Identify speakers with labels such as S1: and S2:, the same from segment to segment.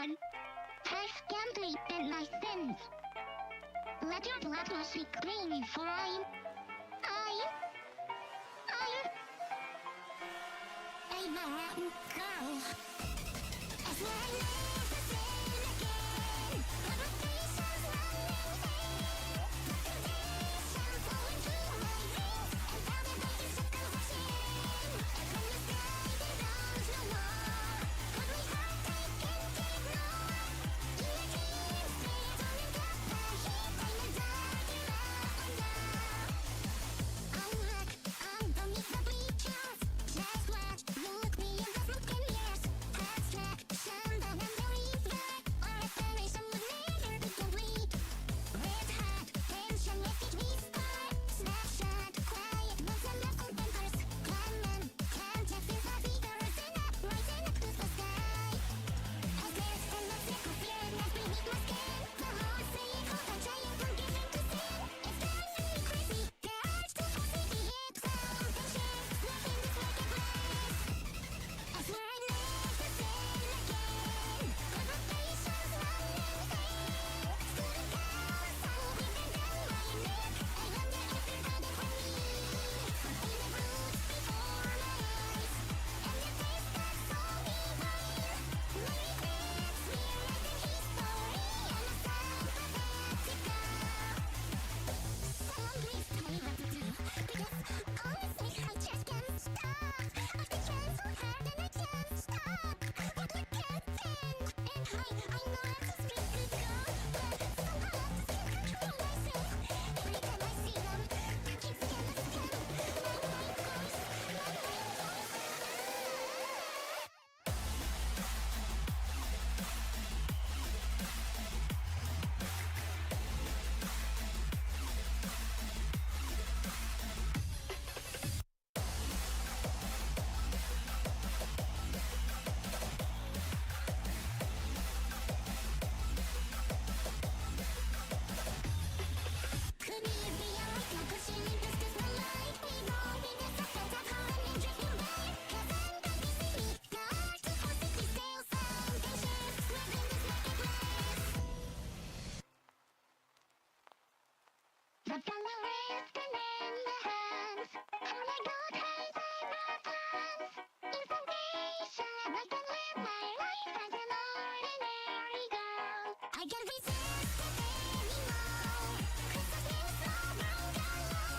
S1: one has contemplated my sins. Let your blood wash me clean, for I'm a rotten girl. As I never sin again, provocations running in, conditions flowing through my veins, and now the break is stuck on shame. And from the sky there runs no more, but we have taken ignore. Your dreams fade on and got the heat, I'm a dark I'm like, underneath the bleachers, just watch, look me in the broken years. Past traction, the memories back, our reparation would never be complete. Red hot, tension, let's get restart. Snapshot, quiet, moves and left on tempers. Climbing, contact with the figures and up, rising up to the sky. As this and the sick of fear as beneath my skin, the heart saying, hold on, trying forgiving to sin. It's driving me crazy, the urge to forsake the hit, something shifts, nothing is like a glass. I swear I never sin again, provocations running in, stood down, soul breathing down my neck. I wonder if you're hiding from me, I feel the roots before my eyes, and the taste that's so divine. My regrets rewriting history, I'm a psychopathic girl. Someone please tell me what to do, because honestly I just can't stop. I've been trying so hard and I can't stop, but we can't end. And I know I'm too strict to go, but somehow I just can't control myself. Every time I see them, I keep scared of them. My mind goes. Could be a reality, pushing me past this my life. Revolving the circles of harm and drifting back. 'Cause I'm back to see me, the urge to forcibly sail something shifts, nothing is like a glass. The dollar is been in the hands, all I got has buttons. Information, I can live my life as an ordinary girl. I can't resist it anymore, 'cause I've been so wrong galore.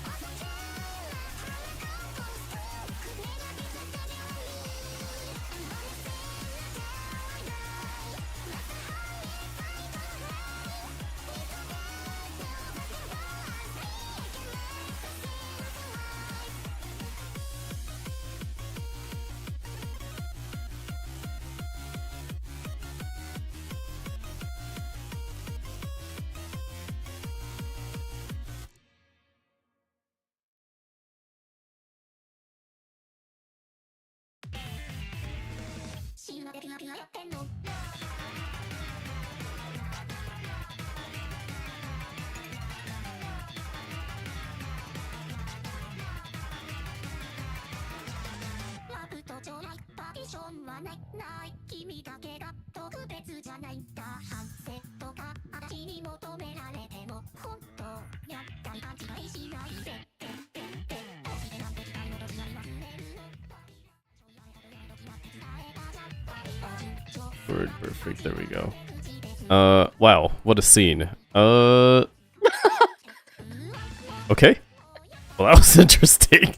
S1: All the drama, how it all goes through, could never be planted on me. I'm honest and that's how I die. Let the harmony fight the rain. It's so bad now, but the war's free. I can make the sins alive. She not pure pure やってんのラブと将来パーティションはないない君だけが特別じゃないんだ反省とか私に求められても本当やっぱり勘違いしないでおひれなんて時代の時に忘れるの
S2: Word perfect. There we go. Wow, what a scene. Okay. Well, that was interesting.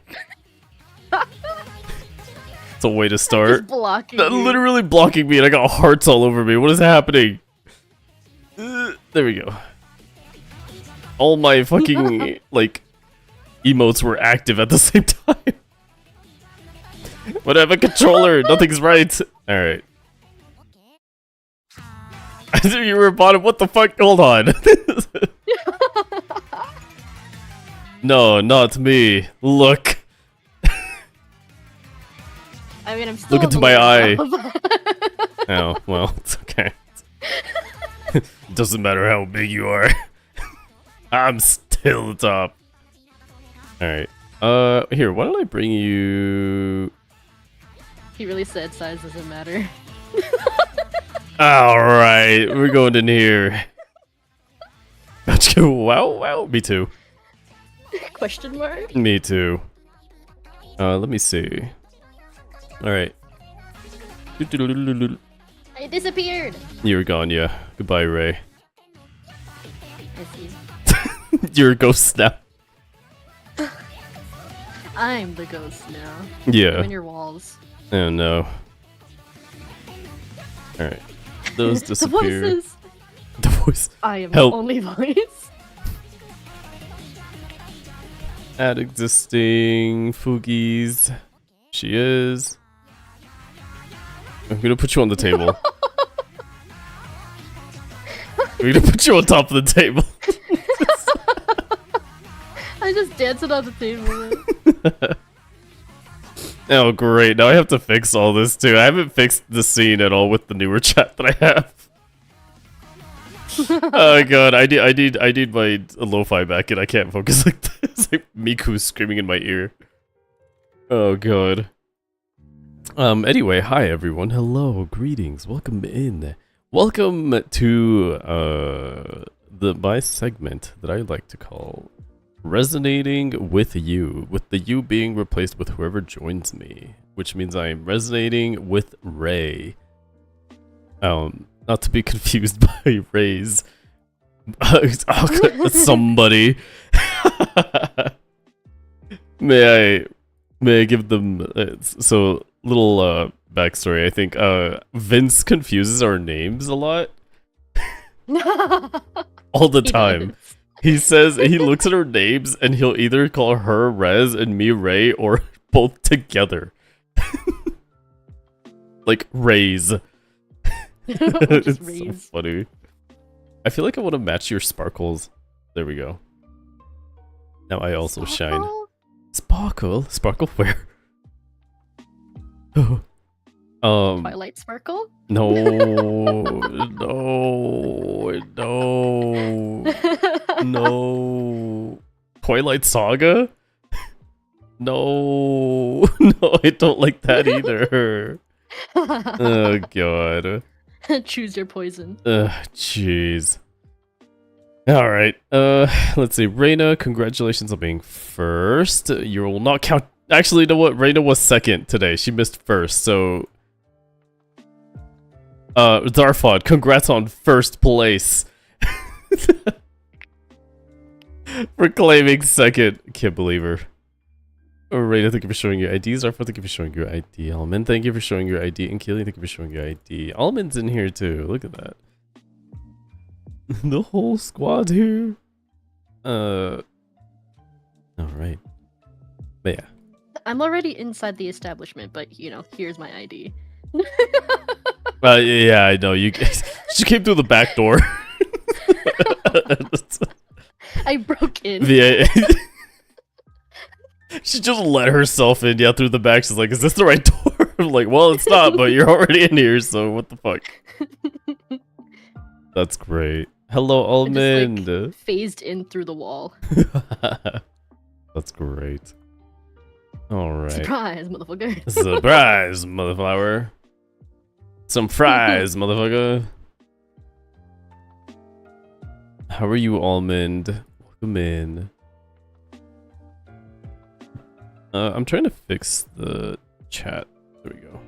S2: It's a way to start.
S3: Just blocking
S2: That
S3: you.
S2: literally blocking me, and I got hearts all over me. What is happening? There we go. All my fucking like emotes were active at the same time. But I have a controller. Nothing's right. All right. I knew you were bottom. What the fuck? Hold on. No, not me. Look.
S3: I mean, I'm still
S2: Look into
S3: on
S2: my
S3: the
S2: eye.
S3: top.
S2: Oh, well, it's okay. Doesn't matter how big you are. I'm still the top. Alright. Here, why don't I bring you...
S3: He really said size doesn't matter.
S2: Alright, we're going in here. Wow, me too.
S3: Question mark?
S2: Me too. Let me see. Alright.
S3: I disappeared.
S2: You're gone, yeah. Goodbye, Ray.
S3: I see.
S2: You're a ghost now.
S3: I'm the ghost now.
S2: Yeah.
S3: I'm in your walls.
S2: Oh no. Alright. Those
S3: The
S2: disappear.
S3: voices.
S2: The voice.
S3: I am
S2: Help.
S3: the only voice.
S2: Add existing Fugies. She is. I'm gonna put you on the table. I'm gonna put you on top of the table.
S3: I just danced on the table.
S2: Oh great, now I have to fix all this too. I haven't fixed the scene at all with the newer chat that I have. Oh god, I need my lo-fi back and I can't focus like this. Like Miku screaming in my ear. Oh god. Anyway, hi everyone. Hello, greetings. Welcome in. Welcome to my segment that I like to call Resonating with You, with the you being replaced with whoever joins me, which means I am resonating with Ray. Not to be confused by Ray's somebody. May I give them so little backstory? I think Vince confuses our names a lot, all the time. He says he looks at her names and he'll either call her Rez and me Ray or both together. Like Rays. It's so funny. I feel like I want to match your sparkles. There we go. Now I also shine. Sparkle? Sparkle where?
S3: Twilight Sparkle?
S2: No, no. Twilight Saga? No, no, I don't like that either. Oh god.
S3: Choose your poison.
S2: Jeez. Alright, let's see. Reina, congratulations on being first. You will not count. Actually, you know what? Reina was second today. She missed first, so... Zarfod, congrats on first place. For claiming second. Can't believe her. Reina, thank you for showing your ID. Zarfod, thank you for showing your ID. Almond, thank you for showing your ID. And Keely, thank you for showing your ID. Almond's in here too. Look at that. The whole squad here. Alright. But yeah.
S3: I'm already inside the establishment, but you know, here's my ID.
S2: Yeah, I know. You she came through the back door.
S3: I broke in.
S2: Yeah. She just let herself in, through the back. She's like, is this the right door? I'm like, well, it's not, but you're already in here, so what the fuck? That's great. Hello, Almond.
S3: I just, like, phased in through the wall.
S2: That's great. Alright.
S3: Surprise, motherfucker.
S2: Surprise, motherflower. Some fries, motherfucker. How are you, Almond? Welcome in. I'm trying to fix the chat. There we go.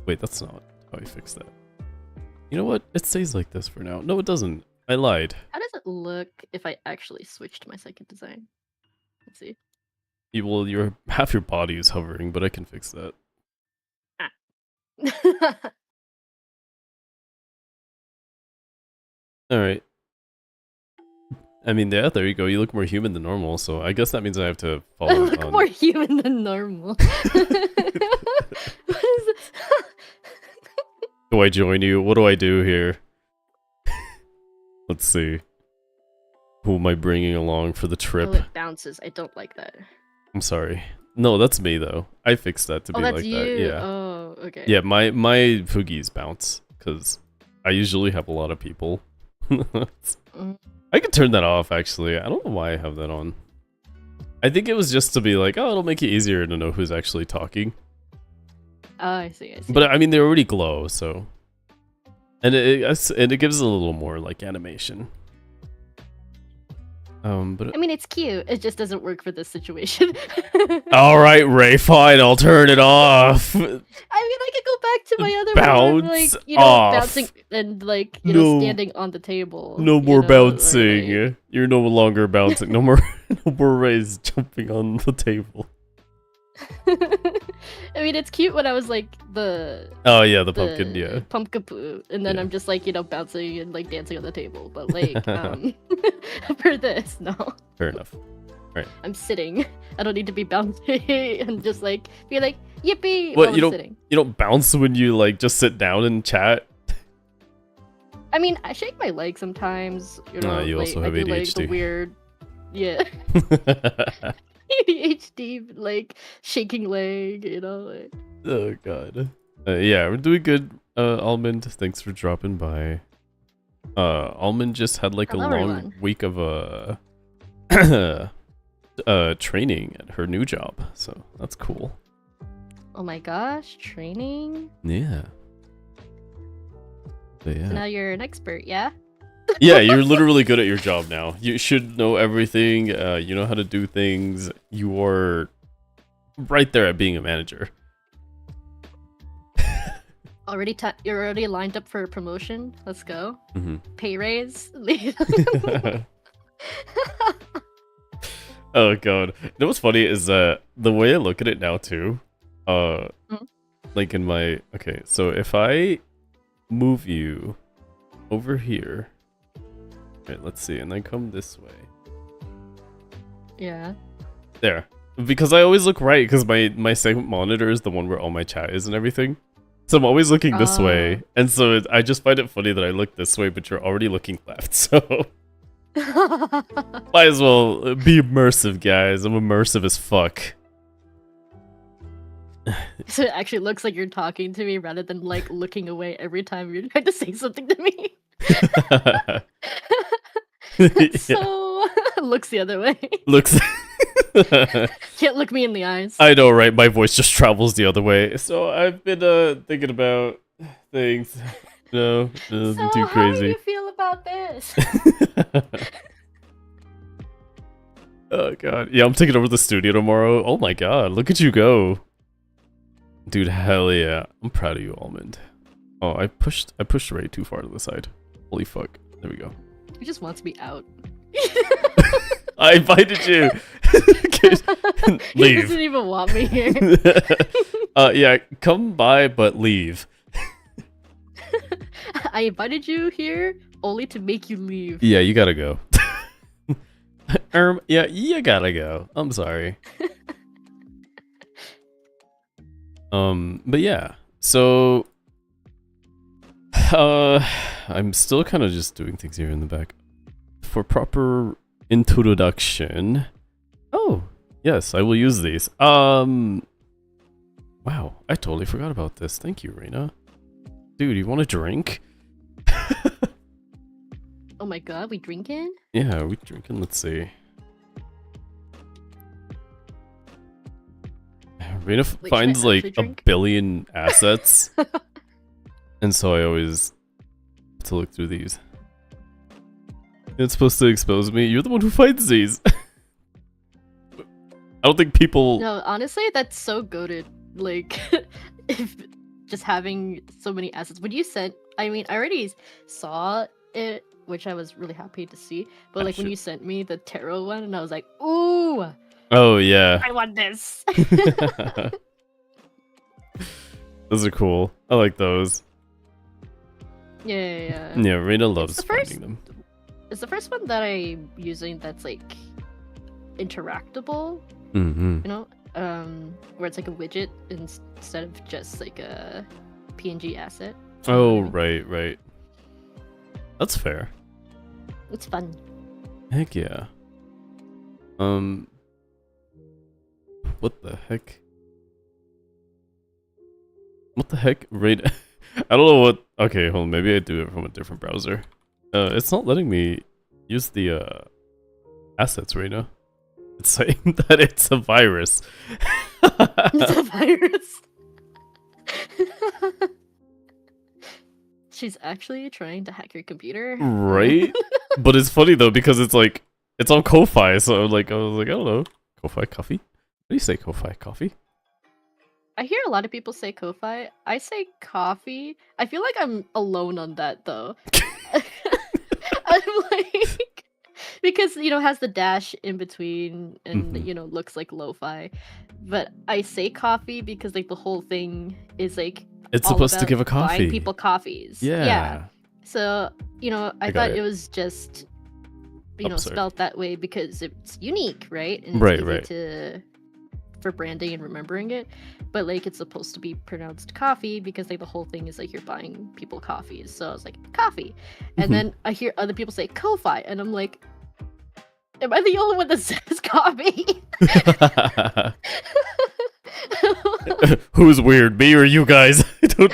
S2: Wait, that's not how I fix that. You know what? It stays like this for now. No, it doesn't. I lied.
S3: How does it look if I actually switched my second design? Let's see.
S2: Well, half your body is hovering, but I can fix that. Alright. I mean, yeah, there you go. You look more human than normal, so I guess that means I have to follow
S3: I look more human than normal. What is it?
S2: Do I join you? What do I do here? Let's see. Who am I bringing along for the trip?
S3: Oh, it bounces. I don't like that.
S2: I'm sorry. No, that's me though. I fixed that to be
S3: that's
S2: like
S3: you.
S2: that. Yeah.
S3: Oh, okay.
S2: Yeah, my Fugies bounce because I usually have a lot of people. I could turn that off actually. I don't know why I have that on. I think it was just to be like, oh, it'll make it easier to know who's actually talking.
S3: Oh, I see.
S2: But I mean, they already glow, so And it gives a little more like animation. But
S3: I mean, it's cute. It just doesn't work for this situation.
S2: all right, Ray, fine, I'll turn it off.
S3: I mean, I could go back to my other one, where,
S2: Bounce
S3: like, you know,
S2: off.
S3: bouncing and like, you
S2: No.
S3: know, standing on the table.
S2: No
S3: you
S2: more
S3: know, or,
S2: bouncing.
S3: like-
S2: You're no longer bouncing. No more, no more Rays jumping on the table.
S3: I mean, it's cute when I was like the
S2: Oh yeah, the pumpkin. Yeah.
S3: pumpkin poo, and then
S2: Yeah.
S3: I'm just like, you know, bouncing and like dancing on the table. But like, for this, no,
S2: Fair enough.
S3: I'm sitting. I don't need to be bouncing and just like be like yippee.
S2: What,
S3: while
S2: you
S3: I'm
S2: don't-
S3: sitting.
S2: You don't bounce when you like just sit down and chat.
S3: I mean, I shake my leg sometimes. You know,
S2: you
S3: like,
S2: also
S3: I
S2: have
S3: do, like, the
S2: ADHD.
S3: weird, yeah, ADHD, like shaking leg. You know, like.
S2: Oh god. Yeah, we're doing good. Almond, thanks for dropping by. Almond just had like
S3: Hello,
S2: a long
S3: everyone.
S2: week of training at her new job, so that's cool.
S3: Oh my gosh, training.
S2: Yeah. But yeah.
S3: So now you're an expert, yeah?
S2: Yeah, you're literally good at your job now. You should know everything. You know how to do things. You are right there at being a manager.
S3: You're already lined up for a promotion. Let's go.
S2: Mhm.
S3: Pay raise.
S2: Oh god. You know what's funny is that the way I look at it now too, like in my okay, so if I move you over here, right, let's see, and then come this way.
S3: Yeah.
S2: There. Because I always look right, because my segment monitor is the one where all my chat is and everything. So I'm always looking this way, and so I just find it funny that I look this way, but you're already looking left, so... Might as well be immersive, guys. I'm immersive as fuck.
S3: So it actually looks like you're talking to me rather than like looking away every time you're trying to say something to me. So looks the other way.
S2: Looks...
S3: Can't look me in the eyes.
S2: I know, right? My voice just travels the other way. So I've been thinking about things. No, nothing
S3: So
S2: too
S3: how do
S2: crazy.
S3: you feel about this?
S2: Oh god. Yeah, I'm taking over the studio tomorrow. Oh my god, look at you go. Dude, hell yeah. I'm proud of you, Almond. Oh, I pushed Ray too far to the side. Holy fuck. There we go.
S3: He just wants me out.
S2: I invited you.
S3: He
S2: Leave.
S3: doesn't even want me here.
S2: Yeah, come by but leave.
S3: I invited you here only to make you leave.
S2: Yeah, you gotta go. Yeah, you gotta go. I'm sorry. But yeah, so I'm still kind of just doing things here in the back for proper introduction. Oh, yes, I will use these. Wow, I totally forgot about this. Thank you, Reina. Dude, you want a drink?
S3: Oh my god, we drinking?
S2: Yeah, are we drinking? Let's see. Reina
S3: Wait, should I
S2: finds like
S3: actually
S2: a
S3: drink?
S2: billion assets. And so I always have to look through these. It's supposed to expose me. You're the one who finds these. I don't think people...
S3: No, honestly, that's so goated. Like, if just having so many assets. When you sent, I mean, I already saw it, which I was really happy to see. But like when you sent me the tarot one, and I was like, ooh,
S2: Oh, yeah.
S3: I want this.
S2: Those are cool. I like those.
S3: Yeah.
S2: Yeah, Reina loves
S3: the first-
S2: finding them.
S3: It's the first one that I'm using that's like interactable,
S2: Mm-hmm.
S3: you know, where it's like a widget instead of just like a PNG asset.
S2: Oh, right. That's fair.
S3: It's fun.
S2: Heck yeah. What the heck? What the heck? Right. I don't know what. Okay, hold on. Maybe I do it from a different browser. It's not letting me use the assets right now. It's saying that it's a virus.
S3: It's a virus. she's actually trying to hack your computer.
S2: Right? But it's funny though because it's like it's on Ko-Fi, so I was like, I don't know, Ko-Fi coffee. What do you say, Ko-Fi coffee?
S3: I hear a lot of people say Ko-Fi. I say coffee. I feel like I'm alone on that though. I'm like, because it has the dash in between and looks like lo-fi. But I say coffee because like the whole thing is like
S2: It's
S3: all
S2: supposed to
S3: about
S2: give a coffee.
S3: buying people coffees.
S2: Yeah.
S3: So I
S2: got
S3: thought
S2: it.
S3: it was just
S2: Absurd.
S3: spelled that way because it's unique, right? And it's
S2: Right,
S3: easy
S2: right.
S3: for branding and remembering it. But like it's supposed to be pronounced coffee because like the whole thing is like you're buying people coffees. So I was like, coffee. And then I hear other people say Ko-Fi and I'm like, am I the only one that says coffee?
S2: Who's weird, me or you guys? I don't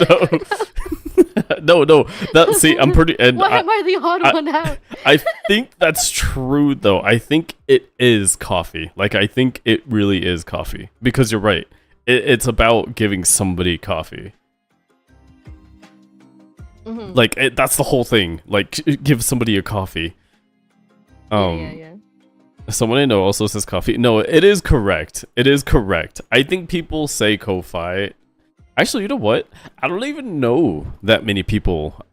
S2: know. No. See, I'm pretty. And
S3: Why am I the odd one out?
S2: I think that's true, though. I think it is coffee. Like, I think it really is coffee because you're right. It's about giving somebody coffee. Like, that's the whole thing. Like, give somebody a coffee.
S3: Yeah.
S2: Someone I know also says coffee. No, it is correct. It is correct. I think people say Ko-Fi. Actually, you know what? I don't even know that many people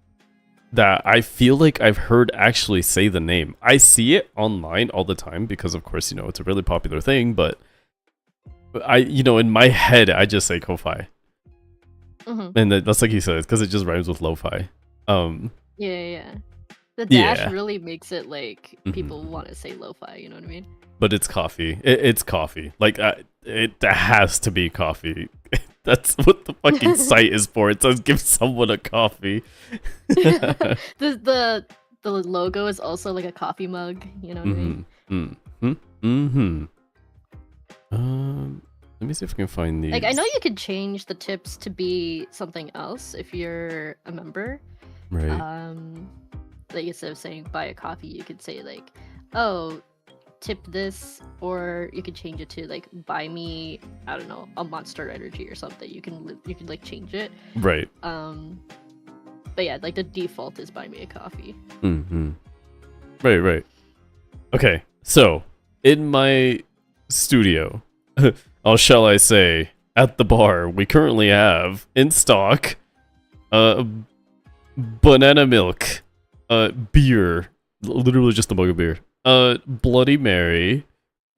S2: that I feel like I've heard actually say the name. I see it online all the time because, of course, it's a really popular thing. But in my head, I just say Ko-Fi. And that's like you said, because it just rhymes with lo-fi.
S3: Yeah. The dash really makes it like people want to say lo-fi, you know what I mean?
S2: But it's coffee. It's coffee. Like, it has to be coffee. That's what the fucking site is for. It says give someone a coffee.
S3: The logo is also like a coffee mug, you know what I mean?
S2: Let me see if I can find these.
S3: Like, I know you could change the tips to be something else if you're a member.
S2: Right.
S3: Like instead of saying buy a coffee, you could say like, oh, tip this, or you could change it to like buy me, I don't know, a Monster Energy or something. You can like change it.
S2: Right.
S3: But yeah, like the default is buy me a coffee.
S2: Right. Okay, so in my studio, or shall I say, at the bar, we currently have in stock, banana milk, beer, literally just a mug of beer, Bloody Mary,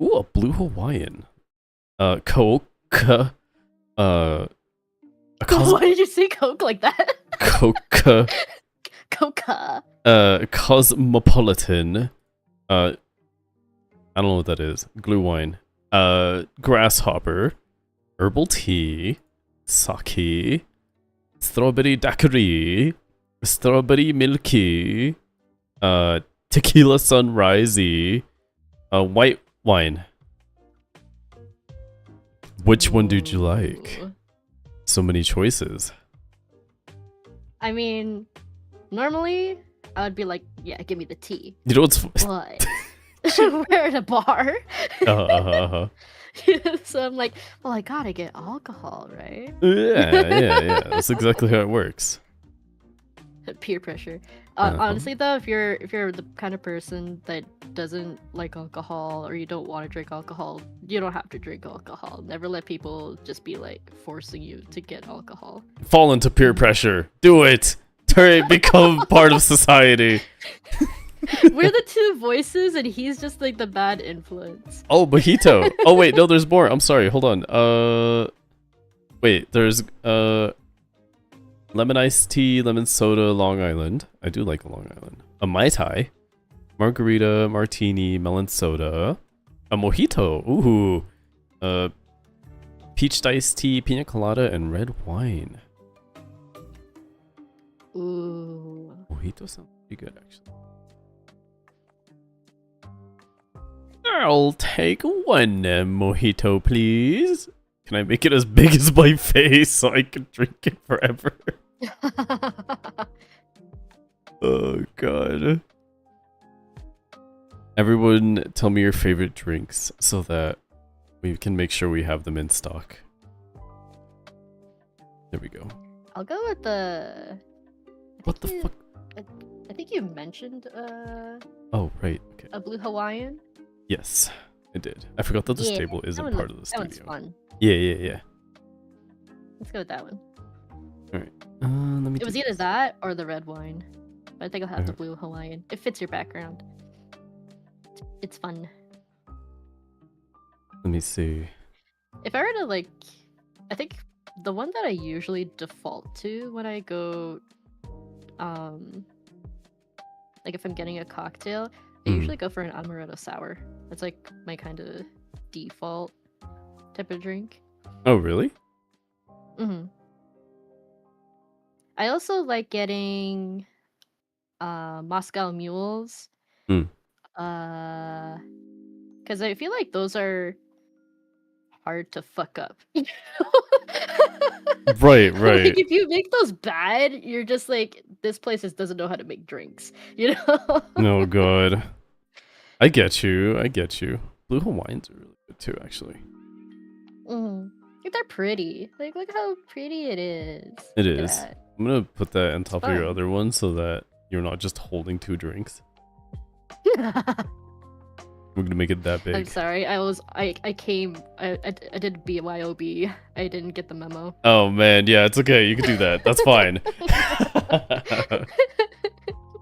S2: ooh, a blue Hawaiian, Coke,
S3: Why did you say Coke like that?
S2: Coca,
S3: Coca.
S2: Cosmopolitan, I don't know what that is, glue wine, Grasshopper, herbal tea, sake, strawberry daiquiri, strawberry milky, tequila sunrisey, white wine. Which one did you like? So many choices.
S3: I mean, normally I would be like, yeah, give me the tea.
S2: You know what's
S3: But we're at a bar. So I'm like, well, I gotta get alcohol, right?
S2: Yeah. That's exactly how it works.
S3: Peer pressure. Honestly, though, if you're the kind of person that doesn't like alcohol or you don't want to drink alcohol, you don't have to drink alcohol. Never let people just be like forcing you to get alcohol.
S2: Fall into peer pressure. Do it. Become part of society.
S3: We're the two voices, and he's just like the bad influence.
S2: Oh, mojito. Oh wait, no, there's more. I'm sorry. Hold on. Wait, there's lemon iced tea, lemon soda, Long Island. I do like a Long Island. A Mai Tai, margarita, martini, melon soda, a mojito. Ooh. Peach iced tea, pina colada, and red wine.
S3: Ooh.
S2: Mojito sounds pretty good, actually. I'll take one mojito, please. Can I make it as big as my face so I can drink it forever? Oh, God. Everyone, tell me your favorite drinks so that we can make sure we have them in stock. There we go.
S3: I'll go with the
S2: What the fuck?
S3: I think you mentioned
S2: Oh, right. Okay.
S3: a blue Hawaiian.
S2: Yes, I did. I forgot that this
S3: Yeah,
S2: table
S3: that
S2: isn't
S3: one
S2: part of the
S3: That one's
S2: studio.
S3: fun.
S2: Yeah.
S3: Let's go with that one.
S2: All right. Let me.
S3: It was
S2: do
S3: either
S2: this.
S3: that or the red wine. But I think I'll have the
S2: Okay.
S3: blue Hawaiian. It fits your background. It's fun.
S2: Let me see.
S3: If I were to like, I think the one that I usually default to when I go, like if I'm getting a cocktail, I usually go for an amaretto sour. That's like my kind of default type of drink.
S2: Oh, really?
S3: Mm-hmm. I also like getting Moscow mules.
S2: Hmm.
S3: Because I feel like those are hard to fuck up.
S2: Right.
S3: Like if you make those bad, you're just like, this place just doesn't know how to make drinks, you know?
S2: No good. I get you. Blue Hawaiians are really good too, actually.
S3: Like, they're pretty. Like, look how pretty it is.
S2: It
S3: Look at
S2: is.
S3: that.
S2: I'm gonna put that on top of your
S3: fun.
S2: other one so that you're not just holding 2 drinks. We're gonna make it that
S3: I'm
S2: big.
S3: sorry. I did BYOB. I didn't get the memo.
S2: Oh man, yeah, it's okay. You can do that. That's fine.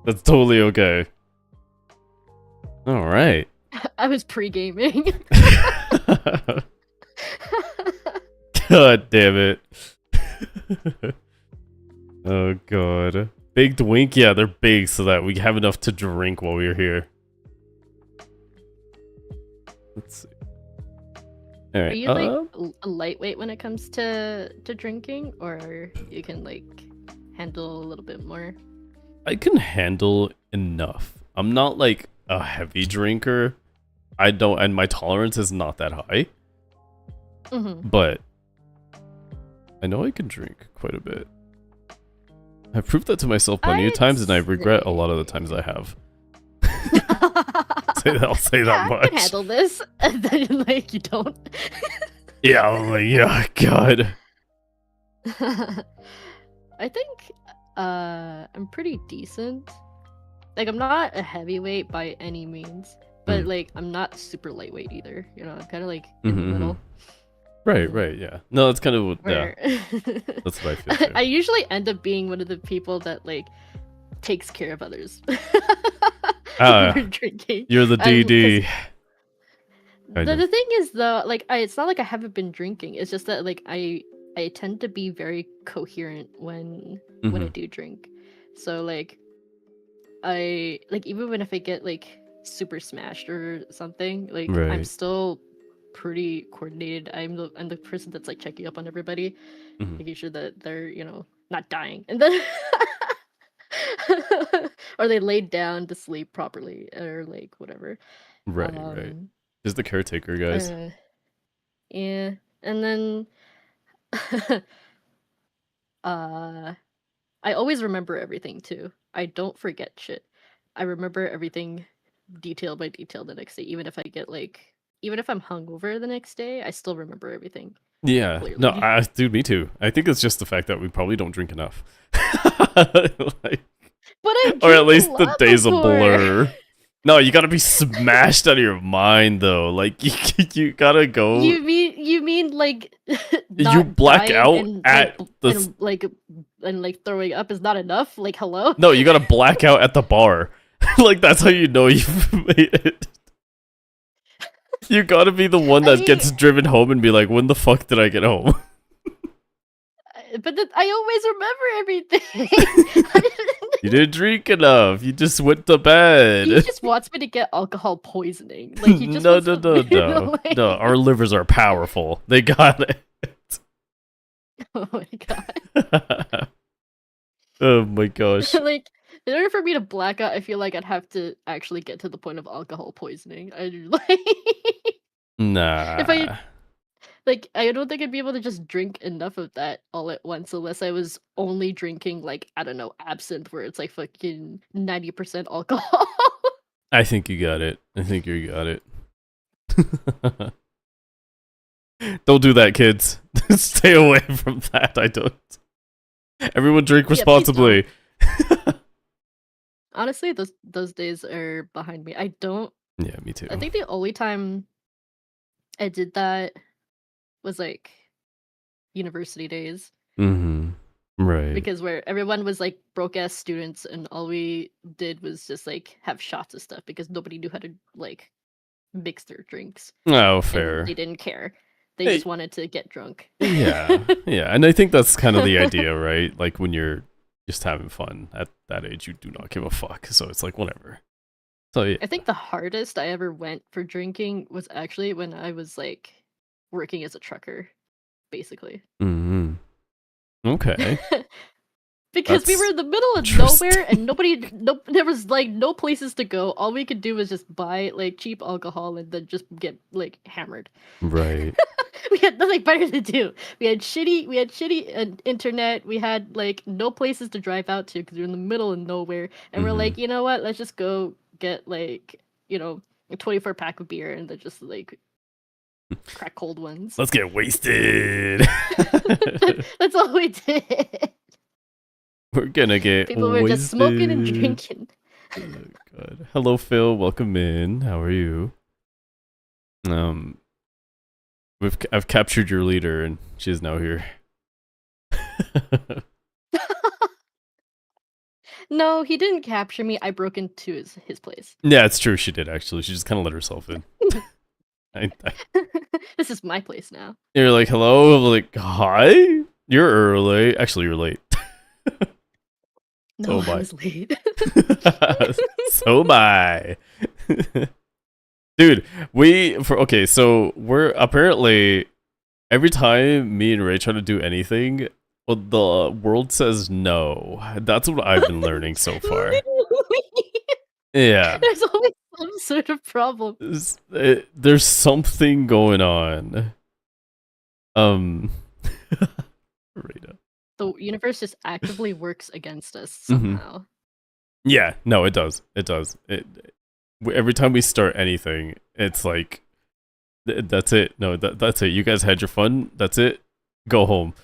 S2: That's totally okay. All right.
S3: I was pre-gaming.
S2: God damn it. Oh god. Baked wink? Yeah, they're big so that we have enough to drink while we're here. Let's see. All right.
S3: Are you like a lightweight when it comes to drinking, or you can like handle a little bit more?
S2: I can handle enough. I'm not like a heavy drinker. I don't, and my tolerance is not that high. But I know I can drink quite a bit. I've proved that to myself plenty of times, and I regret a lot of the times I have. I'll say that much.
S3: I can handle this, and then like you don't.
S2: Yeah, I'm like, yeah, God.
S3: I think I'm pretty decent. Like, I'm not a heavyweight by any means, but like I'm not super lightweight either. You know, I'm kind of like in the middle.
S2: Right, yeah. No, that's kind of what, yeah.
S3: Where-
S2: That's what I feel too.
S3: I usually end up being one of the people that like takes care of others.
S2: Ah,
S3: when we're drinking.
S2: You're the DD.
S3: The thing is though, like it's not like I haven't been drinking. It's just that like I tend to be very coherent when I do drink. So like I like even when if I get like super smashed or something, like I'm
S2: Right.
S3: still pretty coordinated. I'm the person that's like checking up on everybody, making sure that they're, you know, not dying. And then or they laid down to sleep properly or like whatever.
S2: Right. Just the caretaker, guys.
S3: Yeah. And then I always remember everything too. I don't forget shit. I remember everything detail by detail the next day, even if I'm hungover the next day, I still remember everything.
S2: Yeah.
S3: Clearly.
S2: No, dude, me too. I think it's just the fact that we probably don't drink enough. Like,
S3: But I
S2: or at
S3: drank
S2: least
S3: a
S2: the
S3: lot
S2: day's a
S3: before.
S2: blur. No, you gotta be smashed out of your mind though. Like you gotta go.
S3: You mean like
S2: You
S3: not
S2: black
S3: dying
S2: out
S3: and,
S2: at
S3: like,
S2: the.
S3: and like throwing up is not enough? Like, hello?
S2: No, you gotta black out at the bar. Like that's how you know you've made it. You gotta be the one that gets driven home and be like, when the fuck did I get home?
S3: But I always remember everything.
S2: You didn't drink enough. You just went to bed.
S3: He just wants me to get alcohol poisoning. Like he just
S2: No.
S3: wants to, like-
S2: No, our livers are powerful. They got it.
S3: Oh my god.
S2: Oh my gosh.
S3: Like, in order for me to black out, I feel like I'd have to actually get to the point of alcohol poisoning. I like
S2: Nah.
S3: if I don't think I'd be able to just drink enough of that all at once unless I was only drinking like, I don't know, absinthe where it's like fucking 90% alcohol.
S2: I think you got it. I think you got it. Don't do that, kids. Stay away from that. I don't. Everyone drink
S3: Yeah, please
S2: responsibly.
S3: Honestly, those days are behind me. I don't.
S2: Yeah, me too.
S3: I think the only time I did that was like university days,
S2: Mm-hmm. Right.
S3: because where everyone was like broke ass students and all we did was just like have shots of stuff because nobody knew how to like mix their drinks
S2: Oh,
S3: and
S2: fair.
S3: they didn't care. They
S2: Hey.
S3: just wanted to get drunk.
S2: Yeah, yeah, and I think that's kind of the idea, right? Like when you're just having fun at that age, you do not give a fuck. So it's like whatever. So yeah.
S3: I think the hardest I ever went for drinking was actually when I was like working as a trucker, basically.
S2: Mm-hmm. Okay.
S3: Because we
S2: That's
S3: were in the middle of
S2: interesting.
S3: nowhere and there was like no places to go. All we could do was just buy like cheap alcohol and then just get like hammered.
S2: Right.
S3: We had nothing better to do. We had shitty internet. We had like no places to drive out to because we were in the middle of nowhere. And we're like, you know what? Let's just go get like, a 24 pack of beer and then just like crack cold ones.
S2: Let's get wasted.
S3: That's all we did.
S2: We're gonna get
S3: People were just smoking and drinking.
S2: Oh, God. Hello, Phil. Welcome in. How are you? I've captured your leader, and she's now here.
S3: No, he didn't capture me. I broke into his place.
S2: Yeah, it's true. She did actually. She just kind of let herself in.
S3: This is my place now.
S2: You're like, hello. I'm like, hi. You're early. Actually, you're late.
S3: No,
S2: So
S3: I was late.
S2: So bye. Dude, so we're apparently every time me and Ray try to do anything, well, the world says no. That's what I've been learning so far. Yeah.
S3: There's always some sort of problem.
S2: There's something going on. Rita.
S3: The universe just actively works against us
S2: Mhm.
S3: somehow.
S2: Yeah, no, it does. It does. Every time we start anything, it's like, that's it. No, that's it. You guys had your fun. That's it. Go home.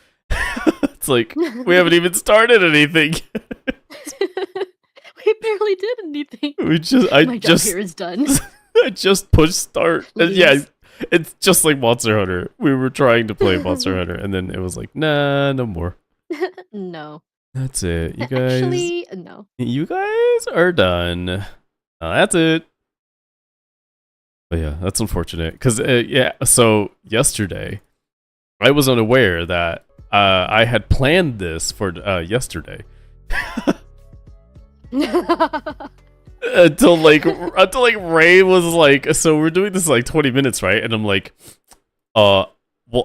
S2: It's like, we haven't even started anything.
S3: We barely did anything.
S2: I
S3: Job here is done.
S2: I just pushed start. And yeah,
S3: Please.
S2: it's just like Monster Hunter. We were trying to play Monster Hunter, and then it was like, nah, no more.
S3: No.
S2: That's it. You guys.
S3: Actually, no.
S2: You guys are done. That's it. But yeah, that's unfortunate. Because, so yesterday, I was unaware that I had planned this for yesterday. until Ray was like, so we're doing this in like 20 minutes, right? And I'm like, well,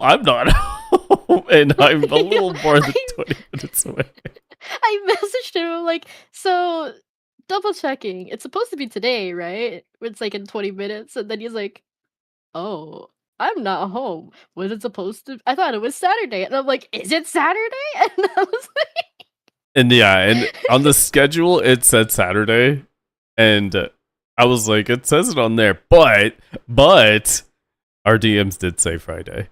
S2: I'm not home, and I'm a little more than 20 minutes away.
S3: I messaged him, I'm like, so double checking. It's supposed to be today, right? It's like in 20 minutes. And then he's like, oh, I'm not home. Was it supposed to? I thought it was Saturday. And I'm like, is it Saturday? And I was like,
S2: And on the schedule, it said Saturday. And I was like, it says it on there. But our DMs did say Friday.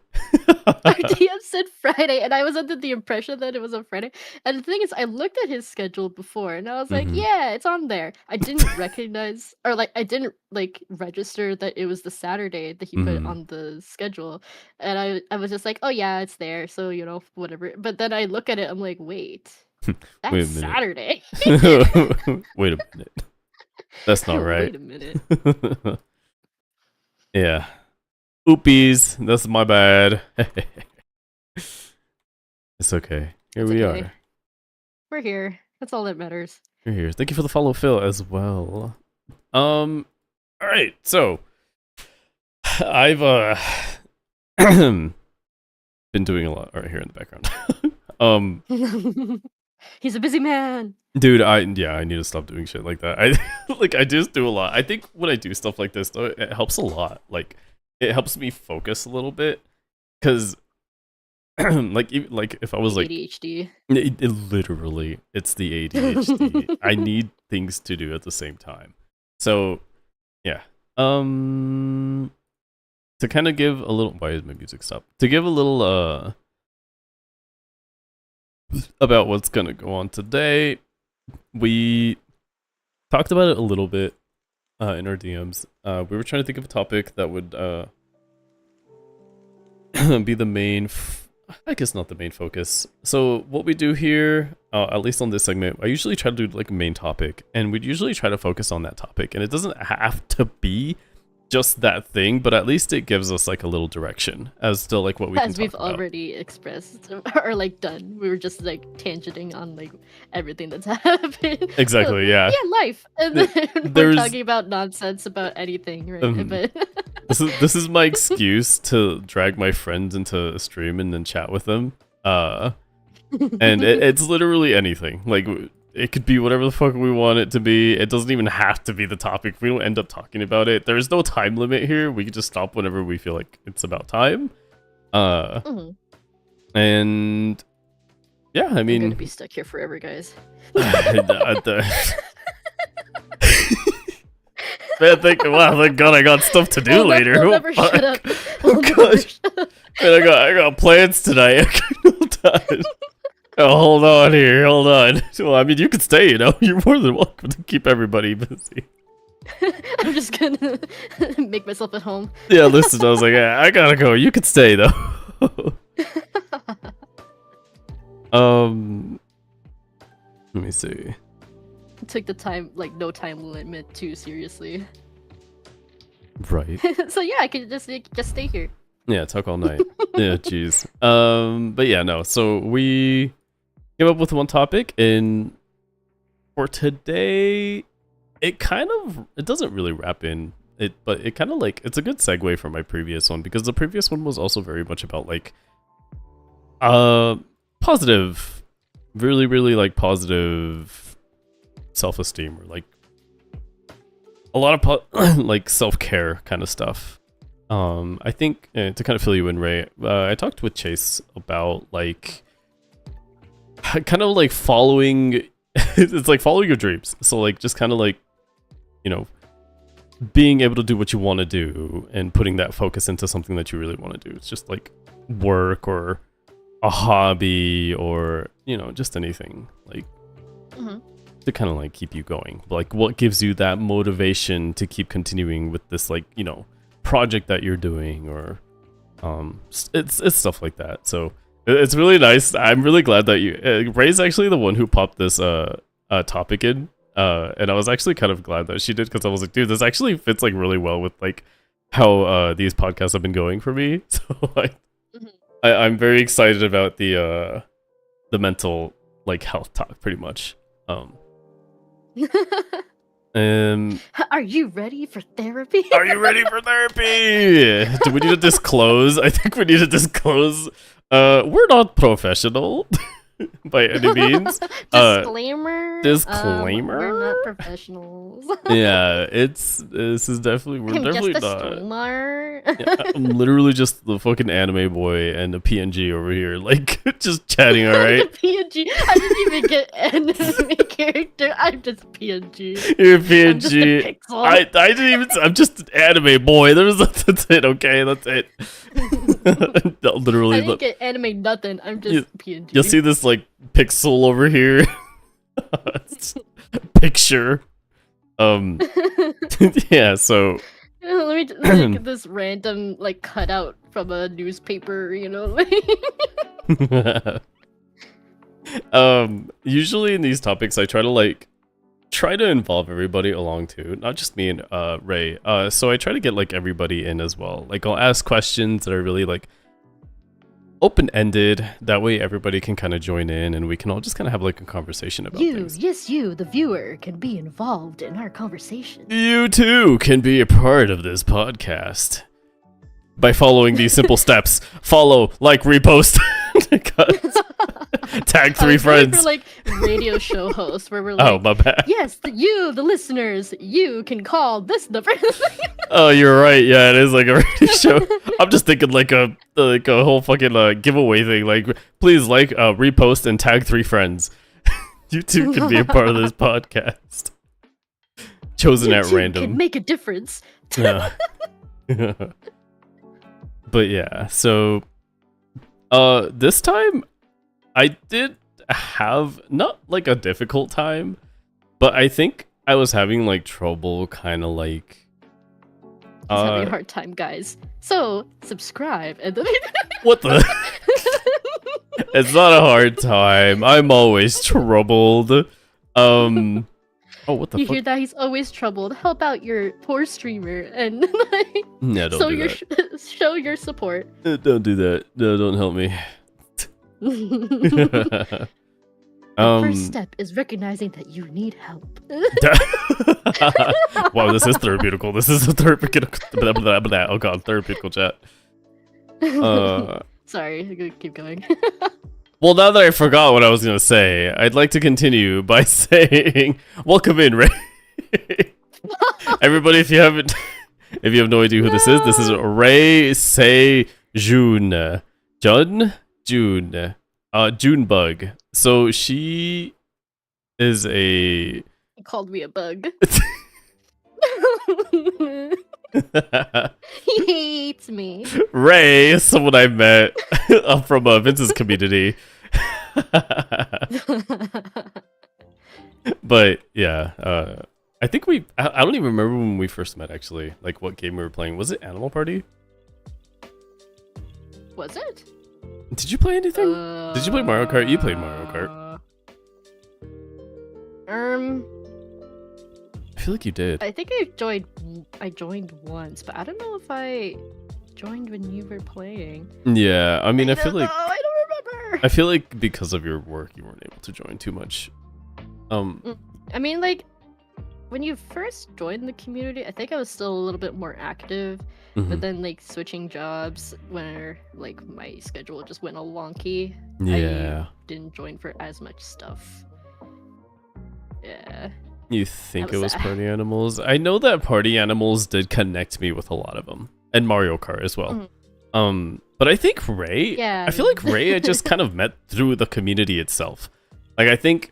S3: our DM said Friday, and I was under the impression that it was on Friday. And the thing is, I looked at his schedule before, and I was like, yeah, it's on there. I didn't recognize, or like, I didn't like register that it was the Saturday that he put on the schedule. And I was just like, oh yeah, it's there. So, whatever. But then I look at it, I'm like, wait, that's
S2: Wait a minute.
S3: Saturday.
S2: Wait a minute. That's not right.
S3: Wait a minute.
S2: Yeah. Oopies. That's my bad. It's okay. Here
S3: It's
S2: we
S3: okay.
S2: are.
S3: We're here. That's all that matters.
S2: We're here. Thank you for the follow, Phil, as well. All right. So I've been doing a lot right here in the background.
S3: He's a busy man.
S2: Dude, I need to stop doing shit like that. I just do a lot. I think when I do stuff like this, though, it helps a lot. Like, it helps me focus a little bit, because like if I was like
S3: ADHD.
S2: it literally, it's the ADHD. I need things to do at the same time. So yeah, to kind of give a little, why is my music stop? To give a little about what's gonna go on today. we talked about it a little bit in our DMs. We were trying to think of a topic that would be the main. I guess not the main focus. So what we do here, at least on this segment, I usually try to do like a main topic, and we'd usually try to focus on that topic. And it doesn't have to be just that thing, but at least it gives us like a little direction as to like what we can
S3: As
S2: talk
S3: we've
S2: about.
S3: already expressed or like done. We were just like tangenting on like everything that's happened.
S2: Exactly, yeah.
S3: Yeah, life. And then we're
S2: There's-
S3: talking about nonsense about anything, right? But
S2: This is my excuse to drag my friends into a stream and then chat with them. And it's literally anything. Like it could be whatever the fuck we want it to be. It doesn't even have to be the topic. If we don't end up talking about it, there's no time limit here. We can just stop whenever we feel like it's about time. And yeah, I
S3: I'm
S2: mean,
S3: gonna be stuck here forever, guys.
S2: Man, thank God I got stuff to do
S3: We'll
S2: later.
S3: We'll
S2: Oh,
S3: never
S2: fuck.
S3: shut up.
S2: Oh,
S3: We'll never
S2: gosh.
S3: shut up.
S2: Man, I got plans tonight. Hold on. Oh, hold on here. Hold on. Well, I mean, you can stay. You know, you're more than welcome to keep everybody busy.
S3: I'm just gonna make myself at home.
S2: Yeah, listen. I was like, I gotta go. You can stay though. Let me see.
S3: Took the time, like no time limit, too seriously.
S2: Right.
S3: So yeah, I could just stay here.
S2: Yeah, talk all night. Yeah, jeez. But yeah, no. So we came up with one topic, and for today, it doesn't really wrap in it, but it kind of like it's a good segue from my previous one because the previous one was also very much about like positive, really, really like positive self-esteem or like a lot of like self-care kind of stuff. I think to kind of fill you in, Ray, I talked with Chase about like kind of like following it's like following your dreams. So like just kind of like, you know, being able to do what you want to do and putting that focus into something that you really want to do. It's just like work or a hobby or, you know, just anything like to kind of like keep you going. Like what gives you that motivation to keep continuing with this, like, you know, project that you're doing, or it's stuff like that. So it's really nice. I'm really glad that you Ray's actually the one who popped this topic in, and I was actually kind of glad that she did, because I was like, dude, this actually fits like really well with like how these podcasts have been going for me. So like I'm very excited about the mental like health talk, pretty much.
S3: Are you ready for therapy?
S2: Are you ready for therapy? Do we need to disclose? I think we need to disclose. We're not professional by any means.
S3: Disclaimer.
S2: Disclaimer?
S3: We're not professionals.
S2: Yeah, we're definitely
S3: just a
S2: not.
S3: streamer.
S2: Yeah, I'm literally just the fucking anime boy and the PNG over here, like just chatting. All right.
S3: The PNG. I didn't even get anime character. I'm just PNG.
S2: You're
S3: I'm just a
S2: PNG.
S3: pixel.
S2: I didn't even. I'm just an anime boy. That's it. Okay, that's it. Literally,
S3: I didn't get anime nothing. I'm just PNG.
S2: you'll see this like pixel over here. Picture. Yeah. So.
S3: Let me just make this random like cutout from a newspaper. You know.
S2: Usually in these topics, I try to involve everybody along too, not just me and Ray. So I try to get like everybody in as well. Like I'll ask questions that are really like open-ended. That way everybody can kind of join in, and we can all just kind of have like a conversation about things.
S3: You, the viewer, can be involved in our conversation.
S2: You too can be a part of this podcast by following these simple steps. Follow, like, repost, tag 3 friends.
S3: We're like radio show hosts where we're like,
S2: Oh, my bad.
S3: yes, you, the listeners, you can call this number.
S2: Oh, you're right. Yeah, it is like a radio show. I'm just thinking like a whole fucking giveaway thing. Like, please like, repost, and tag 3 friends. You too can be a part of this podcast. Chosen
S3: You
S2: at
S3: too
S2: random.
S3: can make a difference.
S2: Yeah. But yeah, so this time I did have not like a difficult time, but I think I was having like trouble kind of like
S3: He's having a hard time, guys. So subscribe and then
S2: what the It's not a hard time. I'm always troubled. Oh, what the
S3: you
S2: fuck?
S3: hear that? He's always troubled. Help out your poor streamer and like
S2: No, don't
S3: so
S2: do
S3: your
S2: that.
S3: show your support.
S2: Don't do that. No, don't help me.
S3: The first step is recognizing that you need help.
S2: Wow, this is therapeutical. This is a therapeutical. Oh god, therapeutical chat.
S3: Sorry, I'm gonna keep going.
S2: Well, now that I forgot what I was gonna say, I'd like to continue by saying, "Welcome in, Ray." Everybody, if you have no idea who this is Reiseijun, Junebug. So she is a.
S3: He called me a bug. He hates me.
S2: Ray is someone I met from Vince's community. But yeah, I think I don't even remember when we first met actually. Like what game we were playing. Was it Animal Party?
S3: Was it?
S2: Did you play anything? Did you play Mario Kart? You played Mario Kart. I feel like you did.
S3: I think I joined once, but I don't know if I joined when you were playing.
S2: Yeah, I mean, I feel like
S3: I don't remember.
S2: I feel like because of your work, you weren't able to join too much.
S3: I mean, like when you first joined the community, I think I was still a little bit more active, but then like switching jobs, where like my schedule just went all wonky.
S2: Yeah.
S3: I didn't join for as much stuff. Yeah.
S2: You think
S3: That
S2: it
S3: was
S2: was Party Animals? I know that Party Animals did connect me with a lot of them, and Mario Kart as well. But I think Ray.
S3: Yeah.
S2: I feel like Ray I just kind of met through the community itself. Like I think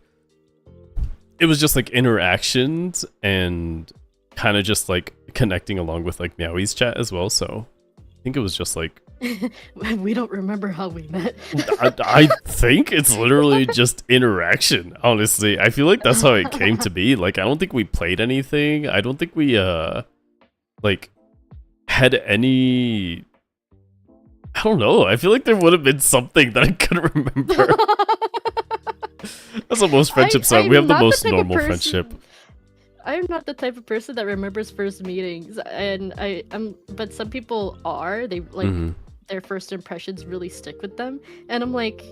S2: it was just like interactions and kind of just like connecting along with like Meowie's chat as well. So I think it was just like.
S3: We don't remember how we met.
S2: I think it's literally just interaction, honestly. I feel like that's how it came to be. Like, I don't think we played anything. I don't think we, like, had any... I don't know. I feel like there would have been something that I couldn't remember. That's what most friendships are. We have the most normal friendship.
S3: I'm not the type of person that remembers first meetings, and but some people are. They like their first impressions really stick with them, and I'm like,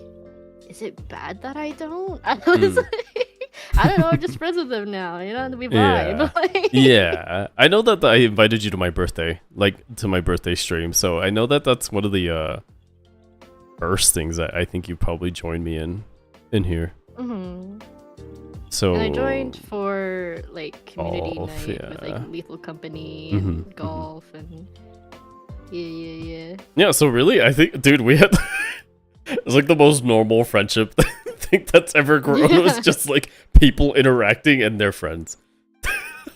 S3: is it bad that I don't? I was like, I don't know. I'm just friends with them now, you know. And we vibe.
S2: Yeah. Yeah, I know that I invited you to my birthday, like to my birthday stream. So I know that that's one of the first things that I think you probably joined me in here. So
S3: and I joined for like community
S2: golf,
S3: night with like Lethal Company and golf and yeah.
S2: So really, I think, dude, we had it's like the most normal friendship thing that's ever grown. It was just like people interacting and their friends.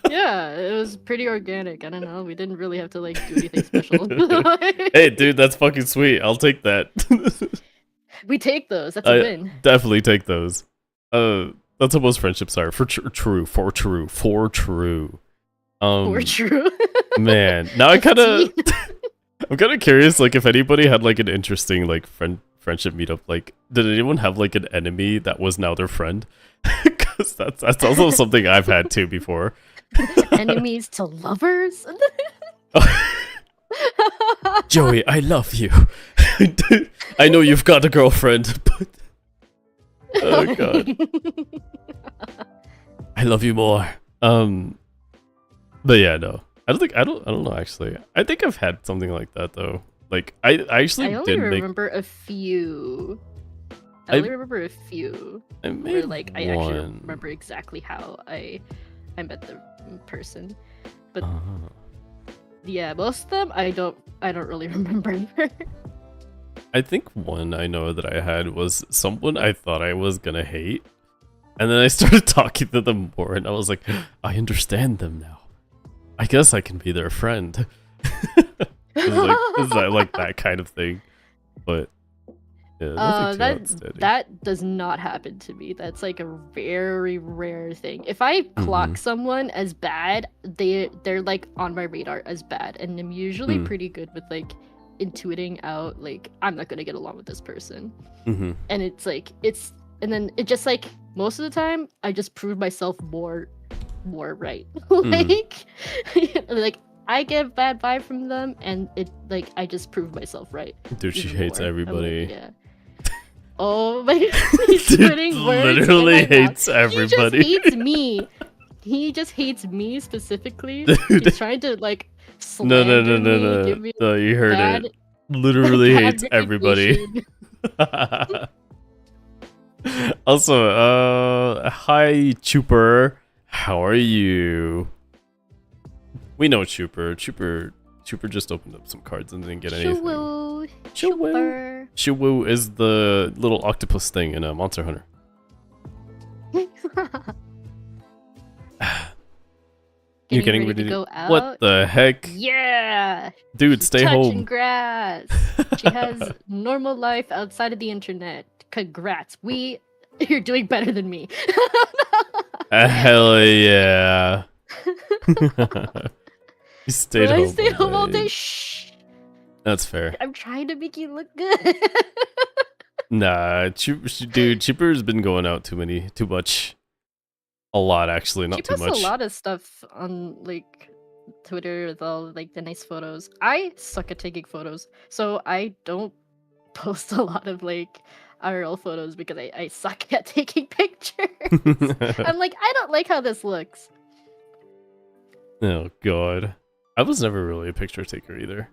S3: Yeah, it was pretty organic. I don't know. We didn't really have to like do anything special.
S2: Hey, dude, that's fucking sweet. I'll take that.
S3: We take those. That's a win.
S2: Definitely take those. That's what most friendships are. For true.
S3: For true.
S2: Man, now I'm kind of curious, like if anybody had like an interesting like friendship meetup. Like, did anyone have like an enemy that was now their friend? Because that's also something I've had too before.
S3: Enemies to lovers.
S2: Joey, I love you. I know you've got a girlfriend, but oh god, I love you more. But yeah, no, I don't know actually. I think I've had something like that though. Like I actually
S3: I only
S2: did
S3: remember a few. I only remember a few.
S2: I
S3: where like I actually
S2: one.
S3: don't remember exactly how I met the person, but yeah, most of them I don't really remember.
S2: I think one I know that I had was someone I thought I was gonna hate, and then I started talking to them more, and I was like, I understand them now. I guess I can be their friend. It's like that kind of thing. But Yeah, nothing too outstanding.
S3: That does not happen to me. That's like a very rare thing. If I clock someone as bad, they're like on my radar as bad, and I'm usually pretty good with like intuiting out like I'm not gonna get along with this person. And it's like and then it just like most of the time I just prove myself more right. Like I get a bad vibe from them, and it like I just prove myself right.
S2: Dude, she
S3: even
S2: hates
S3: more.
S2: everybody.
S3: Like, yeah. Oh my god, he's putting words
S2: literally
S3: in my
S2: hates
S3: mouth.
S2: everybody.
S3: He just hates me. He just hates me specifically.
S2: Dude.
S3: He's trying to like slander me, give me
S2: No, you heard
S3: bad,
S2: it. Literally
S3: bad
S2: hates everybody.
S3: reputation.
S2: Also, hi Chuper. How are you? We know Chuper. Chuper just opened up some cards and didn't get anything.
S3: Shoo-woo.
S2: Shoo-woo. Shoo-woo is the little octopus thing in a Monster Hunter. You're getting ready to
S3: go out?
S2: What the heck?
S3: Yeah.
S2: Dude, stay
S3: Touching
S2: home.
S3: grass. She has normal life outside of the internet. Congrats. You're doing better than me.
S2: Hell yeah. You stayed home.
S3: I stayed home all day. Shh.
S2: That's fair.
S3: I'm trying to make you look good.
S2: Nah, dude, Chipper's been going out too much. A lot, actually, not too much.
S3: She posts a lot of stuff on like Twitter with all like the nice photos. I suck at taking photos, so I don't post a lot of like IRL photos because I suck at taking pictures. I'm like, I don't like how this looks.
S2: Oh god. I was never really a picture taker either.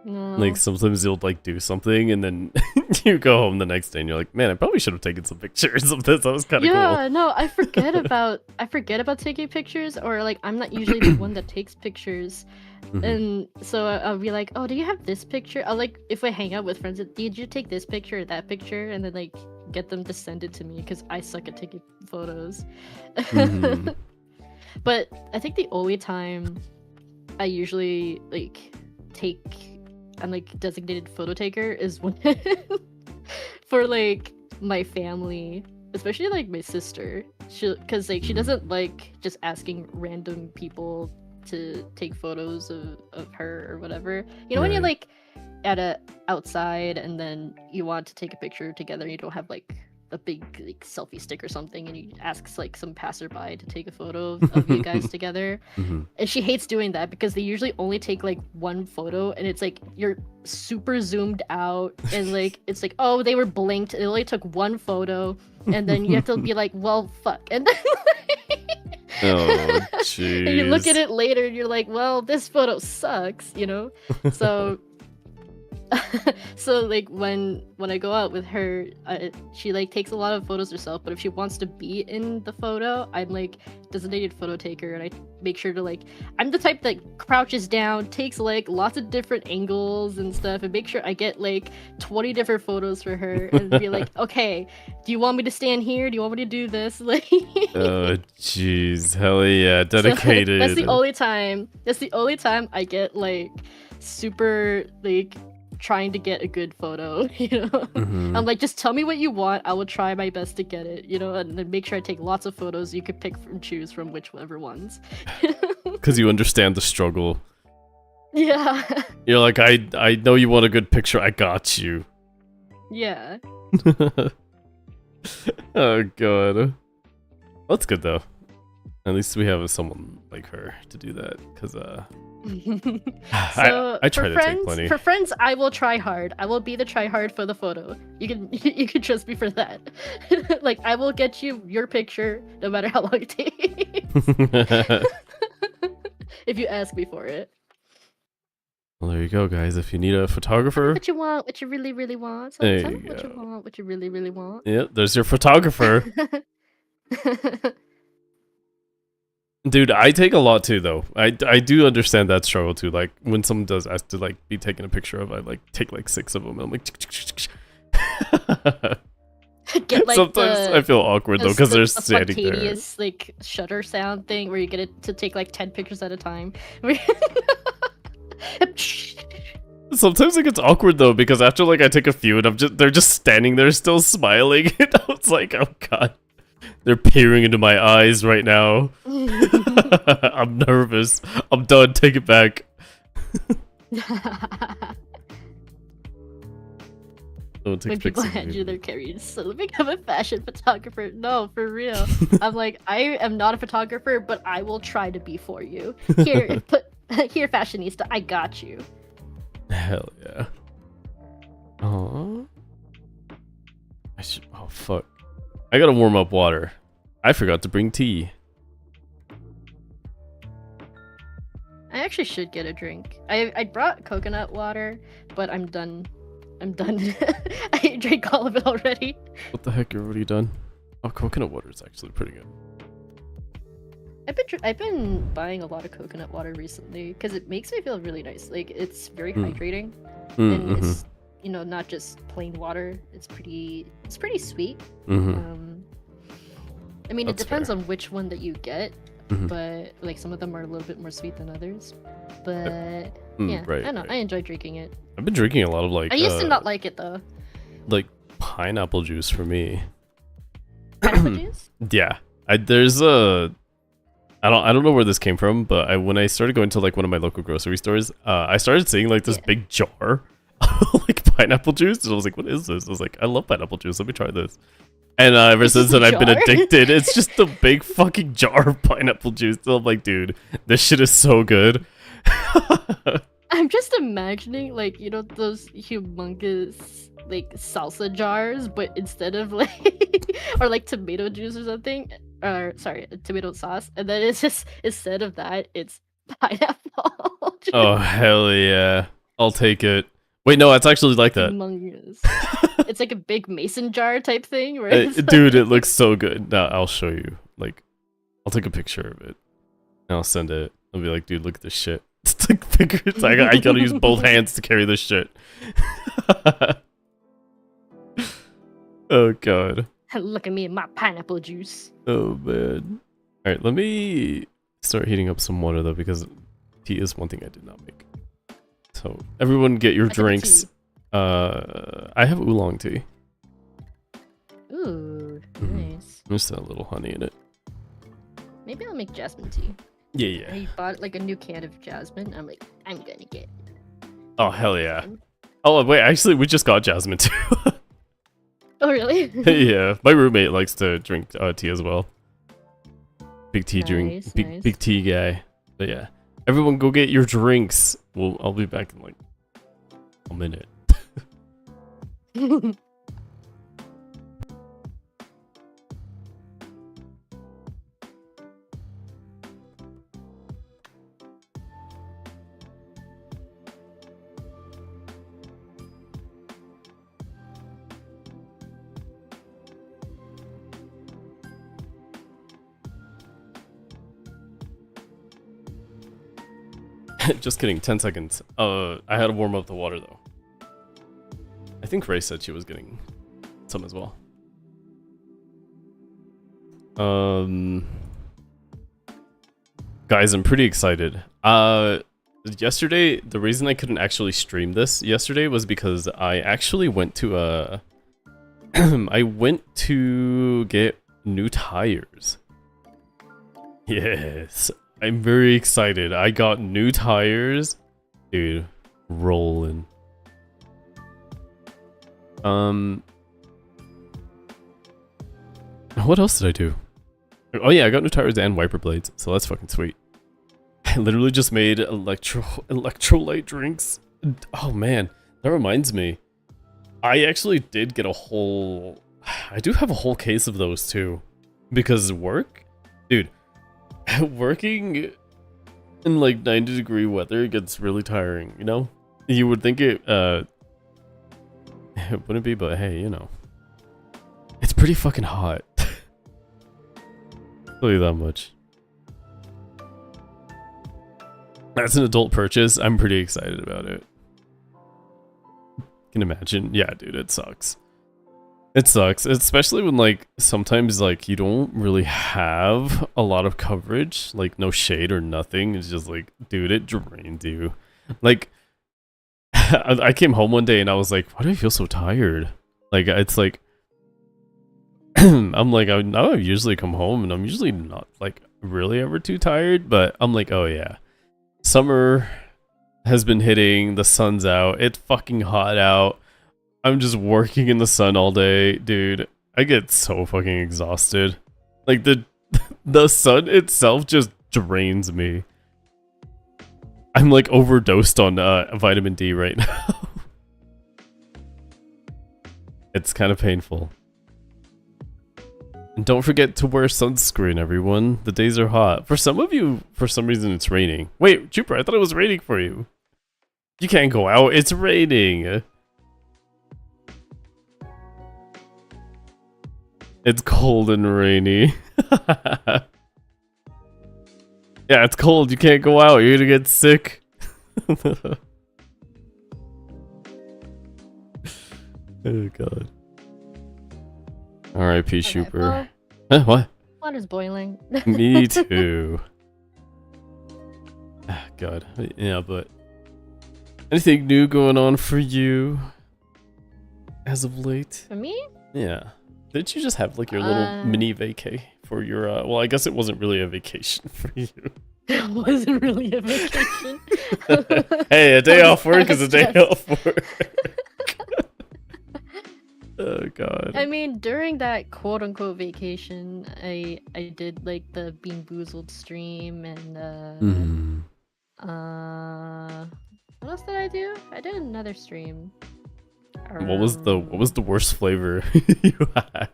S3: No.
S2: Like sometimes you'll like do something and then you go home the next day and you're like, man, I probably should have taken some pictures of this. That was kind of cool.
S3: Yeah, no, I forget about taking pictures, or like I'm not usually the one that takes pictures. And so I'll be like, oh, do you have this picture? I'll like, if I hang out with friends, did you take this picture or that picture? And then like get them to send it to me because I suck at taking photos. But I think the only time I usually like I'm like designated photo taker is when for like my family, especially like my sister, because like she doesn't like just asking random people to take photos of her or whatever. You know, when you're like at a outside and then you want to take a picture together and you don't have like a big like selfie stick or something, and you ask like some passerby to take a photo of you guys together. And she hates doing that because they usually only take like one photo, and it's like you're super zoomed out, and like it's like, oh, they were blinked, it only took one photo, and then you have to be like, well, fuck, and then
S2: oh jeez.
S3: and you look at it later and you're like, well, this photo sucks, you know. So so like when I go out with her, she like takes a lot of photos herself, but if she wants to be in the photo, I'm like designated photo taker, and I make sure to like, I'm the type that crouches down, takes like lots of different angles and stuff, and make sure I get like 20 different photos for her, and be like, okay, do you want me to stand here, do you want me to do this? Like
S2: oh jeez, hell yeah, dedicated.
S3: So that's the only time I get like super like trying to get a good photo, you know. I'm like, just tell me what you want, I will try my best to get it, you know, and then make sure I take lots of photos. You could pick and choose from whichever ones.
S2: Because you understand the struggle.
S3: Yeah.
S2: You're like, I know you want a good picture, I got you.
S3: Yeah.
S2: Oh god. That's good though. At least we have someone like her to do that, because
S3: So
S2: I try to take plenty.
S3: For friends, I will try hard. I will be the try hard for the photo. You can trust me for that. Like, I will get you your picture no matter how long it takes. If you ask me for it.
S2: Well, there you go, guys. If you need a photographer,
S3: What you want, what you really, really want.
S2: There
S3: Tell
S2: you
S3: me what you
S2: go.
S3: want, what you really, really want.
S2: yeah, there's your photographer. Dude, I take a lot too, though. I do understand that struggle too. Like when someone does ask to like be taken a picture of, I like take like 6 of them. And I'm like,
S3: Get, like,
S2: sometimes I feel awkward though because they're standing there.
S3: Spontaneous like shutter sound thing where you get it to take like 10 pictures at a time.
S2: sometimes it gets awkward though, because after like I take a few and they're just standing there still smiling, and I was like, oh god, they're peering into my eyes right now. I'm nervous. I'm done. Take it back.
S3: When people hand you their carriers, so become a fashion photographer. No, for real. I'm like, I am not a photographer, but I will try to be for you. Here, here, fashionista, I got you.
S2: Hell yeah. Aww. Oh fuck. I gotta warm up water. I forgot to bring tea.
S3: I actually should get a drink. I brought coconut water, but I'm done. I'm done. I drank all of it already.
S2: What the heck? You're already done? Oh, coconut water is actually pretty good.
S3: I've been buying a lot of coconut water recently because it makes me feel really nice. Like it's very hydrating, and it's not just plain water. It's pretty sweet. I mean, it depends on which one that you get, but like some of them are a little bit more sweet than others. But yeah, I don't know. I enjoy drinking it.
S2: I've been drinking a lot of like.
S3: I used to not like it though.
S2: Like pineapple juice for me.
S3: Pineapple juice?
S2: Yeah, there's a. I don't know where this came from, but when I started going to like one of my local grocery stores, I started seeing like this big jar of like pineapple juice, and I was like, "What is this?" I was like, "I love pineapple juice. Let me try this." And ever since then, I've been addicted. It's just a big fucking jar of pineapple juice. So I'm like, dude, this shit is so good.
S3: I'm just imagining like those humongous like salsa jars, but instead of like or like tomato juice or something, or sorry, tomato sauce, and then it's just instead of that, it's pineapple juice.
S2: Oh hell yeah, I'll take it. Wait, no, it's actually like that.
S3: Humongous. It's like a big mason jar type thing, right?
S2: Dude, it looks so good. No, I'll show you. Like, I'll take a picture of it and I'll send it. I'll be like, dude, look at this shit. It's like bigger. It's like I gotta use both hands to carry this shit. Oh god.
S3: Look at me and my pineapple juice.
S2: Oh man. All right, let me start heating up some water though, because tea is one thing I did not make. So everyone, get your drinks. I have oolong tea.
S3: Ooh, nice.
S2: Just a little honey in it.
S3: Maybe I'll make jasmine tea.
S2: Yeah.
S3: I bought like a new can of jasmine. I'm like, I'm gonna get.
S2: Oh hell yeah. Oh wait, actually, we just got jasmine too.
S3: Oh really?
S2: Yeah, my roommate likes to drink tea as well. Big tea drink, big tea guy. But yeah, everyone go get your drinks. I'll be back in like a minute. Just kidding, 10 seconds. I had to warm up the water though. I think Ray said she was getting some as well. Guys, I'm pretty excited. Yesterday, the reason I couldn't actually stream this yesterday was because I actually went to I went to get new tires. Yes. I'm very excited. I got new tires. Dude, rolling. What else did I do? Oh yeah, I got new tires and wiper blades, so that's fucking sweet. I literally just made electrolyte drinks. Oh man, that reminds me. I actually did get I do have a whole case of those too. Because work? Dude. Working in like 90-degree weather gets really tiring, you know? You would think it wouldn't be, but hey, it's pretty fucking hot. I'll tell you that much. As an adult purchase, I'm pretty excited about it. Can imagine. Yeah, dude, it sucks. It sucks, especially when like sometimes like you don't really have a lot of coverage, like no shade or nothing. It's just like, dude, it drains you. Like I came home one day and I was like, why do I feel so tired? Like, it's like, I'm like, I usually come home and I'm usually not like really ever too tired, but I'm like, oh yeah, summer has been hitting, the sun's out, it's fucking hot out. I'm just working in the sun all day, dude. I get so fucking exhausted. Like the sun itself just drains me. I'm like overdosed on vitamin D right now. It's kind of painful. And don't forget to wear sunscreen, everyone. The days are hot. For some of you, for some reason, it's raining. Wait, Jupiter, I thought it was raining for you. You can't go out. It's raining. It's cold and rainy. Yeah, it's cold. You can't go out. You're gonna get sick. Oh god. R.I.P. Super.
S3: Well,
S2: Huh, what?
S3: water's boiling.
S2: Me too. Ah, god. Yeah, but anything new going on for you as of late?
S3: For me?
S2: Yeah. Didn't you just have like your little mini vacay for your well, I guess it wasn't really a vacation for you.
S3: It wasn't really a vacation.
S2: Hey, a day off work is a day off work. Oh god.
S3: I mean, during that quote-unquote vacation, I did like the Bean Boozled stream and what else did I do? I did another stream.
S2: What was the worst flavor you had?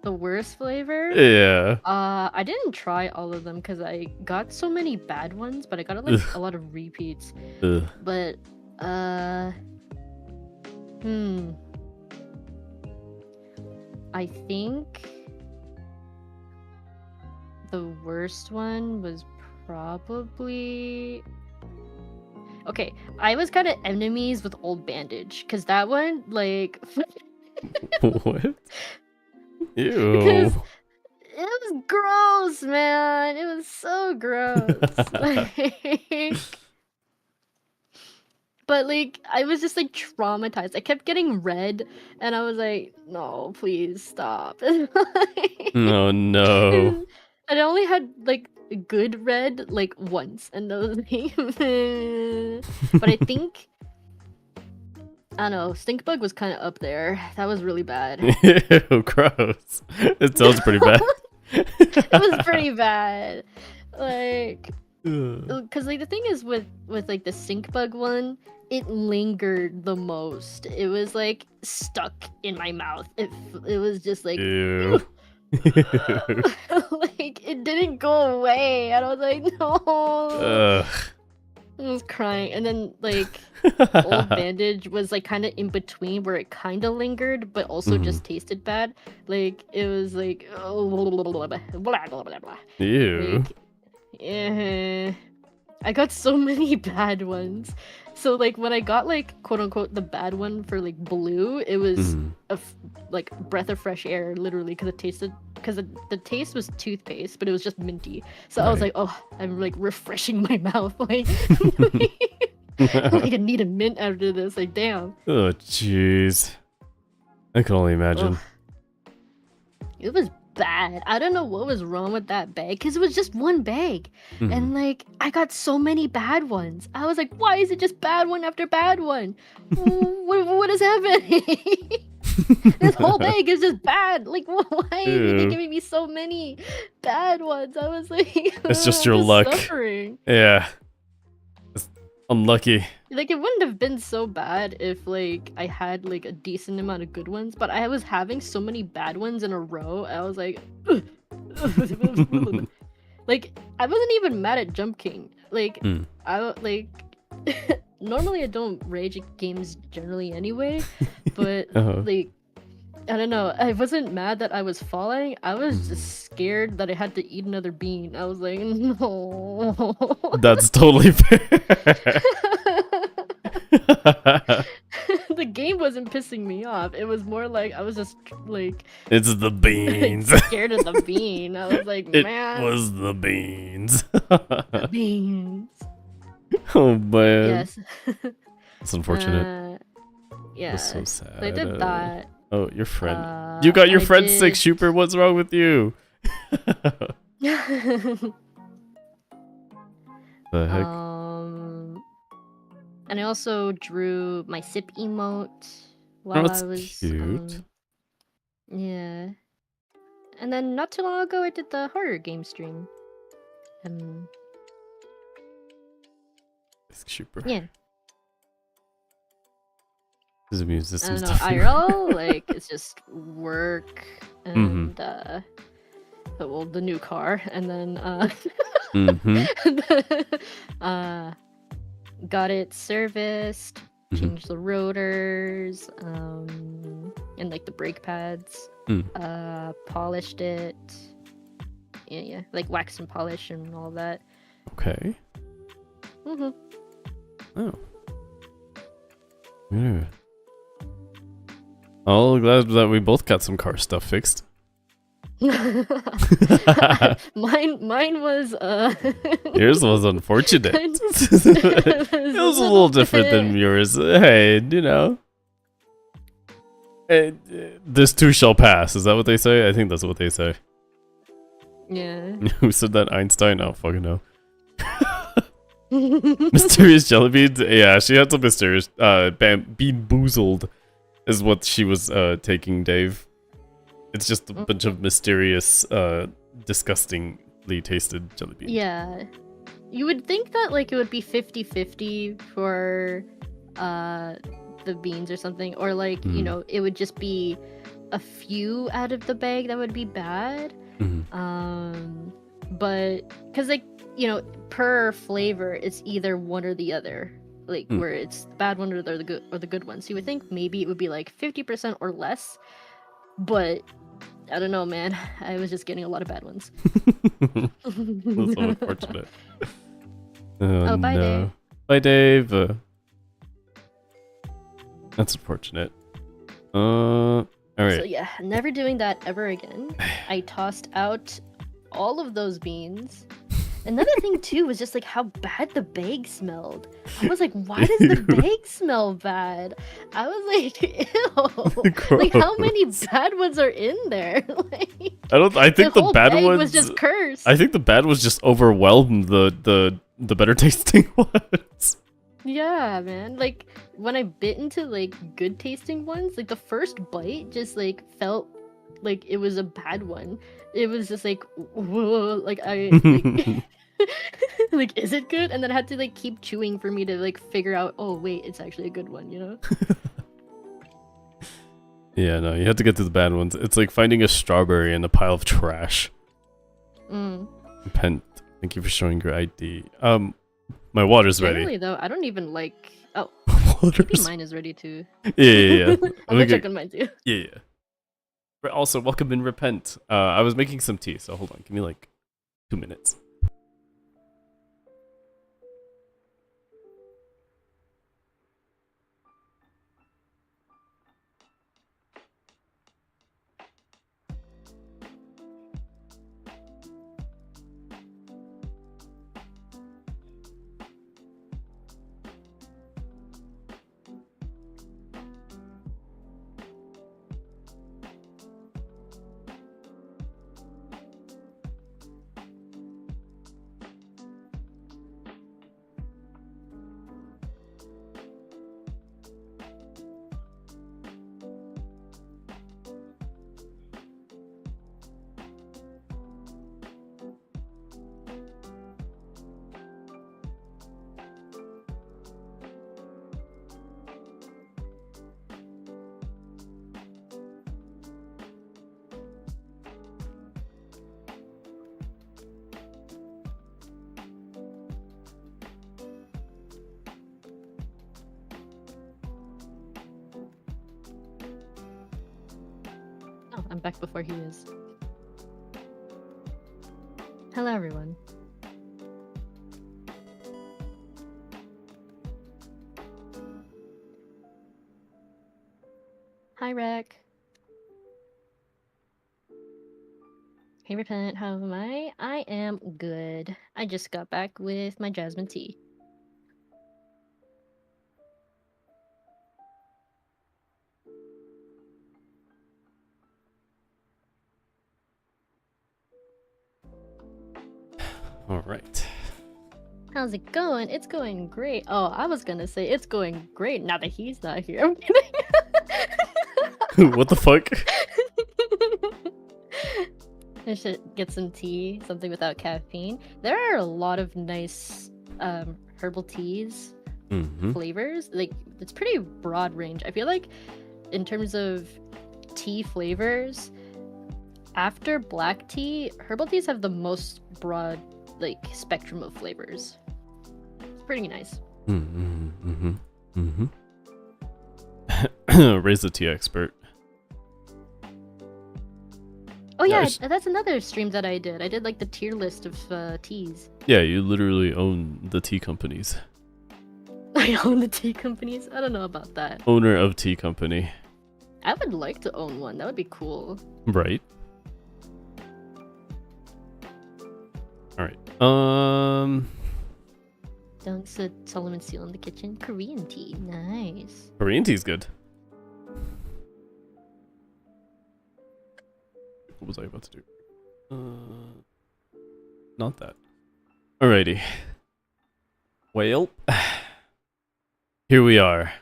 S3: The worst flavor?
S2: Yeah.
S3: I didn't try all of them because I got so many bad ones, but I got like a lot of repeats. But I think the worst one was probably okay. I was kind of enemies with Old Bandage because that one like
S2: What? Ew.
S3: because it was gross, man. It was so gross. Like, but like I was just like traumatized. I kept getting red and I was like, no, please stop.
S2: Oh no.
S3: And I only had like good red like once and I was like but I think I don't know, stink bug was kind of up there. That was really bad.
S2: Ew, gross. It sounds pretty bad.
S3: It was pretty bad. Like because like the thing is with like the stink bug one, it lingered the most. It was like stuck in my mouth. It was just like
S2: Ew.
S3: like it didn't go away and I was like no.
S2: Ugh.
S3: I was crying and then like Old Bandage was like kind of in between where it kind of lingered but also just tasted bad. Like it was like
S2: Ew.
S3: like, I got so many bad ones. So like when I got like quote unquote the bad one for like blue, it was like breath of fresh air literally because it tasted because the taste was toothpaste but it was just minty. So I was like, oh, I'm like refreshing my mouth like like I need a mint after this. Like damn.
S2: Oh jeez. I can only imagine.
S3: Ugh. It was bad. I don't know what was wrong with that bag because it was just one bag and like I got so many bad ones. I was like, why is it just bad one after bad one? what is happening? This whole bag is just bad. Like why are they giving me so many bad ones? I was like
S2: It's just your luck.
S3: Suffering.
S2: Yeah. It's unlucky.
S3: Like it wouldn't have been so bad if like I had like a decent amount of good ones, but I was having so many bad ones in a row. I was like like I wasn't even mad at Jump King. Like I like normally I don't rage at games generally anyway, but like I don't know. I wasn't mad that I was falling. I was just scared that I had to eat another bean. I was like, no.
S2: That's totally fair.
S3: The game wasn't pissing me off. It was more like I was just like
S2: It's the beans.
S3: scared of the bean. I was like, man.
S2: It was the beans.
S3: The beans.
S2: Oh man.
S3: Yes.
S2: It's unfortunate.
S3: Yeah.
S2: That's so sad.
S3: So I did that.
S2: Oh, your friend. You got your
S3: and I
S2: friend sick,
S3: did-
S2: Super. What's wrong with you? The heck?
S3: And I also drew my sip emote
S2: Oh,
S3: while
S2: that's
S3: I was
S2: cute.
S3: yeah. And then not too long ago I did the horror game stream.
S2: Super.
S3: Yeah.
S2: This immune
S3: I
S2: system's
S3: don't know, IRL, like it's just work and well, the new car, and then got it serviced, changed the rotors, and like the brake pads, polished it, yeah, like wax and polish and all that.
S2: Okay.
S3: Oh.
S2: Yeah. Oh, glad that we both got some car stuff fixed.
S3: mine was
S2: Yours was unfortunate. It was a little different than yours. Hey, you know. This too shall pass. Is that what they say? I think that's what they say.
S3: Yeah.
S2: Who said that? Einstein? I don't fucking know. Mysterious jelly beans? Yeah, she had some mysterious bean boozled is what she was taking, Dave. It's just a bunch of mysterious, disgustingly tasted jelly beans.
S3: Yeah. You would think that like it would be 50-50 for the beans or something, or like, you know, it would just be a few out of the bag that would be bad. But because like, you know, per flavor it's either one or the other, like where it's the bad one or the good one. So you would think maybe it would be like 50% or less, but I don't know, man. I was just getting a lot of bad ones.
S2: That's so unfortunate.
S3: Oh, bye,
S2: no.
S3: Dave.
S2: Bye, Dave. That's unfortunate. Alright.
S3: So yeah, never doing that ever again. I tossed out all of those beans. Another thing too was just like how bad the bag smelled. I was like, why does the bag smell bad? I was like, ew. Like how many bad ones are in there? Like,
S2: I think the
S3: whole
S2: bad
S3: bag
S2: ones
S3: was just cursed.
S2: I think the bad ones just overwhelmed the better tasting ones.
S3: Yeah, man. Like when I bit into like good tasting ones, like the first bite just like felt like it was a bad one. It was just like, whoa, like I like, like, is it good? And then I had to like keep chewing for me to like figure out, oh wait, it's actually a good one, you know?
S2: Yeah, no, you have to get to the bad ones. It's like finding a strawberry in a pile of trash. Pent, thank you for showing your ID. My water's
S3: Generally,
S2: ready.
S3: though, I don't even like. Oh,
S2: Water's...
S3: maybe mine is ready too.
S2: Yeah.
S3: I'm gonna check on mine too.
S2: Yeah. But also, welcome and repent. I was making some tea, so hold on. Give me like 2 minutes.
S3: Oh, I'm back before he is. Hello, everyone. Hi, Rec. Hey, Repent, how am I? I am good. I just got back with my jasmine tea.
S2: right.
S3: How's it going? It's going great. Oh, I was gonna say it's going great now that he's not here. I'm kidding.
S2: What the fuck?
S3: I should get some tea, something without caffeine. There are a lot of nice herbal teas
S2: Mm-hmm.
S3: flavors. Like, it's pretty broad range. I feel like in terms of tea flavors, after black tea, herbal teas have the most broad like spectrum of flavors. It's pretty nice.
S2: Mm-hmm. Mm-hmm. Raise the tea expert.
S3: Oh yeah,
S2: Nice.
S3: that's another stream that I did. I did like the tier list of teas.
S2: Yeah, you literally own the tea companies.
S3: I own the tea companies. I don't know about that.
S2: Owner of tea company.
S3: I would like to own one. That would be cool.
S2: Right. Alright.
S3: Dunks a Solomon seal in the kitchen. Korean tea. Nice.
S2: Korean tea's good. What was I about to do? Not that. Alrighty. Well, here we are.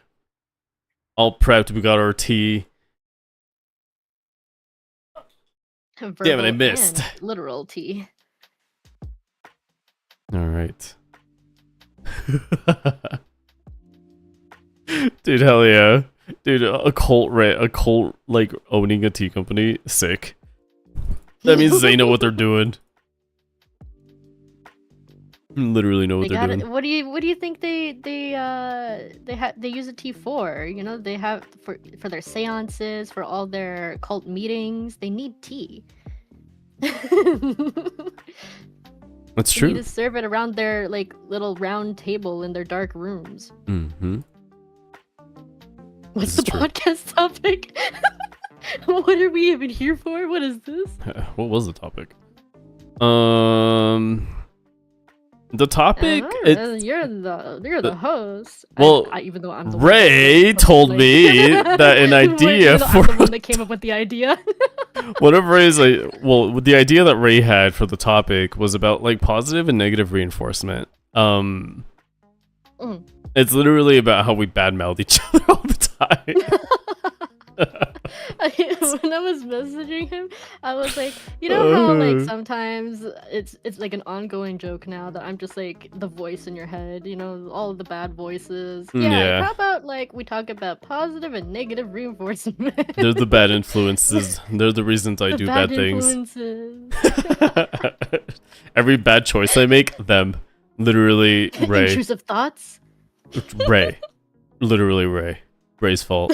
S2: All prepped. We got our tea. Damn it, I
S3: Verbal
S2: missed.
S3: and literal tea.
S2: Alright. Dude, hell yeah. Dude, a cult like owning a tea company, sick. That means they know what they're doing. Literally know what
S3: They
S2: they're
S3: got
S2: doing.
S3: it. What do you think they use a tea for? You know, they have for their seances, for all their cult meetings. They need tea.
S2: That's
S3: They need
S2: true.
S3: to serve it around their like little round table in their dark rooms.
S2: Mm-hmm.
S3: What's
S2: This is
S3: the
S2: true.
S3: podcast topic? What are we even here for? What is this?
S2: What was the topic? The topic.
S3: You're the host.
S2: Well,
S3: even though I'm the
S2: Ray
S3: one
S2: told me that an idea
S3: I'm
S2: for
S3: the one that came up with the idea.
S2: whatever Ray's like. Well, the idea that Ray had for the topic was about like positive and negative reinforcement. It's literally about how we badmouth each other all the time.
S3: When I was messaging him, I was like, you know how like sometimes it's like an ongoing joke now that I'm just like the voice in your head, you know, all of the bad voices.
S2: Yeah.
S3: How about like we talk about positive and negative reinforcement?
S2: They're the bad influences. They're the reasons I
S3: The
S2: do bad things.
S3: influences.
S2: Every bad choice I make, them. Literally, Ray.
S3: Intrusive thoughts.
S2: Ray. Literally, Ray. Ray's fault.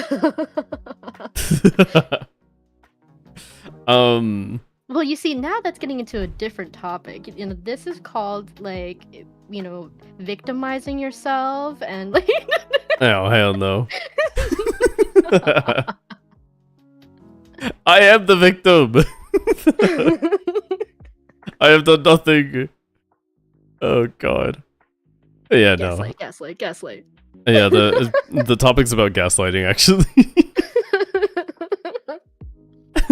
S3: Well, you see, now that's getting into a different topic. You know, this is called like, you know, victimizing yourself and like.
S2: Oh, hell no. I am the victim. I have done nothing. Oh god. Yeah, no.
S3: Gaslight.
S2: Yeah, the topic's about gaslighting actually.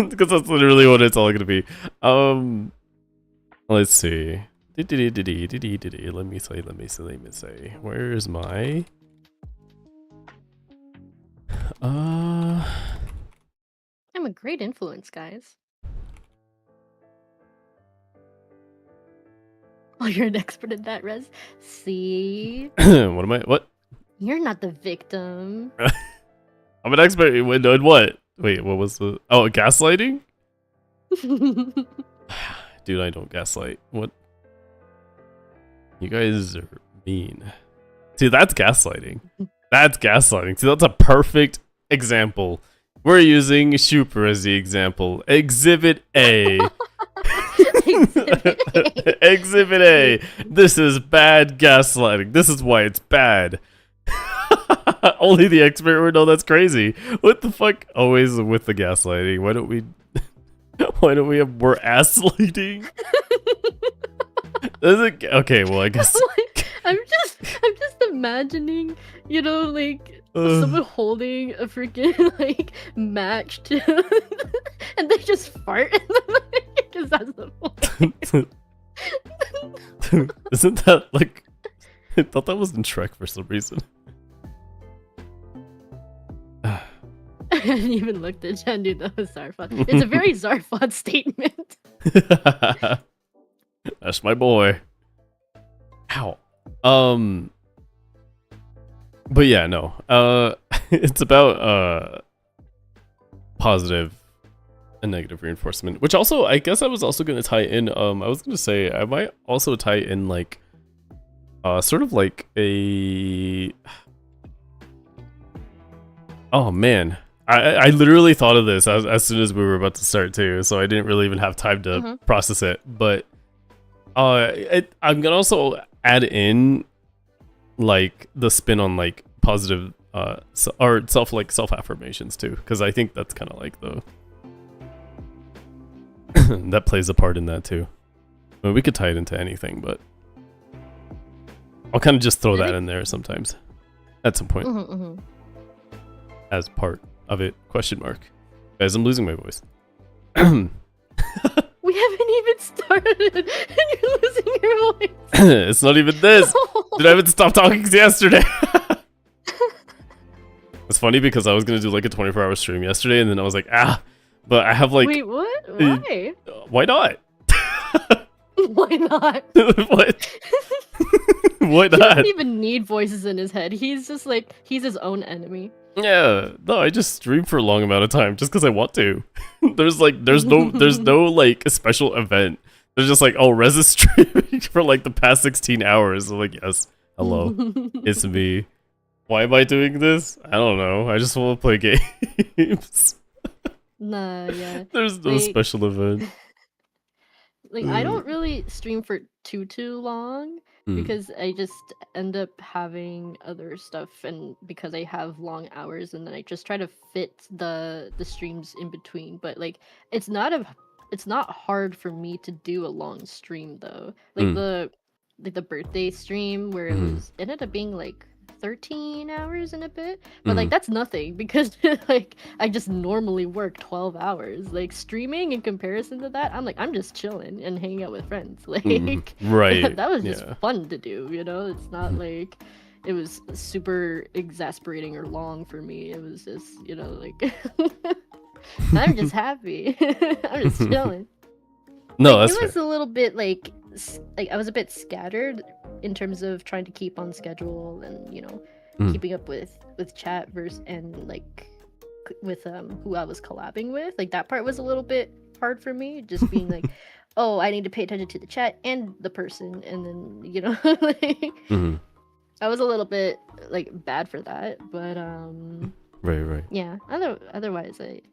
S2: Because that's literally what it's all gonna be. Let's see. Let me say. Where's my
S3: I'm a great influence, guys. Oh, you're an expert at that, Rez. See?
S2: what am I? What?
S3: You're not the victim.
S2: I'm an expert in what? Wait, what was the? Oh, gaslighting? Dude, I don't gaslight. What? You guys are mean. See, that's gaslighting. That's gaslighting. See, that's a perfect example. We're using Super as the example. Exhibit A. Exhibit A. This is bad gaslighting. This is why it's bad. Only the expert would know that's crazy. What the fuck? Always with the gaslighting. Why don't we have more ass-lighting? Okay, well, I guess.
S3: I'm just imagining, you know, like someone holding a freaking like match to, and they just fart because that's the point.
S2: Isn't that like? I thought that was in Shrek for some reason.
S3: I hadn't even looked at Jen, dude. That was Zarfon. It's a very Zarfon statement.
S2: That's my boy. Ow. But yeah, no. It's about positive and negative reinforcement, which also I guess I was also gonna tie in. I was gonna say I might also tie in like sort of like a. Oh man. I literally thought of this as soon as we were about to start too, so I didn't really even have time to process it. But I'm gonna also add in like the spin on like positive or self affirmations too, because I think that's kind of like the that plays a part in that too. I mean, we could tie it into anything, but I'll kind of just throw that in there sometimes at some point as part of it. Question mark. Guys, I'm losing my voice.
S3: We haven't even started, and you're losing your voice.
S2: It's not even this. Dude, I haven't stopped talking since yesterday. It's funny because I was gonna do like a 24-hour stream yesterday, and then I was like, but I have like.
S3: Wait, what? Why?
S2: Why not?
S3: Why not?
S2: What? Why
S3: He
S2: not?
S3: doesn't even need voices in his head. He's just like, he's his own enemy.
S2: Yeah, no, I just stream for a long amount of time just because I want to. there's no like special event. There's just like, oh, Rez is streaming for like the past 16 hours. I'm like, yes, hello, it's me. Why am I doing this? I don't know. I just want to play games.
S3: Nah, yeah.
S2: There's no special event.
S3: Like, I don't really stream for too long because I just end up having other stuff, and because I have long hours, and then I just try to fit the streams in between. But like, it's not hard for me to do a long stream though. Like the birthday stream where it ended up being like 13 hours and a bit, but like that's nothing because like I just normally work 12 hours. Like, streaming in comparison to that, I'm just chilling and hanging out with friends. Like
S2: right.
S3: that was just fun to do, you know. It's not like it was super exasperating or long for me. It was just, you know, like I'm just happy. I'm just chilling.
S2: No,
S3: like,
S2: that's
S3: it was a little bit like I was a bit scattered in terms of trying to keep on schedule and, you know, keeping up with chat and like with who I was collabing with. Like, that part was a little bit hard for me, just being like, oh, I need to pay attention to the chat and the person, and then, you know, like I was a little bit like bad for that, but
S2: right.
S3: yeah. Otherwise, it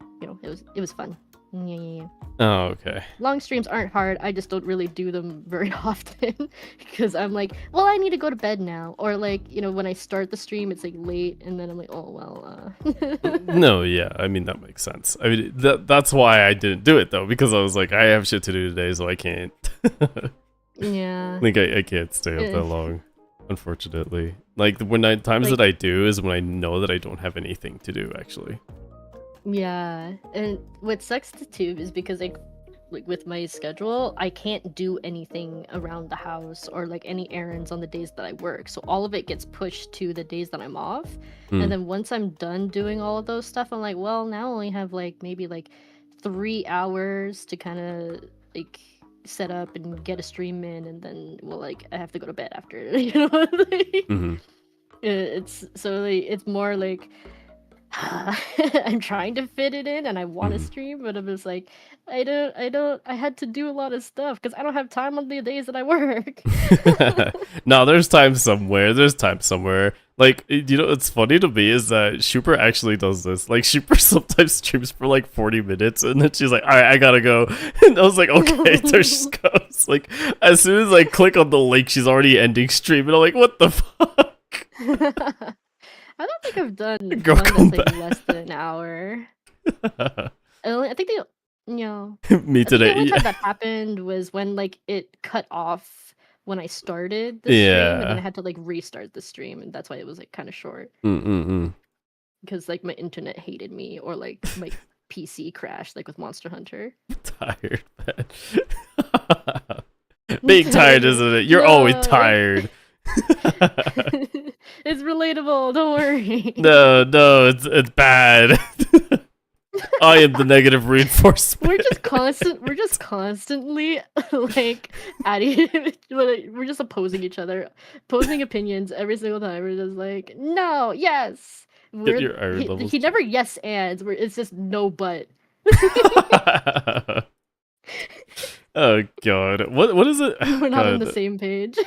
S3: was fun. Yeah.
S2: Oh, okay.
S3: Long streams aren't hard. I just don't really do them very often because I'm like, well, I need to go to bed now, or like, you know, when I start the stream, it's like late, and then I'm like, oh well.
S2: No, yeah, I mean that makes sense. I mean that's why I didn't do it though, because I was like, I have shit to do today, so I can't.
S3: Yeah.
S2: Like I can't stay up that long, unfortunately. Like times that I do is when I know that I don't have anything to do actually.
S3: Yeah, and what sucks too is because like with my schedule, I can't do anything around the house or like any errands on the days that I work. So all of it gets pushed to the days that I'm off. And then once I'm done doing all of those stuff, I'm like, well, now I only have like maybe like 3 hours to kind of like set up and get a stream in, and then like I have to go to bed after, you know. Like, it's more like I'm trying to fit it in and I want to stream, but I'm just like, I had to do a lot of stuff because I don't have time on the days that I work.
S2: No, there's time somewhere. Like, you know, what's funny to me is that Shooper actually does this. Like, Shooper sometimes streams for like 40 minutes and then she's like, all right, I gotta go. And I was like, okay, there she goes. Like, as soon as I click on the link, she's already ending stream. And I'm like, what the fuck?
S3: I don't think I've done
S2: Girl,
S3: one that's like less than an hour. I think
S2: Me
S3: the
S2: today.
S3: only time that happened was when like it cut off when I started the stream, and then I had to like restart the stream, and that's why it was like kind of short. Because like my internet hated me, or like my PC crashed, like with Monster Hunter.
S2: Tired, man. Being tired, isn't it? You're always
S3: No.
S2: tired.
S3: It's relatable. Don't worry.
S2: No, it's bad. I am the negative reinforcement.
S3: We're just constantly like adding. We're just opposing each other, opposing opinions every single time. We're just like, no, yes.
S2: Get your iron levels.
S3: He never yes ands. It's just no but.
S2: Oh god, what is it?
S3: We're not on the
S2: God.
S3: same page.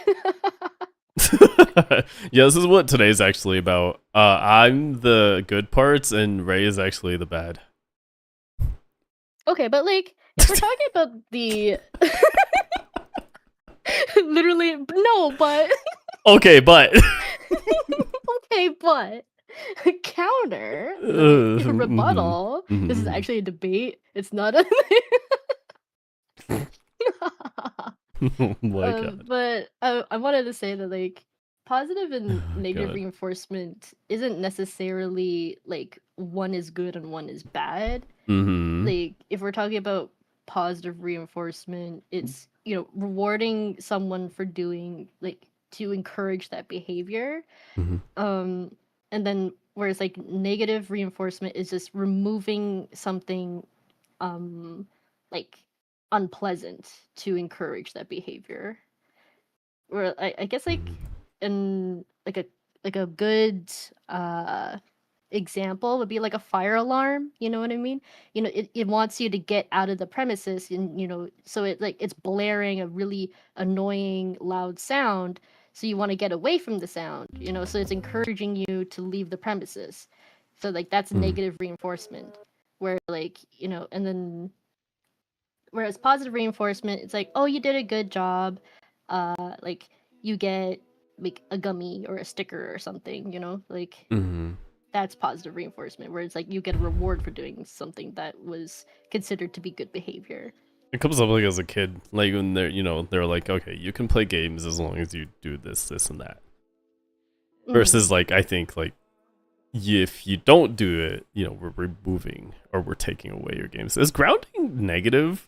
S2: Yeah, this is what today's actually about. I'm the good parts, and Ray is actually the bad.
S3: Okay, but like, if we're talking about the literally no, but
S2: Okay, but
S3: okay, but counter rebuttal. This is actually a debate. It's not a.
S2: oh my god.
S3: But I wanted to say that like positive and
S2: Oh,
S3: negative
S2: God.
S3: reinforcement isn't necessarily like one is good and one is bad.
S2: Mm-hmm.
S3: Like if we're talking about positive reinforcement, it's rewarding someone for doing like to encourage that behavior.
S2: Mm-hmm.
S3: And then whereas like negative reinforcement is just removing something like unpleasant to encourage that behavior. Where I guess like in like a good example would be like a fire alarm, you know what I mean? It wants you to get out of the premises, and so it's blaring a really annoying loud sound, so you want to get away from the sound, so it's encouraging you to leave the premises. So like that's negative reinforcement, where and then whereas positive reinforcement, it's like, oh, you did a good job, like you get like a gummy or a sticker or something, like
S2: Mm-hmm.
S3: that's positive reinforcement, where it's like you get a reward for doing something that was considered to be good behavior.
S2: It comes up like as a kid, like when they're like, okay, you can play games as long as you do this, and that. Versus like, I think like if you don't do it, we're removing or we're taking away your games. Is grounding negative?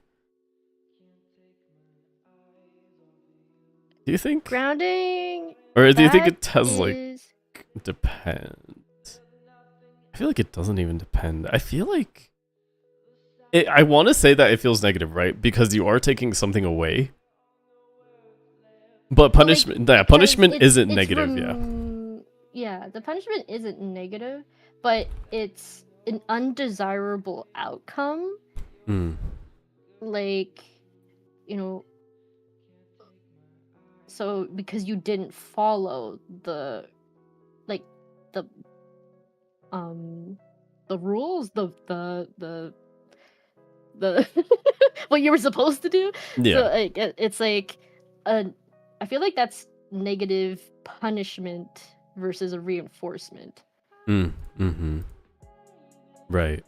S2: Do you think?
S3: Grounding,
S2: Or do you think
S3: that
S2: it has like
S3: is-
S2: depend? I feel like it doesn't even depend. I feel like I want to say that it feels negative, right? Because you are taking something away. But punishment,
S3: because
S2: punishment
S3: it's
S2: isn't negative, yeah.
S3: Yeah, the punishment isn't negative, but it's an undesirable outcome. Like, so because you didn't follow the rules, the what you were supposed to do.
S2: Yeah.
S3: So like it's like I feel like that's negative punishment versus a reinforcement.
S2: Right.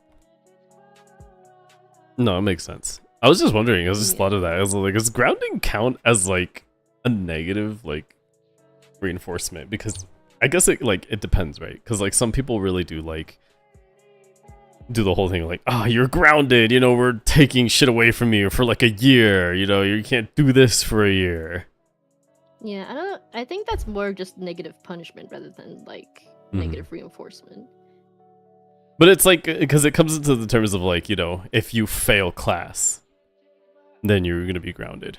S2: No, it makes sense. I was just wondering, I just thought of that. I was like, does grounding count as like a negative like reinforcement? Because I guess it depends, right? Because like some people really do like do the whole thing like, you're grounded, we're taking shit away from you for like a year, you can't do this for a year.
S3: Yeah, I think that's more just negative punishment rather than like negative reinforcement.
S2: But it's like, because it comes into the terms of like, if you fail class, then you're gonna be grounded.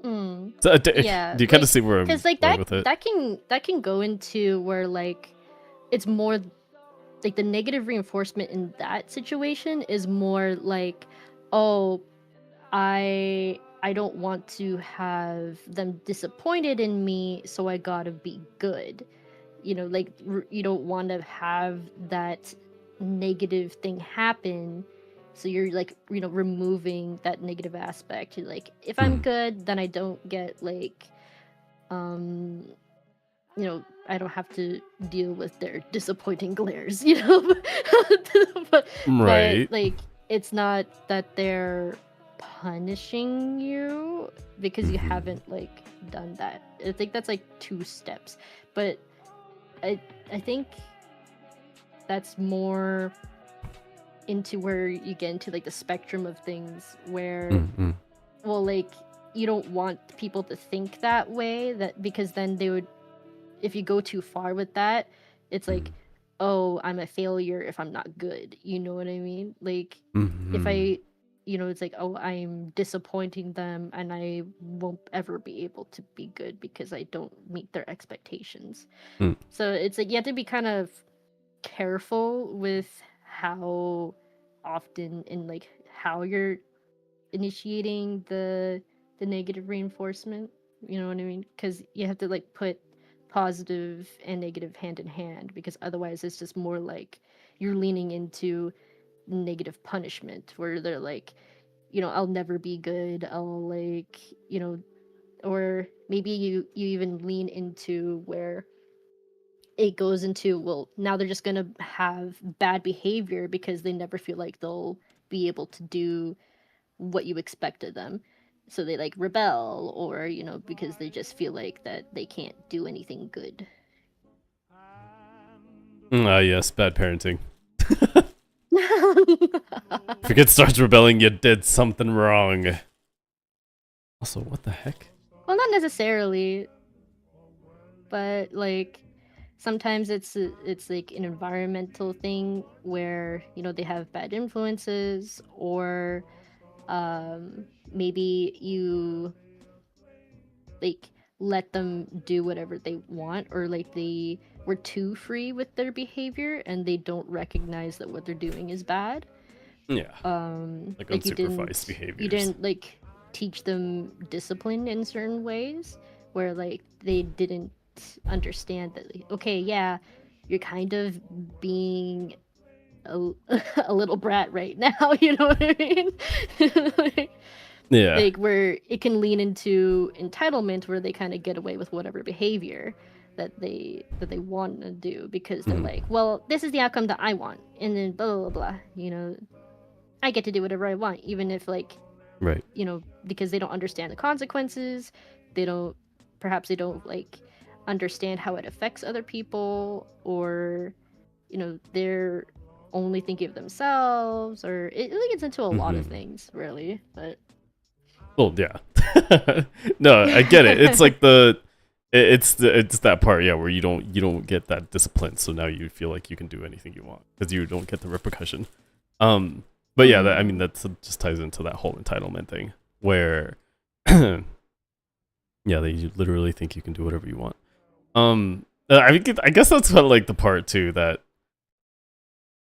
S2: So,
S3: Yeah,
S2: do you kind of see where I'm
S3: because like
S2: going with it?
S3: that can go into where like it's more like the negative reinforcement in that situation is more like, oh, I don't want to have them disappointed in me, so I gotta be good. Like you don't want to have that negative thing happen, so you're like removing that negative aspect. You're like, if I'm good, then I don't get like I don't have to deal with their disappointing glares, but
S2: Right.
S3: like it's not that they're punishing you because you haven't like done that. I think that's like 2 steps, but I think that's more into where you get into like the spectrum of things where well, like you don't want people to think that way, that because then they would, if you go too far with that, it's like, oh, I'm a failure if I'm not good. You know what I mean? Like, if I, it's like, oh, I'm disappointing them and I won't ever be able to be good because I don't meet their expectations. So it's like you have to be kind of careful with how often and like how you're initiating the negative reinforcement. You know what I mean? Because you have to like put positive and negative hand in hand, because otherwise it's just more like you're leaning into negative punishment where they're like, I'll never be good, I'll like, or maybe you even lean into where it goes into, well, now they're just gonna have bad behavior because they never feel like they'll be able to do what you expect of them. So they like rebel, or, because they just feel like that they can't do anything good.
S2: Yes, bad parenting. If your kid starts rebelling, you did something wrong. Also, what the heck?
S3: Well, not necessarily, but like sometimes it's like an environmental thing where they have bad influences, or maybe you like let them do whatever they want, or like they were too free with their behavior and they don't recognize that what they're doing is bad.
S2: Yeah. Like unsupervised
S3: you
S2: behaviors.
S3: didn't like teach them discipline in certain ways, where like they didn't understand that, like, okay, yeah, you're kind of being a, a little brat right now. You know what I mean? Like,
S2: Yeah.
S3: like where it can lean into entitlement, where they kind of get away with whatever behavior that they want to do, because they're like, well, this is the outcome that I want, and then blah blah blah, I get to do whatever I want, even if like,
S2: Right.
S3: because they don't understand the consequences. Perhaps they don't like understand how it affects other people, or they're only thinking of themselves, or it really gets into a lot of things, really. But
S2: well, yeah. No, I get it. It's like it's that part, yeah, where you don't get that discipline, so now you feel like you can do anything you want because you don't get the repercussion. But yeah, that just ties into that whole entitlement thing, where yeah, they literally think you can do whatever you want. I guess that's kind of like the part too that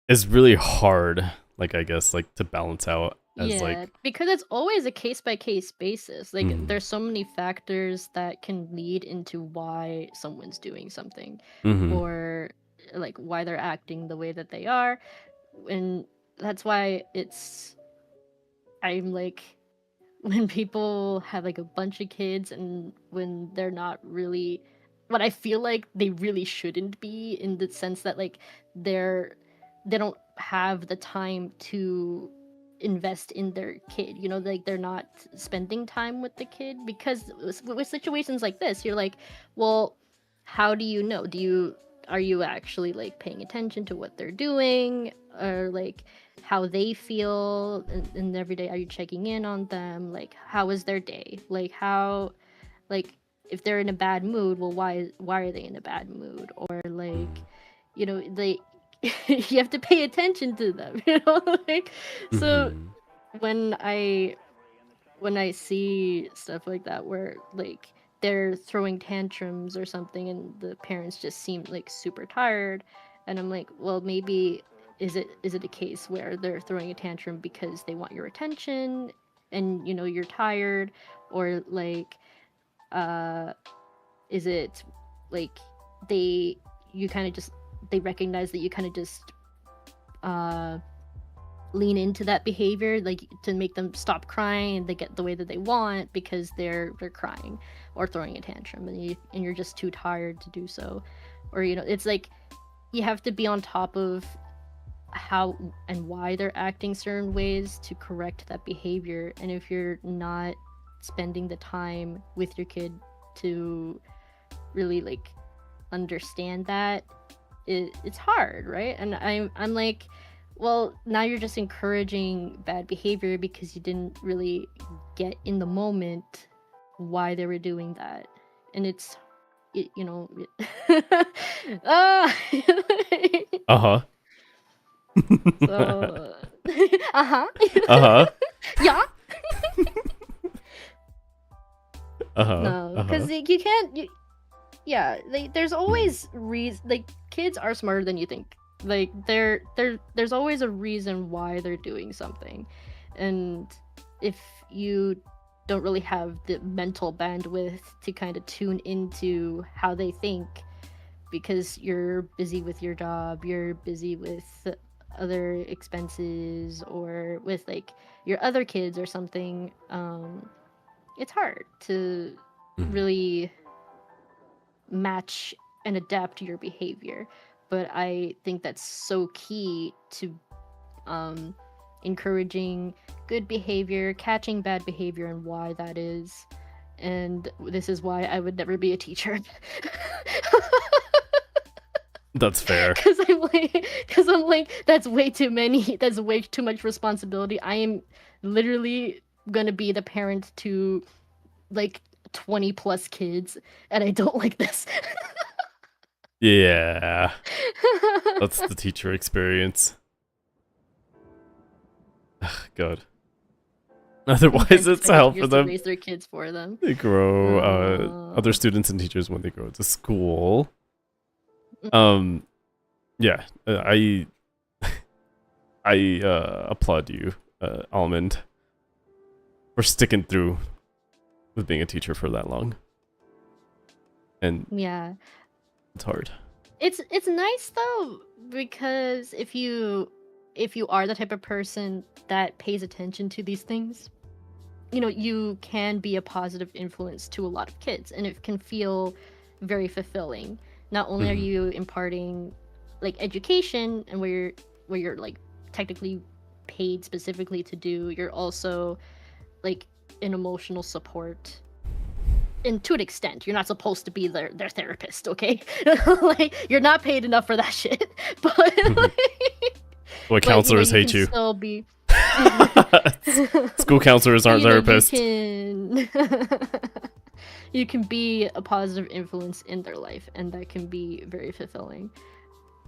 S2: is really hard. Like, I guess, like, to balance out as like,
S3: because it's always a case-by-case basis. Like, there's so many factors that can lead into why someone's doing something, or like why they're acting the way that they are. And that's why I'm like, when people have like a bunch of kids and when they're not really what I feel like they really shouldn't be, in the sense that like they don't have the time to invest in their kid, like they're not spending time with the kid, because with situations like this, you're like, well, how do you know? Are you actually like paying attention to what they're doing, or like how they feel, and every day are you checking in on them? Like, how is their day? Like, how, like, if they're in a bad mood, well, why are they in a bad mood? Or like, they you have to pay attention to them, like, so when I see stuff like that, where like they're throwing tantrums or something and the parents just seem like super tired, and I'm like, well, maybe is it a case where they're throwing a tantrum because they want your attention and you're tired, or like is it like you kind of just they recognize that you kind of just lean into that behavior, like to make them stop crying and they get the way that they want because they're crying or throwing a tantrum, and you're just too tired to do so. Or it's like you have to be on top of how and why they're acting certain ways to correct that behavior. And if you're not spending the time with your kid to really like understand that, it's hard, right? And I'm like, well, now you're just encouraging bad behavior because you didn't really get in the moment why they were doing that, and you know, uh,
S2: Uh-huh.
S3: so uh-huh.
S2: Uh-huh.
S3: Yeah.
S2: Uh-huh.
S3: No, because
S2: Uh-huh.
S3: you can't. Yeah, there's always like kids are smarter than you think. Like there's always a reason why they're doing something, and if you don't really have the mental bandwidth to kind of tune into how they think, because you're busy with your job, you're busy with other expenses, or with like your other kids or something, it's hard to really match and adapt your behavior. But I think that's so key to encouraging good behavior, catching bad behavior, and why that is. And this is why I would never be a teacher.
S2: That's fair.
S3: Because I'm like, that's way too many. That's way too much responsibility. I am literally gonna be the parent to like 20 plus kids, and I don't like this.
S2: Yeah. That's the teacher experience. God. Otherwise, it's
S3: I
S2: hell
S3: get
S2: for
S3: teachers to
S2: them.
S3: raise their kids for them.
S2: They grow other
S3: Oh.
S2: students and teachers when they go to school.
S3: Mm.
S2: Yeah, I applaud you, Almond, for sticking through with being a teacher for that long. And
S3: Yeah.
S2: it's hard.
S3: It's nice though, because if you are the type of person that pays attention to these things, you know, you can be a positive influence to a lot of kids, and it can feel very fulfilling. Not only are you imparting like education, and where you're like technically paid specifically to do, you're also like an emotional support. And to an extent, you're not supposed to be their therapist, okay? Like, you're not paid enough for that shit. But like,
S2: Boy, counselors hate
S3: can
S2: you.
S3: Still be
S2: School counselors aren't therapists.
S3: You can be a positive influence in their life, and that can be very fulfilling.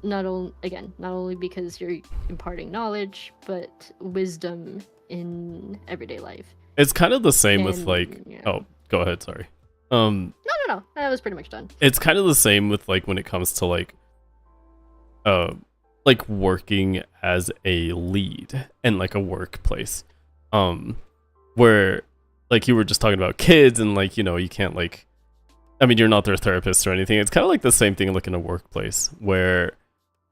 S3: Not only because you're imparting knowledge, but wisdom in everyday life.
S2: It's kind of the same with
S3: And,
S2: like.
S3: yeah.
S2: Oh, go ahead. Sorry.
S3: No. That was pretty much done.
S2: It's kind of the same with like when it comes to like working as a lead in like a workplace, where like you were just talking about kids, and like, you know, you can't like, I mean, you're not their therapist or anything. It's kind of like the same thing like in a workplace where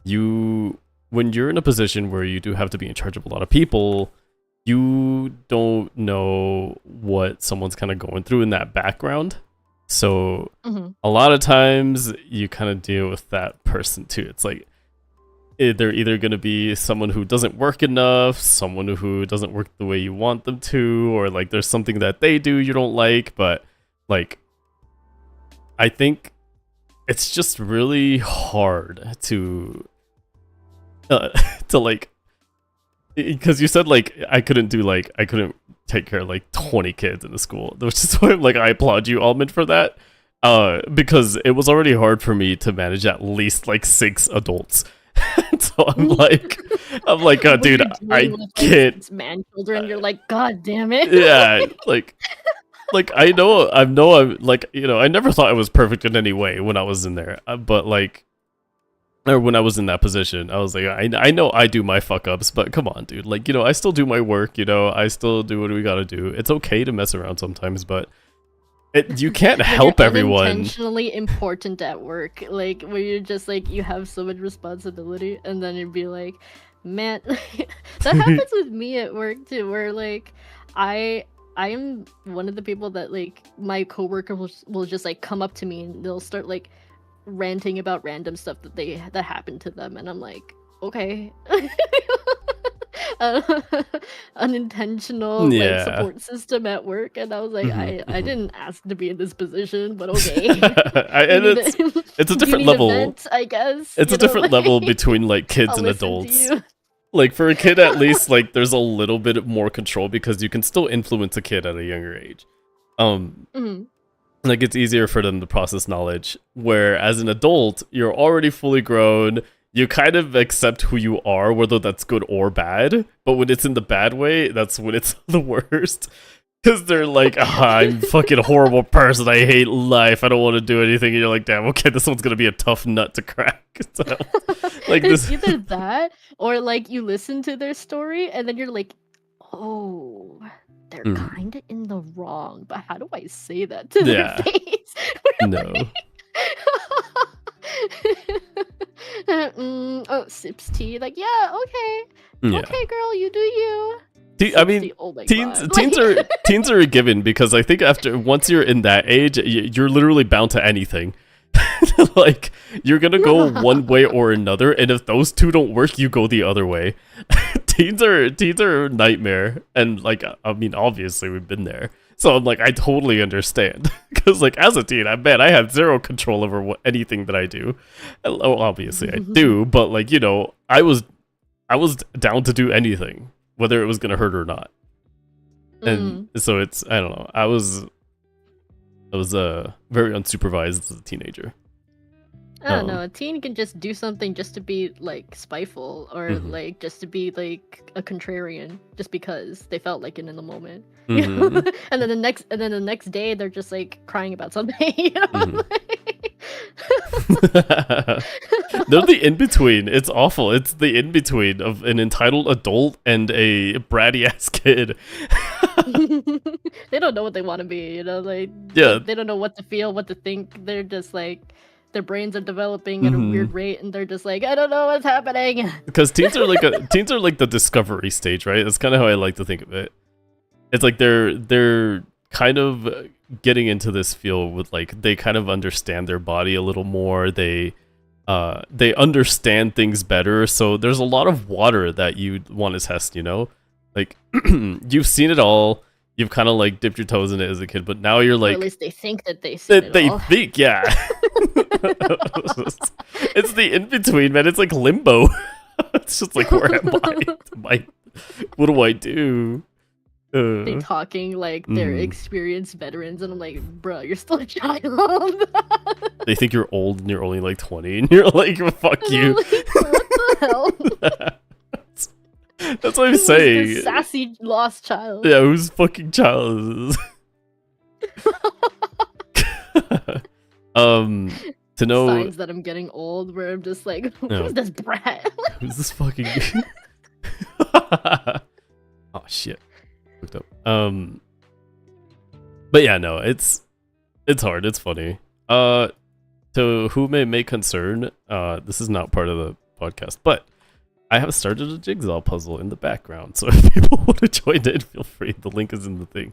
S2: when you're in a position where you do have to be in charge of a lot of people, you don't know what someone's kind of going through in that background. So a lot of times you kind of deal with that person too. It's like they're either going to be someone who doesn't work enough, someone who doesn't work the way you want them to, or like there's something that they do you don't like. But like, I think it's just really hard to like, because you said like I couldn't take care of like 20 kids in the school, which is why I'm like, I applaud you, Almond, for that, because it was already hard for me to manage at least like 6 adults. So I'm like,
S3: What
S2: dude,
S3: you're doing
S2: I
S3: with, like,
S2: can't.
S3: 6 man children, you're like, God damn it.
S2: Yeah, like I know I'm like, you know, I never thought I was perfect in any way when I was in there, but like, or when I was in that position, I was like, I know I do my fuck ups, but come on, dude, like, you know, I still do my work, you know, I still do what we gotta do. It's okay to mess around sometimes, but you can't
S3: When
S2: help
S3: you're
S2: everyone.
S3: unintentionally important at work, like where you're just like, you have so much responsibility, and then you'd be like, man, that happens with me at work too, where like I'm one of the people that like my coworkers will just like come up to me and they'll start like ranting about random stuff that happened to them, and I'm like, okay. Unintentional like
S2: Yeah.
S3: support system at work, and I was like,
S2: Mhm,
S3: I didn't ask to be in this position, but okay.
S2: And it's a different level.
S3: Vent, I guess
S2: It's
S3: you
S2: a
S3: know,
S2: different
S3: like,
S2: level between like kids
S3: I'll
S2: and
S3: listen to
S2: adults.
S3: you.
S2: Like for a kid, at least, like there's a little bit more control because you can still influence a kid at a younger age.
S3: Mhm.
S2: like it's easier for them to process knowledge. Where as an adult, you're already fully grown. You kind of accept who you are, whether that's good or bad. But when it's in the bad way, that's when it's the worst. Because they're like, I'm a fucking horrible person. I hate life. I don't want to do anything. And you're like, damn, okay, this one's gonna be a tough nut to crack. So, like
S3: It's
S2: this.
S3: either that or like you listen to their story and then you're like, oh, they're
S2: Mm.
S3: kind of in the wrong, but how do I say that to
S2: Yeah.
S3: their face?
S2: No.
S3: Oh, sips tea. Like, yeah, okay,
S2: Yeah.
S3: okay, girl, you do you.
S2: I
S3: Sips
S2: mean,
S3: tea, oh my
S2: teens
S3: God.
S2: teens are teens are a given because I think once you're in that age, you're literally bound to anything. Like you're gonna go one way or another, and if those two don't work, you go the other way. teens are a nightmare, and like I mean, obviously we've been there, so I'm like I totally understand because like as a teen, I had zero control over anything that I do. Oh, obviously I do, but like you know, I was down to do anything, whether it was gonna hurt or not. And so it's I don't know. I was very unsupervised as a teenager.
S3: I don't know. A teen can just do something just to be like spiteful or like just to be like a contrarian, just because they felt like it in the moment. You know? And then the next day they're just like crying about something. You know?
S2: They're the in between. It's awful. It's the in between of an entitled adult and a bratty ass kid.
S3: They don't know what they want to be. You know, like
S2: Yeah.
S3: they don't know what to feel, what to think. They're just like. Their brains are developing at a weird rate, and they're just like, I don't know what's happening.
S2: Because teens are like the discovery stage, right? That's kind of how I like to think of it. It's like they're kind of getting into this field with like they kind of understand their body a little more. They understand things better. So there's a lot of water that you want to test. You know, like you've seen it all. You've kind of like dipped your toes in it as a kid, but now you're like,
S3: or at least they think that they see it all.
S2: think, yeah. It's the in between, man. It's like limbo. It's just like, where am I? What do I do?
S3: They talking like they're experienced veterans, and I'm like, bro, you're still a child.
S2: They think you're old and you're only like 20, and you're like, fuck you.
S3: Like, what the hell?
S2: That's what I'm
S3: Who's
S2: saying.
S3: this sassy lost child.
S2: Yeah, whose fucking child is this? To know
S3: signs that I'm getting old, where I'm just like, who's this brat?
S2: who's this fucking oh shit. Hooked up. But yeah, no, it's hard, it's funny. To whom it may concern, this is not part of the podcast, but I have started a jigsaw puzzle in the background, so if people want to join it, feel free. The link is in the thing.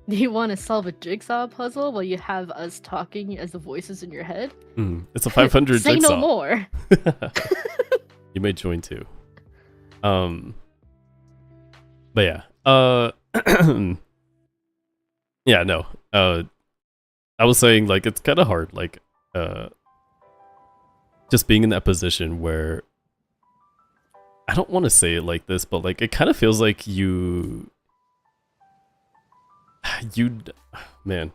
S3: Do you want to solve a jigsaw puzzle while you have us talking as the voices in your head?
S2: It's a 500
S3: Say
S2: jigsaw.
S3: no more.
S2: You may join too. But yeah. Yeah, no. I was saying like it's kind of hard, like just being in that position where I don't want to say it like this, but like it kind of feels like you man.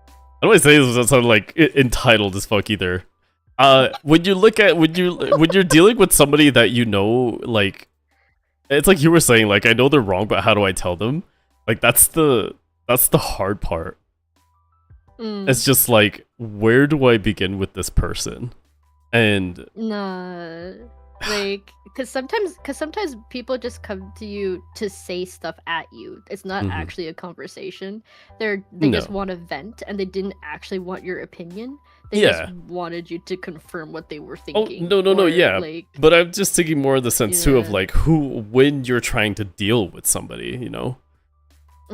S2: I don't want to say this without sounding like entitled as fuck either. When you look at when you're dealing with somebody that you know, like it's like you were saying, like I know they're wrong, but how do I tell them? Like that's the hard part. It's just like, where do I begin with this person? And
S3: Nah, like, cause sometimes people just come to you to say stuff at you. It's not actually a conversation. They just want to vent, and they didn't actually want your opinion. They just wanted you to confirm what they were thinking.
S2: Oh no,
S3: or,
S2: yeah.
S3: Like,
S2: but I'm just thinking more of the sense too of
S3: Yeah.
S2: like when you're trying to deal with somebody, you know,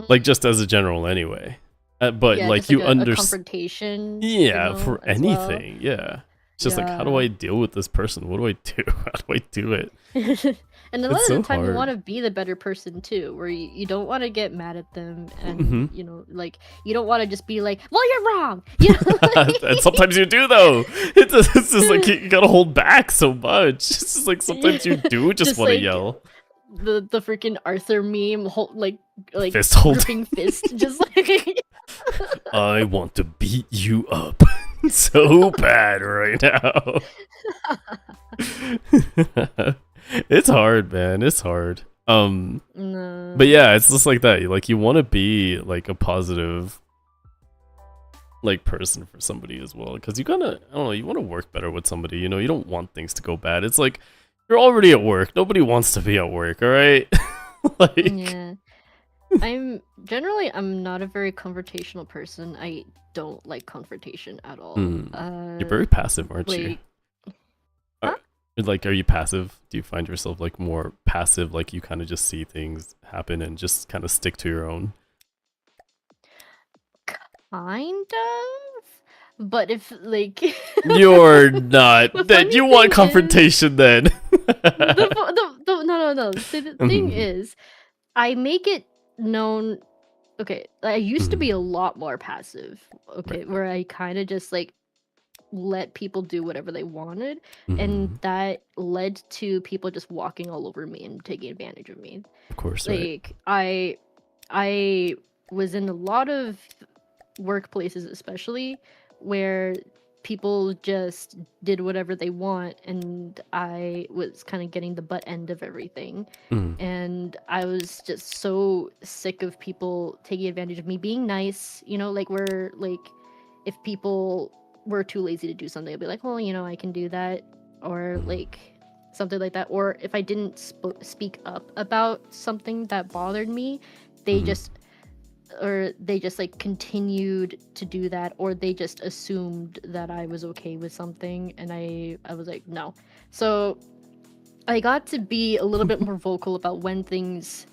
S2: like just as a general anyway. But
S3: yeah,
S2: like
S3: just
S2: you
S3: a
S2: understand. Yeah,
S3: confrontation. you know,
S2: for
S3: as well.
S2: anything. Yeah. It's just like, how do
S3: Yeah.
S2: I deal with this person? What do I do? How do I do it?
S3: And a lot
S2: It's
S3: of the
S2: so
S3: time
S2: hard.
S3: you want to be the better person too, where you don't want to get mad at them, and you know, like you don't want to just be like, well, you're wrong. You know,
S2: And sometimes you do though. It's just like you gotta hold back so much. It's just like sometimes you do just
S3: Just
S2: want to
S3: like-
S2: yell.
S3: the freaking Arthur meme, like like
S2: Fist holding.
S3: gripping fist, just like
S2: I want to beat you up so bad right now. It's hard, man. It's hard.
S3: no.
S2: But yeah, it's just like that. Like, you want to be like a positive like person for somebody as well, because you gotta, I don't know, you want to work better with somebody. You know, you don't want things to go bad. It's like you're already at work. Nobody wants to be at work, all right? Like,
S3: Yeah. I'm not a very confrontational person. I don't like confrontation at all.
S2: you're very passive, aren't you?
S3: like, huh?
S2: Like, are you passive? Do you find yourself like more passive, like you kind of just see things happen and just kind of stick to your own?
S3: Kind of. But if like
S2: You're not.
S3: The
S2: Then
S3: funny
S2: you want
S3: thing is-
S2: confrontation then.
S3: no. See, the thing is, I make it known. Okay, I used to be a lot more passive. Okay, where I kind of just like let people do whatever they wanted, and that led to people just walking all over me and taking advantage of me.
S2: Of course, right?
S3: Like I was in a lot of workplaces, especially where people just did whatever they want, and I was kind of getting the butt end of everything. And I was just so sick of people taking advantage of me being nice, you know, like where like if people were too lazy to do something, I'd be like, well, you know, I can do that, or like something like that. Or if I didn't speak up about something that bothered me, they just like continued to do that, or they just assumed that I was okay with something, and I was like, no. So I got to be a little bit more vocal about when things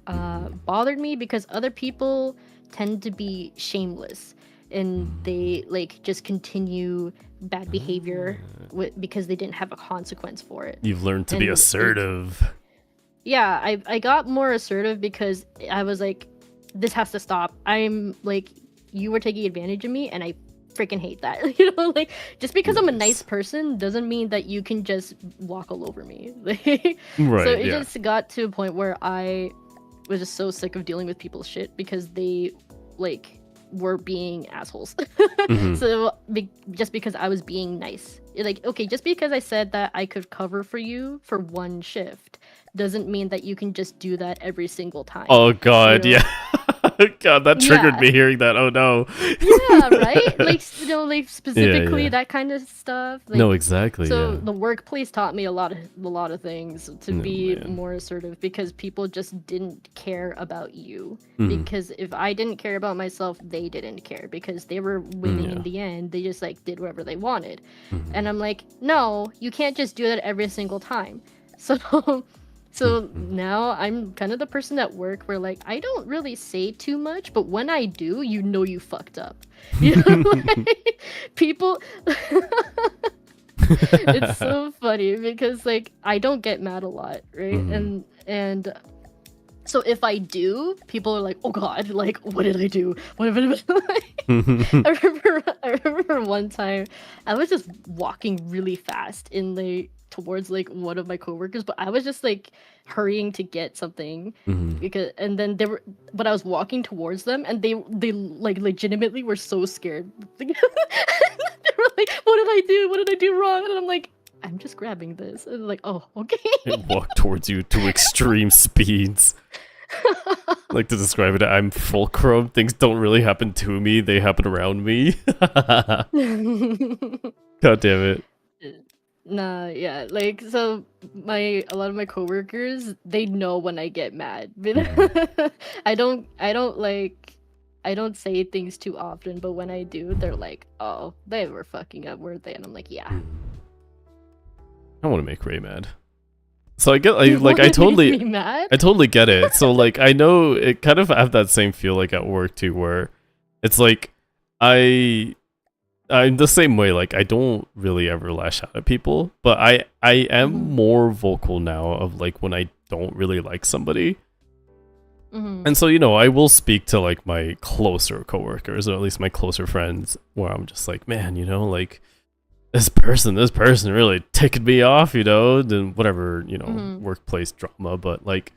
S3: bothered me, because other people tend to be shameless and they like just continue bad behavior because they didn't have a consequence for it.
S2: You've learned to be
S3: And
S2: assertive.
S3: Yeah, I got more assertive because I was like, this has to stop. I'm like, you were taking advantage of me and I freaking hate that. You know, like just because I'm a nice person doesn't mean that you can just walk all over me.
S2: Right,
S3: So it
S2: yeah.
S3: just got to a point where I was just so sick of dealing with people's shit because they like were being assholes. So just because I was being nice, like, okay, just because I said that I could cover for you for one shift doesn't mean that you can just do that every single time.
S2: Oh god,
S3: You know?
S2: yeah. God, that triggered
S3: Yeah.
S2: me hearing that. Oh no.
S3: Yeah, right? Like, you know, like specifically
S2: yeah.
S3: that kind of stuff. Like,
S2: No, exactly.
S3: so
S2: yeah.
S3: the workplace taught me a lot of things to be
S2: man.
S3: more assertive, because people just didn't care about you.
S2: Mm-hmm.
S3: Because if I didn't care about myself, they didn't care, because they were winning
S2: Yeah.
S3: in the end. They just like did whatever they wanted.
S2: Mm-hmm.
S3: And I'm like, no, you can't just do that every single time. So now I'm kind of the person at work where like I don't really say too much, but when I do, you know you fucked up. You know, like, people it's so funny because like I don't get mad a lot, right? And so if I do, people are like, "Oh God, like what did I do? What did I remember one time I was just walking really fast in the towards like one of my coworkers, but I was just like hurrying to get something because, and then but I was walking towards them and they like legitimately were so scared. They were like, what did I do? What did I do wrong? And I'm like, I'm just grabbing this. And they're like, oh, okay.
S2: And walk towards you to extreme speeds. Like to describe it, I'm fulcrum. Things don't really happen to me, they happen around me. God damn it.
S3: Nah, yeah, like so a lot of my coworkers, they know when I get mad. I don't say things too often, but when I do, they're like, "Oh, they were fucking up, weren't they?" And I'm like, "Yeah."
S2: I want to make Ray mad. So I get I
S3: You wanna
S2: totally
S3: make me mad?
S2: I totally get it. So like I know it kind of have that same feel like at work too, where it's like I'm the same way. Like I don't really ever lash out at people, but I am more vocal now of like when I don't really like somebody. And so, you know, I will speak to like my closer coworkers, or at least my closer friends, where I'm just like, man, you know, like this person really ticking me off, you know, then whatever, you know, workplace drama. But like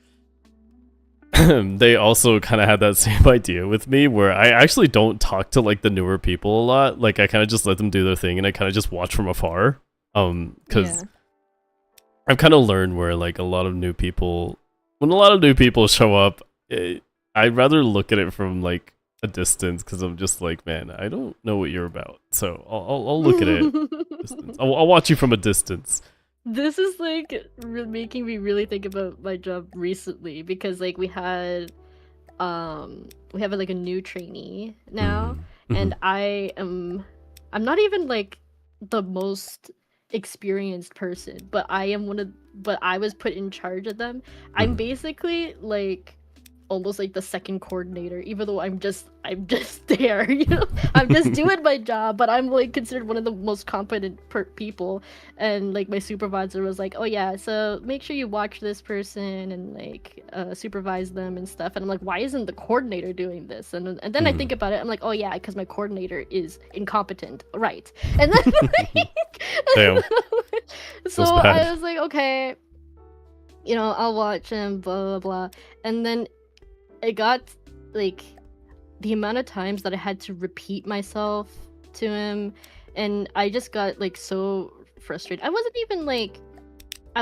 S2: they also kind of had that same idea with me, where I actually don't talk to like the newer people a lot. Like I kind of just let them do their thing, and I kind of just watch from afar. Because I've kind of learned where like a lot of new people, when a lot of new people show up, I'd rather look at it from like a distance, because I'm just like, man, I don't know what you're about, so I'll look at it. Distance. I'll watch you from a distance.
S3: This is like making me really think about my job recently, because like we have like a new trainee now, and I'm not even like the most experienced person, but I was put in charge of them. I'm basically like almost like the second coordinator, even though I'm just there, you know. I'm just doing my job, but I'm like considered one of the most competent people. And like my supervisor was like, oh yeah, so make sure you watch this person and like supervise them and stuff. And I'm like, why isn't the coordinator doing this? And then I think about it, I'm like, oh yeah, because my coordinator is incompetent, right? And then
S2: Damn.
S3: So I was like, okay, you know, I'll watch him, blah blah blah. And then it got like the amount of times that I had to repeat myself to him, and I just got like so frustrated. I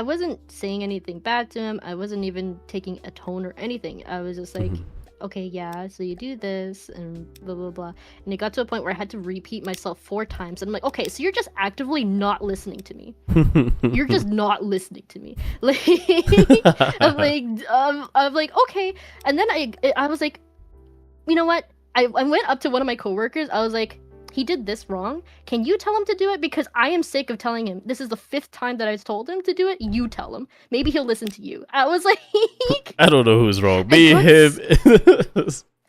S3: wasn't saying anything bad to him. I wasn't even taking a tone or anything. I was just like, okay, yeah, so you do this and blah blah blah. And it got to a point where I had to repeat myself 4 times, and I'm like, okay, so you're just actively not listening to me. You're just not listening to me. Like I'm like, okay. And then I was like, you know what? I went up to one of my coworkers. I was like, he did this wrong. Can you tell him to do it? Because I am sick of telling him. This is the 5th time that I've told him to do it. You tell him. Maybe he'll listen to you. I was like,
S2: I don't know who's wrong. Me, him.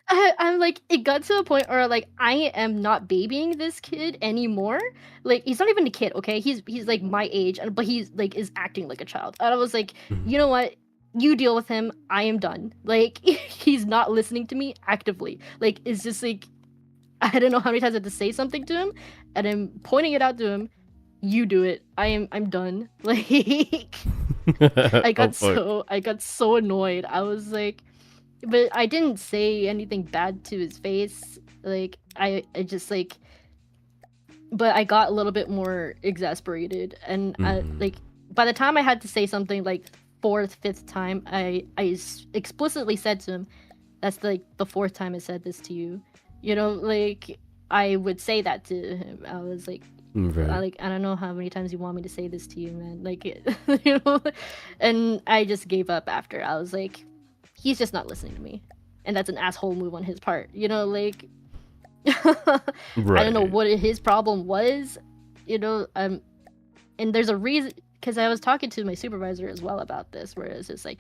S3: I'm like, it got to a point where like I am not babying this kid anymore. Like he's not even a kid, okay? He's like my age, but he's like is acting like a child. And I was like, you know what? You deal with him. I am done. Like he's not listening to me actively. Like it's just like I don't know how many times I had to say something to him, and I'm pointing it out to him. You do it. I'm done. Like I got so annoyed. I was like, but I didn't say anything bad to his face. Like I just like, but I got a little bit more exasperated, and I, like by the time I had to say something like 4th, 5th time, I explicitly said to him, that's like the 4th time I said this to you. You know, like I would say that to him. I was like, I don't know how many times you want me to say this to you, man. Like, you know, and I just gave up after. I was like, he's just not listening to me, and that's an asshole move on his part. You know, like, I don't know what his problem was. You know, and there's a reason, because I was talking to my supervisor as well about this, where it's just like,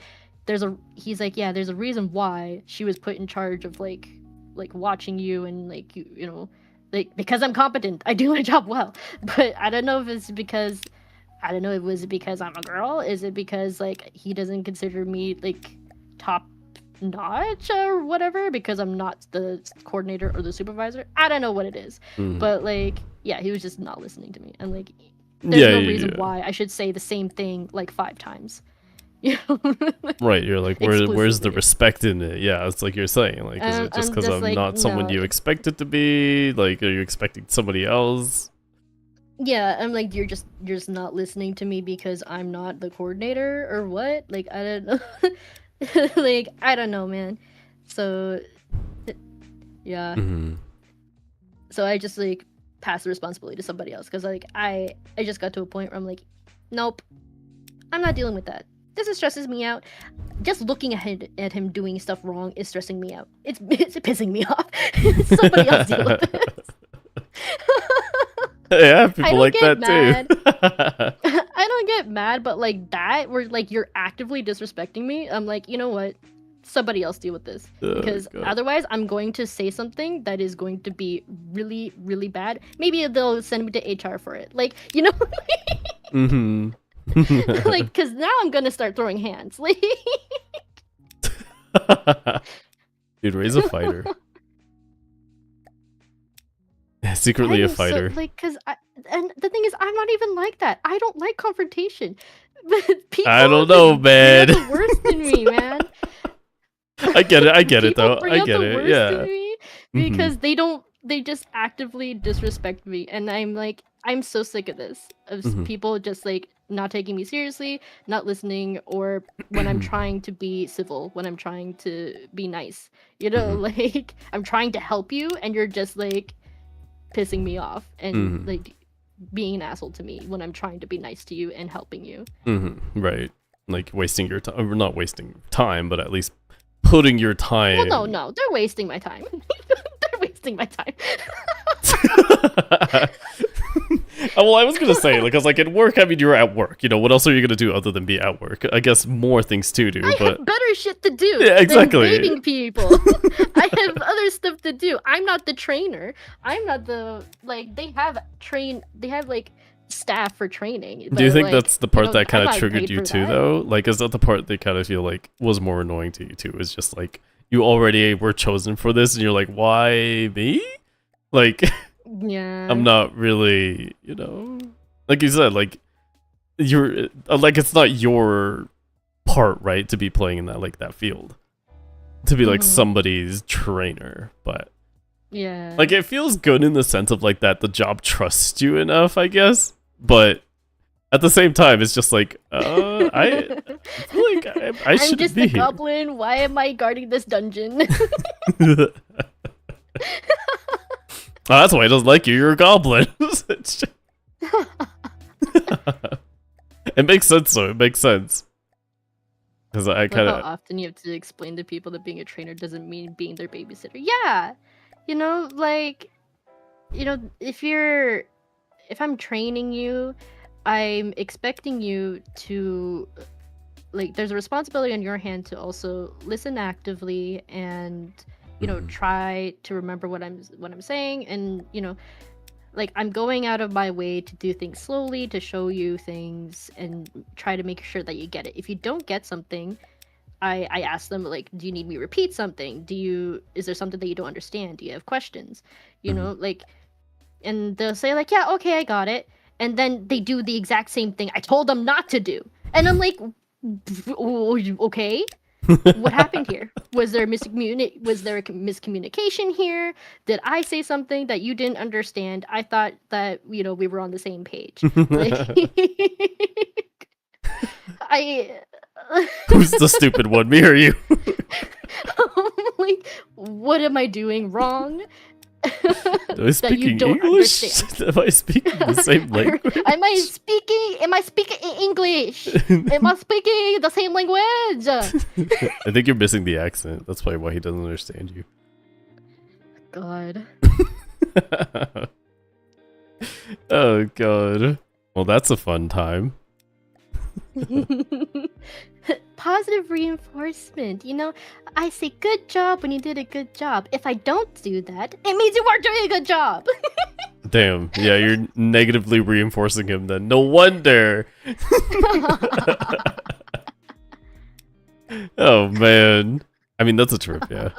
S3: he's like, yeah, there's a reason why she was put in charge of like watching you, and like you know, like because I'm competent, I do my job well. But I don't know if it's because, I don't know, it was because I'm a girl. Is it because like he doesn't consider me like top notch or whatever because I'm not the coordinator or the supervisor? I don't know what it is. But like, yeah, he was just not listening to me, and like there's no reason why I should say the same thing like 5 times. You know?
S2: Right, you're like, where's the respect in it? Yeah, it's like you're saying, like, is it just because I'm like, not someone you expect it to be? Like, are you expecting somebody else?
S3: Yeah, I'm like, you're just not listening to me because I'm not the coordinator, or what? Like, I don't know. Like, I don't know, man. So, yeah. So I just like pass the responsibility to somebody else, because like I just got to a point where I'm like, nope, I'm not dealing with that. This stresses me out. Just looking at him doing stuff wrong is stressing me out. It's pissing me off. Somebody else deal with this.
S2: Yeah, people like that
S3: mad.
S2: too.
S3: I don't get mad, but like that, where like you're actively disrespecting me, I'm like, you know what? Somebody else deal with this, because otherwise I'm going to say something that is going to be really, really bad. Maybe they'll send me to HR for it. Like, you know. Like, because now I'm gonna start throwing hands. Like,
S2: dude, Ray's a fighter. Secretly a fighter.
S3: So, like, and the thing is, I'm not even like that. I don't like confrontation. But people,
S2: I don't know, man.
S3: They're the worst in me, man.
S2: I get it. I get it
S3: People
S2: though.
S3: bring
S2: I
S3: out
S2: get
S3: the
S2: it.
S3: worst
S2: Yeah.
S3: in me
S2: Mhm.
S3: because they just actively disrespect me, and I'm like, I'm so sick of this, of
S2: Mhm.
S3: people just like not taking me seriously, not listening, or when I'm trying to be civil, when I'm trying to be nice,
S2: Mhm.
S3: like I'm trying to help you, and you're just like pissing me off and
S2: Mhm.
S3: like being an asshole to me when I'm trying to be nice to you and helping you.
S2: Mhm. Right. Like wasting your time, or not wasting time, but at least putting your
S3: Well,
S2: time.
S3: no, they're wasting my time. They're wasting my time.
S2: Well, I was gonna say, like, 'cause like at work, I mean, you're at work. You know, what else are you gonna do other than be at work? I guess more things to do,
S3: I
S2: but
S3: have better shit to do
S2: yeah,
S3: than
S2: exactly.
S3: dating people. I have other stuff to do. I'm not the trainer. I'm not the like they have like staff for training.
S2: Do you
S3: But
S2: think
S3: like,
S2: that's the part that kind
S3: I'm
S2: of
S3: not
S2: triggered
S3: paid
S2: you
S3: for
S2: too,
S3: that.
S2: though? Like, is that the part that kind of feel like was more annoying to you too? Is just like you already were chosen for this, and you're like, why me? Like,
S3: Yeah.
S2: I'm not really, like you said, like you're like it's not your part, right, to be playing in that field, to be like
S3: Mhm.
S2: somebody's trainer, but
S3: Yeah.
S2: like it feels good in the sense of like that the job trusts you enough, I guess, but at the same time, it's just like, I feel like I
S3: I'm
S2: shouldn't
S3: just
S2: be
S3: a
S2: here.
S3: goblin. Why am I guarding this dungeon?
S2: Oh, that's why he doesn't like you. You're a goblin. It's just- it makes sense, though. It makes sense. Because I
S3: Like
S2: kind
S3: how
S2: of.
S3: often you have to explain to people that being a trainer doesn't mean being their babysitter. Yeah, like, if I'm training you, I'm expecting you to, like, there's a responsibility on your hand to also listen actively and,
S2: Mhm.
S3: try to remember what I'm saying, and like I'm going out of my way to do things slowly, to show you things and try to make sure that you get it. If you don't get something, I ask them, like, do you need me to repeat something? Is there something that you don't understand? Do you have questions?
S2: Mhm.
S3: Like, and they'll say like, yeah, okay, I got it. And then they do the exact same thing I told them not to do. And I'm like, okay, what happened here? Was there a miscommunication here? Did I say something that you didn't understand? I thought that, we were on the same page. Like, I
S2: Who's the stupid one, me or you?
S3: like, what am I doing wrong?
S2: Am I
S3: That you
S2: speaking
S3: don't
S2: English?
S3: understand.
S2: Am I speaking the same language?
S3: Am I speaking English? Am I speaking the same language?
S2: I think you're missing the accent. That's probably why he doesn't understand you.
S3: God.
S2: Oh, God. Well, that's a fun time.
S3: Positive reinforcement. I say good job when you did a good job. If I don't do that, it means you weren't doing a good job.
S2: Damn. Yeah, you're negatively reinforcing him then. No wonder. Oh, man. I mean, that's a trip, yeah.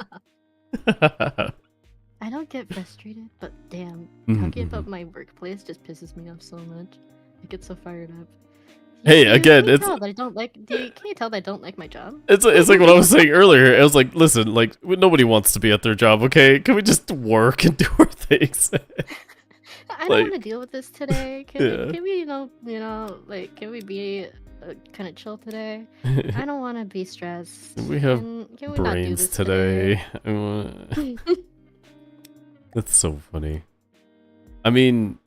S3: I don't get frustrated, but damn,
S2: Mhm,
S3: talking
S2: mhm.
S3: about my workplace just pisses me off so much. I get so fired up.
S2: Hey, again,
S3: can you
S2: it's
S3: tell that I don't like? Can you tell that I don't like my job?
S2: it's like what I was saying earlier. It was like, listen, like nobody wants to be at their job, okay? Can we just work and do our things?
S3: I don't
S2: like-
S3: want to deal with this today. Can
S2: Yeah.
S3: can we, like, can we be kind of chill today? I don't want to be stressed.
S2: We have
S3: Can we not do
S2: Brains
S3: this
S2: today. That's so funny. I mean,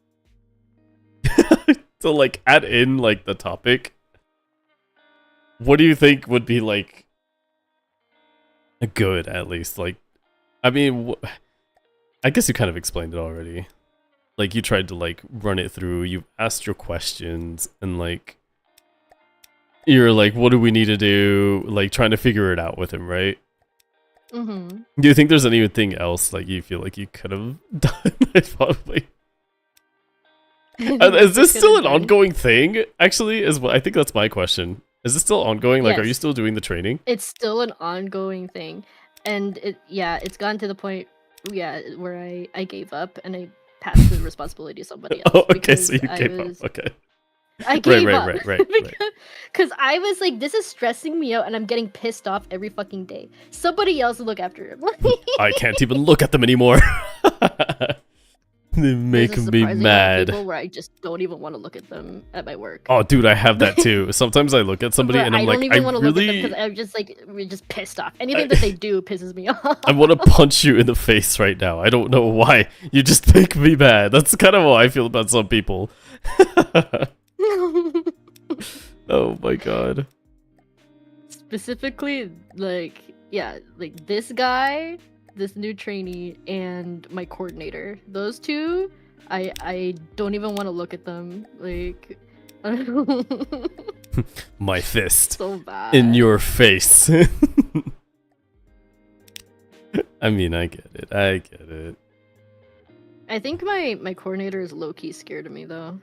S2: to like add in like the topic, what do you think would be like a good, at least? Like, I mean, I guess you kind of explained it already. Like you tried to like run it through, you asked your questions, and like you're like, what do we need to do? Like trying to figure it out with him, right?
S3: Mm-hmm.
S2: Do you think there's anything else like you feel like you could have done? Probably. Is this still an ongoing thing? Actually, is what I think that's my question. Is this still ongoing? Like, are you
S3: Yes.
S2: still doing the training?
S3: It's still an ongoing thing, and it's gotten to the point, where I gave up and I passed the responsibility to somebody else.
S2: Oh, okay, so
S3: because
S2: you
S3: I
S2: gave
S3: was
S2: up. Okay.
S3: I gave up.
S2: Right.
S3: Because I was like, this is stressing me out and I'm getting pissed off every fucking day. Somebody else will look after him.
S2: I can't even look at them anymore. They make
S3: There's a
S2: me
S3: surprising amount of
S2: mad.
S3: people where I just don't even want to look at them at my work.
S2: Oh, dude, I have that too. Sometimes I look at somebody
S3: But
S2: and I'm like,
S3: don't even want to look at them
S2: really,
S3: because I'm just like, we're just pissed off. Anything that they do pisses me off.
S2: I want to punch you in the face right now. I don't know why. You just make me mad. That's kind of how I feel about some people. Oh my god.
S3: Specifically, like, yeah, like this guy, this new trainee, and my coordinator. Those two, I don't even want to look at them. Like,
S2: My fist
S3: so bad.
S2: in your face. I mean, I get it.
S3: I think my coordinator is low key scared of me though,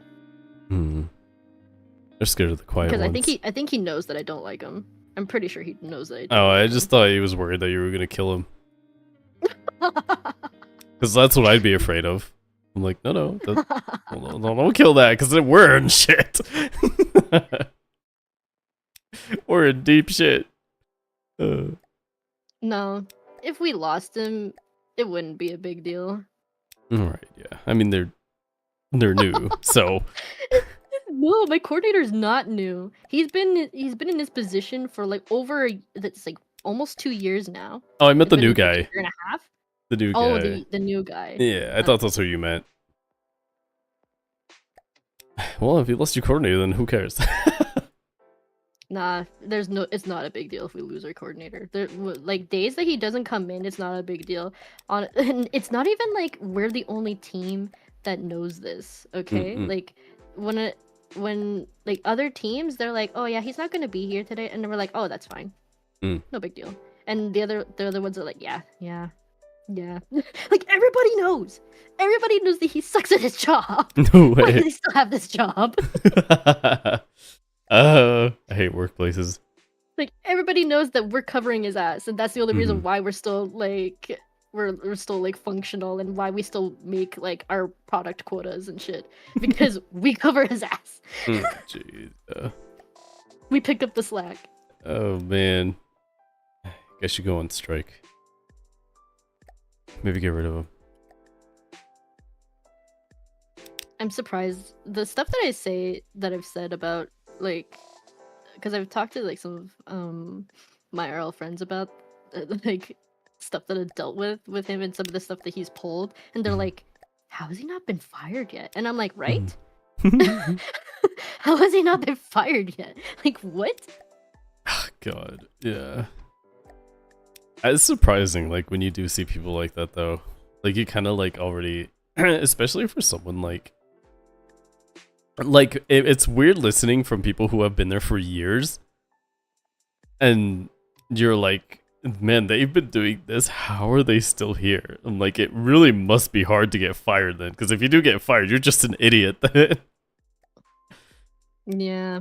S2: They're scared of the quiet
S3: because
S2: ones.
S3: I think he knows that I don't like him. I'm pretty sure he knows that I don't.
S2: Oh, I
S3: like
S2: just thought he was worried that you were gonna kill him. Because that's what I'd be afraid of. I'm like, no, don't kill that, because we're in shit. We're in deep shit.
S3: No, if we lost him, it wouldn't be a big deal.
S2: Alright, yeah. I mean, they're new, so...
S3: No, my coordinator's not new. He's been in this position for like that's like almost 2 years now.
S2: Oh, I meant the
S3: It's been
S2: new
S3: like a
S2: guy.
S3: year and a half.
S2: The new
S3: Oh,
S2: guy.
S3: the new guy.
S2: Yeah, I thought that's who you meant. Well, if you lost your coordinator, then who cares?
S3: Nah, it's not a big deal if we lose our coordinator. Like days that he doesn't come in, it's not a big deal. And it's not even like we're the only team that knows this. Okay, like when like other teams, they're like, oh yeah, he's not gonna be here today, and then we're like, oh, that's fine, no big deal. And the other ones are like, yeah. Like everybody knows that he sucks at his job.
S2: No
S3: Why do
S2: way.
S3: they still have this job?
S2: I hate workplaces.
S3: Like everybody knows that we're covering his ass, and that's the only reason why we're still like we're still like functional, and why we still make like our product quotas and shit, because we cover his ass.
S2: Jeez.
S3: We picked up the slack.
S2: Oh man. Guess you go on strike. Maybe get rid of him.
S3: I'm surprised the stuff that I've said about like, because I've talked to like some of my RL friends about like stuff that I've dealt with him and some of the stuff that he's pulled, and they're like, how has he not been fired yet? And I'm like, right? How has he not been fired yet? Like, what?
S2: God, yeah. It's surprising, like, when you do see people like that, though. Like, you kind of, like, already... especially for someone, like... Like, it's weird listening from people who have been there for years. And you're like, man, they've been doing this. How are they still here? I'm like, it really must be hard to get fired then. Because if you do get fired, you're just an idiot then.
S3: Yeah.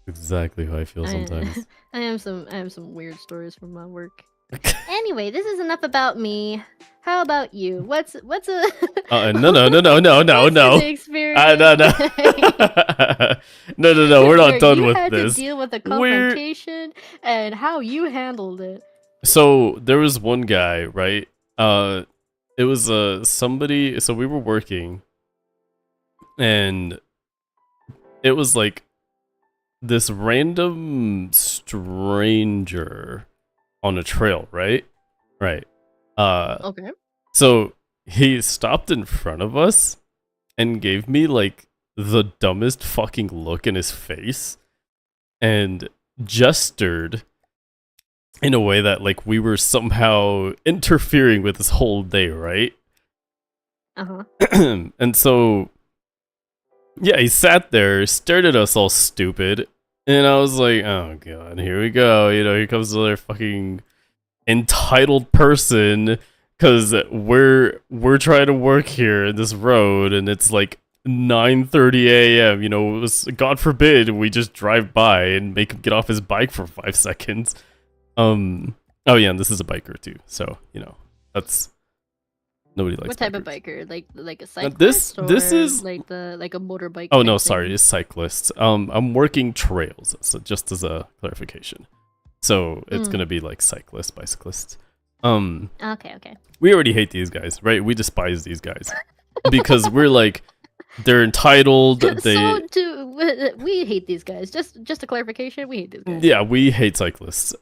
S2: Exactly how I feel sometimes.
S3: I have some weird stories from my work. Anyway, this is enough about me. How about you? What's a
S2: no.
S3: what's
S2: The
S3: an experience?
S2: No. We're not
S3: where
S2: done
S3: you
S2: with
S3: had
S2: this.
S3: to deal with a confrontation and how you handled it.
S2: So there was one guy, right? It was somebody. So we were working, and it was like this random stranger on a trail, right? Right.
S3: Okay.
S2: So he stopped in front of us and gave me like the dumbest fucking look in his face and gestured in a way that like we were somehow interfering with his whole day, right?
S3: Uh-huh.
S2: And so yeah, he sat there, stared at us all stupid, and I was like, oh god, here we go. You know, here comes another fucking entitled person, because we're trying to work here in this road, and it's like 9:30 a.m. You know, it was, God forbid we just drive by and make him get off his bike for 5 seconds. Oh yeah, and this is a biker too, so you know that's Nobody likes
S3: What type of
S2: bikers.
S3: biker? Like a
S2: This
S3: cyclist or
S2: is
S3: like a motorbike?
S2: oh
S3: type
S2: no, sorry,
S3: thing?
S2: it's cyclists. I'm working trails, so just as a clarification. So it's gonna be like cyclists, bicyclists.
S3: Okay.
S2: We already hate these guys, right? We despise these guys because we're like, they're entitled.
S3: So we hate these guys. Just a clarification, we hate these guys.
S2: Yeah, we hate cyclists.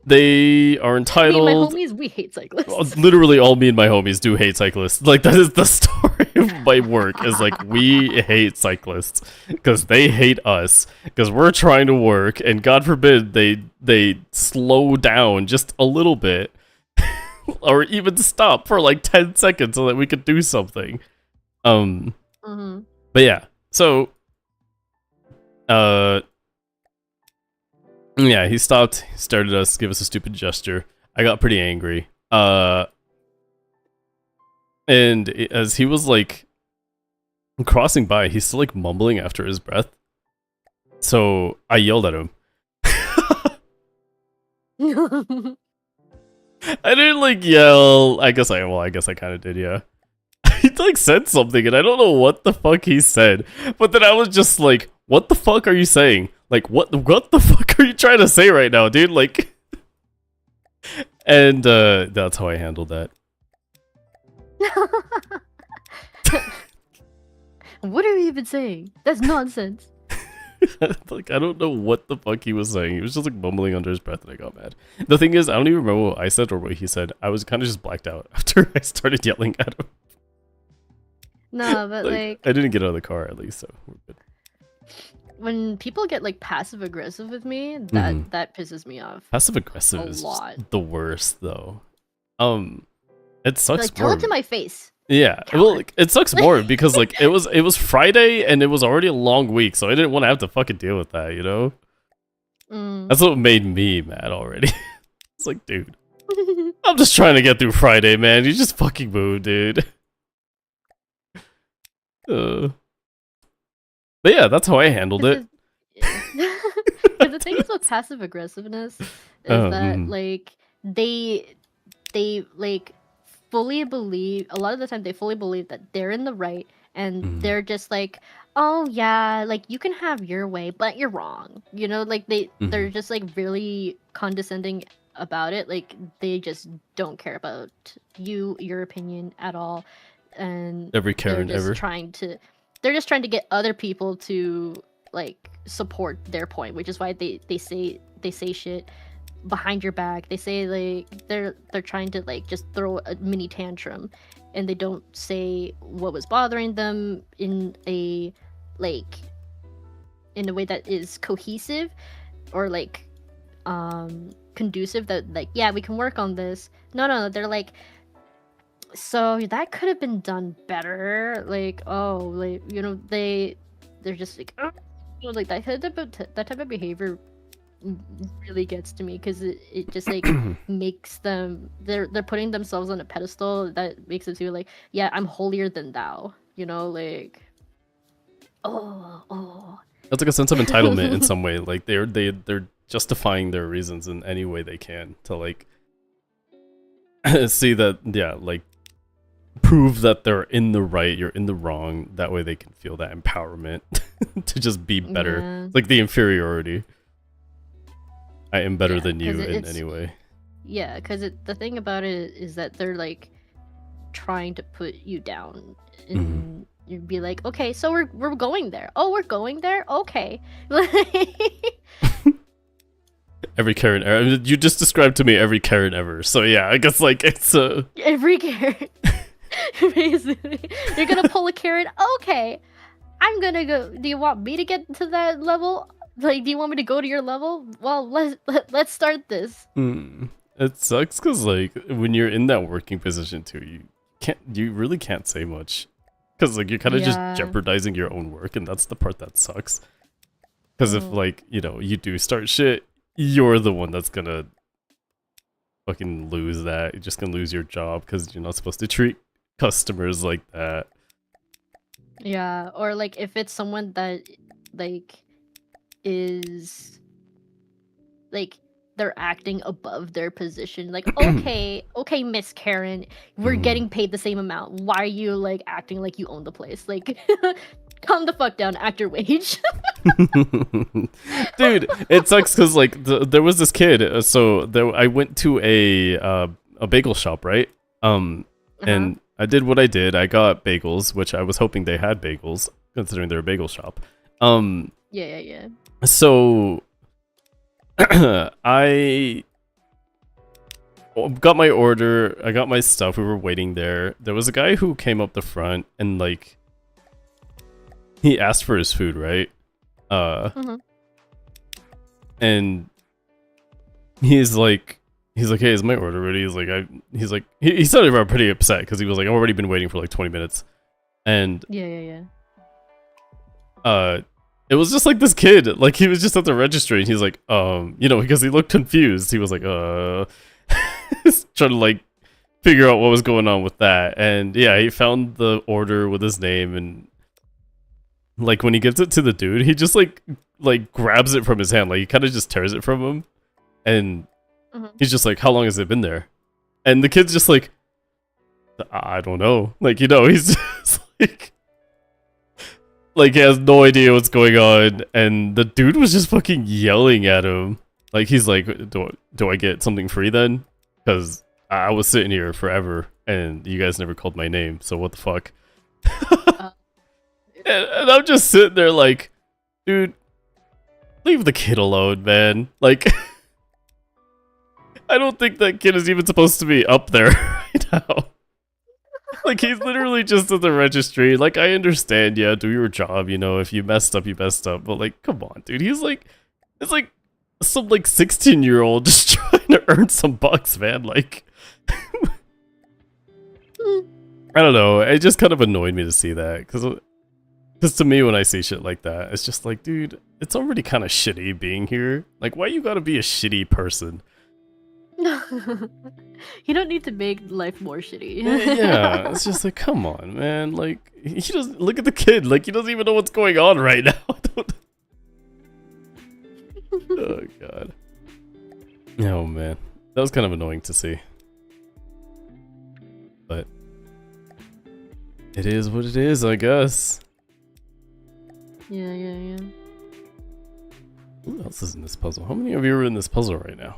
S2: They are
S3: Me and my
S2: entitled.
S3: homies, we hate cyclists.
S2: Literally, all me and my homies do hate cyclists. Like that is the story of my work. Is like we hate cyclists because they hate us because we're trying to work, and God forbid they slow down just a little bit, or even stop for like 10 seconds so that we could do something.
S3: Mm-hmm.
S2: But yeah, so yeah, he stopped, started us, gave us a stupid gesture. I got pretty angry. And as he was like crossing by, he's still like mumbling after his breath. So I yelled at him. I didn't like yell. I guess I kind of did, yeah. He like said something and I don't know what the fuck he said. But then I was just like, what the fuck are you saying? Like what the fuck are you trying to say right now, dude? Like and that's how I handled that.
S3: What are you even saying? That's nonsense.
S2: Like I don't know what the fuck he was saying. He was just like mumbling under his breath and I got mad. The thing is, I don't even remember what I said or what he said. I was kind of just blacked out after I started yelling at him.
S3: No, but like
S2: I didn't get out of the car at least, so we're good.
S3: when people get like passive aggressive with me, that pisses me off.
S2: Passive aggressive
S3: A
S2: is
S3: lot.
S2: just the worst though. It sucks
S3: Like tell
S2: more.
S3: it to my face.
S2: Yeah, well, like, it sucks more because like it was Friday and it was already a long week, so I didn't want to have to fucking deal with that, you know? That's what made me mad already. It's like, dude, I'm just trying to get through Friday, man. You just fucking move, dude. But yeah, that's how I handled it.
S3: But the thing is with passive aggressiveness is that like they like fully believe, a lot of the time they fully believe that they're in the right and they're just like, oh yeah, like you can have your way but you're wrong, you know, like they're just like really condescending about it. Like they just don't care about your opinion at all, and
S2: Every Karen
S3: they're just
S2: ever.
S3: they're just trying to get other people to like support their point, which is why they say shit behind your back. They say like they're trying to like just throw a mini tantrum, and they don't say what was bothering them in a way that is cohesive or like conducive, that like, yeah, we can work on this. No, they're like, so that could have been done better. Like, oh, like, you know, they're just like, oh, like that type of behavior really gets to me, because it just like makes them, they're putting themselves on a pedestal that makes it feel like, yeah, I'm holier than thou, you know, like, oh
S2: That's like a sense of entitlement in some way. Like they're justifying their reasons in any way they can to like see that, yeah, like prove that they're in the right, you're in the wrong. That way they can feel that empowerment to just be better.
S3: Yeah.
S2: Like the inferiority. I am better than you
S3: 'cause
S2: in any way.
S3: Yeah, because the thing about it is that they're like trying to put you down, and you'd be like, okay, so we're going there. Oh, we're going there. Okay.
S2: Every Karen ever. You just described to me every Karen ever. So yeah, I guess like it's
S3: Every Karen. Basically, you're gonna pull a Karen. Okay, I'm gonna go. Do you want me to get to that level? Like, do you want me to go to your level? Well, let's start this.
S2: It sucks because like when you're in that working position too, you really can't say much because like you're kind of just jeopardizing your own work, and that's the part that sucks. Because if like, you know, you do start shit, you're the one that's gonna fucking lose that. You're just gonna lose your job because you're not supposed to treat customers like that.
S3: Yeah, or like if it's someone that like is like they're acting above their position. Like, okay, Miss Karen, we're getting paid the same amount. Why are you like acting like you own the place? Like, calm the fuck down, act your wage.
S2: Dude, it sucks because like there was this kid. I went to a bagel shop, right? And I did what I did. I got bagels, which I was hoping they had bagels, considering they're a bagel shop.
S3: Yeah.
S2: So I got my order. I got my stuff. We were waiting there. There was a guy who came up the front and like he asked for his food, right? And he's like, hey, is my order ready? He sounded pretty upset because he was like, I've already been waiting for like 20 minutes. And
S3: Yeah.
S2: it was just like this kid, like he was just at the registry and he's like, because he looked confused. He was like, trying to like figure out what was going on with that. And yeah, he found the order with his name, and like when he gives it to the dude, he just like grabs it from his hand, like he kind of just tears it from him, and he's just like, how long has it been there? And the kid's just like, I don't know, like, he's just like he has no idea what's going on, and the dude was just fucking yelling at him. Like he's like, do I get something free then? Because I was sitting here forever and you guys never called my name, so what the fuck? And I'm just sitting there like, dude, leave the kid alone, man. Like, I don't think that kid is even supposed to be up there right now. Like, he's literally just at the registry. Like, I understand, yeah, do your job, if you messed up, you messed up. But, like, come on, dude. It's like some, 16-year-old just trying to earn some bucks, man. Like, I don't know. It just kind of annoyed me to see that. Because to me, when I see shit like that, it's just like, dude, it's already kind of shitty being here. Like, why you gotta be a shitty person?
S3: You don't need to make life more shitty.
S2: Yeah, it's just like, come on, man. Like, he doesn't look at the kid. Like, he doesn't even know what's going on right now. Oh god. Oh man, that was kind of annoying to see. But it is what it is, I guess.
S3: Yeah.
S2: Who else is in this puzzle? How many of you are in this puzzle right now?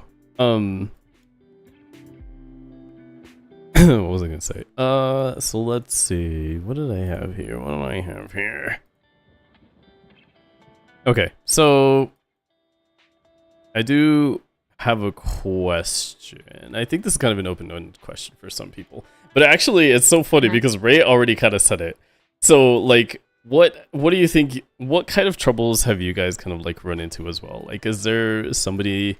S2: What was I gonna say? So let's see. What did I have here? Okay, so I do have a question. I think this is kind of an open-ended question for some people. But actually, it's so funny because Ray already kind of said it. So, like, what do you think? What kind of troubles have you guys kind of like run into as well? Like, is there somebody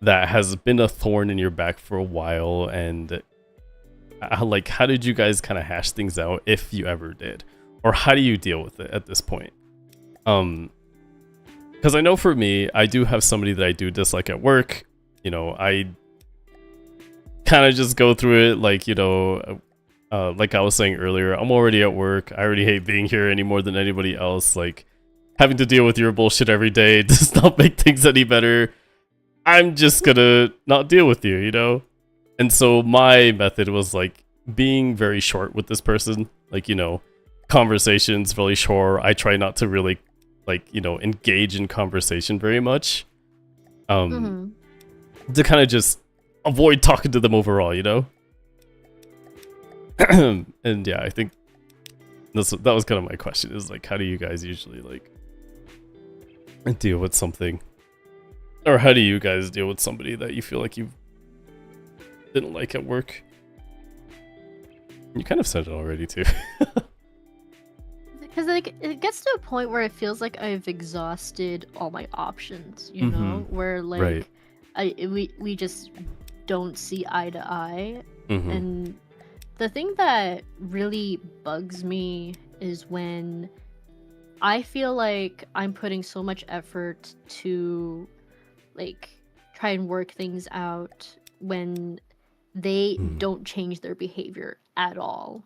S2: that has been a thorn in your back for a while, and like, how did you guys kind of hash things out, if you ever did, or how do you deal with it at this point? Because I know for me, I do have somebody that I do dislike at work. I kind of just go through it like, like I was saying earlier, I'm already at work. I already hate being here any more than anybody else. Like, having to deal with your bullshit every day does not make things any better. I'm just gonna not deal with you, And so my method was like being very short with this person. Like, conversations really short. I try not to really engage in conversation very much. To kind of just avoid talking to them overall, And yeah, I think that was kind of my question, is like, how do you guys usually like deal with something? Or how do you guys deal with somebody that you feel like you didn't like at work? You kind of said it already too.
S3: Because like it gets to a point where it feels like I've exhausted all my options, where like we just don't see eye to eye. And the thing that really bugs me is when I feel like I'm putting so much effort to like try and work things out when they don't change their behavior at all.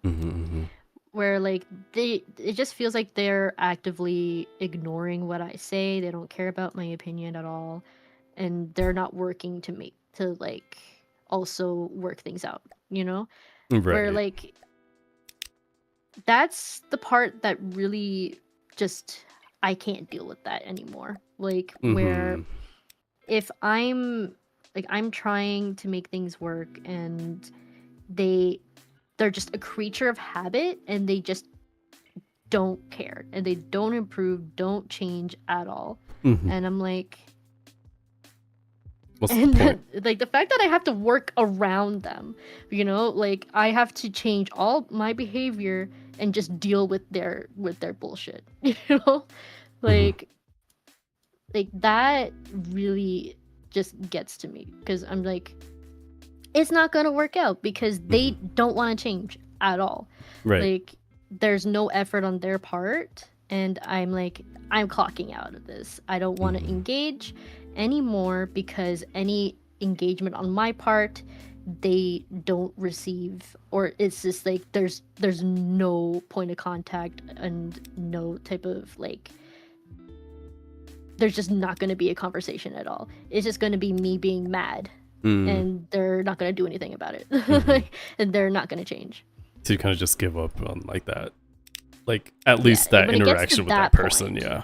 S3: Where like it just feels like they're actively ignoring what I say. They don't care about my opinion at all. and they're not working to like also work things out, you know? Where
S2: Right.
S3: like that's the part that really just I can't deal with that anymore. Like where
S2: Mm-hmm.
S3: if I'm trying to make things work and they're just a creature of habit and they just don't care and they don't improve, don't change at all.
S2: Mm-hmm.
S3: And I'm like,
S2: What's the
S3: and
S2: point?
S3: then, like the fact that I have to work around them, you know, like I have to change all my behavior and just deal with their bullshit, you know,
S2: Mm-hmm.
S3: like that really just gets to me because I'm like, it's not gonna work out because they don't want to change at all.
S2: Right.
S3: Like there's no effort on their part, and I'm like, I'm clocking out of this. I don't want to engage anymore because any engagement on my part they don't receive, or it's just like there's no point of contact and no type of like there's just not going to be a conversation at all. It's just going to be me being mad and they're not going to do anything about it. And they're not going to change.
S2: So you kind of just give up on like that, like at
S3: Yeah,
S2: least that
S3: when it gets to
S2: interaction with that
S3: that
S2: person.
S3: point.
S2: Yeah.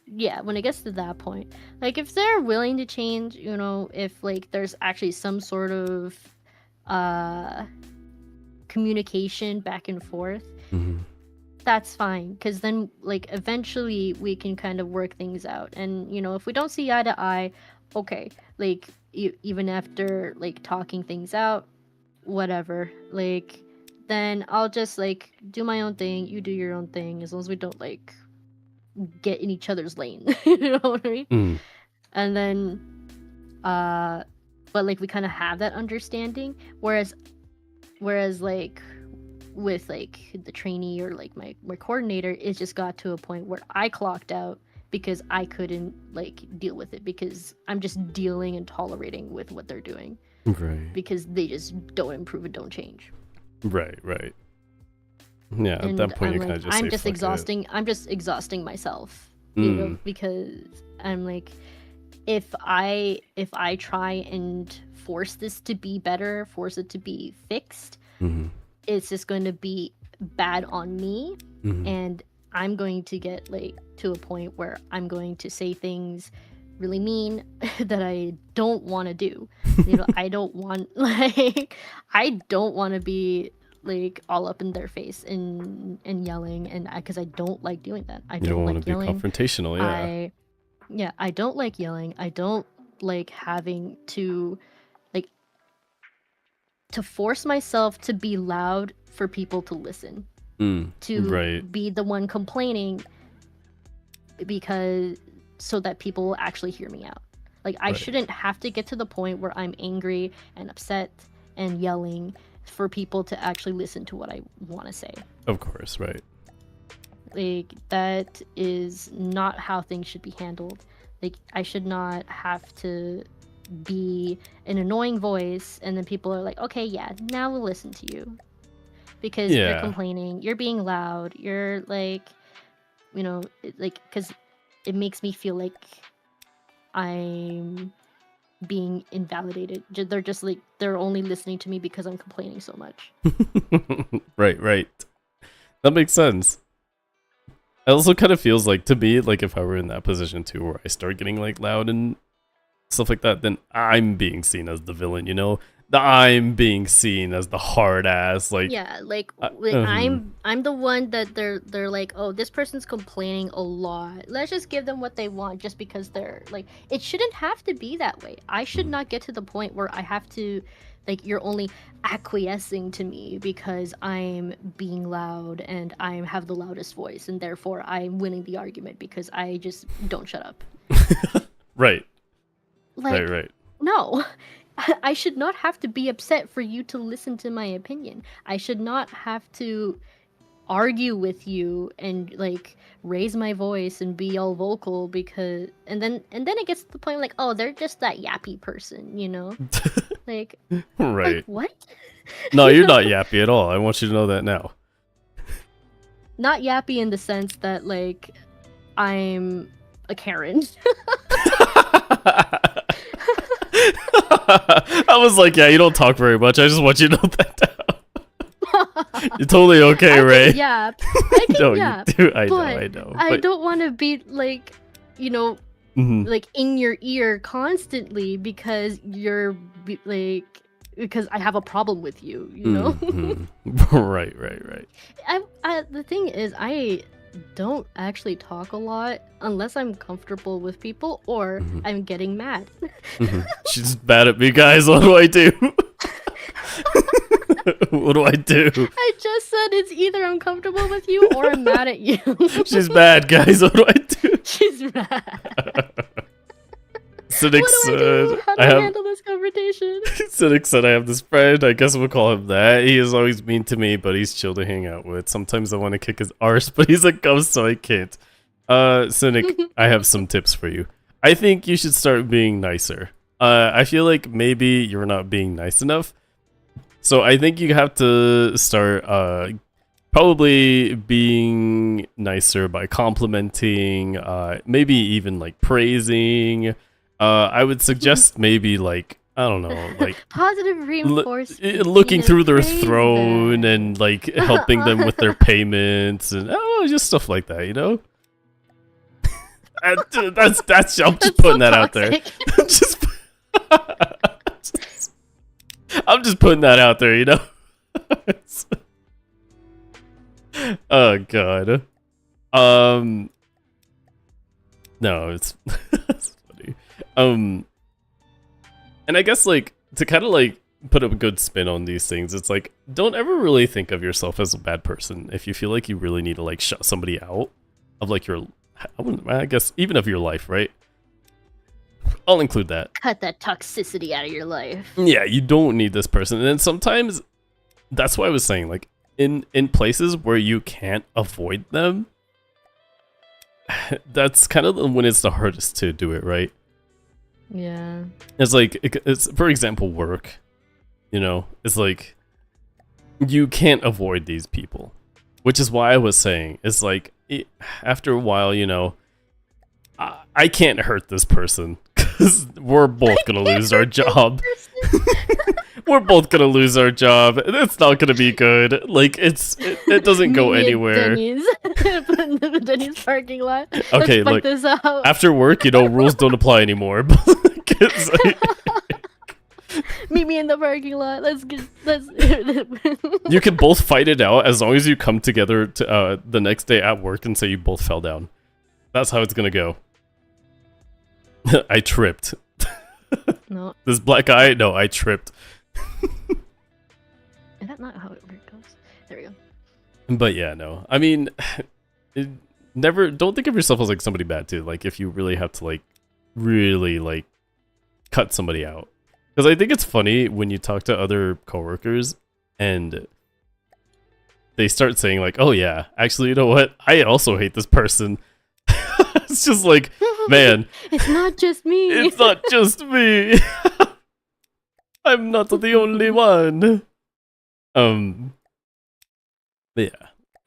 S3: Yeah, when it gets to that point, like if they're willing to change, you know, if like there's actually some sort of communication back and forth, that's fine, because then like eventually we can kind of work things out. And you know, if we don't see eye to eye, okay, like even after like talking things out, whatever, like then I'll just like do my own thing, you do your own thing, as long as we don't like get in each other's lane. You know what I mean? And then but like we kind of have that understanding, whereas like with like the trainee or like my coordinator, it just got to a point where I clocked out because I couldn't like deal with it, because I'm just dealing and tolerating with what they're doing,
S2: Right.
S3: because they just don't improve and don't change.
S2: Right. Yeah.
S3: And
S2: At that point,
S3: I'm
S2: you
S3: like,
S2: kind of just
S3: I'm
S2: say,
S3: just
S2: "Fuck it."
S3: exhausting myself, you know, because I'm like, if I try and force this to be better, force it to be fixed, it's just going to be bad on me, and I'm going to get like to a point where I'm going to say things really mean that I don't want to do. You know, I don't want I don't want to be like all up in their face and yelling, and because I don't like doing that. I
S2: You
S3: don't
S2: don't want
S3: like
S2: to be
S3: yelling.
S2: confrontational. Yeah.
S3: I don't like yelling. I don't like having to like to force myself to be loud for people to listen, to
S2: Right.
S3: be the one complaining, because so that people will actually hear me out. Like I
S2: Right.
S3: shouldn't have to get to the point where I'm angry and upset and yelling for people to actually listen to what I want to say.
S2: Of course. Right.
S3: Like that is not how things should be handled. Like I should not have to be an annoying voice and then people are like, okay, yeah, now we'll listen to you, because you're
S2: Yeah.
S3: complaining, you're being loud, you're like, you know, like, because it makes me feel like I'm being invalidated. They're just like, they're only listening to me because I'm complaining so much.
S2: Right. That makes sense. It also kind of feels like, to me, like if I were in that position too, where I start getting like loud and stuff like that, then I'm being seen as the villain, you know? I'm being seen as the hard ass, like
S3: Yeah, like I'm the one that they're like, oh, this person's complaining a lot, let's just give them what they want, just because they're like, it shouldn't have to be that way. I should not get to the point where I have to, like, you're only acquiescing to me because I'm being loud and I have the loudest voice, and therefore I'm winning the argument because I just don't shut up.
S2: Right.
S3: Like,
S2: Right.
S3: no. I should not have to be upset for you to listen to my opinion. I should not have to argue with you and like raise my voice and be all vocal, because and then it gets to the point like, oh, they're just that yappy person, you know? Like,
S2: Right.
S3: like what?
S2: No,
S3: You
S2: you're
S3: know?
S2: not yappy at all. I want you to know that now.
S3: Not yappy in the sense that like I'm a Karen.
S2: I was like, yeah, you don't talk very much. I just want you to note that down. You're totally okay, Ray.
S3: Yeah, I can
S2: No,
S3: yap.
S2: you do. I
S3: but
S2: know.
S3: I
S2: But,
S3: don't want to be like,
S2: mhm,
S3: like in your ear constantly because like because I have a problem with you, you know?
S2: mhm. Right.
S3: The thing is, I don't actually talk a lot unless I'm comfortable with people or
S2: Mhm.
S3: I'm getting mad.
S2: She's bad at me, guys. What do I do? What do I do?
S3: I just said it's either I'm comfortable with you or I'm mad at you.
S2: She's bad, guys. What do I do?
S3: She's mad.
S2: Cynic
S3: What do I
S2: said,
S3: do? How do
S2: I
S3: I
S2: have.
S3: handle this conversation?
S2: Cynic said, I have this friend. I guess we'll call him that. He is always mean to me, but he's chill to hang out with. Sometimes I want to kick his arse, but he's a ghost, so I can't. Cynic, I have some tips for you. I think you should start being nicer. I feel like maybe you're not being nice enough. So I think you have to start probably being nicer by complimenting, maybe even like praising. I would suggest maybe like, I don't know, like
S3: Positive reinforcement.
S2: looking through their
S3: praise
S2: throne
S3: them.
S2: and like helping them with their payments and just stuff like that, you know? That's I'm just putting that out there. I'm just I'm just putting that out there, you know? Oh god. No, it's, it's funny. And I guess like to kind of like put a good spin on these things, it's like don't ever really think of yourself as a bad person if you feel like you really need to like shut somebody out of like your, I guess even of your life, right? I'll include that.
S3: Cut that toxicity out of your life.
S2: Yeah, you don't need this person. And then sometimes that's why I was saying like in places where you can't avoid them, that's kind of when it's the hardest to do it, right?
S3: Yeah.
S2: It's like it's for example work, you know, it's like you can't avoid these people, which is why I was saying it's like after a while, you know, I can't hurt this person because we're both gonna lose our job. We're both gonna lose our job. It's not gonna be good. Like it doesn't go
S3: Me at
S2: anywhere.
S3: Denny's parking lot.
S2: Okay,
S3: Let's
S2: look.
S3: this out.
S2: After work, you know, rules don't apply anymore.
S3: Meet me in the parking lot. Let's.
S2: You can both fight it out as long as you come together to, the next day at work and say you both fell down. That's how it's gonna go. I tripped.
S3: No,
S2: This black eye? No, I tripped.
S3: is that not how it goes? There we go.
S2: But yeah, no. I mean, don't think of yourself as like somebody bad too. Like if you really have to like really like cut somebody out. Because I think it's funny when you talk to other coworkers and they start saying like, oh yeah, actually, you know what? I also hate this person. It's just like, man.
S3: It's not just me.
S2: It's not just me. I'm not the only one. But yeah,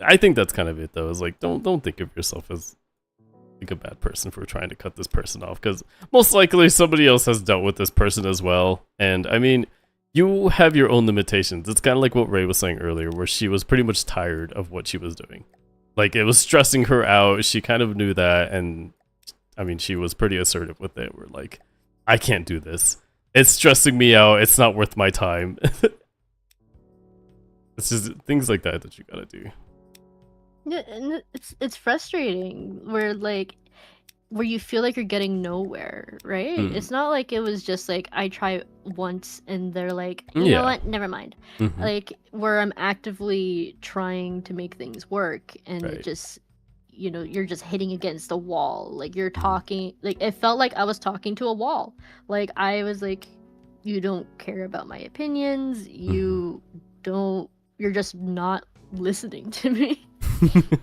S2: I think that's kind of it though. Is like don't think of yourself as like a bad person for trying to cut this person off, because most likely somebody else has dealt with this person as well. And I mean, you have your own limitations. It's kind of like what Ray was saying earlier, where she was pretty much tired of what she was doing. Like it was stressing her out. She kind of knew that, and I mean, she was pretty assertive with it. We're like, I can't do this. It's stressing me out. It's not worth my time. It's just things like that you gotta do.
S3: Yeah, and it's frustrating where you feel like you're getting nowhere, right? It's not like it was just like I try once and they're like, you know what, never mind. Like where I'm actively trying to make things work and it just, you know, you're just hitting against a wall. Like you're talking, like it felt like I was talking to a wall. Like I was like, you don't care about my opinions. You're just not listening to me.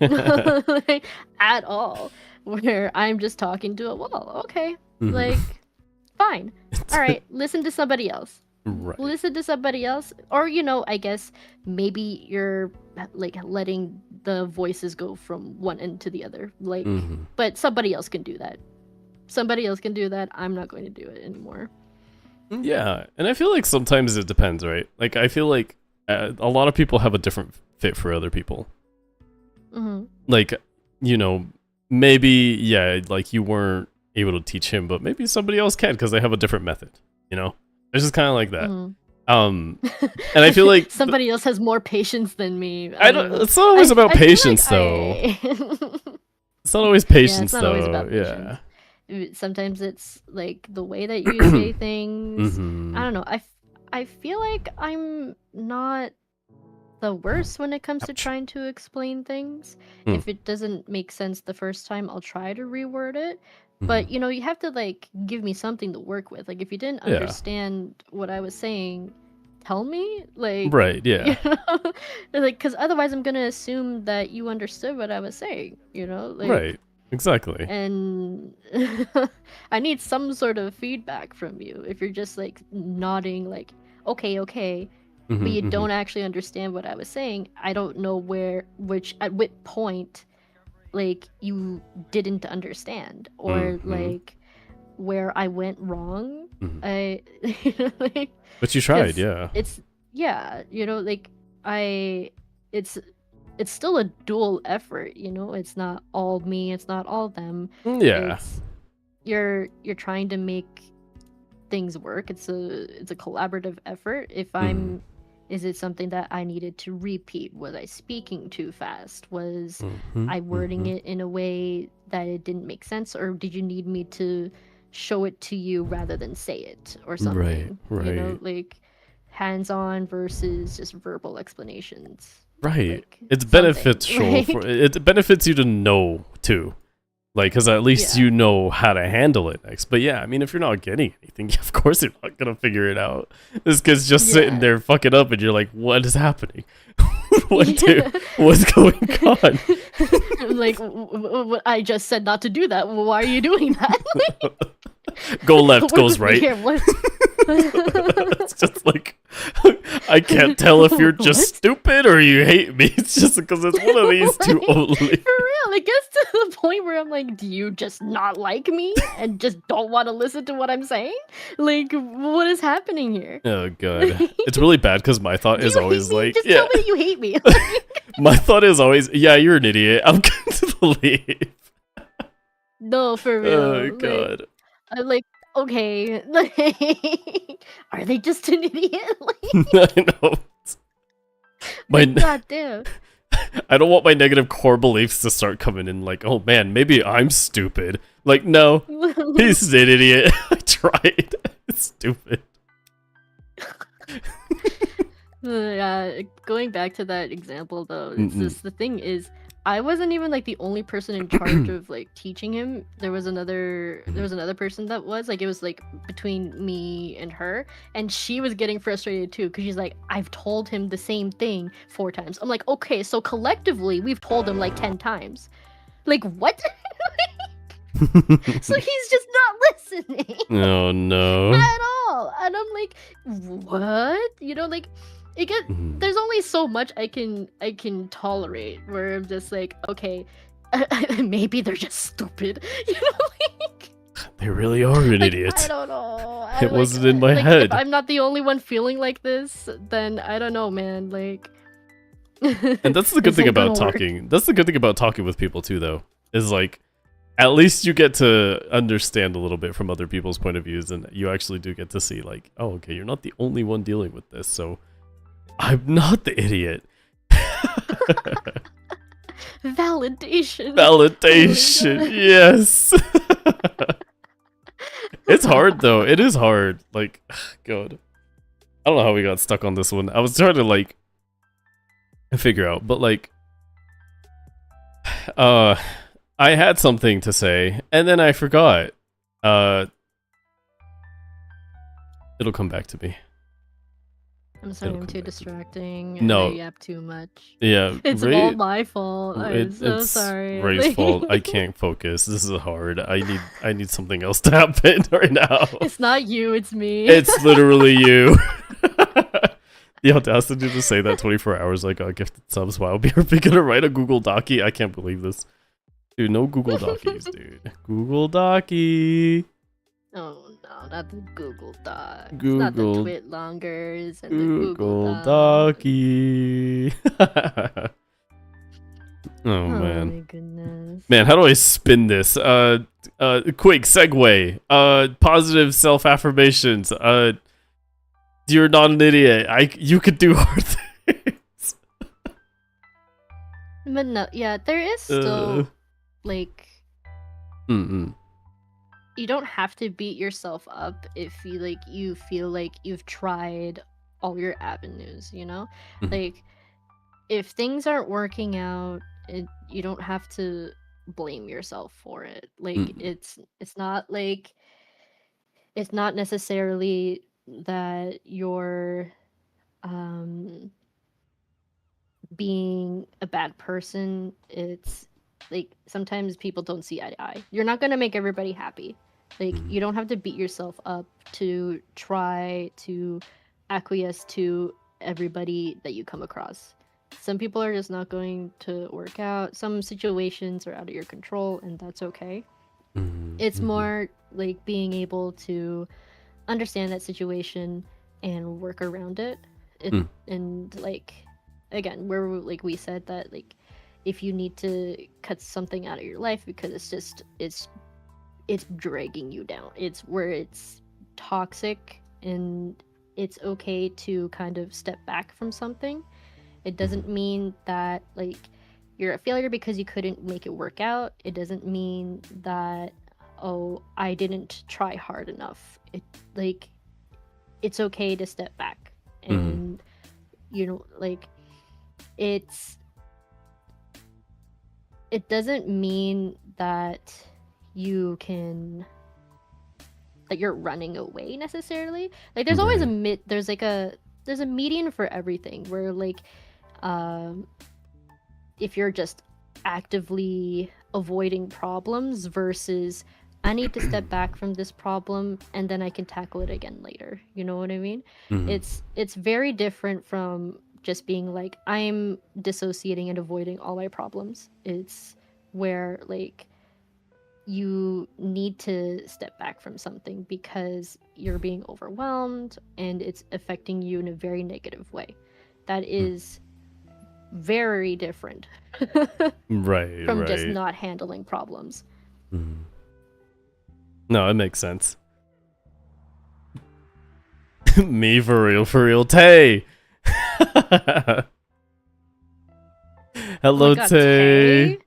S3: Like, at all, where I'm just talking to a wall. Okay, like fine, all right, listen to somebody else. Listen to somebody else, or you know, I guess maybe you're like letting the voices go from one end to the other, like but somebody else can do that. I'm not going to do it anymore.
S2: Yeah, and I feel like sometimes it depends, right? Like, I feel like a lot of people have a different fit for other people.
S3: Mm-hmm.
S2: Like, you know, maybe, yeah, like you weren't able to teach him, but maybe somebody else can because they have a different method, you know? It's just kind of like that.
S3: Mm-hmm.
S2: And I feel like
S3: somebody else has more patience than me.
S2: I don't. It's not always about
S3: I feel
S2: patience,
S3: like
S2: though. It's not always patience,
S3: it's not
S2: though.
S3: always about
S2: Yeah.
S3: Sometimes it's like the way that you say things.
S2: Mhm.
S3: I don't know. I feel like I'm not the worst when it comes to
S2: Ouch.
S3: trying to explain things.
S2: Hmm.
S3: If it doesn't make sense the first time, I'll try to reword it.
S2: Mhm.
S3: But you know, you have to like give me something to work with. Like if you didn't
S2: Yeah.
S3: understand what I was saying, tell me. Like
S2: Right. Yeah.
S3: you know, like because otherwise I'm gonna assume that you understood what I was saying. You know, like
S2: Right. Exactly.
S3: and I need some sort of feedback from you. If you're just like nodding, like okay, but you
S2: Mhm, mhm.
S3: don't actually understand what I was saying, I don't know at what point, like you didn't understand, or
S2: Mhm.
S3: like where I went wrong.
S2: Mhm.
S3: I, you know, like,
S2: But you tried,
S3: 'cause
S2: yeah.
S3: it's yeah, you know, like it's it's still a dual effort, you know. It's not all me, it's not all them.
S2: Yeah.
S3: It's you're trying to make things work. It's a collaborative effort. If
S2: Mhm.
S3: I'm Is it something that I needed to repeat? Was I speaking too fast? Was
S2: Mhm,
S3: I wording
S2: mhm.
S3: it in a way that it didn't make sense, or did you need me to show it to you rather than say it or
S2: Right.
S3: something? You know,
S2: Right.
S3: like hands-on versus just verbal explanations.
S2: Right.
S3: Like
S2: It's
S3: something.
S2: beneficial for
S3: Like
S2: it benefits you to know too. Like, because at least
S3: yeah.
S2: you know how to handle it next. But yeah, I mean, if you're not getting anything, of course you're not gonna figure it out. This kid's just sitting
S3: Yeah.
S2: there fucking up, and you're like, "What is happening? What's
S3: Yeah.
S2: going on?"
S3: Like I just said not to do that. Why are you doing that?
S2: Go left, goes right.
S3: Here, what?
S2: It's just like I can't tell if you're just
S3: What?
S2: stupid or you hate me. It's just because it's one of these two
S3: Like,
S2: only.
S3: for real, it gets to the point where I'm like, do you just not like me and just don't want to listen to what I'm saying? Like, what is happening here?
S2: Oh god, it's really bad because my thought
S3: Do
S2: is
S3: you hate
S2: always
S3: me?
S2: like,
S3: Just
S2: yeah.
S3: tell me that you hate me.
S2: My thought is always, yeah, you're an idiot. I'm going to leave.
S3: No, for real.
S2: Oh
S3: Like,
S2: god.
S3: I'm like, okay, like, are they just an idiot?
S2: I know.
S3: Like,
S2: My,
S3: goddamn.
S2: I don't want my negative core beliefs to start coming in. Like, oh man, maybe I'm stupid. Like, no, he's an idiot. I tried. It's stupid.
S3: Going back to that example though, it's
S2: Mm-mm.
S3: just the thing is I wasn't even like the only person in charge of like teaching him. There was another person that was like, it was like between me and her, and she was getting frustrated too because she's like, I've told him the same thing 4 times. I'm like, okay, so collectively we've told him like 10 times. Like what? So he's just not listening.
S2: Oh no.
S3: At all. And I'm like, what? You know, like there's only so much I can tolerate where I'm just like, okay, maybe they're just stupid. You know, like
S2: They really are an
S3: like,
S2: idiot.
S3: I don't know.
S2: It wasn't in my head.
S3: If I'm not the only one feeling like this, then I don't know, man. Like
S2: And that's the good
S3: this
S2: thing
S3: ain't gonna
S2: about
S3: work.
S2: talking. That's the good thing about talking with people too, though. Is like, at least you get to understand a little bit from other people's point of views, and you actually do get to see like, oh, okay, you're not the only one dealing with this, so I'm not the idiot.
S3: Validation.
S2: Validation, yes. It's hard though. It is hard. Like, God, I don't know how we got stuck on this one. I was trying to like figure out, but like, I had something to say, and then I forgot. It'll come back to me.
S3: I'm sorry,
S2: It'll
S3: I'm
S2: come
S3: too
S2: back to me.
S3: distracting.
S2: No.
S3: I yap too much.
S2: Yeah,
S3: It's all my fault. I'm so
S2: it's
S3: sorry.
S2: Ray's fault. I can't focus. This is hard. I need something else to happen right now.
S3: It's not you, it's me.
S2: It's literally you. The audacity to say that 24 hours I got gifted subs while we're gonna write a Google Docie. I can't believe this. Dude, no Google Docies, dude. Google Docie.
S3: Oh No, not the Google Docs. Not the
S2: Google-
S3: Twit longers and the Google
S2: Google
S3: Docs.
S2: Docky. Oh
S3: Oh
S2: man.
S3: my goodness.
S2: Man, how do I spin this? Quick segue. Positive self-affirmations. You're not an idiot. You could do hard things.
S3: But no, yeah, there is still like
S2: Mm-mm.
S3: you don't have to beat yourself up if you feel like you've tried all your avenues, you know?
S2: Mhm.
S3: Like if things aren't working out, you don't have to blame yourself for it. Like
S2: Mm.
S3: it's not like it's not necessarily that you're um being a bad person. It's like sometimes people don't see eye to eye. You're not going to make everybody happy. Like you don't have to beat yourself up to try to acquiesce to everybody that you come across. Some people are just not going to work out. Some situations are out of your control, and that's okay. It's more like being able to understand that situation and work around it. And like again, where like we said that like if you need to cut something out of your life because it's dragging you down, it's where it's toxic, and it's okay to kind of step back from something. It doesn't mean that like you're a failure because you couldn't make it work out. It doesn't mean that, oh, I didn't try hard enough. It's okay to step back. And you know, like it doesn't mean that you're running away necessarily. Like there's always there's a median for everything where like if you're just actively avoiding problems versus I need to step back from this problem and then I can tackle it again later. You know what I mean? It's very different from just being like I'm dissociating and avoiding all my problems. It's where like you need to step back from something because you're being overwhelmed and it's affecting you in a very negative way. That is very different from just not handling problems.
S2: No, it makes sense. Me for real, Tay. Hello,
S3: Oh my God,
S2: Tay.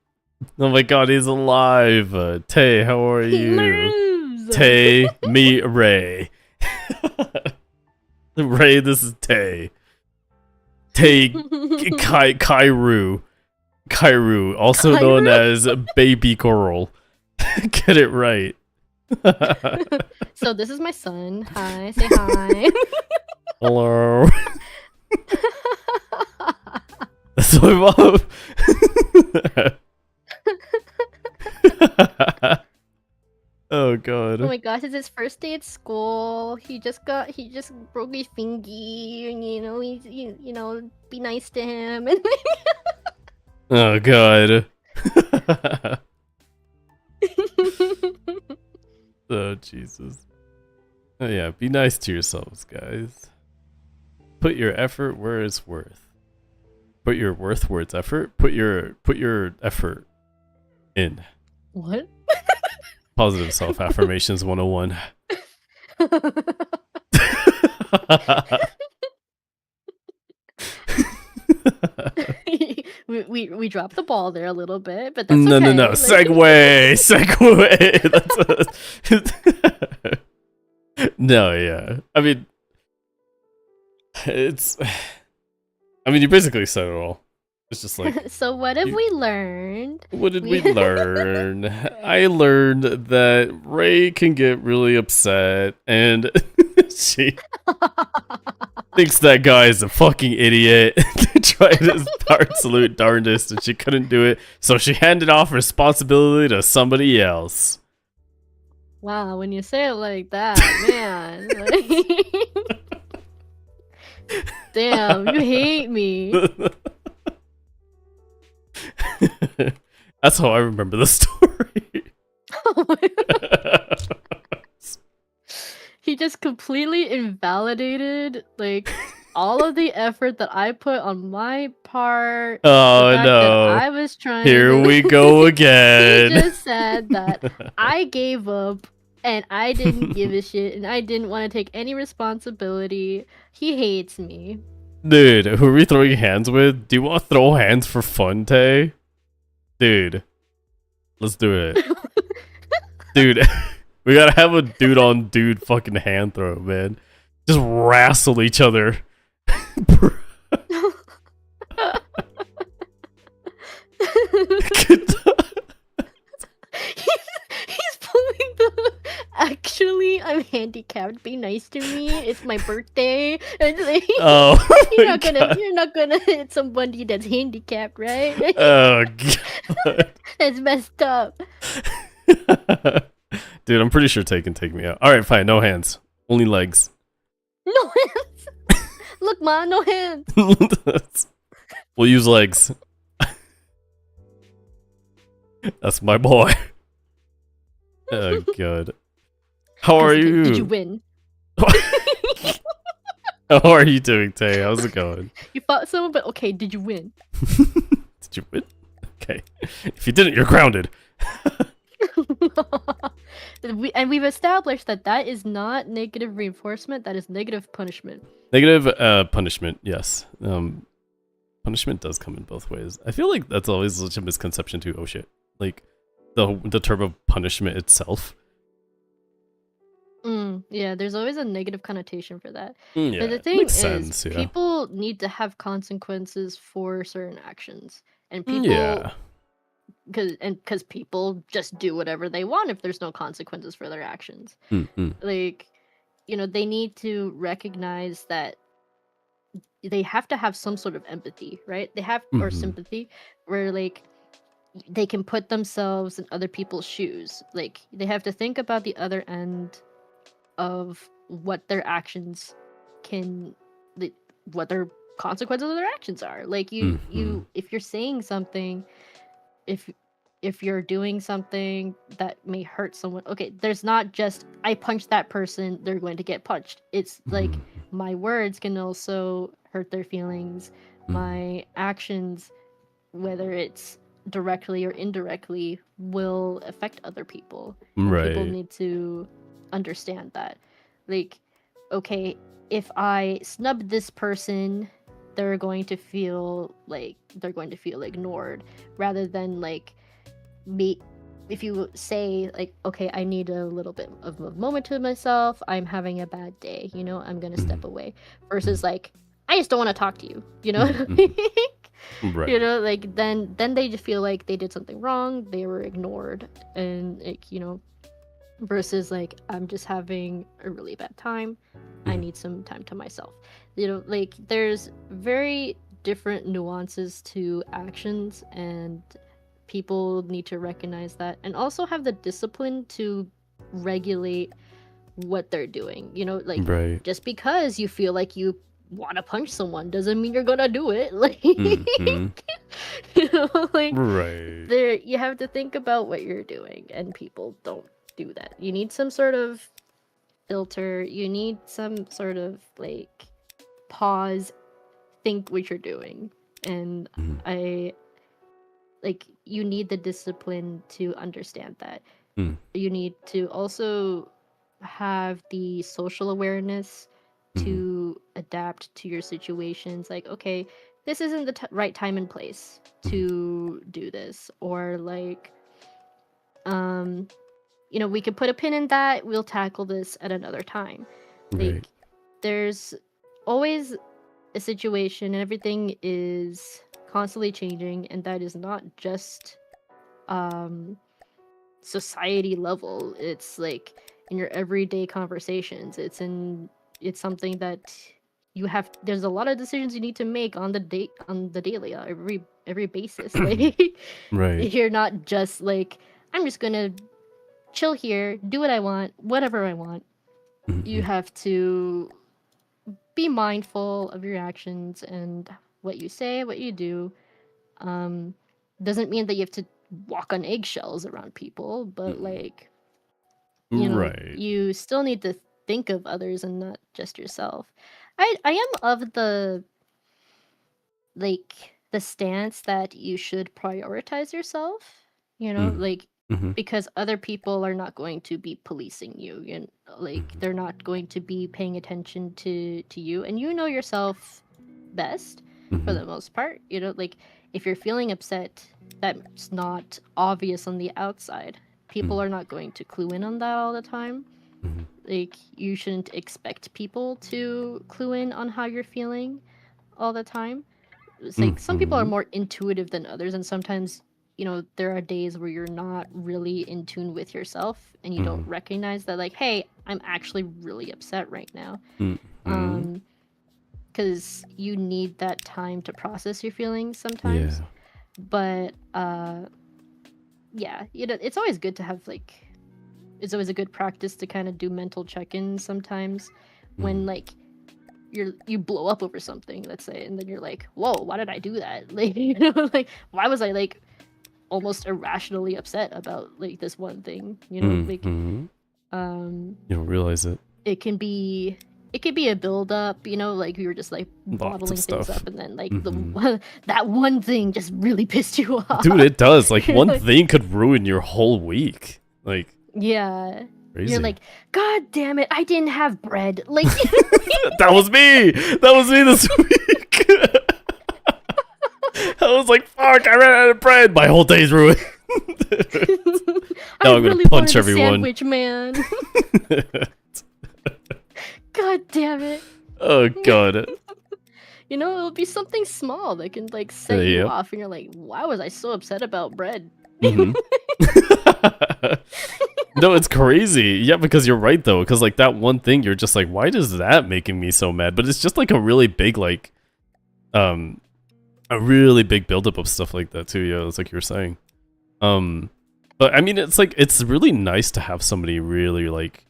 S2: Oh my God, he's alive. Tay, how are
S3: He
S2: you?
S3: lives!
S2: Tay, meet Ray. Ray, this is Tay. Tay Kairu, also known as Baby Coral. Get it right.
S3: So this is my son. Hi, say hi.
S2: Hello. That's my mom. Oh God.
S3: Oh my gosh, it's his first day at school. He just broke his fingy, and you know, be nice to him. And
S2: Oh God. Oh Jesus. Oh yeah, be nice to yourselves, guys. Put your effort where it's worth. Put your worth where it's effort. Put your effort in.
S3: What?
S2: Positive self-affirmations 101.
S3: we dropped the ball there a little bit, but that's
S2: No,
S3: okay.
S2: no.
S3: Like-
S2: Segue. That's no, yeah. I mean, you basically said it all. It's just like,
S3: So what have we learned?
S2: what did we learn? I learned that Ray can get really upset, and she thinks that guy is a fucking idiot. Tried his absolute darndest, and she couldn't do it, so she handed off responsibility to somebody else.
S3: Wow, when you say it like that, man. Damn, you hate me.
S2: That's how I remember the story.
S3: Oh my he just completely invalidated like all of the effort that I put on my part. The
S2: Oh
S3: fact that
S2: no.
S3: I was trying
S2: Here
S3: to.
S2: we go
S3: He
S2: again.
S3: just said that I gave up and I didn't give a shit and I didn't want to take any responsibility. He hates me.
S2: Dude, who are we throwing hands with? Do you want to throw hands for fun, Tay? Dude, let's do it. Dude, we gotta have a dude on dude fucking hand throw, man. Just wrestle each other.
S3: He's pulling the actually I'm handicapped, be nice to me, it's my birthday. And like,
S2: Oh,
S3: you're not gonna hit somebody that's handicapped, right?
S2: Oh god.
S3: That's messed up.
S2: Dude, I'm pretty sure Tay can take me out. Alright, fine, no hands. Only legs.
S3: No hands. Look, ma, no hands.
S2: We'll use legs. That's my boy. Oh god. How are you?
S3: Did you win?
S2: How are you doing, Tay? How's it going?
S3: You fought someone, but okay, did you win?
S2: Did you win? Okay. If you didn't, you're grounded.
S3: We've established that is not negative reinforcement, that is negative punishment.
S2: Negative punishment, yes. Punishment does come in both ways. I feel like that's always such a misconception too. Oh shit. Like the term of punishment itself.
S3: Yeah, there's always a negative connotation for that.
S2: Yeah,
S3: But the thing
S2: makes
S3: is,
S2: sense, yeah.
S3: people need to have consequences for certain actions, and people,
S2: Yeah.
S3: because people just do whatever they want if there's no consequences for their actions.
S2: Mm-hmm.
S3: Like, they need to recognize that they have to have some sort of empathy, right? They have or
S2: Mhm.
S3: sympathy, where like they can put themselves in other people's shoes. Like they have to think about the other end of what their actions can, what their consequences of their actions are. Like you, if you're saying something, if you're doing something that may hurt someone, okay, there's not just I punch that person, they're going to get punched. It's like my words can also hurt their feelings. My actions, whether it's directly or indirectly, will affect other people.
S2: Right.
S3: People need to understand that. Like, okay, if I snub this person, they're going to feel ignored, rather than like me. If you say like, okay, I need a little bit of a moment to myself, I'm having a bad day, I'm gonna step away, versus like, I just don't want to talk to you,
S2: Right.
S3: Like then they just feel like they did something wrong, they were ignored, and like, versus like, I'm just having a really bad time, I need some time to myself. Like there's very different nuances to actions, and people need to recognize that, and also have the discipline to regulate what they're doing. Like,
S2: Right.
S3: just because you feel like you want to punch someone doesn't mean you're gonna do it. Like, like
S2: Right.
S3: there, you have to think about what you're doing, and people don't do that. You need some sort of filter, you need some sort of like pause, think what you're doing, and you need the discipline to understand that. You need to also have the social awareness to adapt to your situations. Like, okay, this isn't the right time and place to do this, or like, we could put a pin in that, we'll tackle this at another time. Like,
S2: Right.
S3: there's always a situation, and everything is constantly changing, and that is not just society level. It's like in your everyday conversations. It's something that there's a lot of decisions you need to make on the daily, every basis. Like,
S2: Right.
S3: you're not just like, I'm just gonna chill here, do what I want, whatever I want. You have to be mindful of your actions and what you say, what you do. Doesn't mean that you have to walk on eggshells around people, but like,
S2: Right.
S3: you still need to think of others and not just yourself. I am of the the stance that you should prioritize yourself,
S2: Mm.
S3: like
S2: Mhm.
S3: because other people are not going to be policing you, like
S2: Mhm.
S3: they're not going to be paying attention to you, and you know yourself best for
S2: Mhm.
S3: the most part. Like if you're feeling upset, that's not obvious on the outside. People
S2: Mhm.
S3: are not going to clue in on that all the time.
S2: Mhm.
S3: Like you shouldn't expect people to clue in on how you're feeling all the time. It's like some people are
S2: Mhm.
S3: more intuitive than others, and sometimes there are days where you're not really in tune with yourself and you don't
S2: Mhm.
S3: recognize that, like, hey, I'm actually really upset right now.
S2: Mhm.
S3: Because you need that time to process your feelings sometimes.
S2: Yeah.
S3: But yeah, it's always good to have it's always a good practice to kind of do mental check-ins sometimes when
S2: Mm.
S3: like you blow up over something, let's say, and then you're like, whoa, why did I do that? Like, like, why was I like almost irrationally upset about like this one thing? Like,
S2: Mhm.
S3: um,
S2: You don't realize it.
S3: it can be a build up, like you were just like
S2: Lots of
S3: bottling things
S2: stuff.
S3: up, and then like
S2: Mhm.
S3: that one thing just really pissed you off.
S2: Dude, it does. Like,
S3: You're
S2: one
S3: like,
S2: thing could ruin your whole week. Like,
S3: yeah. You're
S2: crazy.
S3: like, God damn it, I didn't have bread. Like,
S2: That was me. That was me this week. I was like, fuck, I ran out of bread. My whole day's ruined.
S3: I
S2: Now I'm gonna
S3: really
S2: punch
S3: wanted a
S2: everyone.
S3: sandwich, man. God damn it.
S2: Oh, God.
S3: It'll be something small that can like set you
S2: Yep.
S3: off, and you're like, why was I so upset about bread?
S2: Mm-hmm. No, it's crazy. Yeah, because you're right, though. Because, like, that one thing, you're just like, why is that making me so mad? But it's just, like, a really big, like, a really big buildup of stuff like that, too. Yeah, it's like you were saying. But, I mean, it's, like, it's really nice to have somebody really, like,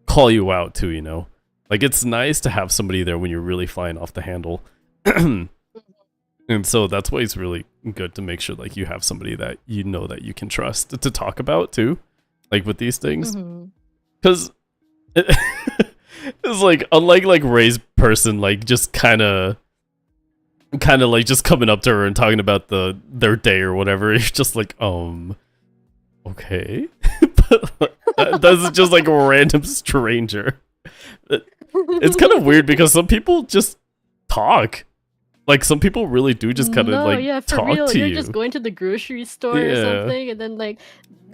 S2: call you out, too, Like, it's nice to have somebody there when you're really flying off the handle. And so that's why it's really good to make sure, like, you have somebody that you know that you can trust to talk about, too. Like, with these things. Because it's like, unlike like Ray's person, like just kind of like just coming up to her and talking about their day or whatever. You're just like, okay. But that's just like a random stranger. It's kind of weird because some people just talk. Like, some people really do just kind of like
S3: yeah, for
S2: talk
S3: real.
S2: to
S3: You're
S2: you.
S3: just going to the grocery store or
S2: Yeah.
S3: something, and then like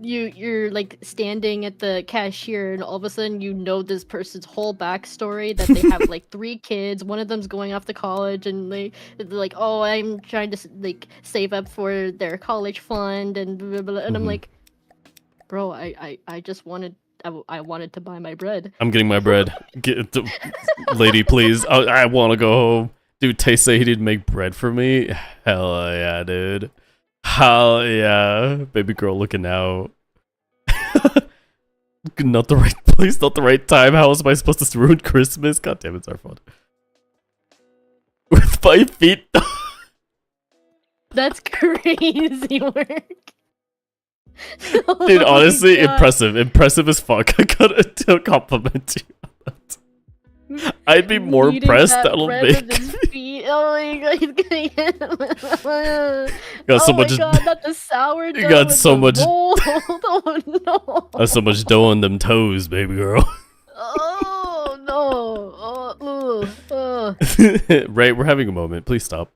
S3: you're like standing at the cashier, and all of a sudden this person's whole backstory, that they have like 3 kids, one of them's going off to college, and they're like, oh, I'm trying to like save up for their college fund, and blah, blah, blah. And I'm
S2: Mhm.
S3: like, bro, I just wanted I wanted to buy my bread.
S2: I'm getting my bread. Lady, please. I want to go home. Dude, Tay say he didn't make bread for me. Hell yeah, dude. Hell yeah. Baby girl looking out. Not the right place, not the right time. How else am I supposed to ruin Christmas? God damn it, it's our fault. With 5 feet.
S3: That's crazy work.
S2: Dude,
S3: Oh my
S2: honestly,
S3: God.
S2: impressive as fuck. I gotta compliment you on that. I'd be more
S3: Kneading
S2: impressed.
S3: that
S2: That'll
S3: bread
S2: make.
S3: with his feet. Oh my God, he's gonna get.
S2: Got so
S3: Oh
S2: much.
S3: my God, not the sourdough.
S2: You got
S3: with
S2: so
S3: the
S2: much-
S3: mold. Oh no.
S2: Got so much dough on them toes, baby girl.
S3: Oh no. Oh,
S2: Right, we're having a moment. Please stop.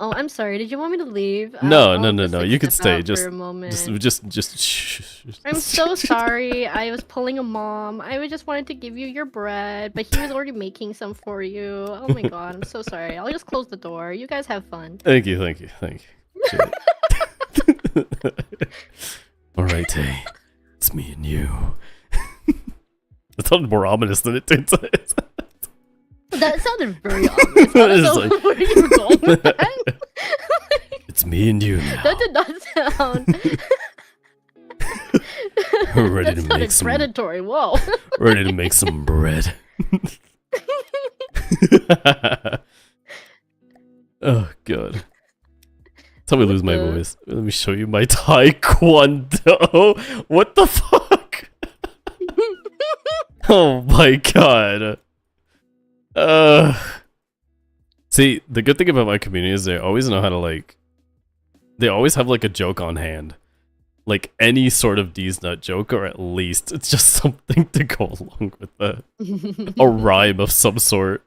S3: oh, I'm sorry. Did you want me to leave?
S2: No,
S3: I'll just, like,
S2: you can
S3: step
S2: stay.
S3: out
S2: Just,
S3: for a moment.
S2: just. Shh.
S3: I'm so sorry. I was pulling a mom. I just wanted to give you your bread, but he was already making some for you. Oh my God, I'm so sorry. I'll just close the door. You guys have fun.
S2: Thank you. Shit. All right, Tay. It's me and you. That sounded more ominous than it did.
S3: That sounded very obvious. I don't know
S2: It's
S3: where you were going with that.
S2: It's me and you now.
S3: That did not sound.
S2: We're ready
S3: That
S2: to
S3: sounded
S2: make some.
S3: predatory. Whoa.
S2: Ready to make some bread. Oh God. Tell me lose my voice. Let me show you my taekwondo. What the fuck? Oh my god. See, the good thing about my community is they always know how to like. They always have like a joke on hand, like any sort of D's nut joke, or at least it's just something to go along with that. A rhyme of some sort.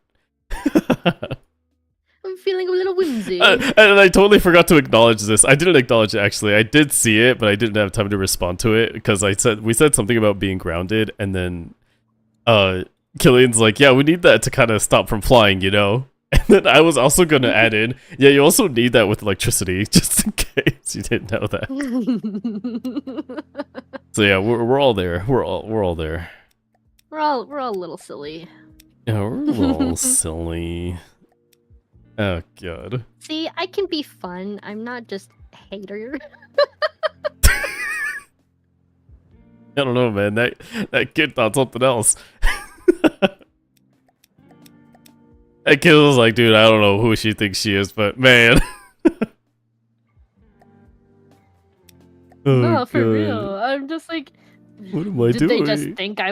S3: I'm feeling a little whimsy.
S2: And I totally forgot to acknowledge this. I didn't acknowledge it actually. I did see it, but I didn't have time to respond to it because we said something about being grounded, and then Killian's like, yeah, we need that to kind of stop from flying, you know. And then I was also going to add in, yeah, you also need that with electricity, just in case you didn't know that. So yeah, we're all there. We're all there.
S3: We're all a little silly.
S2: Yeah, we're all silly. Oh god.
S3: See, I can be fun. I'm not just a hater.
S2: I don't know, man. That kid thought something else. That kid was like, dude, I don't know who she thinks she is, but man.
S3: No, for real. I'm just like,
S2: what am I
S3: did
S2: doing?
S3: they just think I'm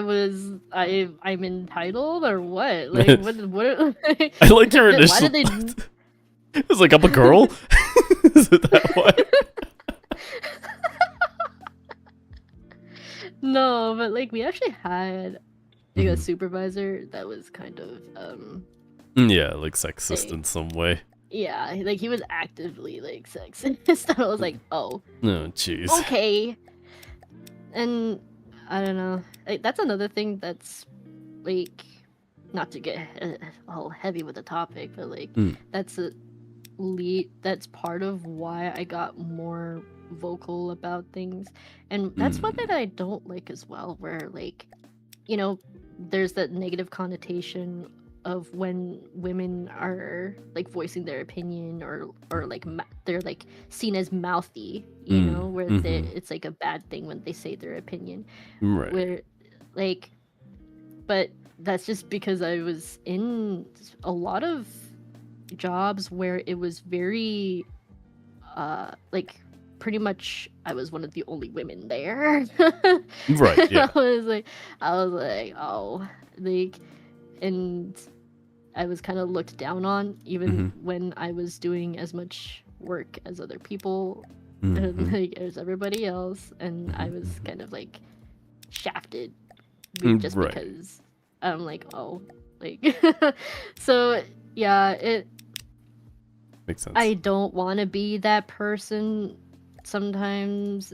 S3: entitled or what? Like, what?
S2: I like your initial.
S3: Why did they?
S2: It was like, I'm a girl. Is it that why?
S3: No, but like we actually had like a supervisor that was kind of
S2: yeah, like sexist in some way.
S3: yeah, like he was actively like sexist. I was like, oh,
S2: jeez.
S3: okay. And I don't know, like that's another thing that's like, not to get all heavy with the topic, but like that's part of why I got more vocal about things. And that's one that I don't like as well, where like, you know, there's that negative connotation of when women are like voicing their opinion or like they're like seen as mouthy, you know, where it's like a bad thing when they say their opinion,
S2: right?
S3: Where like, but that's just because I was in a lot of jobs where it was very like pretty much I was one of the only women there.
S2: Right, yeah.
S3: I was like, oh, like, and I was kind of looked down on even when I was doing as much work as other people, like as everybody else, and I was kind of like shafted just because I'm like, oh, like, so yeah, it
S2: makes sense.
S3: I don't want to be that person sometimes,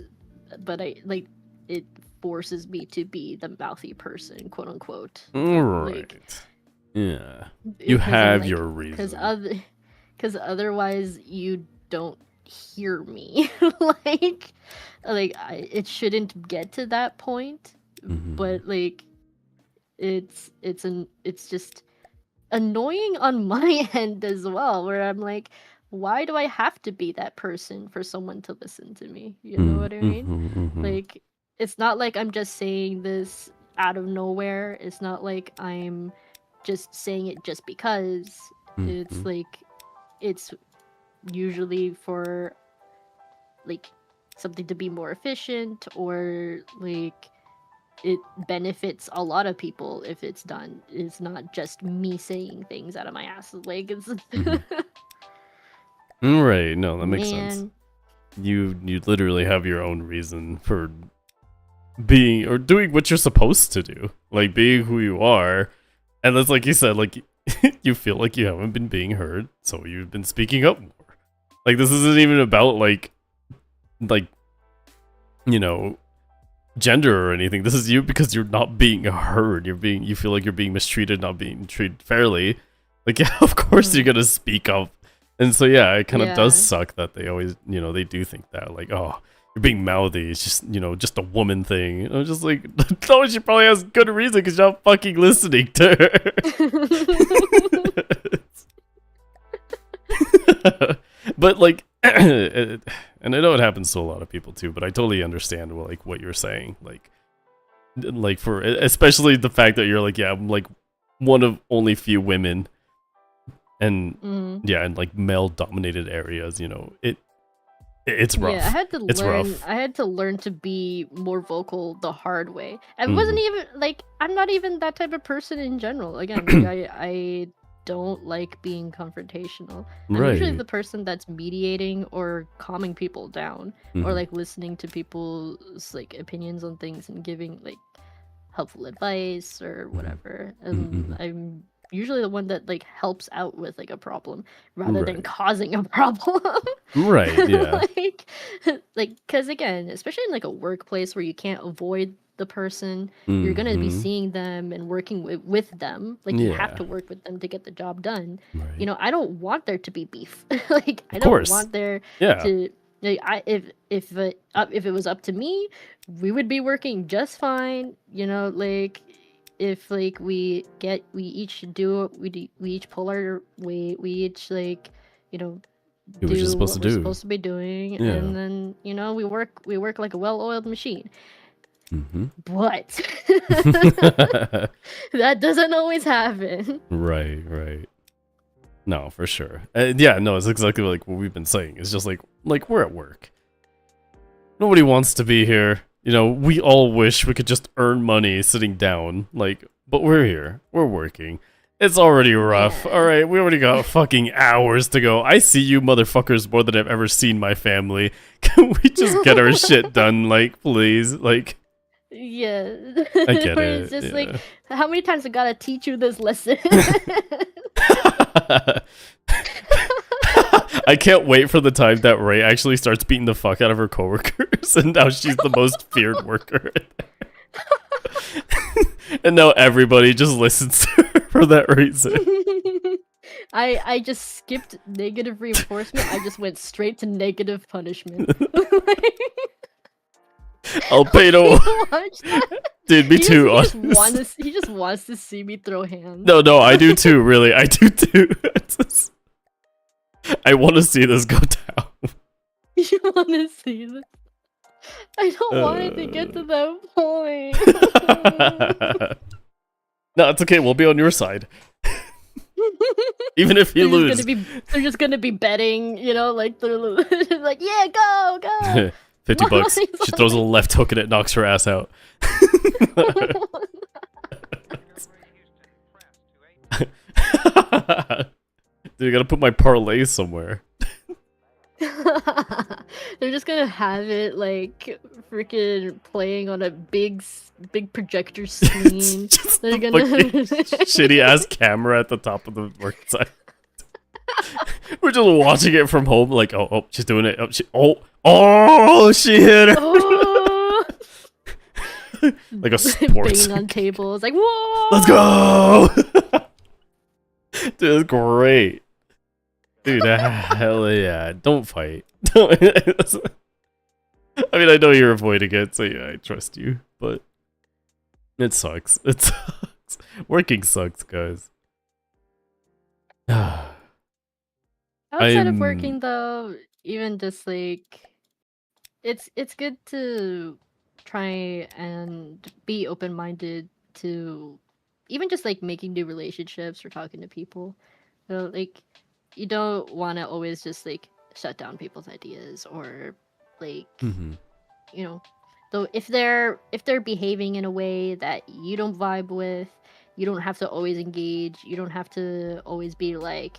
S3: but I like it forces me to be the mouthy person, quote unquote.
S2: Right.
S3: Like,
S2: yeah. You have your reason.
S3: Because otherwise you don't hear me. like it shouldn't get to that point, but like it's just annoying on my end as well, where I'm like, why do I have to be that person for someone to listen to me? You know what I mean? Like, it's not like I'm just saying this out of nowhere. It's not like I'm just saying it just because. It's like, it's usually for like something to be more efficient, or like it benefits a lot of people if it's done. It's not just me saying things out of my ass. Like, it's
S2: right. No, that makes sense. You literally have your own reason for being or doing what you're supposed to do, like being who you are. And that's like you said, like you feel like you haven't been being heard, so you've been speaking up more. Like, this isn't even about like you know, gender or anything. This is you because you're not being heard. You feel like you're being mistreated, not being treated fairly. Like, yeah, of course you're gonna speak up. And so yeah, it kind of does suck that they always, you know, they do think that like, oh, you're being mouthy. It's just, you know, just a woman thing. You know, just like, no, she probably has good reason because you're not fucking listening to her. But like, and I know it happens to a lot of people too, but I totally understand like what you're saying. Like for especially the fact that you're like, yeah, I'm like one of only few women, and yeah, in like male dominated areas, you know, It's rough.
S3: Yeah, I had to
S2: It's
S3: learn.
S2: rough.
S3: I had to learn to be more vocal the hard way. I
S2: Mhm.
S3: wasn't even like I'm not even that type of person in general. Again, like I don't like being confrontational. I'm usually
S2: Right.
S3: the person that's mediating or calming people down or
S2: Mhm.
S3: like listening to people's like opinions on things and giving like helpful advice or whatever. And
S2: Mhm.
S3: I'm usually the one that like helps out with like a problem rather than
S2: Right.
S3: causing a problem.
S2: Right. Yeah.
S3: like because again, especially in like a workplace where you can't avoid the person, you're gonna be
S2: Mhm.
S3: seeing them and working with them. Like you have
S2: Yeah.
S3: to work with them to get the job done.
S2: Right.
S3: I don't want there to be beef. Like I
S2: Of
S3: don't
S2: course.
S3: want there
S2: Yeah.
S3: to like I if it was up to me, we would be working just fine. Like if like we each do we each pull our weight, we each like you know
S2: Do what you're
S3: do
S2: supposed to
S3: what we're
S2: do.
S3: supposed to be doing,
S2: Yeah.
S3: and then we work like a well-oiled machine.
S2: Mhm.
S3: But that doesn't always happen.
S2: Right. Right. No, for sure. Yeah. No, it's exactly like what we've been saying. It's just like we're at work. Nobody wants to be here. We all wish we could just earn money sitting down. But we're here. We're working. It's already rough.
S3: Yeah.
S2: Alright, we already got fucking hours to go. I see you motherfuckers more than I've ever seen my family. Can we just get our shit done, please?
S3: Yeah.
S2: I get
S3: Where it's
S2: it.
S3: just
S2: Yeah.
S3: like, how many times I gotta teach you this lesson?
S2: I can't wait for the time that Ray actually starts beating the fuck out of her coworkers, and now she's the most feared worker. And now everybody just listens to her for that reason.
S3: I just skipped negative reinforcement. I just went straight to negative punishment.
S2: I'll pay to
S3: Watch that.
S2: Dude, me too.
S3: He just wants to see me throw hands.
S2: No, I do too. Really, I do too. I want to see this go down.
S3: You want to see this? I don't want it to get to that point.
S2: No, it's okay. We'll be on your side. Even if you lose.
S3: They're just gonna be betting, like they're like, yeah, go.
S2: 50 bucks. She throws a left hook and it knocks her ass out. Dude, I gotta put my parlay somewhere.
S3: They're just gonna have it like freaking playing on a big projector screen.
S2: Just
S3: They're
S2: the
S3: gonna
S2: shitty ass camera at the top of the work site. We're just watching it from home, like, oh, she's doing it. She hit her.
S3: Oh!
S2: Like a sports.
S3: Banging on tables, like, whoa!
S2: Let's go. Dude, that's great. Dude, hell yeah. Don't fight. I mean, I know you're avoiding it, so yeah, I trust you, but it sucks. It sucks. Working sucks, guys.
S3: Outside of working, though, even just like, it's good to try and be open-minded to even just like making new relationships or talking to people. Like, you don't want to always just like shut down people's ideas or like though if they're behaving in a way that you don't vibe with, you don't have to always engage. You don't have to always be like,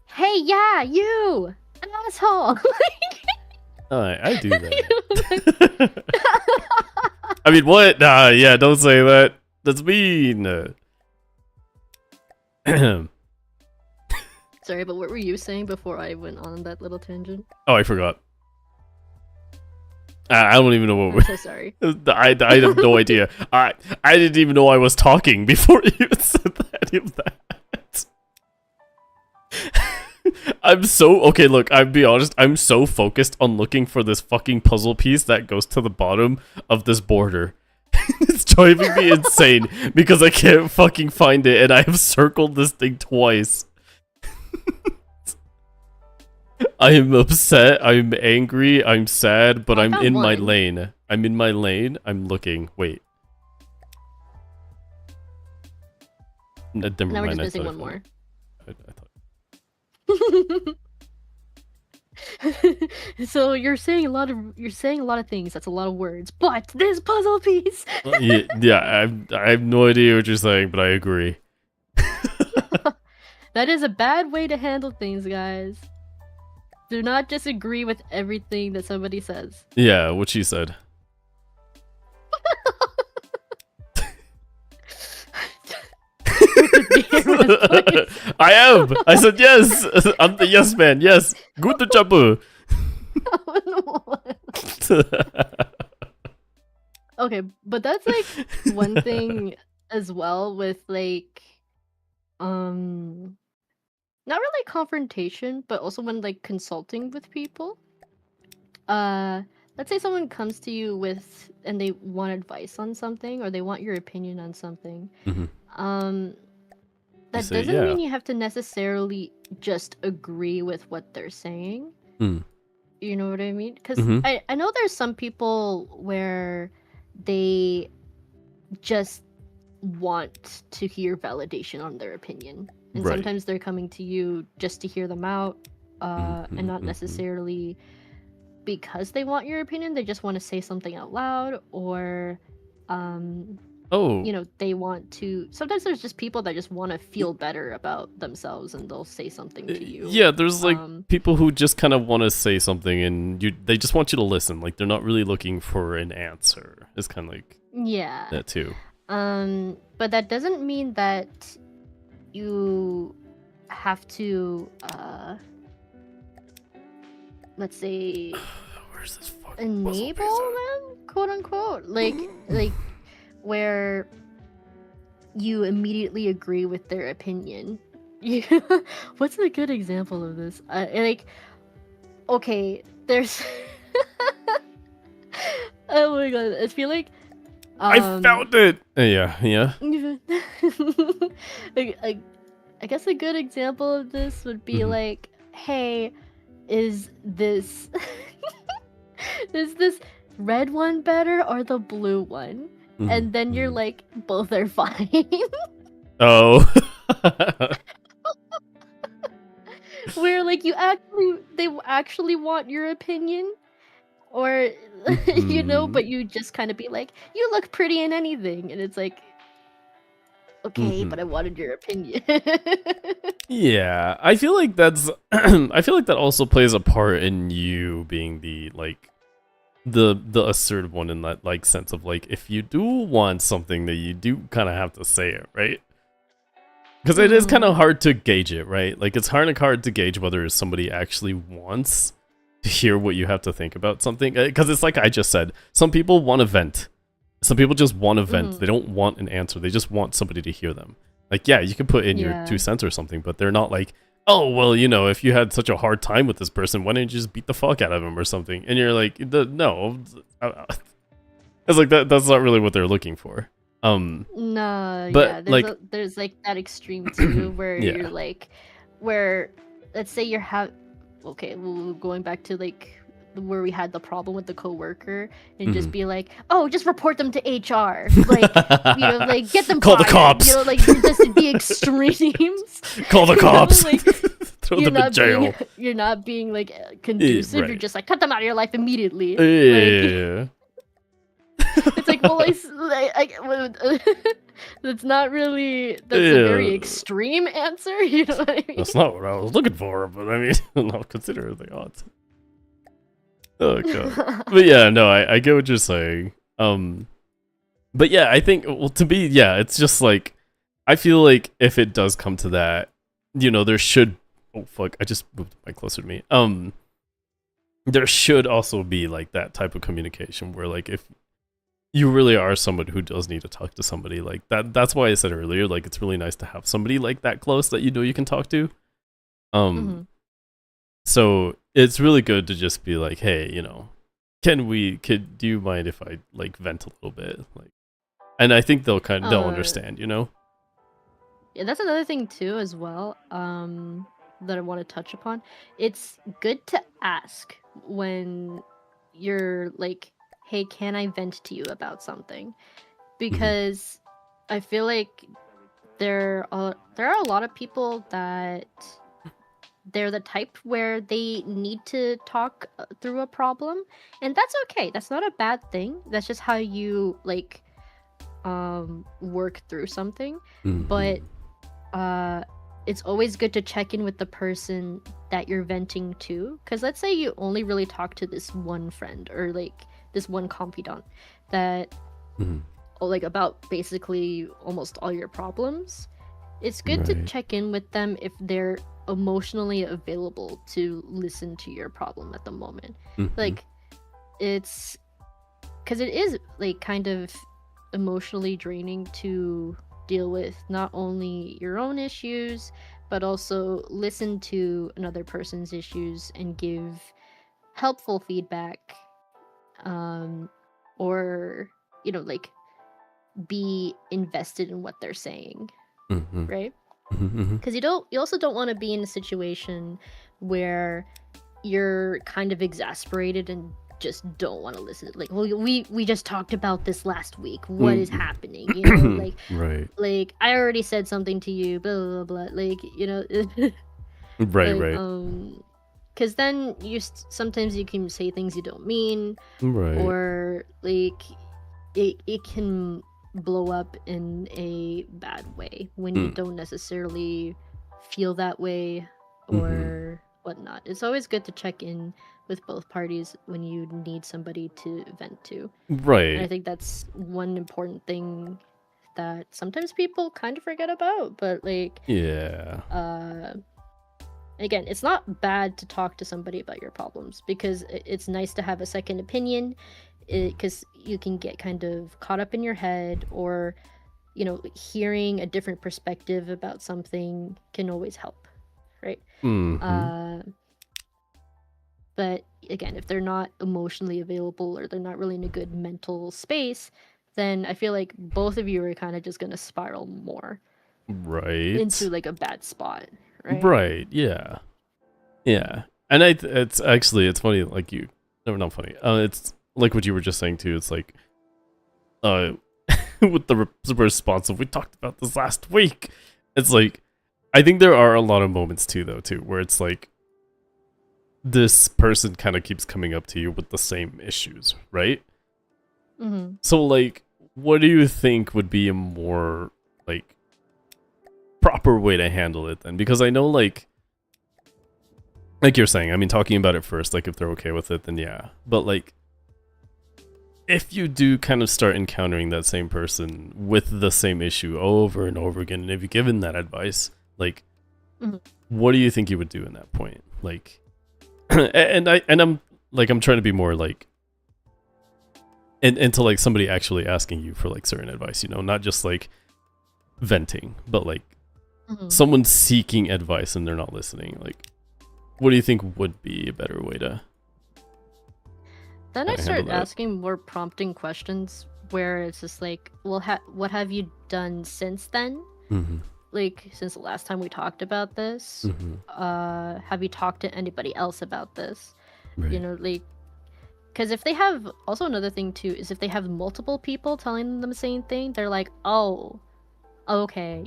S3: hey, yeah, you asshole.
S2: I do that. I mean, what? Nah, yeah, don't say that. That's mean.
S3: Sorry, but what were you saying before I went on that little tangent?
S2: Oh, I forgot. I don't even know what
S3: I'm
S2: we're...
S3: so sorry.
S2: I have no idea. I didn't even know I was talking before you said any of that. I'm so... Okay, look, I'll be honest. I'm so focused on looking for this fucking puzzle piece that goes to the bottom of this border. It's driving me insane because I can't fucking find it, and I have circled this thing twice. I am upset, I'm angry, I'm sad, but I'm in my lane. I'm in my lane, I'm looking. Wait. Never
S3: Now we're
S2: mind,
S3: just missing
S2: I
S3: one more.
S2: thought...
S3: So you're saying a lot of things. That's a lot of words. But this puzzle piece.
S2: Yeah, I have no idea what you're saying, but I agree.
S3: That is a bad way to handle things, guys. Do not just agree with everything that somebody says.
S2: Yeah, what she said. I am. I said yes. I'm the yes man. Yes. Good job.
S3: Okay, but that's like one thing as well with like not really confrontation, but also when like consulting with people. Let's say someone comes to you with and they want advice on something or they want your opinion on something.
S2: Mhm.
S3: That
S2: say,
S3: doesn't
S2: yeah.
S3: mean you have to necessarily just agree with what they're saying.
S2: Mm.
S3: You know what I mean? Because
S2: Mhm.
S3: I know there's some people where they just want to hear validation on their opinion. And
S2: Right.
S3: sometimes they're coming to you just to hear them out, and not
S2: Mhm.
S3: necessarily because they want your opinion. They just want to say something out loud, or
S2: Oh.
S3: they want to. Sometimes there's just people that just want to feel better about themselves and they'll say something to you.
S2: Yeah, there's like
S3: Um,
S2: people who just kind of want to say something and they just want you to listen. Like they're not really looking for an answer. It's kind of like
S3: yeah.
S2: that too.
S3: But that doesn't mean that you have to let's say
S2: Where's this fucking puzzle
S3: enable
S2: piece
S3: them, quote unquote, like where you immediately agree with their opinion. What's a good example of this? Like, okay, there's oh my god, I feel like
S2: I found it. Yeah.
S3: I guess a good example of this would be
S2: Mhm.
S3: like, hey, is this is this red one better or the blue one?
S2: Mhm.
S3: And then you're
S2: Mhm.
S3: like, both are fine.
S2: Oh.
S3: Where like they actually want your opinion, or
S2: Mhm.
S3: but you just kind of be like, you look pretty in anything, and it's like, okay, but I
S2: Mhm.
S3: wanted your opinion.
S2: Yeah, I feel like that's I feel like that also plays a part in you being the like the assertive one in that like sense of like if you do want something that you do kind of have to say it, right? Because it is kind of hard to gauge it, right? Like it's hard to gauge whether somebody actually wants to hear what you have to think about something. Because it's like I just said, some people want to vent. Some people just want to vent. They don't want an answer. They just want somebody to hear them. Like, yeah, you can put in your 2 cents or something, but they're not like, oh, well, if you had such a hard time with this person, why didn't you just beat the fuck out of him or something? And you're like, no. It's like that's not really what they're looking for.
S3: No,
S2: But
S3: yeah,
S2: like,
S3: there's like that extreme too, where
S2: yeah.
S3: you're like, where let's say okay, well, going back to like where we had the problem with the coworker, and just be like, oh, just report them to HR, like like get them
S2: Call the
S3: fired,
S2: cops.
S3: like just the extremes.
S2: Call the cops.
S3: Like,
S2: Throw them in jail.
S3: You're not being like conducive.
S2: Right.
S3: You're just like, cut them out of your life immediately.
S2: Yeah.
S3: It's like, well, that's not really. That's a very extreme answer. You know what I mean?
S2: That's not what I was looking for, but I mean, I'll consider the odds. Oh god. But yeah, no, I get what you're saying. But yeah, I think to me, yeah, it's just like I feel like if it does come to that, there should. Oh fuck! I just moved the mic closer to me. There should also be like that type of communication where like if you really are someone who does need to talk to somebody like that. That's why I said earlier, like it's really nice to have somebody like that close that you can talk to. So it's really good to just be like, hey, do you mind if I like vent a little bit? Like, and I think they'll understand,
S3: Yeah, that's another thing too, as well. That I want to touch upon. It's good to ask when you're like, hey, can I vent to you about something? Because I feel like there are a lot of people that they're the type where they need to talk through a problem, and that's okay. That's not a bad thing. That's just how you like work through something. But it's always good to check in with the person that you're venting to, because let's say you only really talk to this one friend or like this one confidant that like about basically almost all your problems. It's good to check in with them if they're emotionally available to listen to your problem at the moment. Like, it's because it is like kind of emotionally draining to deal with not only your own issues but also listen to another person's issues and give helpful feedback, or like be invested in what they're saying, right? Because you also don't want to be in a situation where you're kind of exasperated and just don't want to listen. Like, well, we just talked about this last week. What is happening? Like, like I already said something to you, blah blah blah. Like, because then sometimes you can say things you don't mean, or like it can blow up in a bad way when you don't necessarily feel that way or whatnot. It's always good to check in with both parties when you need somebody to vent to. And I think that's one important thing that sometimes people kind of forget about, but like again, it's not bad to talk to somebody about your problems, because it's nice to have a second opinion, because you can get kind of caught up in your head, or hearing a different perspective about something can always help, right? But again, if they're not emotionally available or they're not really in a good mental space, then I feel like both of you are kind of just going to spiral more into like a bad spot, right?
S2: Yeah. And it's actually, it's funny, like not funny. It's like what you were just saying too. It's like, with the response of, we talked about this last week. It's like, I think there are a lot of moments too, where it's like, this person kind of keeps coming up to you with the same issues, right? So like, what do you think would be a more like proper way to handle it then? Because I know like you're saying, I mean, talking about it first, like if they're okay with it, then yeah. But like, if you do kind of start encountering that same person with the same issue over and over again, and if you've given that advice, like, what do you think you would do in that point? Like, and I'm trying to be more like, into like somebody actually asking you for like certain advice, not just like venting, but like someone seeking advice and they're not listening. Like, what do you think would be a better way to?
S3: Then I start asking more prompting questions where it's just like, well, what have you done since then? Like, since the last time we talked about this, have you talked to anybody else about this? Like, because if they have, also another thing too, is if they have multiple people telling them the same thing, they're like, oh, okay,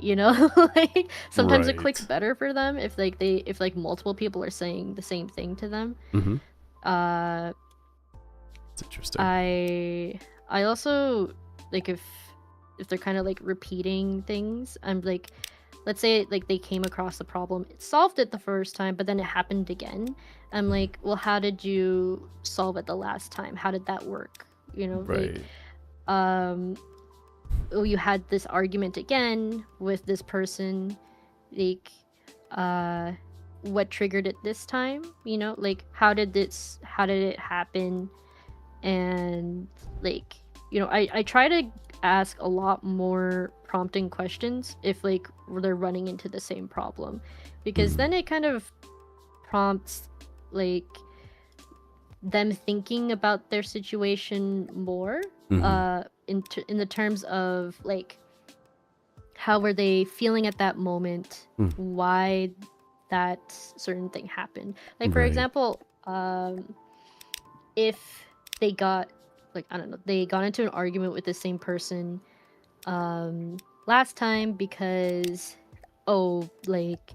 S3: like sometimes it clicks better for them if like multiple people are saying the same thing to them.
S2: It's interesting.
S3: I also like if they're kind of like repeating things, I'm like, let's say like they came across the problem, it solved it the first time, but then it happened again. I'm like, well, how did you solve it the last time? How did that work? Like, oh, you had this argument again with this person, like, what triggered it this time? Like, how did it happen? And like, I try to ask a lot more prompting questions if like they're running into the same problem, because then it kind of prompts like them thinking about their situation more, in the terms of like, how were they feeling at that moment, why that certain thing happened. Like, for example, if they got like, I don't know, they got into an argument with the same person last time because like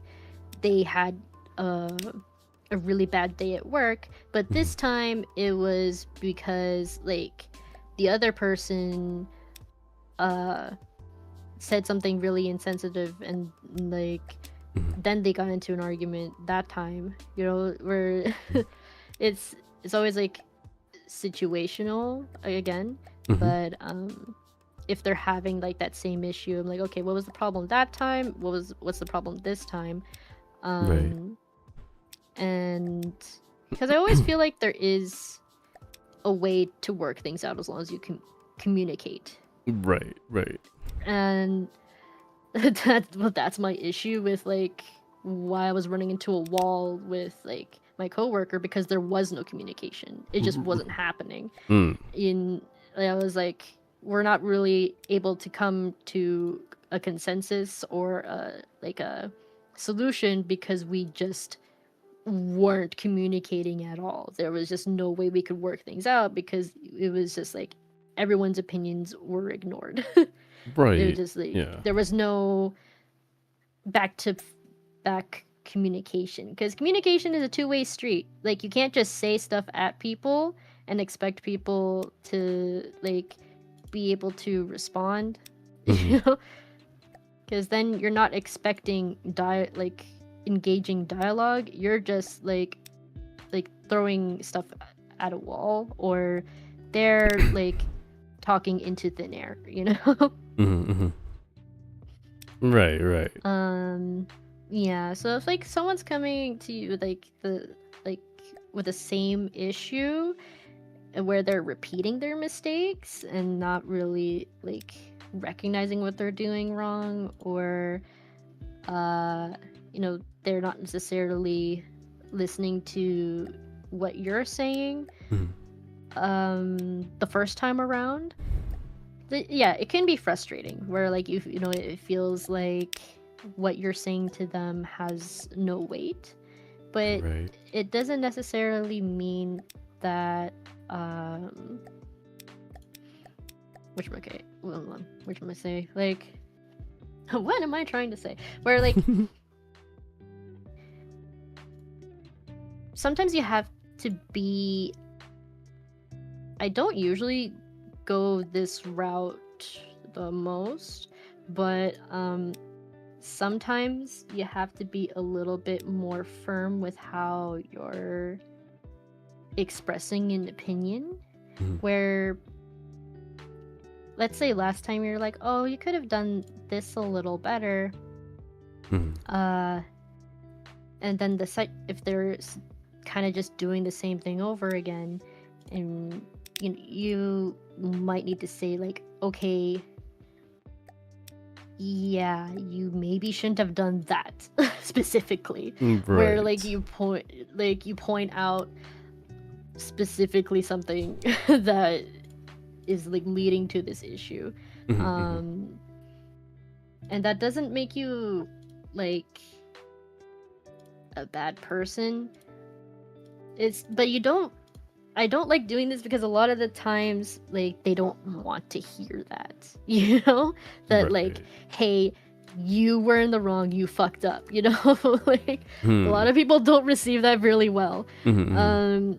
S3: they had a really bad day at work, but this time it was because like the other person said something really insensitive, and like then they got into an argument that time, you know, where it's always like situational again. But if they're having like that same issue, I'm like, okay, what was the problem that time? What's the problem this time?
S2: Right.
S3: And because I always feel like there is a way to work things out as long as you can communicate.
S2: Right.
S3: And that's my issue with like why I was running into a wall with like my coworker, because there was no communication. It just wasn't happening. I was like, we're not really able to come to a consensus or a solution because we just weren't communicating at all. There was just no way we could work things out because it was just like everyone's opinions were ignored.
S2: Right.
S3: It was just like there was no back to back communication, because communication is a two-way street. Like you can't just say stuff at people and expect people to like be able to respond. You know, because then you're not expecting like engaging dialogue. You're just like throwing stuff at a wall, or they're like talking into thin air, you know.
S2: Right.
S3: Yeah, so if like someone's coming to you with with the same issue where they're repeating their mistakes and not really like recognizing what they're doing wrong, or you know, they're not necessarily listening to what you're saying the first time around, it can be frustrating where like you know, it feels like what you're saying to them has no weight, but it doesn't necessarily mean that which am I say, like what am I trying to say, where like sometimes you have to be, I don't usually go this route the most, but sometimes you have to be a little bit more firm with how you're expressing an opinion. Where let's say last time you're like, oh, you could have done this a little better, and then if they're kind of just doing the same thing over again, and you might need to say like, okay, yeah, you maybe shouldn't have done that specifically. Where like you point out specifically something that is like leading to this issue, and that doesn't make you like a bad person. But I don't like doing this because a lot of the times like they don't want to hear that, you know, that like, hey, you were in the wrong, you fucked up, you know. Like a lot of people don't receive that really well. And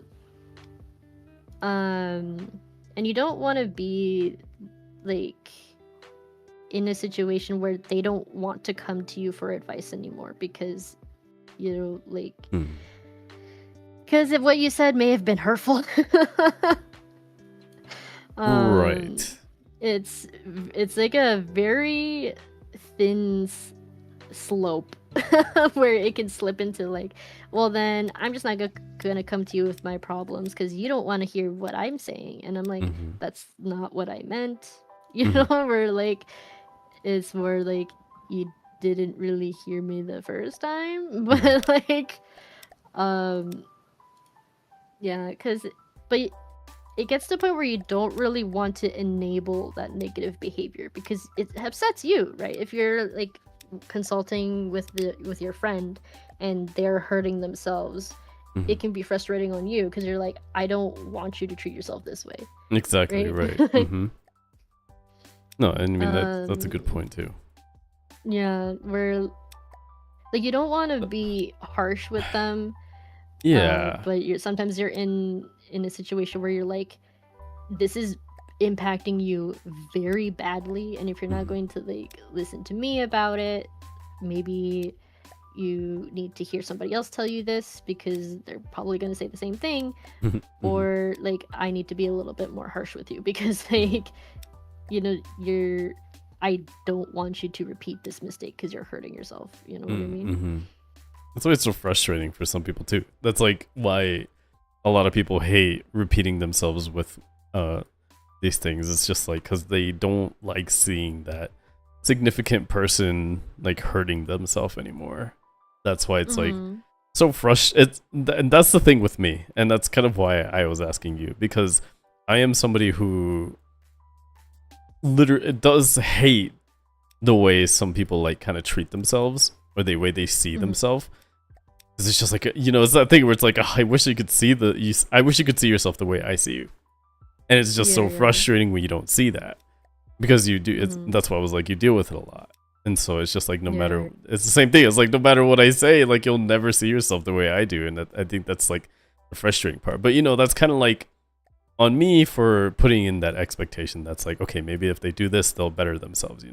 S3: you don't want to be like in a situation where they don't want to come to you for advice anymore, because you know, like because if what you said may have been hurtful.
S2: Right.
S3: It's like a very thin slope where it can slip into like, well then I'm just not gonna come to you with my problems because you don't want to hear what I'm saying, and I'm like, that's not what I meant, you know. Where like it's more like you didn't really hear me the first time, but like yeah, but it gets to the point where you don't really want to enable that negative behavior because it upsets you, right? If you're like consulting with your friend and they're hurting themselves, it can be frustrating on you because you're like, I don't want you to treat yourself this way.
S2: Exactly, right. No, I mean that's a good point too.
S3: Yeah, where Like you don't want to be harsh with them,
S2: Yeah.
S3: but sometimes you're in a situation where you're like, this is impacting you very badly, and if you're not
S2: Mhm.
S3: going to like listen to me about it, maybe you need to hear somebody else tell you this because they're probably going to say the same thing,
S2: Mhm.
S3: or like I need to be a little bit more harsh with you because
S2: Mhm.
S3: like I don't want you to repeat this mistake because you're hurting yourself, you know what I mean?
S2: Mm-hmm. That's why it's so frustrating for some people too. That's like why a lot of people hate repeating themselves with these things. It's just like because they don't like seeing that significant person like hurting themselves anymore. That's why it's like
S3: Mm-hmm.
S2: so frustrating. And that's the thing with me, and that's kind of why I was asking you, because I am somebody who literally does hate the way some people like kind of treat themselves or the way they see
S3: Mm-hmm.
S2: themselves. Because it's just like it's that thing where it's like, I wish you could see I wish you could see yourself the way I see you, and it's just so
S3: Yeah.
S2: frustrating when you don't see that, because you do.
S3: Mm-hmm.
S2: That's why I was like, you deal with it a lot, and so it's just like no matter.
S3: Yeah.
S2: It's the same thing. It's like no matter what I say, like you'll never see yourself the way I do, and I think that's like the frustrating part. But that's kind of like on me for putting in that expectation. That's like, okay, maybe if they do this, they'll better themselves.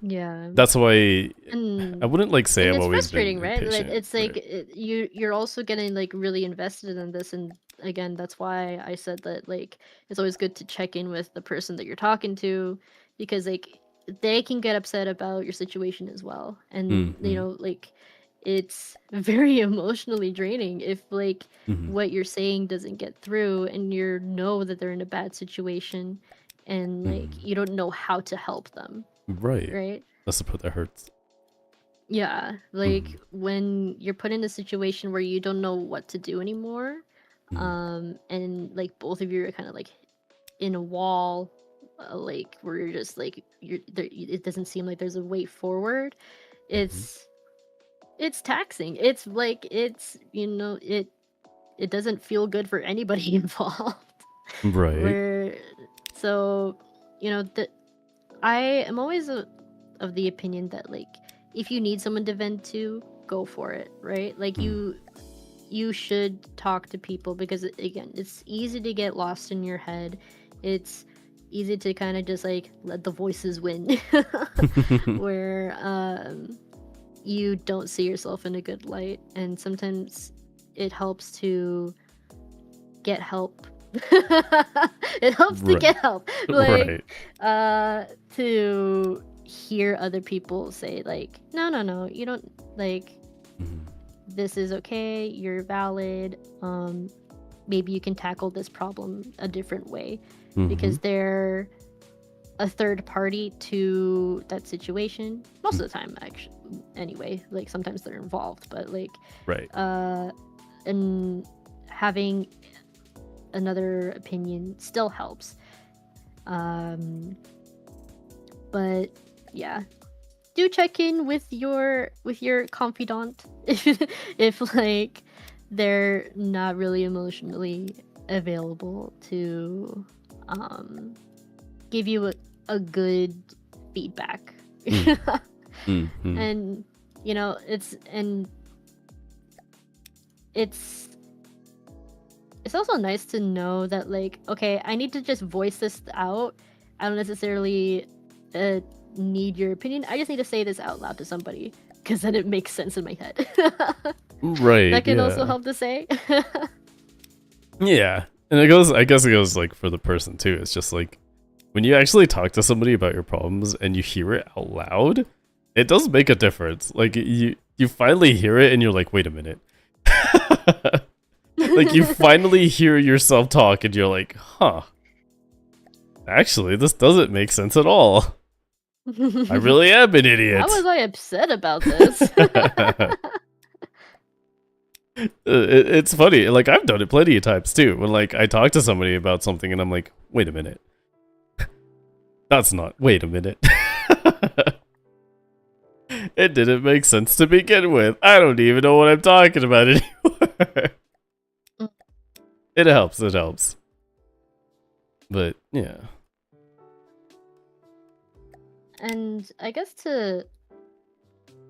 S3: Yeah.
S2: That's why I
S3: And
S2: wouldn't like say I've
S3: it's
S2: always been
S3: frustrating, right? Like
S2: impatient.
S3: it's like
S2: Right.
S3: you're also getting like really invested in this, and again, that's why I said that like it's always good to check in with the person that you're talking to, because like they can get upset about your situation as well, and
S2: Mm-hmm.
S3: like it's very emotionally draining if like
S2: Mm-hmm.
S3: what you're saying doesn't get through, and you know that they're in a bad situation, and like
S2: Mm-hmm.
S3: you don't know how to help them,
S2: Right.
S3: right?
S2: That's the part that hurts.
S3: Yeah,
S2: Mm-hmm.
S3: like when you're put in a situation where you don't know what to do anymore,
S2: Mm-hmm.
S3: and like both of you are kind of like in a wall, like where you're just like you're there, it doesn't seem like there's a way forward.
S2: Mm-hmm.
S3: It's taxing. It's like it doesn't feel good for anybody involved.
S2: Right.
S3: Where so the I am always of the opinion that like if you need someone to vent to, go for it, right? Like
S2: Mm-hmm.
S3: you should talk to people because again, it's easy to get lost in your head. It's easy to kind of just like let the voices win where you don't see yourself in a good light, and sometimes it helps to get help. It helps to
S2: Right.
S3: get help, like
S2: Right.
S3: to hear other people say like, no, you don't, like,
S2: Mm-hmm.
S3: this is okay, you're valid, maybe you can tackle this problem a different way,
S2: Mm-hmm.
S3: because they're a third party to that situation most of the time, actually, anyway. Like sometimes they're involved, but like
S2: Right.
S3: and having another opinion still helps. But yeah, do check in with your confidant if like they're not really emotionally available to give you a good feedback.
S2: Mm-hmm.
S3: And it's it's also nice to know that like, okay, I need to just voice this out. I don't necessarily need your opinion. I just need to say this out loud to somebody because then it makes sense in my head.
S2: Right.
S3: That can also
S2: Yeah.
S3: help to say.
S2: Yeah. And it goes. I guess it goes like for the person too. It's just like when you actually talk to somebody about your problems and you hear it out loud, it does make a difference. Like you finally hear it and you're like, wait a minute. Like you finally hear yourself talk and you're like, huh, actually this doesn't make sense at all. I really am an
S3: How was
S2: idiot.
S3: I upset about this?
S2: It's funny, like I've done it plenty of times too, when like I talk to somebody about something and I'm like, wait a minute, that's not, wait a minute. It didn't make sense to begin with. I don't even know what I'm talking about anymore. It helps. But yeah.
S3: And I guess to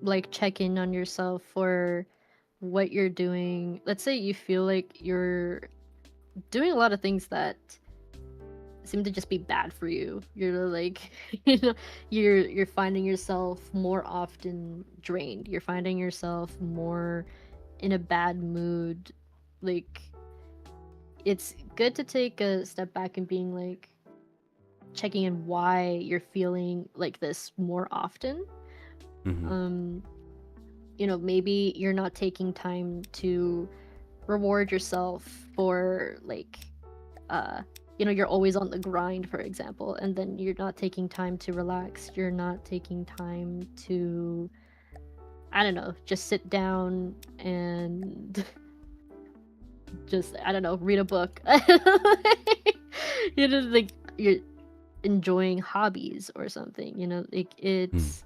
S3: like check in on yourself for what you're doing. Let's say you feel like you're doing a lot of things that seem to just be bad for you. You're like, you're finding yourself more often drained. You're finding yourself more in a bad mood. Like, it's good to take a step back and being like, checking in why you're feeling like this more often.
S2: Mhm.
S3: Maybe you're not taking time to reward yourself for like you're always on the grind, for example, and then you're not taking time to relax. You're not taking time to, I don't know, just sit down and just, I don't know, read a book. Like you're enjoying hobbies or something, like it's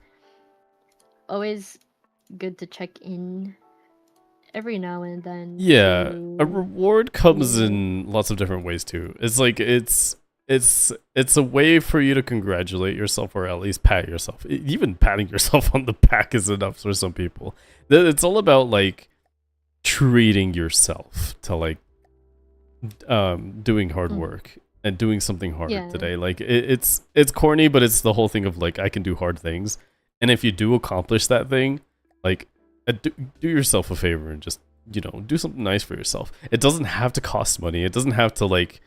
S3: always good to check in every now and then.
S2: Yeah, a
S3: to-
S2: reward comes
S3: Yeah.
S2: in lots of different ways too. It's like it's a way for you to congratulate yourself or at least pat yourself. Even patting yourself on the back is enough for some people. It's all about like treating yourself to like doing hard work and doing something hard
S3: Yeah.
S2: today. Like it's corny, but it's the whole thing of like I can do hard things, and if you do accomplish that thing, like do yourself a favor and just do something nice for yourself. It doesn't have to cost money. It doesn't have to like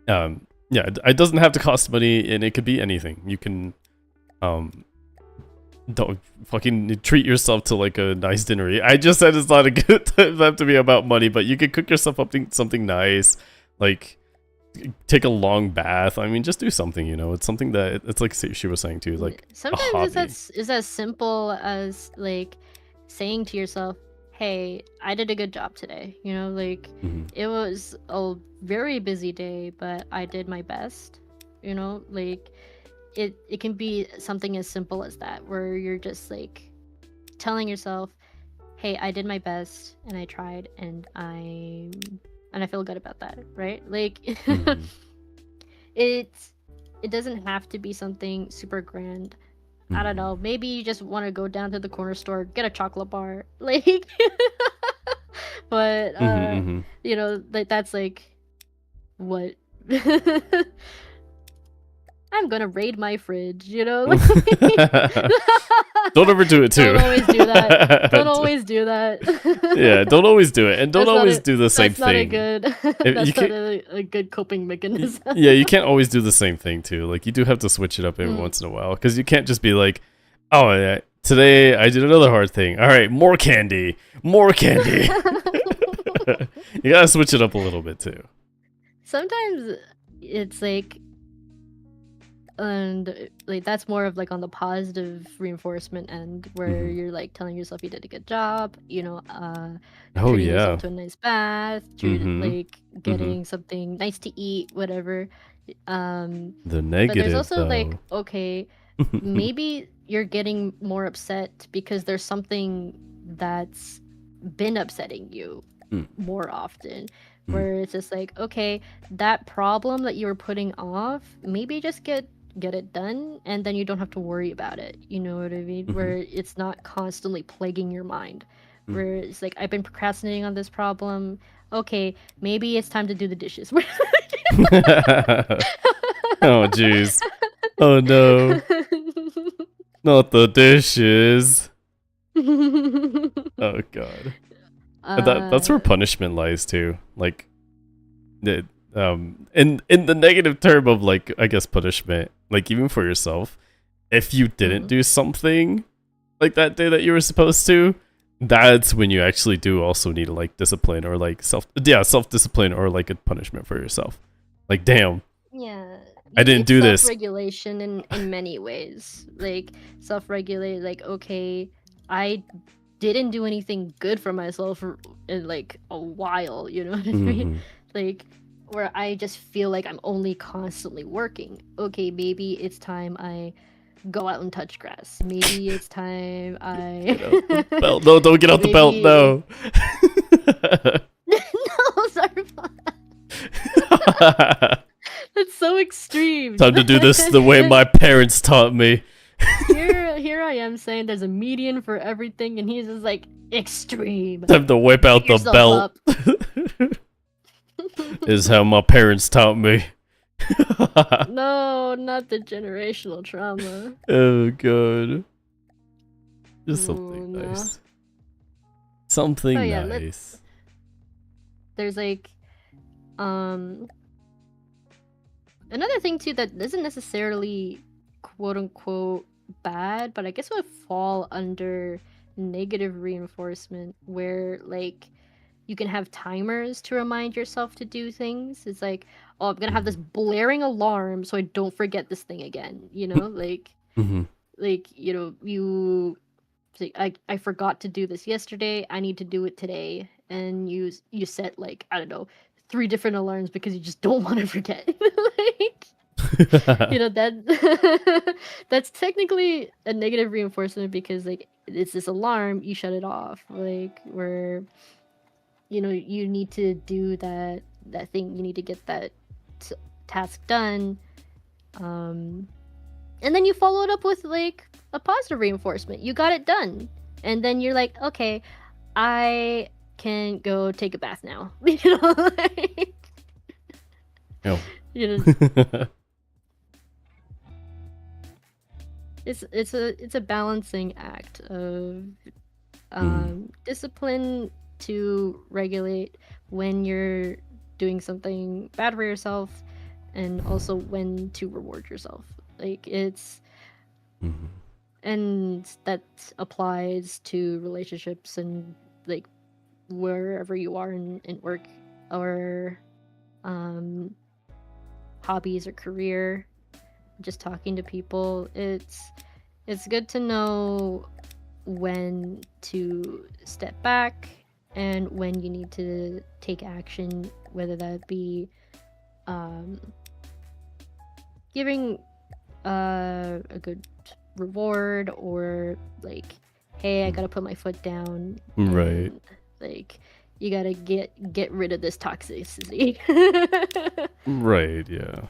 S2: it doesn't have to cost money, and it could be anything. You can don't fucking treat yourself to like a nice dinner. I just said it's not a good time have to be about money, but you could cook yourself up something nice, like take a long bath. I mean, just do something. It's something that it's like she was saying too, like
S3: sometimes
S2: a
S3: it's as simple as like saying to yourself, hey, I did a good job today. Like it was a very busy day, but I did my best. Like it can be something as simple as that, where you're just like telling yourself, hey, I did my best and I tried and I feel good about that, right? Like it doesn't have to be something super grand. I don't know, maybe you just want to go down to the corner store, get a chocolate bar, like but like that's like what I'm gonna raid my fridge, like
S2: Don't overdo it too.
S3: Don't always do that. Don't always do that.
S2: Yeah, don't always do it, and don't always do the same
S3: That's not a
S2: thing.
S3: good.
S2: You
S3: That's not
S2: can't-
S3: a good coping mechanism.
S2: Yeah, you can't always do the same thing too. Like you do have to switch it up every once in a while, because you can't just be like, oh yeah, today I did another hard thing. All right, more candy, more candy. You gotta switch it up a little bit too.
S3: Sometimes it's like, and like that's more of like on the positive reinforcement end, where you're like telling yourself you did a good job, treating yourself to a nice bath, like getting something nice to eat, whatever.
S2: The
S3: But
S2: negative,
S3: there's also
S2: though.
S3: like, okay, maybe you're getting more upset because there's something that's been upsetting you more often, where it's just like, okay, that problem that you were putting off, maybe just get it done, and then you don't have to worry about it. You know what I mean? Where it's not constantly plaguing your mind. Where it's like, I've been procrastinating on this problem. Okay, maybe it's time to do the dishes.
S2: Oh jeez. Oh no. Not the dishes. Oh god. That's where punishment lies too. Like in the negative term of like, I guess, punishment, like even for yourself, if you didn't do something like that day that you were supposed to, that's when you actually do also need to like discipline or like self-discipline or like a punishment for yourself. Like, damn.
S3: Yeah.
S2: I didn't do this.
S3: Self-regulation in many ways. Like, self-regulate, like, okay, I didn't do anything good for myself in like a while, you know what I mean? Like, where I just feel like I'm only constantly working. Okay, maybe it's time I go out and touch grass. Maybe it's time I
S2: Belt. No, don't get out the belt. No.
S3: No, sorry. That's so extreme.
S2: Time to do this the way my parents taught me.
S3: Here here I am saying there's a median for everything, and he's just like extreme.
S2: Time to whip out the
S3: Yourself
S2: belt.
S3: up.
S2: Is how my parents taught me.
S3: No, not the generational trauma.
S2: Oh god. Just
S3: Ooh,
S2: something
S3: no.
S2: nice. Something
S3: Oh, yeah,
S2: nice.
S3: There's like another thing too that isn't necessarily quote unquote bad, but I guess would fall under negative reinforcement, where like you can have timers to remind yourself to do things. It's like, oh, I'm gonna have this blaring alarm so I don't forget this thing again, you know?
S2: Mm-hmm.
S3: You know, you say, I forgot to do this yesterday, I need to do it today. And you set like, I don't know, 3 different alarms because you just don't want to forget. Like, you know, that that's technically a negative reinforcement because like it's this alarm, you shut it off. Like, where you know you need to do that thing, you need to get that task done, and then you follow it up with like a positive reinforcement, you got it done, and then you're like, okay, I can go take a bath now. You know, like,
S2: Oh.
S3: you know, it's a balancing act of discipline to regulate when you're doing something bad for yourself, and also when to reward yourself. Like, it's and that applies to relationships and like wherever you are in work or hobbies or career, just talking to people. It's good to know when to step back and when you need to take action, whether that be giving a good reward, or like, hey, I gotta put my foot down,
S2: Right.
S3: and, like, you gotta get rid of this toxicity.
S2: Right, yeah.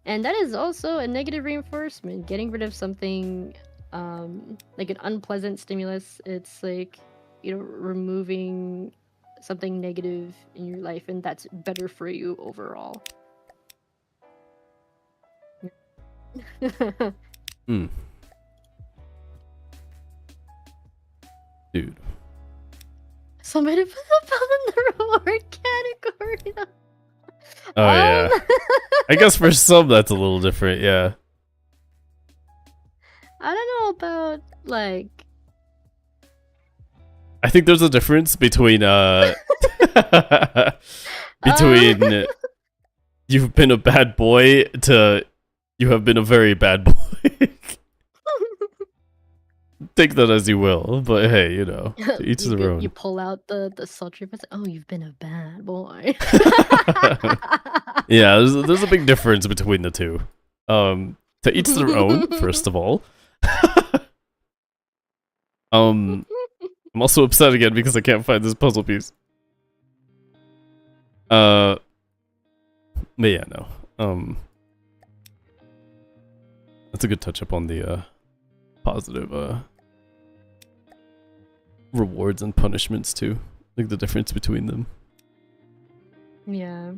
S3: And that is also a negative reinforcement, getting rid of something like an unpleasant stimulus. It's like, you know, removing something negative in your life, and that's better for you overall.
S2: Dude.
S3: Somebody put the bell in the reward category though.
S2: Oh yeah. I guess for some that's a little different, yeah.
S3: I don't know about like
S2: I think there's a difference between between you've been a bad boy to you have been a very bad boy. Take that as you will, but hey, you know, to each their own.
S3: You pull out the sultry voice. Oh, you've been a bad boy.
S2: Yeah, there's a big difference between the two. To each their own, first of all. I'm also upset again because I can't find this puzzle piece. But yeah, no. That's a good touch up on the positive rewards and punishments too. Like the difference between them.
S3: Yeah.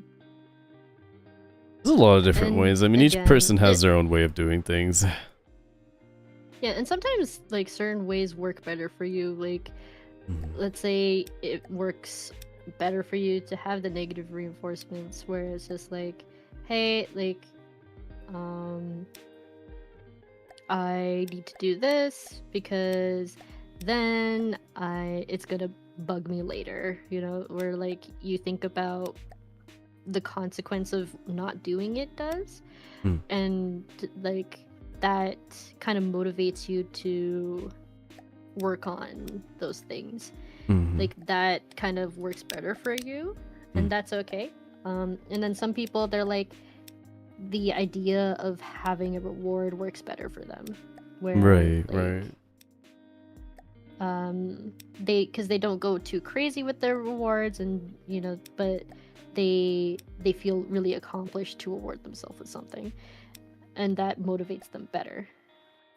S2: There's a lot of different
S3: And
S2: ways. I mean, each
S3: again,
S2: person has their own way of doing things.
S3: Yeah, and sometimes like certain ways work better for you. Like, let's say it works better for you to have the negative reinforcements where it's just like, hey, like, I need to do this because then it's gonna bug me later, you know, where like you think about the consequence of not doing it does, and like that kind of motivates you to work on those things. Like that kind of works better for you, and that's okay. And then some people, they're like, the idea of having a reward works better for them, where
S2: Right.
S3: because they don't go too crazy with their rewards, and you know, but they feel really accomplished to reward themselves with something, and that motivates them better.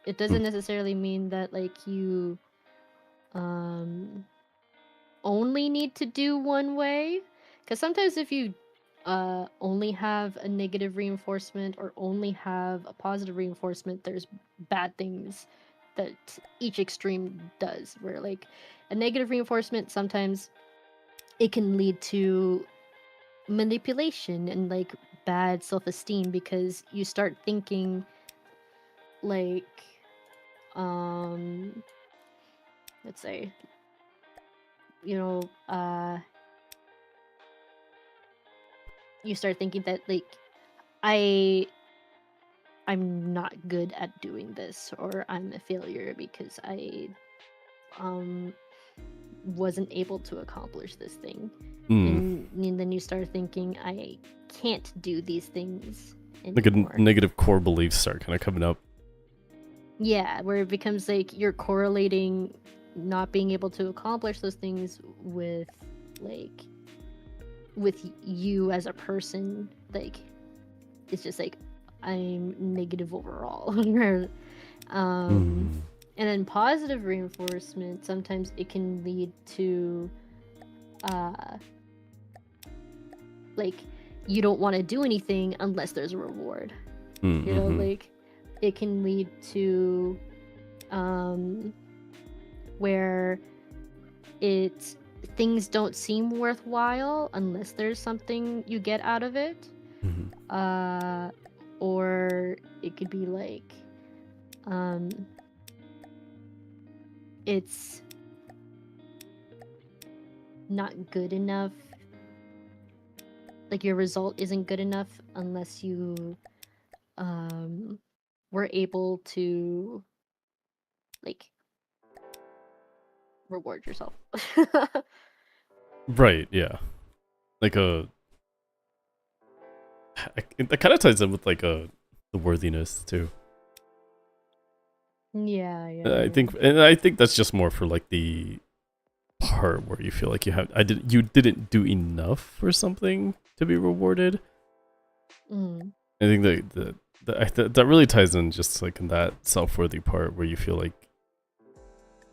S3: it doesn't necessarily mean that like you um only need to do one way, because sometimes if you only have a negative reinforcement or only have a positive reinforcement, there's bad things that each extreme does, where like a negative reinforcement, sometimes it can lead to manipulation and like bad self-esteem, because you start thinking like um let's say, you know, you start thinking that like I I'm not good at doing this, or I'm a failure because I um wasn't able to accomplish this thing. And then you start thinking I can't do these things
S2: Like
S3: anymore.
S2: a negative core beliefs start kind of coming up.
S3: Yeah, where it becomes like you're correlating not being able to accomplish those things with like with you as a person. Like it's just like I'm negative overall. And then positive reinforcement, sometimes it can lead to like you don't want to do anything unless there's a reward. You know, like it can lead to where things don't seem worthwhile unless there's something you get out of it. Or it could be like it's not good enough, like your result isn't good enough unless you were able to like reward yourself.
S2: Right, yeah. Like that kind of ties in with like the worthiness too.
S3: Yeah.
S2: I think that's just more for like the part where you feel like you didn't do enough for something to be rewarded. I think that really ties in just like in that self-worthy part where you feel like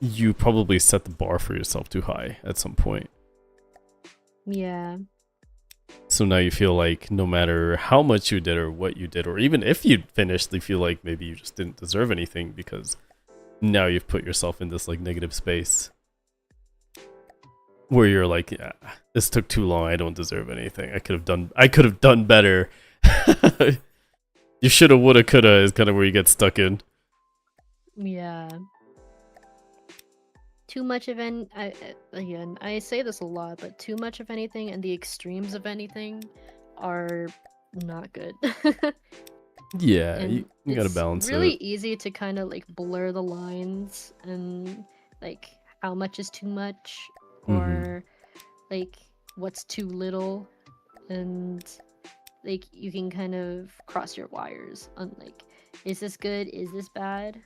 S2: you probably set the bar for yourself too high at some point.
S3: Yeah.
S2: So now you feel like no matter how much you did or what you did, or even if you finished, you feel like maybe you just didn't deserve anything because now you've put yourself in this like negative space where you're like, yeah, this took too long. I don't deserve anything. I could have done better. You shoulda, woulda, coulda is kind of where you get stuck in.
S3: Yeah. Too much of again, I say this a lot, but too much of anything and the extremes of anything are not good.
S2: Yeah,
S3: And
S2: you gotta balance
S3: really
S2: it.
S3: easy to kind of like blur the lines and like how much is too much, or like what's too little, and like you can kind of cross your wires on like, is this good, is this bad?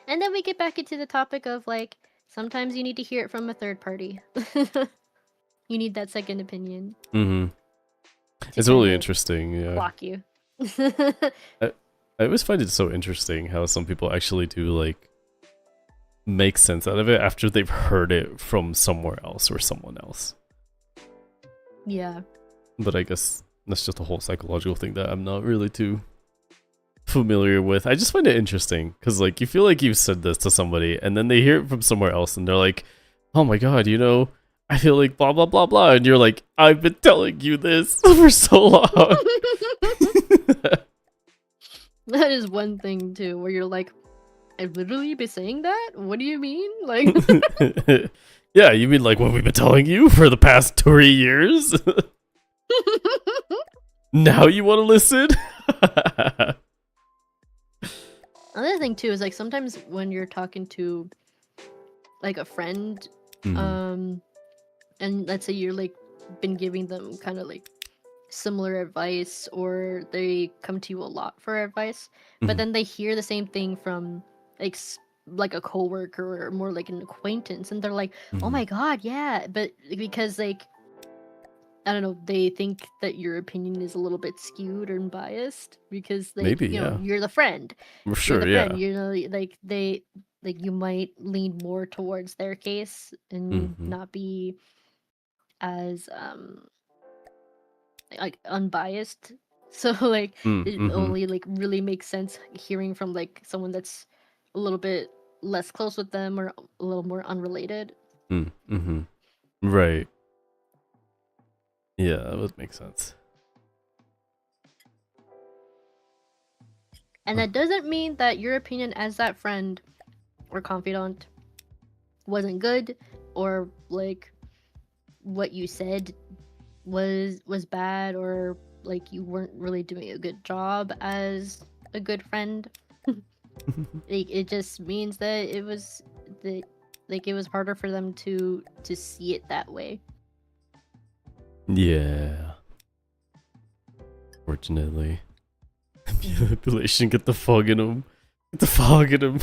S3: And then we get back into the topic of like, sometimes you need to hear it from a third party. You need that second opinion.
S2: It's really interesting. Yeah,
S3: Block you.
S2: I always find it so interesting how some people actually do like make sense out of it after they've heard it from somewhere else or someone else.
S3: Yeah.
S2: But I guess that's just a whole psychological thing that I'm not really too familiar with. I just find it interesting because like you feel like you've said this to somebody and then they hear it from somewhere else and they're like, oh my god, you know, I feel like blah blah blah blah, and you're like, I've been telling you this for so long.
S3: That is one thing too, where you're like, I've literally been saying that? What do you mean? Like
S2: Yeah, you mean like what we've been telling you for the past 3 years? Now you want to listen?
S3: Another thing too is like sometimes when you're talking to like a friend, and let's say you're like been giving them kind of like similar advice, or they come to you a lot for advice, but then they hear the same thing from like a coworker or more like an acquaintance, and they're like, oh my god, yeah, but because like I don't know, they think that your opinion is a little bit skewed and biased because like,
S2: Maybe,
S3: you know,
S2: yeah.
S3: you're the friend.
S2: For
S3: You're
S2: sure,
S3: the friend,
S2: yeah.
S3: you know, like they like you might lean more towards their case and
S2: Mm-hmm.
S3: not be as like unbiased. So like it
S2: Mm-hmm.
S3: only like really makes sense hearing from like someone that's a little bit less close with them or a little more unrelated.
S2: Mm-hmm. Right. Yeah, that would make sense.
S3: And that doesn't mean that your opinion as that friend or confidant wasn't good or like what you said was bad or like you weren't really doing a good job as a good friend. Like it just means that it was the like it was harder for them to see it that way.
S2: Yeah. Fortunately. Manipulation, get the fog in him. Get the fog in him.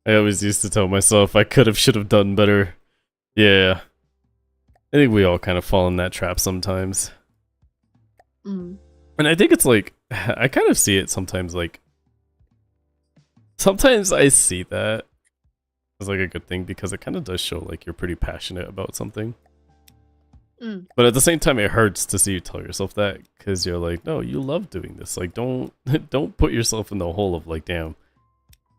S2: I always used to tell myself I could have, should have done better. Yeah. I think we all kind of fall in that trap sometimes.
S3: Mm.
S2: And I think it's like, I kind of see it sometimes, like, sometimes I see that as like a good thing because it kind of does show like you're pretty passionate about something.
S3: Mm.
S2: But at the same time, it hurts to see you tell yourself that because you're like, no, you love doing this. Like, don't don't put yourself in the hole of like, damn,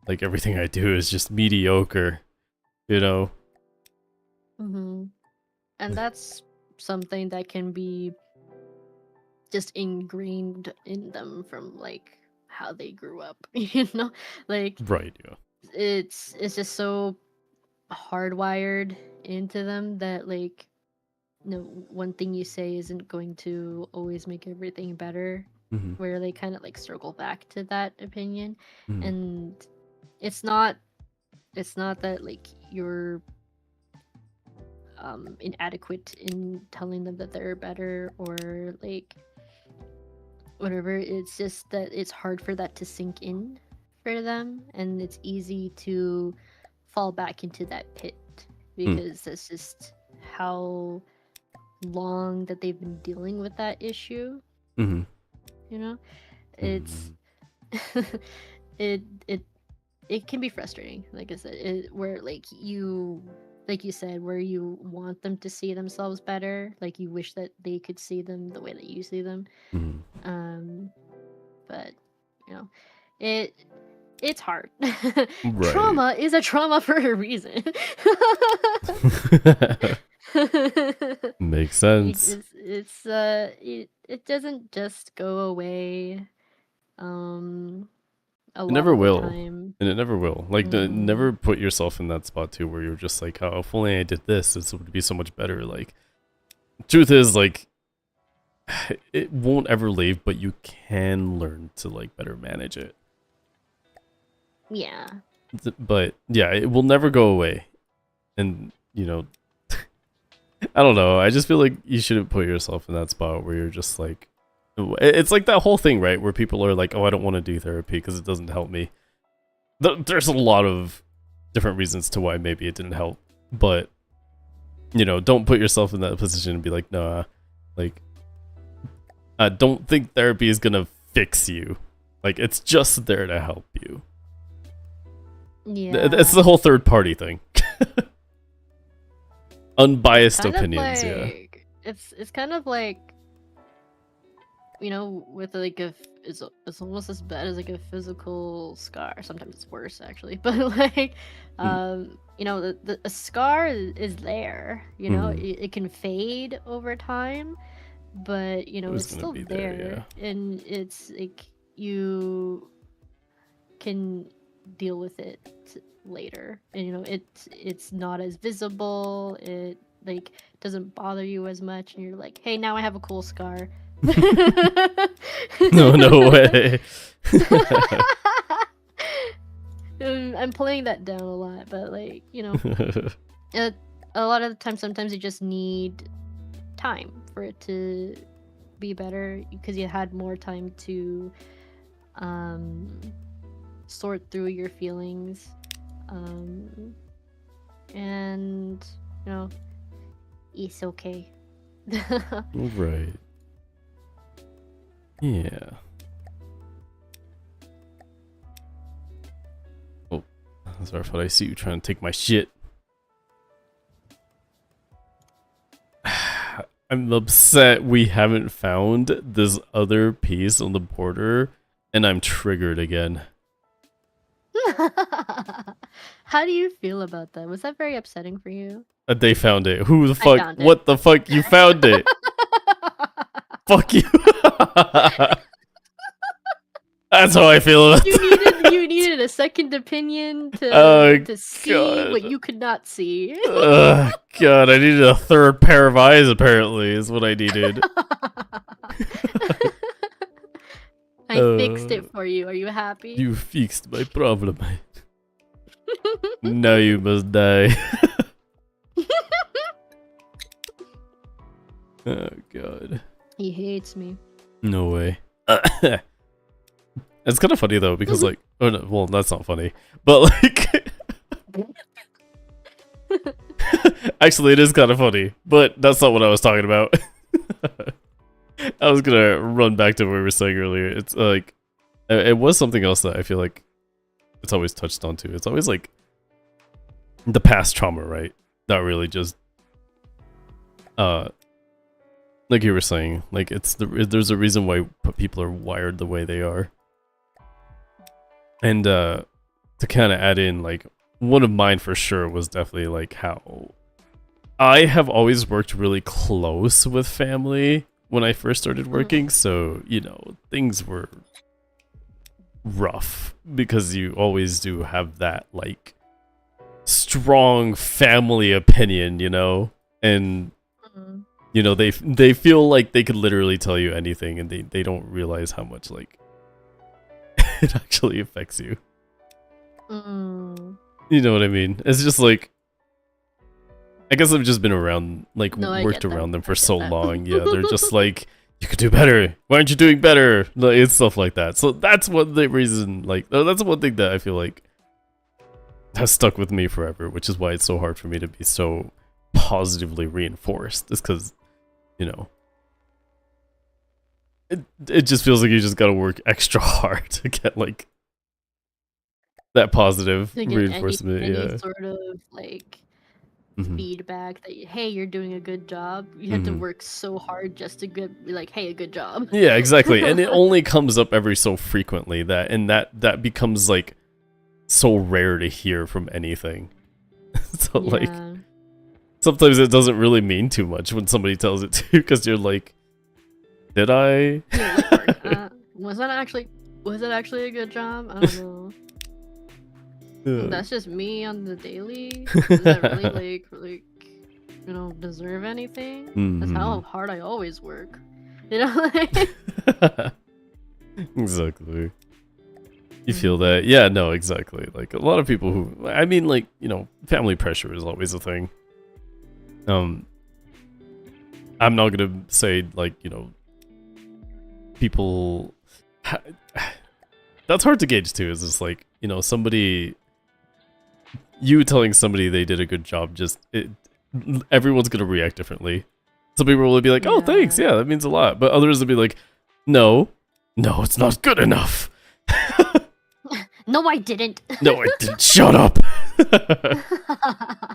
S2: like everything I do is just mediocre, you know?
S3: Mm-hmm. And that's something that can be just ingrained in them from like how they grew up. You know, like
S2: Right, yeah.
S3: it's just so hardwired into them that like one thing you say isn't going to always make everything better,
S2: Mm-hmm.
S3: where they kind of like circle back to that opinion.
S2: Mm-hmm.
S3: And it's not that like you're inadequate in telling them that they're better or like whatever. It's just that it's hard for that to sink in for them, and it's easy to fall back into that pit because that's just how long that they've been dealing with that issue.
S2: Mm-hmm.
S3: You know, it's
S2: Mm-hmm.
S3: it it it can be frustrating. Like I said, where like you said, where you want them to see themselves better, like you wish that they could see them the way that you see them.
S2: Mm-hmm.
S3: But you know, it it's hard.
S2: Right.
S3: Trauma is a trauma for a reason.
S2: Makes sense.
S3: It doesn't just go away um a
S2: It
S3: lot
S2: never
S3: of the
S2: will.
S3: time.
S2: And it never will. Like,
S3: Mm.
S2: never put yourself in that spot too, where you're just like, "Oh, if only I did this would be so much better." Like, truth is, like, it won't ever leave, but you can learn to like better manage it.
S3: Yeah.
S2: But yeah, it will never go away. And you know, I don't know. I just feel like you shouldn't put yourself in that spot where you're just like, it's like that whole thing, right? Where people are like, "Oh, I don't want to do therapy because it doesn't help me." There's a lot of different reasons to why maybe it didn't help, but you know, don't put yourself in that position and be like, "Nah, like, I don't think therapy is gonna fix you. Like, it's just there to help you."
S3: Yeah.
S2: It's the whole third party thing. Unbiased
S3: Kind of
S2: opinions, yeah.
S3: like it's kind of like, you know, with like it's almost as bad as like a physical scar. Sometimes it's worse actually, but like
S2: Mm,
S3: you know, a scar is there, you know,
S2: mm.
S3: it can fade over time, but you
S2: It
S3: know
S2: was
S3: it's
S2: gonna
S3: still
S2: be there,
S3: there,
S2: yeah.
S3: and it's like you can deal with it later, and you know it's not as visible, it like doesn't bother you as much, and you're like, hey, now I have a cool scar.
S2: No, no way.
S3: I'm playing that down a lot, but like, you know, it, a lot of the time sometimes you just need time for it to be better because you had more time to um sort through your feelings, and you know, it's okay.
S2: Right. Yeah. Oh, sorry if I see you trying to take my shit. I'm upset we haven't found this other piece on the border, and I'm triggered again.
S3: How do you feel about that? Was that very upsetting for you?
S2: They found it. Who the
S3: I
S2: fuck?
S3: found it.
S2: What the fuck? You found it. Fuck you. That's how I feel about
S3: You needed a second opinion
S2: Oh,
S3: to see what
S2: God.
S3: you could not see.
S2: God, I needed a third pair of eyes, apparently, is what I needed.
S3: I fixed it for you. Are you happy?
S2: You fixed my problem. Now you must die. Oh, God.
S3: He hates me.
S2: No way. It's kind of funny, though, because, like... Oh, no, well, that's not funny. But, like... Actually, it is kind of funny, but that's not what I was talking about. I was gonna run back to what we were saying earlier. It's like... It was something else that I feel like it's always touched on, too. It's always, like... the past trauma, right? That really just... like you were saying, like there's a reason why people are wired the way they are. And to kind of add in, like, one of mine for sure was definitely like how I have always worked really close with family when I first started working, so you know, things were rough because you always do have that like strong family opinion, you know, and you know, they feel like they could literally tell you anything, and they don't realize how much like it actually affects you. You know what I mean? It's just like, I guess I've just been around, like, worked around them for so long. Yeah, they're just like, you could do better. Why aren't you doing better? Like, it's stuff like that. So that's what the reason, like, that's one thing that I feel like has stuck with me forever, which is why it's so hard for me to be so positively reinforced. It's because, you know, it just feels like you just gotta work extra hard to get, like, that positive reinforcement.
S3: Any sort of, like, feedback that, hey, you're doing a good job. You have to work so hard just to be like, hey, a good job.
S2: Yeah, exactly. And it only comes up every so frequently that becomes, like, so rare to hear from anything. So, like, sometimes it doesn't really mean too much when somebody tells it to you, because you're like, did I?
S3: Was that actually a good job? I don't know. That's just me on the daily. Does that really like you know, deserve anything? That's how hard I always work. You know, like...
S2: Exactly. You feel that? Yeah, no, exactly. Like, a lot of people who, I mean, like, you know, family pressure is always a thing. I'm not gonna say, like, you know, people... That's hard to gauge, too, is just like, you know, somebody... You telling somebody they did a good job, everyone's gonna react differently. Some people will be like, oh, thanks, yeah, that means a lot. But others will be like, no, it's not good enough.
S3: No, I didn't.
S2: No, I didn't. Shut up.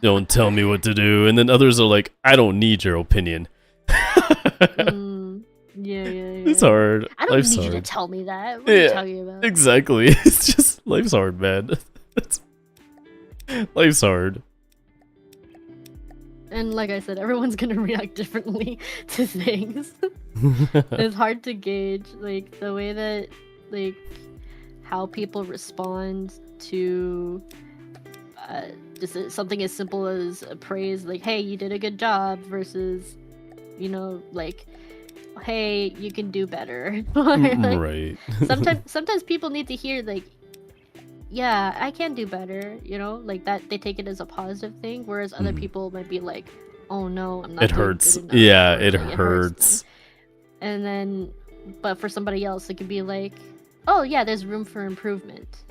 S2: Don't tell me what to do. And then others are like, I don't need your opinion.
S3: Yeah.
S2: It's hard.
S3: I don't
S2: Life's
S3: need
S2: hard.
S3: you to tell me that. What are you talking about?
S2: Exactly. It's just, life's hard, man. Life's hard.
S3: And like I said, everyone's gonna react differently to things. It's hard to gauge, like, the way that, like, how people respond to just something as simple as a praise, like, hey, you did a good job, versus, you know, like, hey, you can do better. Like,
S2: right.
S3: sometimes people need to hear, like, yeah, I can do better, you know, like that. They take it as a positive thing, whereas other people might be like, oh no, I'm not
S2: It
S3: doing
S2: hurts.
S3: good enough,
S2: Yeah,
S3: or,
S2: it
S3: like,
S2: hurts.
S3: And then, but for somebody else, it could be like, oh yeah, there's room for improvement.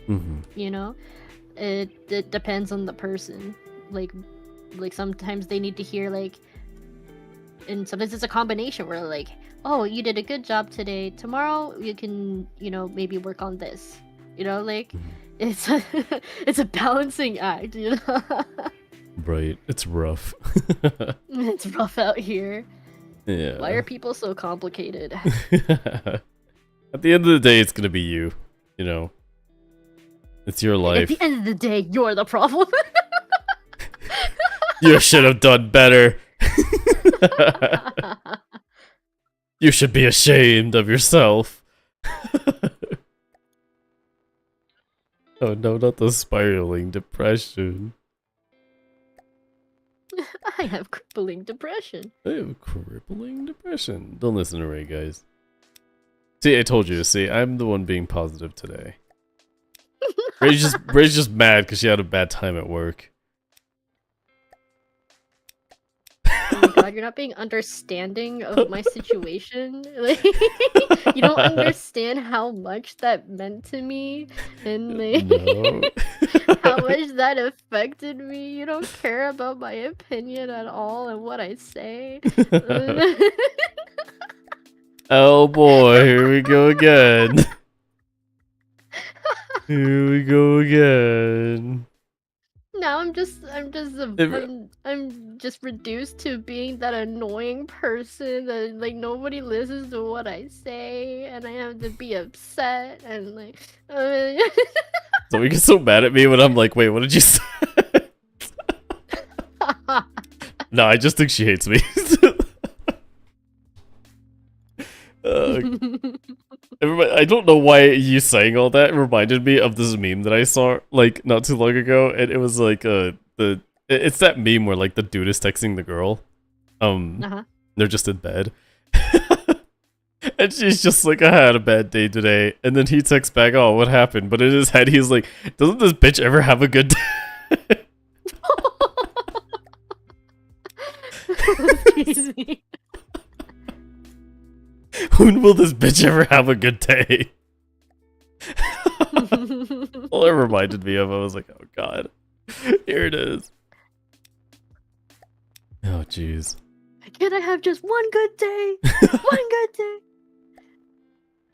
S3: You know, it depends on the person. Like sometimes they need to hear, like, and sometimes it's a combination where like, oh, you did a good job today. Tomorrow you can, maybe work on this. Like it's a, it's a balancing act.
S2: Right. It's rough.
S3: It's rough out here.
S2: Yeah.
S3: Why are people so complicated?
S2: At the end of the day, it's gonna be you. It's your
S3: At
S2: life.
S3: the end of the day, you're the problem.
S2: You should have done better. You should be ashamed of yourself. Oh no, not the spiraling depression.
S3: I have crippling depression.
S2: I have crippling depression. Don't listen to Ray, guys. See, I told you. See, I'm the one being positive today. Ray's just mad because she had a bad time at work.
S3: Oh my god, you're not being understanding of my situation. Like, you don't understand how much that meant to me, and like,
S2: No.
S3: how much that affected me. You don't care about my opinion at all and what I say.
S2: Oh boy, here we go again. Here we go again.
S3: Now I'm just reduced to being that annoying person that like nobody listens to what I say, and I have to be upset and like.
S2: So we get so mad at me when I'm like, wait, what did you say? No, I just think she hates me. Everybody, I don't know why you saying all that. It reminded me of this meme that I saw like not too long ago, and it was like it's that meme where like the dude is texting the girl, they're just in bed, and she's just like, I had a bad day today, and then he texts back, oh, what happened? But in his head, he's like, doesn't this bitch ever have a good day?
S3: Excuse me.
S2: When will this bitch ever have a good day? Well, it reminded me of. I was like, oh god, here it is. Oh jeez.
S3: Can I have just one good day? One good day.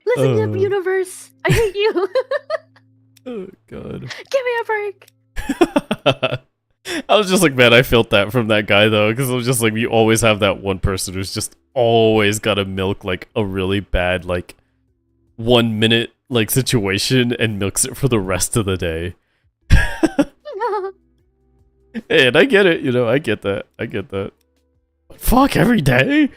S3: Listen up, universe. I hate you.
S2: Oh god.
S3: Give me a break.
S2: I was just like, man, I felt that from that guy though, because I was just like, you always have that one person who's just always gotta milk like a really bad like 1 minute like situation and milks it for the rest of the day. And I get it, I get that. But fuck, every day?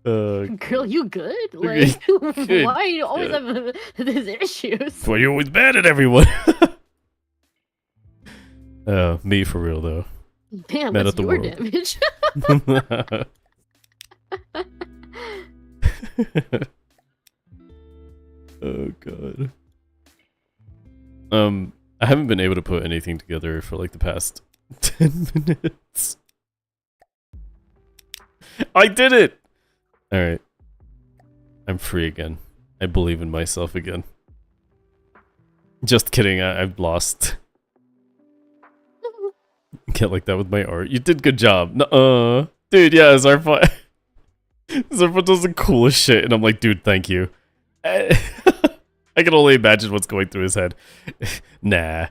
S3: Girl, you good? Like,
S2: good.
S3: why do you always have these issues?
S2: Why you always mad at everyone? Me for real though.
S3: Damn,
S2: Mad
S3: what's
S2: at the
S3: your
S2: world.
S3: damage?
S2: Oh god. I haven't been able to put anything together for like the past 10 minutes. I did it! Alright. I'm free again. I believe in myself again. Just kidding, I've lost. Get like that with my art. You did good job. Nuh-uh. Dude, yeah, Zarfa. Zarfa does the coolest shit, and I'm like, dude, thank you. I can only imagine what's going through his head. Nah.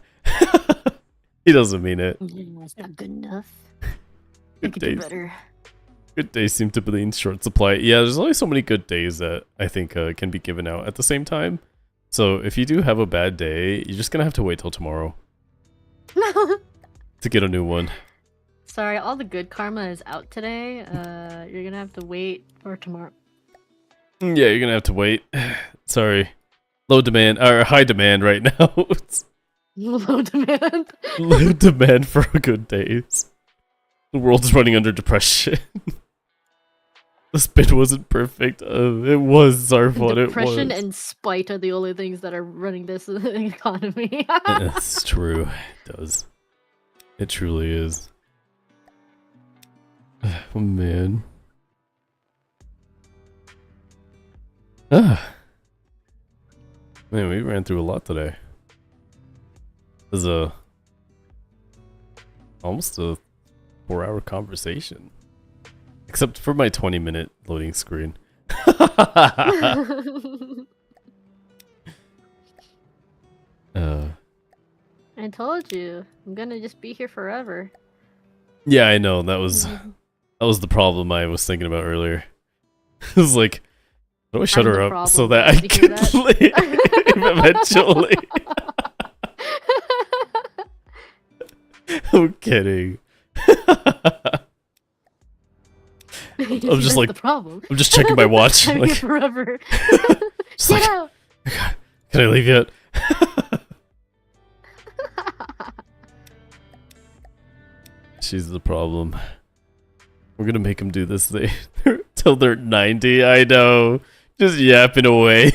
S2: He doesn't mean it.
S3: It's not good enough.
S2: Good
S3: could do
S2: days.
S3: better.
S2: Good days seem to be in short supply. Yeah, there's only so many good days that I think can be given out at the same time. So if you do have a bad day, you're just gonna have to wait till tomorrow to get a new one.
S3: Sorry, all the good karma is out today. You're gonna have to wait for tomorrow.
S2: Yeah, you're gonna have to wait. Sorry. Low demand, or high demand right now. It's
S3: Low demand.
S2: low demand for good days. The world's running under depression. The spin wasn't perfect. It was our fault.
S3: Depression
S2: it was.
S3: and spite are the only things that are running this economy.
S2: It's true. It does. It truly is. Oh man. Man, we ran through a lot today. There's almost a 4-hour conversation. Except for my 20-minute loading screen.
S3: I told you, I'm gonna just be here forever.
S2: Yeah, I know. That was the problem I was thinking about earlier. It was like, how do I shut
S3: I'm
S2: her
S3: the
S2: up
S3: problem.
S2: so that I
S3: Did you hear
S2: can leave eventually? I'm kidding. I'm just like,
S3: the problem.
S2: I'm just checking my watch.
S3: I'm here
S2: Like,
S3: forever.
S2: just
S3: Get
S2: like,
S3: out.
S2: God, can I leave yet? She's the problem. We're gonna make them do this thing till they're 90. I know, just yapping away.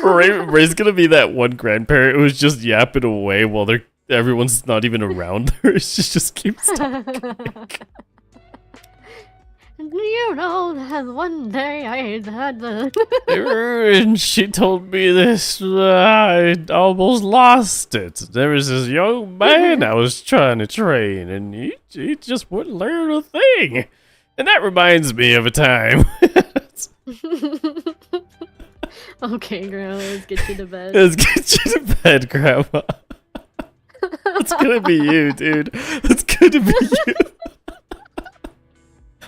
S2: Ray's gonna be that one grandparent who's just yapping away while everyone's not even around her. She just keeps talking.
S3: You know that one day I had the.
S2: And she told me this. I almost lost it. There was this young man I was trying to train, and he just wouldn't learn a thing. And that reminds me of a time.
S3: Okay, Grandma, let's get you to bed.
S2: Let's get you to bed, Grandma. It's gonna be you, dude. It's gonna be you.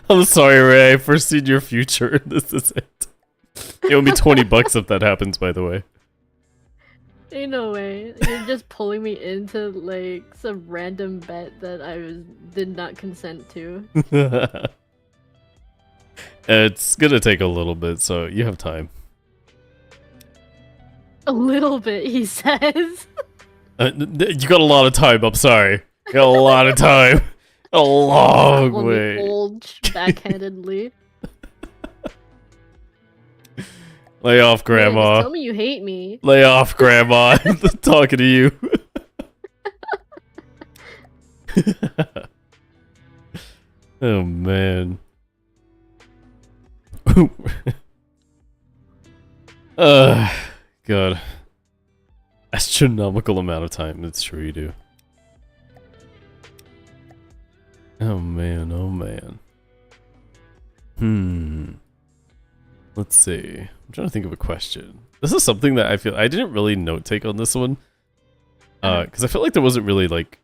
S2: I'm sorry, Ray. I foreseen your future. This is it. You owe me $20 if that happens, by the way.
S3: Ain't no way. You're just pulling me into like some random bet that did not consent to.
S2: It's gonna take a little bit, so you have time.
S3: A little bit, he says.
S2: You got a lot of time. I'm sorry. You got a lot of time. A long way.
S3: Bulge backhandedly.
S2: Lay off, Grandma.
S3: Yeah, tell me you hate me.
S2: Lay off, Grandma. I'm talking to you. Oh, man. God. Astronomical amount of time. It's true you do. Oh, man. Oh, man. Let's see. I'm trying to think of a question. This is something that I feel I didn't really note take on this one. Because I felt like there wasn't really like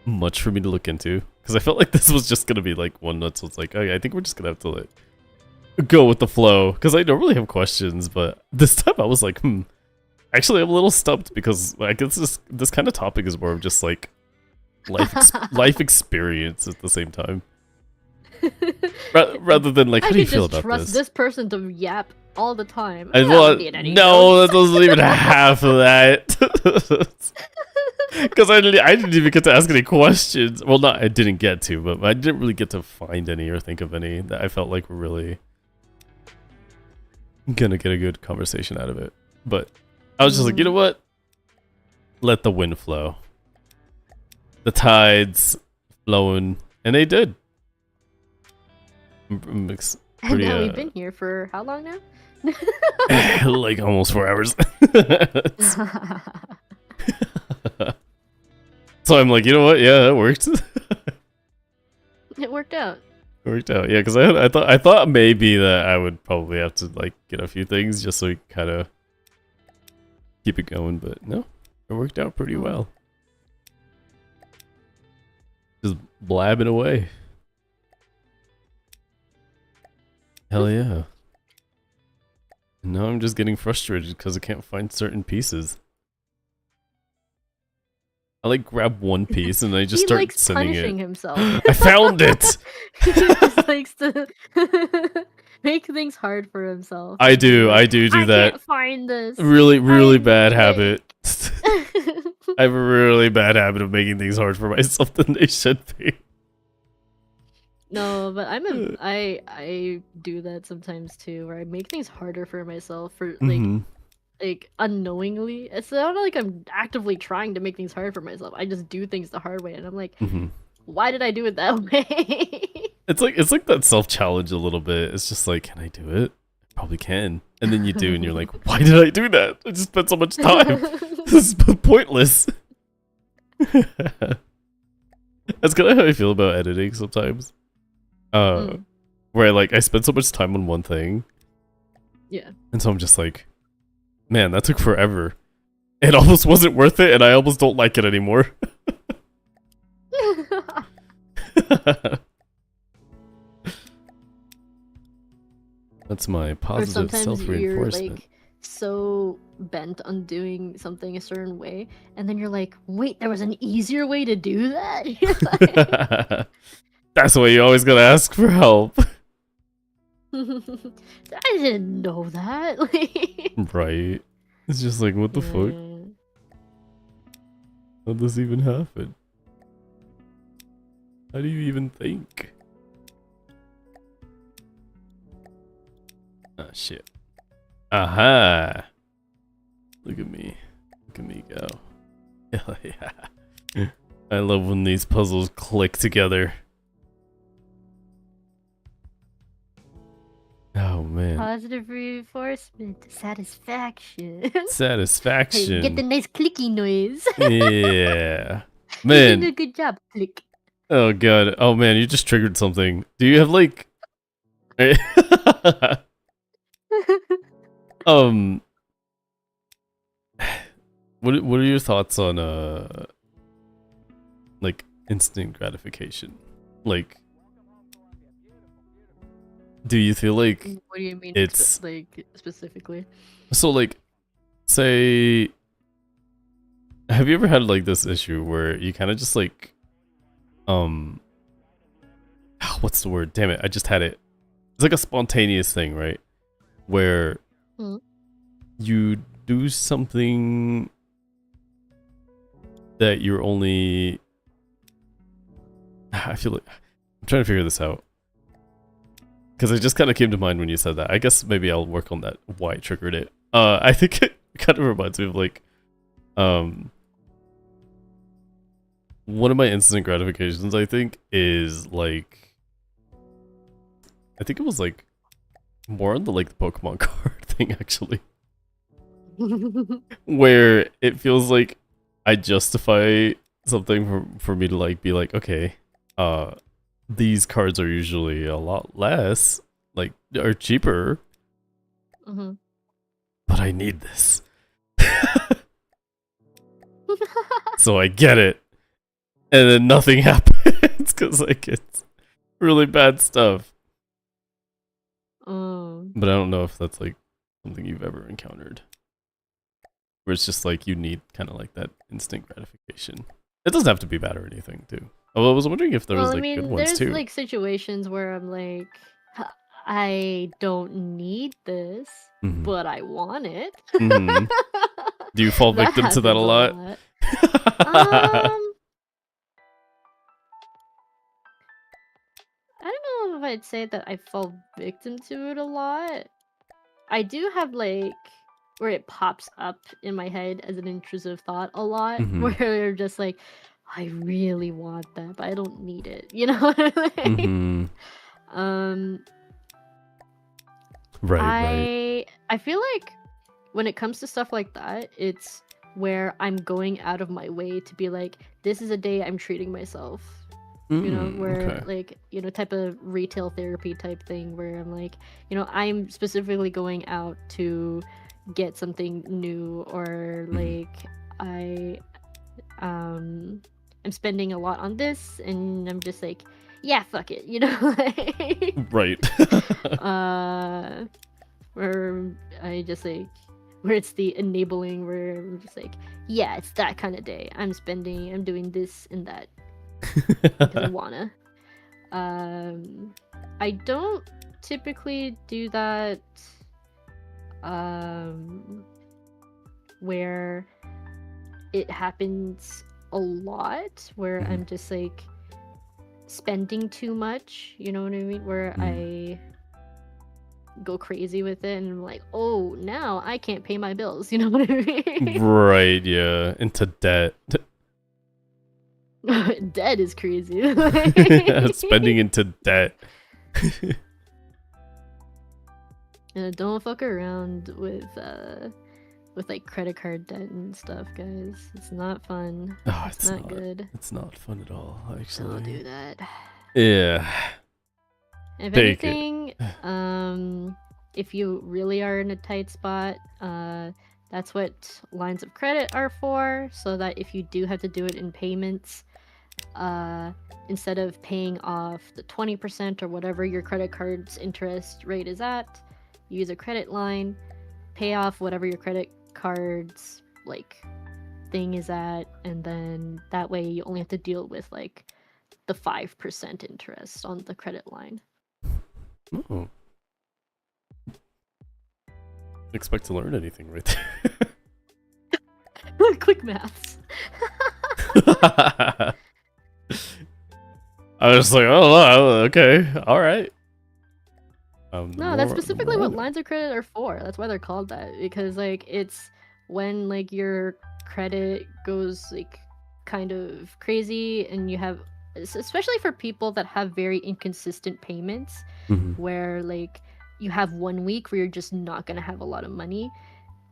S2: much for me to look into. Because I felt like this was just gonna be like one nuts. So it's like, okay, I think we're just gonna have to like go with the flow. Because I don't really have questions, but this time I was like, Actually, I'm a little stumped because I guess this kind of topic is more of just like life experience at the same time. Rather than like, how do you feel about
S3: trust this person to yap all the time.
S2: No, that doesn't even half of that. Because I didn't even get to ask any questions. Well, I didn't get to, but I didn't really get to find any or think of any that I felt like were really gonna get a good conversation out of it. But I was just like, you know what? Let the wind flow. The tides flowing, and they did.
S3: And now we've been here for how long now?
S2: Like almost 4 hours. So I'm like, you know what? Yeah, that worked.
S3: It worked out.
S2: It worked out, yeah. Because I thought maybe that I would probably have to like get a few things just so we kind of keep it going, but no, it worked out pretty well. Just blabbing away. Hell yeah. And now I'm just getting frustrated because I can't find certain pieces. I like grab one piece and I just start
S3: likes
S2: sending
S3: punishing
S2: it.
S3: himself.
S2: I found it.
S3: He just likes to make things hard for himself.
S2: I do
S3: I
S2: that.
S3: can't find this.
S2: Really bad habit. I have a really bad habit of making things hard for myself than they should be.
S3: No, but I do that sometimes too, where I make things harder for myself for like unknowingly. It's not like I'm actively trying to make things hard for myself. I just do things the hard way, and I'm like, why did I do it that way?
S2: It's like that self-challenge a little bit. It's just like, can I do it? I probably can. And then you do, and you're like, why did I do that? I just spent so much time. This is pointless. That's kind of how I feel about editing sometimes.
S3: Mm.
S2: Where like I spend so much time on one thing,
S3: Yeah.
S2: and so I'm just like, man, that took forever. It almost wasn't worth it, and I almost don't like it anymore. That's my
S3: Or
S2: positive
S3: sometimes you're
S2: self-reinforcement.
S3: like so bent on doing something a certain way, and then you're like, wait, there was an easier way to do that? You're like,
S2: That's why you always gotta ask for help.
S3: I didn't know that.
S2: Right. It's just like, what the fuck?
S3: Yeah.
S2: How does this even happen? How do you even think? Ah, shit. Aha! Look at me. Look at me go. Hell yeah. I love when these puzzles click together. Oh man.
S3: Positive reinforcement, satisfaction.
S2: Satisfaction.
S3: Hey, get the nice clicky noise.
S2: Yeah.
S3: You did a
S2: Man.
S3: good job. Click.
S2: Oh god. Oh man, you just triggered something. Do you have like um what are your thoughts on like instant gratification? Like do you feel like
S3: What do you mean?
S2: it's
S3: like specifically?
S2: so like say have you ever had like this issue where you kind of just like what's the word? Damn it, I just had it. It's like a spontaneous thing, right? Where
S3: Mm.
S2: you do something that you're only I feel like I'm trying to figure this out. Because it just kind of came to mind when you said that. I guess maybe I'll work on that, why it triggered it. I think it kind of reminds me of like one of my instant gratifications, I think, is like I think it was like more on the like the Pokemon card thing actually. Where it feels like I justify something for me to like be like, okay, these cards are usually a lot less, like or cheaper,
S3: Mm-hmm.
S2: but I need this. So I get it. And then nothing happens because like it's really bad stuff. But I don't know if that's like something you've ever encountered. Where it's just like you need kind of like that instant gratification. It doesn't have to be bad or anything too. Although I was wondering if there was like good ones
S3: there's
S2: too.
S3: like situations where I'm like, I don't need this,
S2: Mhm.
S3: but I want it.
S2: Mhm. Do you fall victim to that a lot?
S3: I don't know if I'd say that I fall victim to it a lot. I do have like where it pops up in my head as an intrusive thought a lot,
S2: Mhm.
S3: where you're just like, I really want that, but I don't need it. You know what I mean?
S2: Mhm. Right.
S3: I feel like when it comes to stuff like that, it's where I'm going out of my way to be like, this is a day I'm treating myself. You know, where
S2: Okay.
S3: like, you know, type of retail therapy type thing where I'm like, you know, I'm specifically going out to get something new, or like I'm spending a lot on this and I'm just like, yeah, fuck it, you know, like
S2: Right.
S3: where I just like, where it's the enabling, where I'm just like, yeah, it's that kind of day. I'm doing this and that because I wanna. I don't typically do that where it happens a lot, where I'm just like spending too much, you know what I mean? Where I go crazy with it and I'm like, oh, now I can't pay my bills, you know what I mean?
S2: Right, yeah. Into debt.
S3: Debt is crazy.
S2: Spending into debt.
S3: Don't fuck around with with like credit card debt and stuff, guys. It's not fun.
S2: Oh,
S3: It's not good.
S2: It's not fun at all, actually.
S3: Don't do that.
S2: Yeah.
S3: If
S2: Take it.
S3: anything, if you really are in a tight spot, that's what lines of credit are for, so that if you do have to do it in payments, instead of paying off the 20% or whatever your credit card's interest rate is at, use a credit line, pay off whatever your credit card's like thing is at, and then that way you only have to deal with like the 5% interest on the credit line.
S2: Oh. Expect to learn anything right there.
S3: Quick maths.
S2: I was like, oh, okay, all right.
S3: No, that's specifically what lines of credit are for. That's why they're called that, because like it's when like your credit goes like kind of crazy, and you have, especially for people that have very inconsistent payments, where like you have 1 week where you're just not gonna have a lot of money,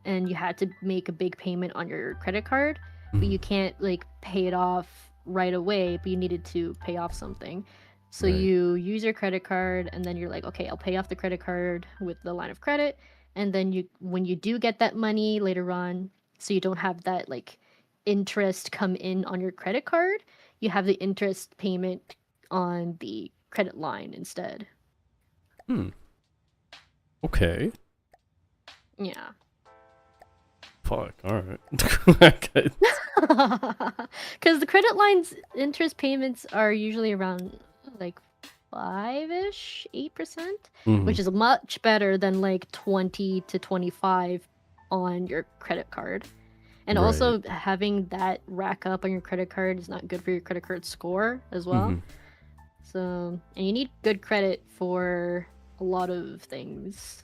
S3: and you had to make a big payment on your credit card, but you can't like pay it off right away, but you needed to pay off something. So you use your credit card, and then you're like, okay, I'll pay off the credit card with the line of credit, and then you, when you do get that money later on, so you don't have that like interest come in on your credit card, you have the interest payment on the credit line instead.
S2: Okay.
S3: Yeah.
S2: Fuck, alright.
S3: Because the credit line's interest payments are usually around like 5-ish, 8%, which is much better than like 20 to 25 on your credit card. And also having that rack up on your credit card is not good for your credit card score as well. So, and you need good credit for a lot of things.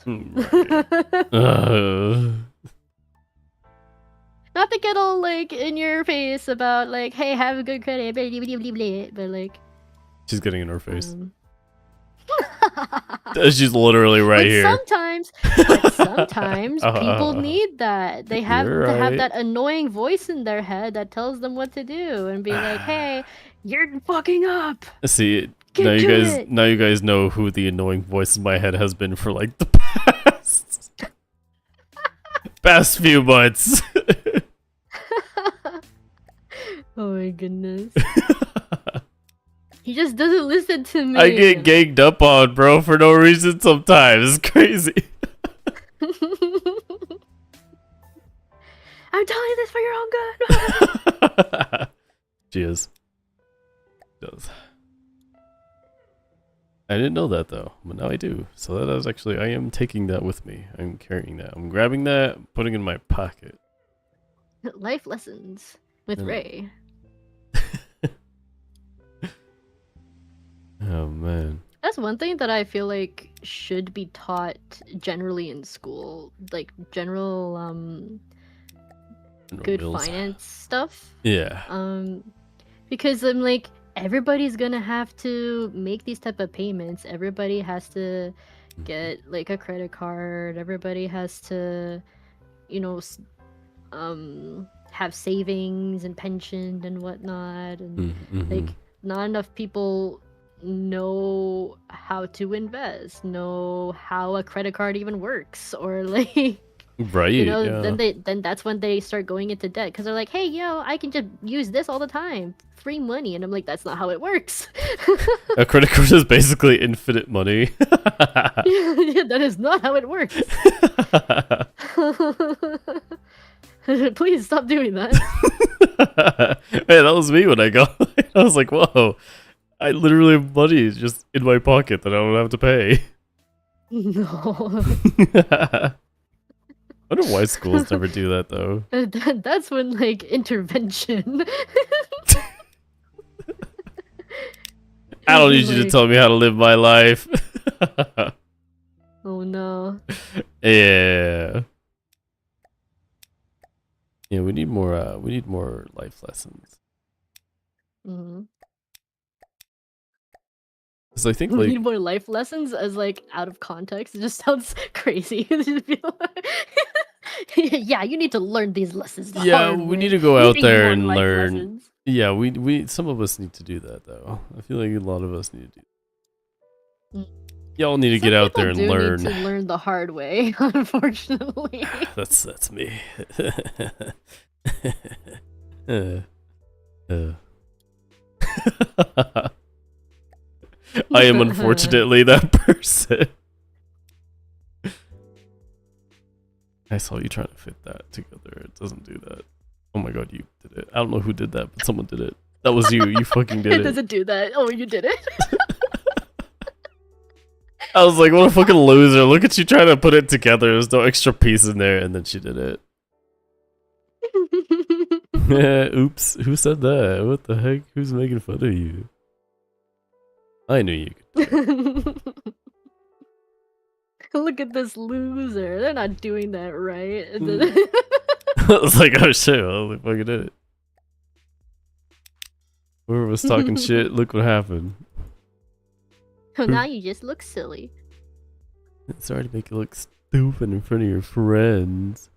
S3: Not to get all like in your face about like, hey, have a good credit, blah, blah, blah, blah, but like,
S2: she's getting in her face. She's literally right here.
S3: Sometimes people need that. They have to have that annoying voice in their head that tells them what to do and be like, hey, you're fucking up.
S2: See,
S3: now
S2: you guys know who the annoying voice in my head has been for like the past few months.
S3: Oh my goodness. He just doesn't listen to me.
S2: I get ganged up on, bro, for no reason sometimes. It's crazy.
S3: I'm telling you this for your own good.
S2: She is. Does. I didn't know that though, but now I do. So that is actually, I am taking that with me. I'm carrying that. I'm grabbing that, putting it in my pocket.
S3: Life lessons with Ray.
S2: Oh man.
S3: That's one thing that I feel like should be taught generally in school, like general good finance stuff.
S2: Yeah.
S3: Because I'm like, everybody's gonna have to make these type of payments. Everybody has to get like a credit card. Everybody has to, you know, have savings and pension and whatnot. And like, not enough people know how to invest, know how a credit card even works, or like, you know, then that's when they start going into debt, because they're like, hey, I can just use this all the time, free money. And I'm like, that's not how it works.
S2: A credit card is basically infinite money.
S3: Yeah, that is not how it works. Please stop doing that.
S2: Hey, that was me when I got I was like, whoa, I literally have money just in my pocket that I don't have to pay.
S3: No.
S2: I wonder why schools never do that though.
S3: That's when like intervention.
S2: I don't need you to tell me how to live my life.
S3: Oh no.
S2: Yeah. Yeah, we need more life lessons. Because I think
S3: we
S2: like
S3: need more life lessons as like out of context. It just sounds crazy. Yeah, you need to learn these lessons the
S2: Yeah,
S3: hard
S2: we
S3: way.
S2: need to go out
S3: These
S2: there
S3: weren't
S2: and
S3: life
S2: learn.
S3: lessons.
S2: Yeah, we some of us need to do that though. I feel like a lot of us need to
S3: Mm.
S2: Y'all need to
S3: Some
S2: get out
S3: people
S2: there and
S3: do need
S2: learn.
S3: to learn the hard way, unfortunately.
S2: That's me. Uh, uh. I am unfortunately that person. I saw you trying to fit that together. It doesn't do that. Oh my god, you did it. I don't know who did that, but someone did it. That was you. You fucking did
S3: It
S2: it.
S3: doesn't do that. Oh, you did it.
S2: I was like, what a fucking loser. Look at you trying to put it together. There's no extra piece in there, and then she did it. Oops. Who said that? What the heck? Who's making fun of you? I knew you could.
S3: Look at this loser. They're not doing that right. And then
S2: I was like, oh shit. I was like, fucking did it. Whoever was talking shit, look what happened.
S3: Oh, now you just look silly.
S2: Sorry to make you look stupid in front of your friends.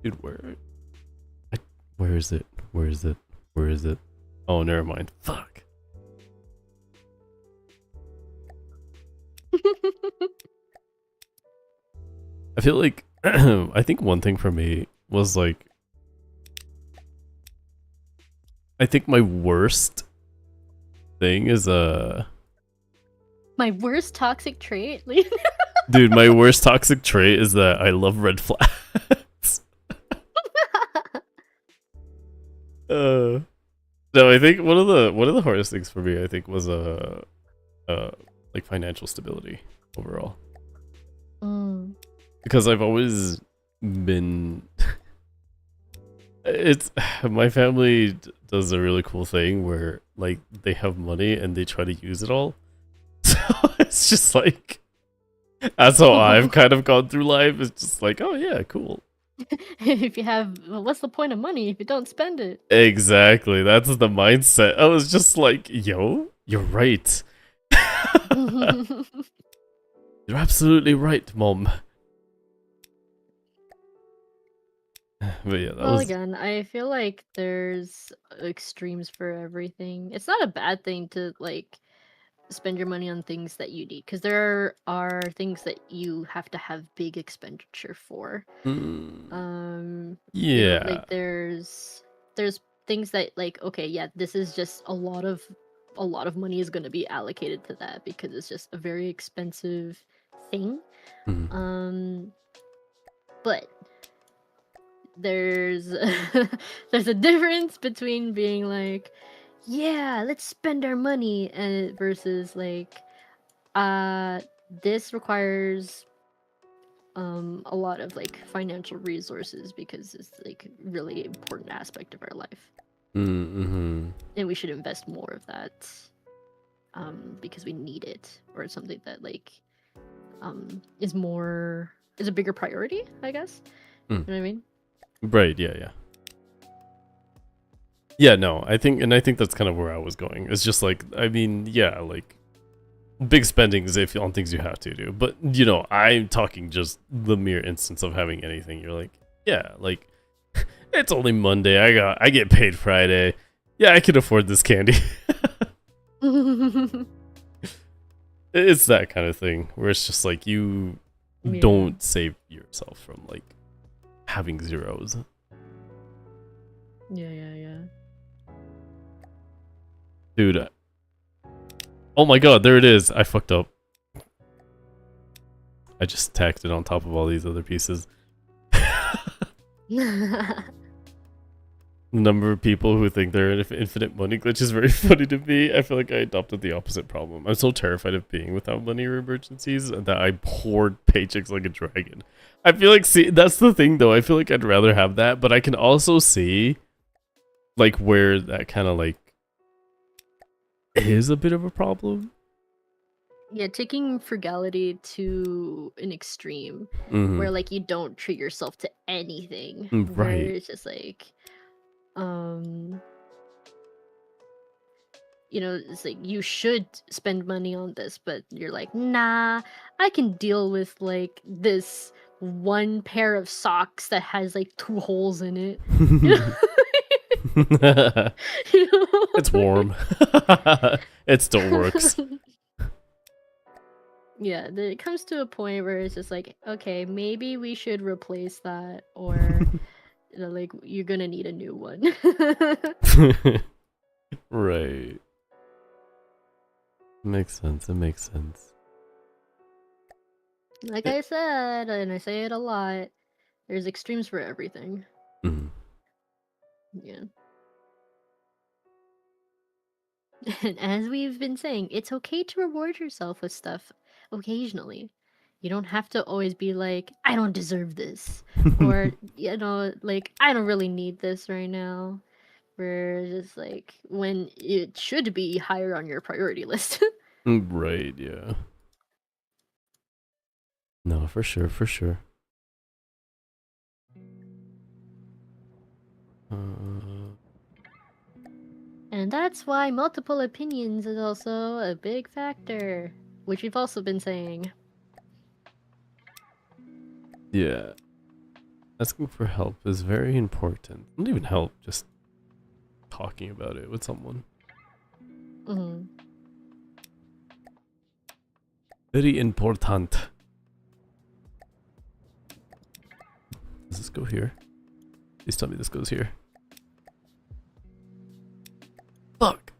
S2: Dude, where is it? Where is it? Where is it? Oh, never mind. Fuck. I feel like I think one thing for me was like I think my worst thing is
S3: My worst toxic trait?
S2: dude, my worst toxic trait is that I love red flags. No, I think one of the hardest things for me I think was like financial stability overall. Because I've always been it's my family does a really cool thing where like they have money and they try to use it all. So it's just like that's how I've kind of gone through life. It's just like, oh yeah, cool.
S3: If you have, well, what's the point of money if you don't spend it?
S2: Exactly. That's the mindset. I was just like, yo, you're right. You're absolutely right, Mom. But yeah, that
S3: Well,
S2: was
S3: again, I feel like there's extremes for everything. It's not a bad thing to like spend your money on things that you need, because there are things that you have to have big expenditure for.
S2: yeah.
S3: Like there's things that like, okay, yeah, this is just a lot of money is going to be allocated to that because it's just a very expensive thing. But there's there's a difference between being like, yeah, let's spend our money, and versus like, this requires a lot of like financial resources because it's like really important aspect of our life. And we should invest more of that because we need it, or it's something that like is a bigger priority, I guess. You know what I mean?
S2: Right, yeah. Yeah, no, I think that's kind of where I was going. It's just like, I mean, yeah, like big spendings if on things you have to do. But, you know, I'm talking just the mere instance of having anything. You're like, yeah, like it's only Monday. I get paid Friday. Yeah, I can afford this candy. It's that kind of thing where it's just like you don't save yourself from like having zeros.
S3: Yeah.
S2: Dude. Oh my god, there it is. I fucked up. I just tacked it on top of all these other pieces. The number of people who think they're in infinite money glitch is very funny to me. I feel like I adopted the opposite problem. I'm so terrified of being without money or emergencies that I hoard paychecks like a dragon. I feel like, see, that's the thing though. I feel like I'd rather have that, but I can also see like where that kind of like is a bit of a problem.
S3: Yeah, taking frugality to an extreme where like you don't treat yourself to anything. Where it's just like it's like you should spend money on this, but you're like, nah, I can deal with like this one pair of socks that has like 2 holes in it.
S2: It's warm. It still works.
S3: Yeah, it comes to a point where it's just like, okay, maybe we should replace that, or like you're gonna need a new one.
S2: Right. Makes sense. It makes sense.
S3: Like I said, and I say it a lot, there's extremes for everything.
S2: Mhm.
S3: Yeah. And as we've been saying, it's okay to reward yourself with stuff occasionally. You don't have to always be like, I don't deserve this. Or, like, I don't really need this right now. Where just like, when it should be higher on your priority list.
S2: Right, yeah. No, for sure, for sure.
S3: And that's why multiple opinions is also a big factor, which we've also been saying.
S2: Yeah. Asking for help is very important. Not even help, just talking about it with someone.
S3: Mm-hmm.
S2: Very important. Does this go here? Please tell me this goes here. Fuck!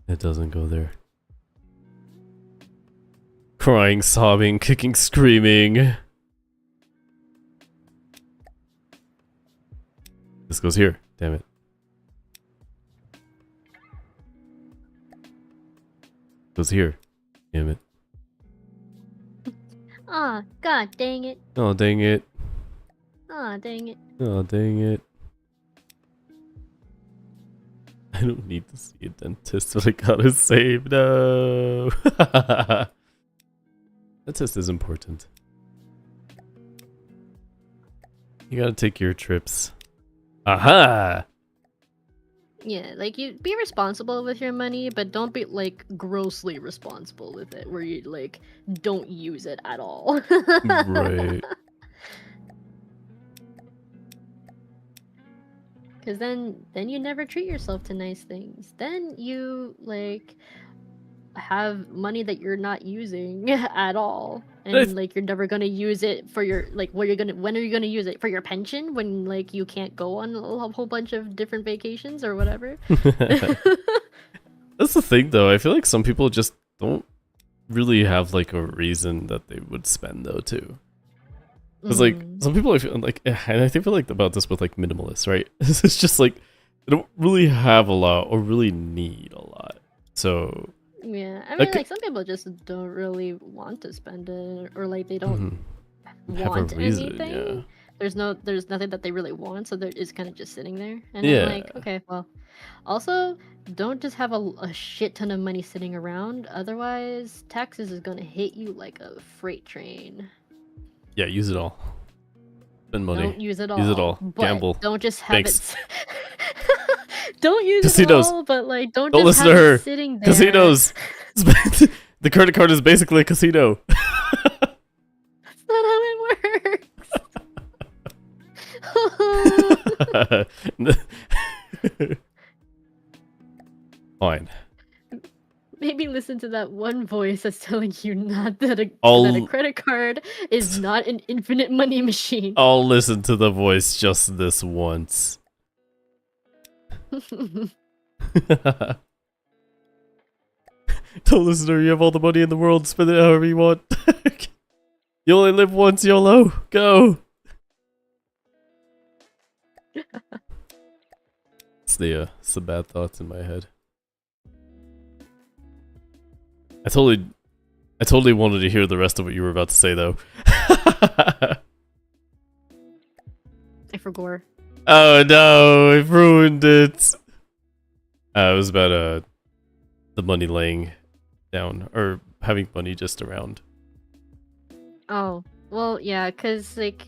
S2: It doesn't go there. Crying, sobbing, kicking, screaming. This goes here. Damn it. Goes here. Damn it.
S3: Ah, god dang it.
S2: Oh, dang it.
S3: Ah, dang it.
S2: Oh, dang it. I don't need to see a dentist, but I gotta save. No. Dentist is important. You gotta take your trips. Aha!
S3: Yeah, like you be responsible with your money, but don't be like grossly responsible with it, where you like don't use it at all.
S2: Right.
S3: Because then you never treat yourself to nice things. Then you like have money that you're not using at all, and like you're never gonna use it for your like when are you gonna use it for your pension when like you can't go on a whole bunch of different vacations or whatever.
S2: That's the thing, though. I feel like some people just don't really have like a reason that they would spend, though, too. Because like some people, I feel like, and I feel like about this with like minimalists, right? It's just like they don't really have a lot or really need a lot. So
S3: yeah, I mean, like some people just don't really want to spend it, or like they don't want
S2: have a reason,
S3: anything.
S2: yeah.
S3: There's nothing that they really want, so it's kind of just sitting there. And
S2: Yeah.
S3: I'm like, okay, well, also don't just have a shit ton of money sitting around. Otherwise, taxes is gonna hit you like a freight train.
S2: Yeah, use it all. Spend money.
S3: Don't use it all.
S2: Use it all.
S3: But
S2: Gamble.
S3: don't just have
S2: Thanks.
S3: it. Don't use
S2: Casinos.
S3: it all, but like don't
S2: Don't
S3: just
S2: listen
S3: have
S2: to her.
S3: it sitting there.
S2: Casinos. The credit card is basically a casino.
S3: That's not how it works.
S2: Fine.
S3: Maybe listen to that one voice that's telling you not that a credit card is not an infinite money machine.
S2: I'll listen to the voice just this once. Don't listen to her. You have all the money in the world. Spend it however you want. You only live once, YOLO. Go. It's the bad thoughts in my head. I totally wanted to hear the rest of what you were about to say, though.
S3: I forgot.
S2: Oh no, I've ruined it. It was about the money laying down, or having money just around.
S3: Oh, well, yeah, cause like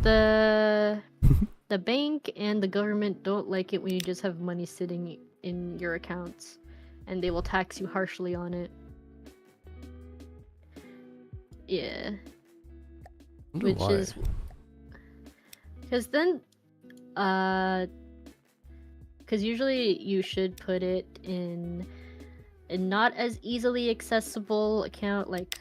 S3: the the bank and the government don't like it when you just have money sitting in your accounts, and they will tax you harshly on it. Yeah.
S2: Wonder
S3: Which
S2: why.
S3: is because then, because usually you should put it in a not as easily accessible account like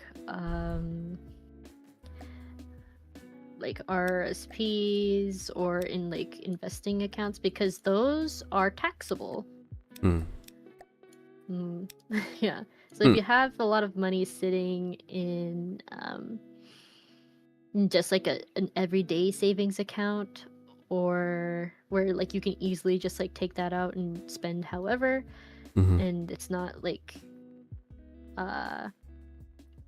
S3: RSPs or in like investing accounts, because those are taxable.
S2: Hmm.
S3: Yeah. So if you have a lot of money sitting in just like an everyday savings account, or where like you can easily just like take that out and spend however, and it's not like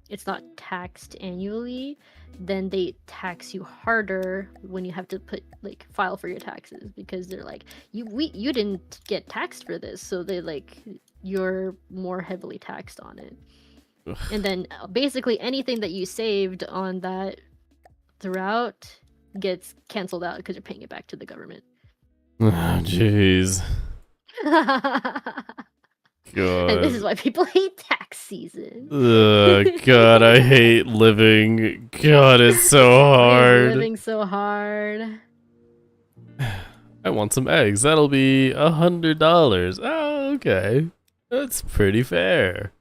S3: it's not taxed annually, then they tax you harder when you have to file for your taxes, because they're like, you didn't get taxed for this, so they like you're more heavily taxed on it.
S2: Ugh.
S3: And then basically anything that you saved on that throughout gets canceled out because you're paying it back to the government.
S2: Oh, jeez.
S3: And this is
S2: God.
S3: why people hate tax season.
S2: God, I hate living. God, it's so
S3: Why is
S2: hard.
S3: living so hard?
S2: I want some eggs. That'll be $100. Oh, okay. That's pretty fair.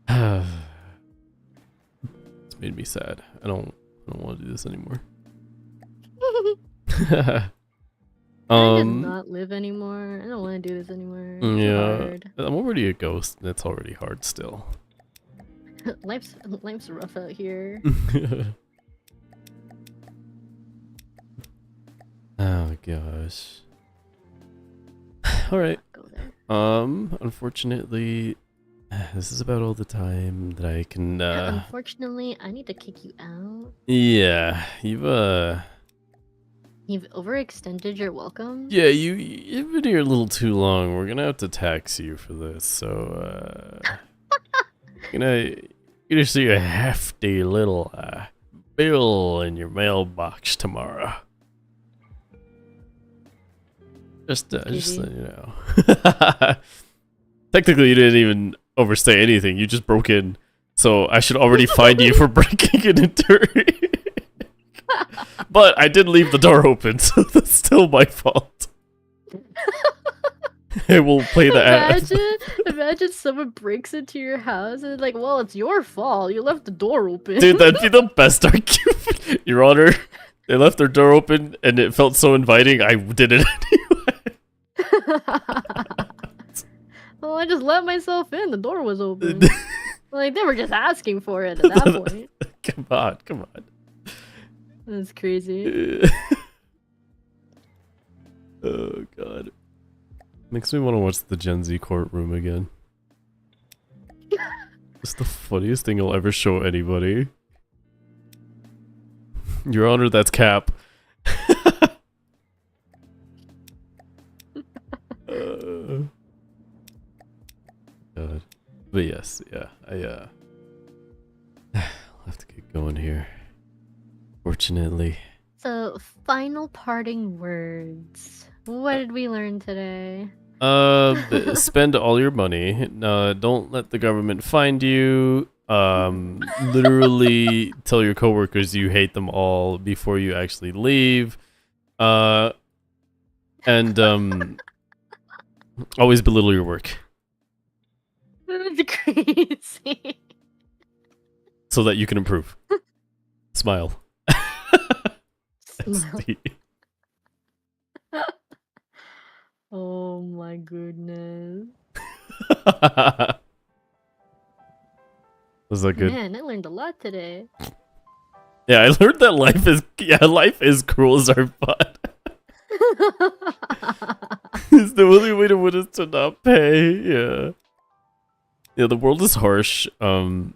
S2: It's made me sad. I don't want to do this anymore.
S3: Can I just not live anymore? I don't want to do this anymore. It's too
S2: Yeah,
S3: hard.
S2: I'm already a ghost. It's already hard still.
S3: life's rough out here.
S2: Oh gosh. All right.
S3: Go there.
S2: Unfortunately, this is about all the time that I can.
S3: Unfortunately, I need to kick you out.
S2: Yeah, you've
S3: overextended your welcome.
S2: Yeah, you've been here a little too long. We're gonna have to tax you for this. So, gonna see a hefty little bill in your mailbox tomorrow. Just so you know. Technically, you didn't even overstay anything. You just broke in. So I should already fine you for breaking and entering. But I did leave the door open, so that's still my fault. I will play the ad.
S3: Imagine someone breaks into your house and like, well, it's your fault. You left the door open.
S2: Dude, that'd be the best argument. Your Honor, they left their door open and it felt so inviting, I did it anyway.
S3: Well, I just let myself in. The door was open. Like, they were just asking for it at that point.
S2: Come on.
S3: That's crazy.
S2: Oh, God. Makes me want to watch the Gen Z courtroom again. It's the funniest thing I'll ever show anybody. Your Honor, that's cap. God. But yes, yeah, I'll have to get going here. Fortunately.
S3: So, final parting words. What did we learn today?
S2: Spend all your money. Don't let the government find you. Literally tell your coworkers you hate them all before you actually leave. And always belittle your work.
S3: That's crazy.
S2: So that you can improve. Smile.
S3: Smile. Oh my goodness.
S2: Was that good?
S3: Man, I learned a lot today.
S2: Yeah, I learned that life is cruel as our butt. It's the only way to win is to not pay. Yeah. Yeah, the world is harsh. And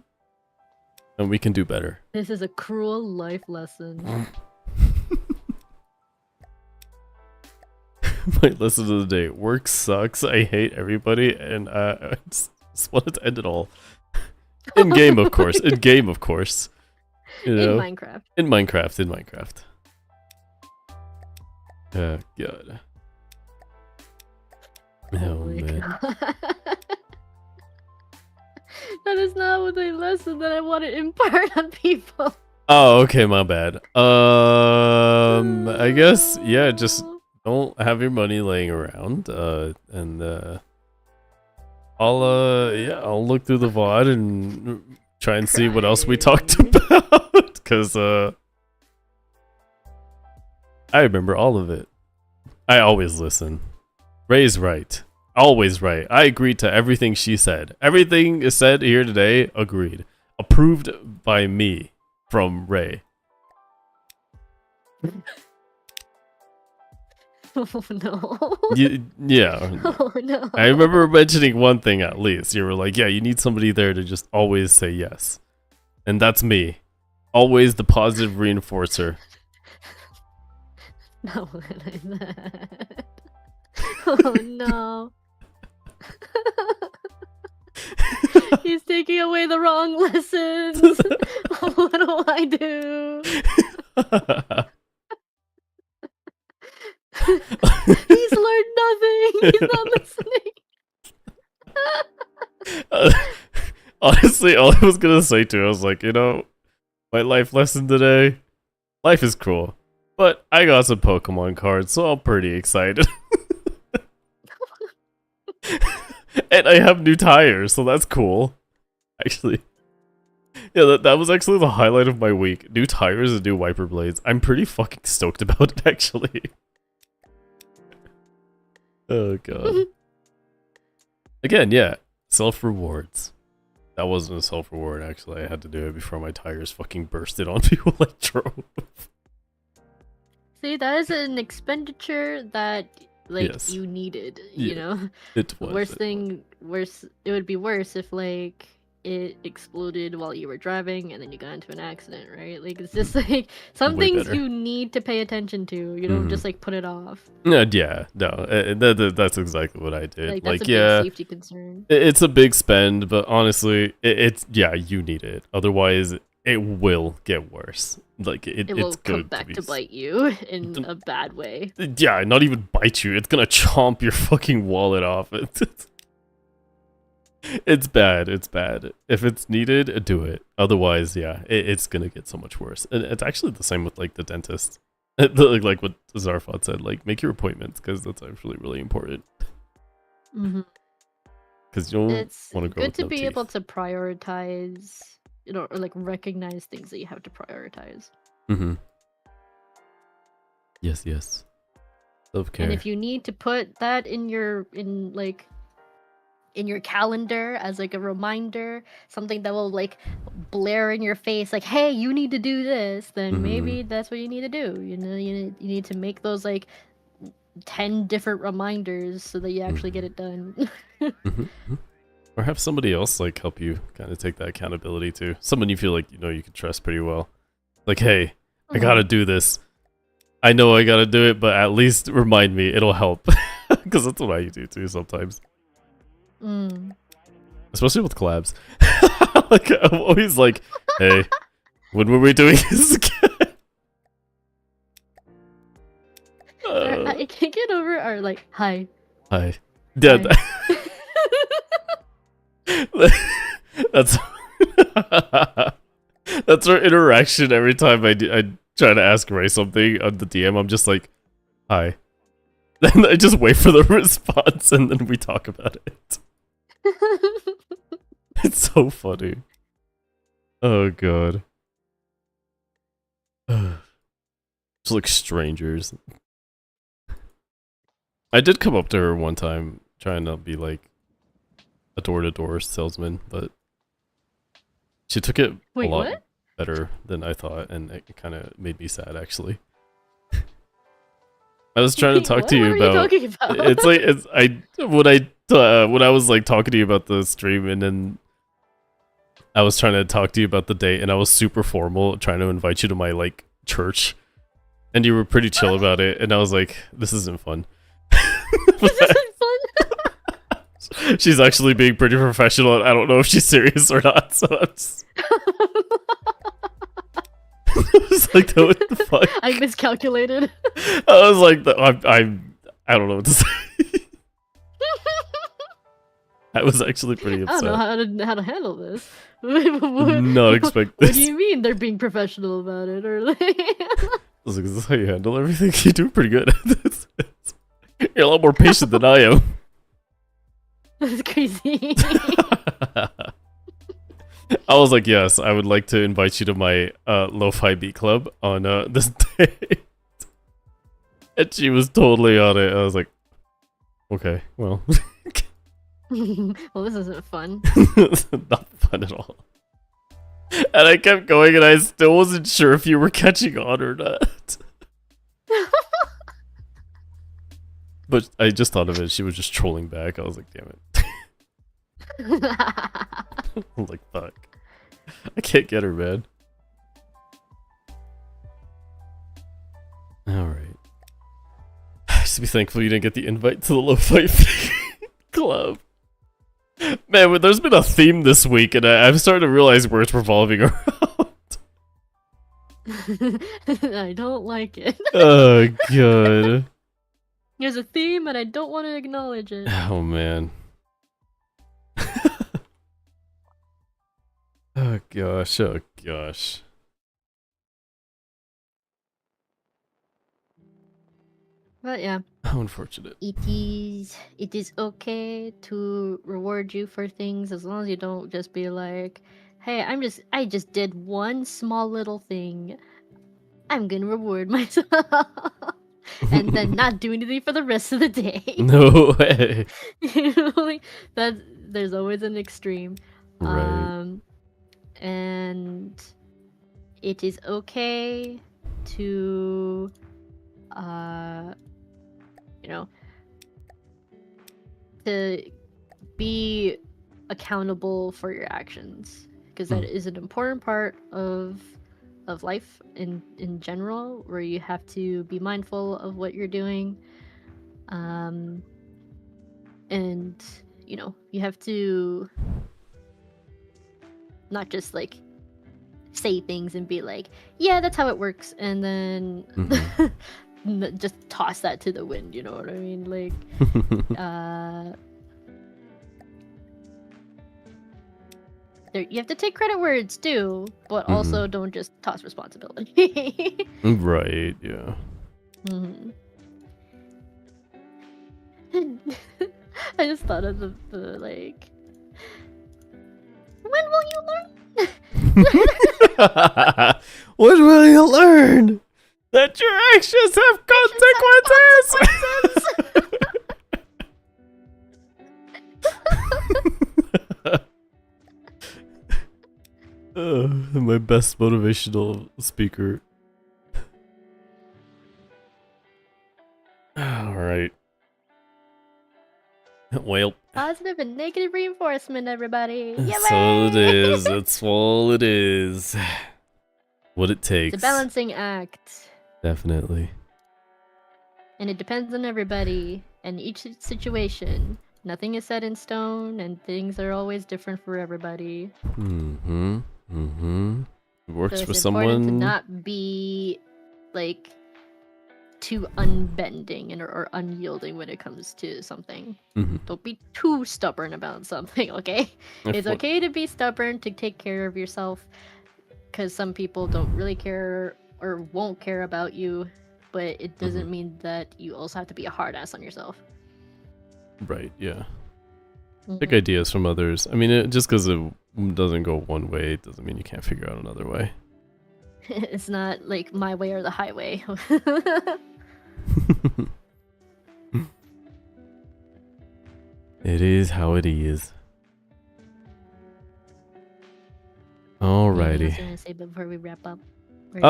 S2: we can do better.
S3: This is a cruel life lesson.
S2: My lesson of the day: work sucks. I hate everybody, and I just wanted to end it all. In game, of course. In game, of course. You
S3: In
S2: know?
S3: Minecraft.
S2: In Minecraft. Oh god. Oh
S3: my
S2: man.
S3: God. That is not what the lesson that I want to impart on people.
S2: Oh, okay, my bad. I guess yeah, just don't have your money laying around. And I'll look through the VOD and try and see what else we talked about. Cause I remember all of it. I always listen. Ray's right. Always right. I agreed to everything she said. Everything is said here today, agreed. Approved by me from Ray.
S3: Oh no.
S2: Yeah.
S3: Oh no.
S2: I remember mentioning one thing at least. You were like, yeah, you need somebody there to just always say yes. And that's me. Always the positive reinforcer.
S3: No, like that. Oh no. He's taking away the wrong lessons. What do I do? He's learned nothing. He's not listening.
S2: Honestly, all I was gonna say to her, I was like, you know, my life lesson today, life is cruel. But I got some Pokemon cards, so I'm pretty excited. And I have new tires, so that's cool. Actually. Yeah, that was actually the highlight of my week. New tires and new wiper blades. I'm pretty fucking stoked about it, actually. Oh, God. Again, yeah. Self-rewards. That wasn't a self-reward, actually. I had to do it before my tires fucking bursted on me while I drove.
S3: See, that is an expenditure that like
S2: Yes.
S3: you needed,
S2: Yeah,
S3: you know?
S2: It was.
S3: It would be worse if like it exploded while you were driving and then you got into an accident, right? Like it's just like some
S2: Way
S3: things
S2: better.
S3: you need to pay attention to. You don't just like put it off.
S2: Yeah, no, that's exactly what I did.
S3: Like that's a
S2: yeah,
S3: big safety concern.
S2: it's a big spend, but honestly, it's yeah, you need it. Otherwise, it will get worse. Like
S3: It will
S2: it's
S3: come
S2: going
S3: back
S2: be
S3: to bite you in a bad way.
S2: Yeah, not even bite you. It's gonna chomp your fucking wallet off. It's bad. It's bad. If it's needed, do it. Otherwise, yeah, it's gonna get so much worse. And it's actually the same with like the dentist. Like what Zarfot said, like make your appointments because that's actually really important. Because you don't
S3: It's
S2: want to go
S3: good
S2: with
S3: to
S2: no
S3: be
S2: teeth.
S3: able to prioritize, you know, or like recognize things that you have to prioritize.
S2: Yes. Self-care.
S3: And if you need to put that in your calendar as like a reminder, something that will like blare in your face like, hey, you need to do this, then maybe that's what you need to do. You know, you need to make those like 10 different reminders so that you actually get it done.
S2: Or have somebody else like help you kind of take that accountability too. Someone you feel like you know you can trust pretty well. Like, hey, I gotta do this. I know I gotta do it, but at least remind me. It'll help. Because that's what I do too sometimes. Especially with collabs. Like I'm always like, hey, when were we doing this again?
S3: I can't get over our like, hi.
S2: Hi. Yeah. That's that's our interaction every time I try to ask Ray something on the DM. I'm just like, hi. Then I just wait for the response and then we talk about it. It's so funny. Oh god. It's like strangers. I did come up to her one time trying to be like a door-to-door salesman, but she took it a lot better than I thought, and it kind of made me sad actually. I was trying to talk to you about. It's like when I was like talking to you about the stream, and then I was trying to talk to you about the date, and I was super formal, trying to invite you to my like church, and you were pretty chill about it, and I was like, "This isn't fun."
S3: This isn't fun.
S2: She's actually being pretty professional, and I don't know if she's serious or not. So I'm just... was like, what the fuck?
S3: I miscalculated.
S2: I was like, I don't know what to say. I was actually pretty
S3: I don't know
S2: upset.
S3: how to handle this.
S2: Not expect
S3: What do
S2: this.
S3: you mean they're being professional about it? Or like...
S2: I was like, is this how you handle everything? You're doing pretty good at this. You're a lot more patient than I am.
S3: That's crazy.
S2: I was like, yes, I would like to invite you to my Lo-Fi Beat Club on this date. And she was totally on it. I was like, okay, well.
S3: Well, this isn't fun.
S2: Not fun at all. And I kept going and I still wasn't sure if you were catching on or not. But I just thought of it. She was just trolling back. I was like, damn it. I was like, fuck. I can't get her, man. Alright. Just be thankful you didn't get the invite to the Lo-Fi Club. Man, but there's been a theme this week, and I'm starting to realize where it's revolving around.
S3: I don't like it.
S2: Oh, God.
S3: There's a theme, and I don't want to acknowledge it.
S2: Oh, man. Oh, gosh. Oh, gosh.
S3: But yeah.
S2: How unfortunate.
S3: It is okay to reward you for things as long as you don't just be like, hey, I just did one small little thing. I'm gonna reward myself. And then not do anything for the rest of the day.
S2: No way.
S3: You know, like that there's always an extreme.
S2: Right.
S3: And it is okay to you know, to be accountable for your actions, because that is an important part of life in general, where you have to be mindful of what you're doing, and you know, you have to not just like say things and be like, yeah, that's how it works, and then just toss that to the wind, you know what I mean? Like, you have to take credit where it's due, but also don't just toss responsibility.
S2: Right, yeah.
S3: I just thought of the like, when will you learn?
S2: When will you learn that your actions have consequences? My best motivational speaker. Alright. Well.
S3: Positive and negative reinforcement, everybody.
S2: That's all it is. That's all it is. What it takes.
S3: It's a balancing act.
S2: Definitely.
S3: And it depends on everybody and each situation. Nothing is set in stone, and things are always different for everybody.
S2: It works
S3: So
S2: for
S3: it's
S2: someone.
S3: important to not be like too unbending or unyielding when it comes to something. Don't be too stubborn about something, okay? It's okay to be stubborn, to take care of yourself, because some people don't really care or won't care about you, but it doesn't mean that you also have to be a hard ass on yourself.
S2: Right, yeah. Take ideas from others. I mean, just because it doesn't go one way, it doesn't mean you can't figure out another way.
S3: It's not like my way or the highway.
S2: It is how it is. Alrighty.
S3: What was I gonna say before we wrap up?
S2: The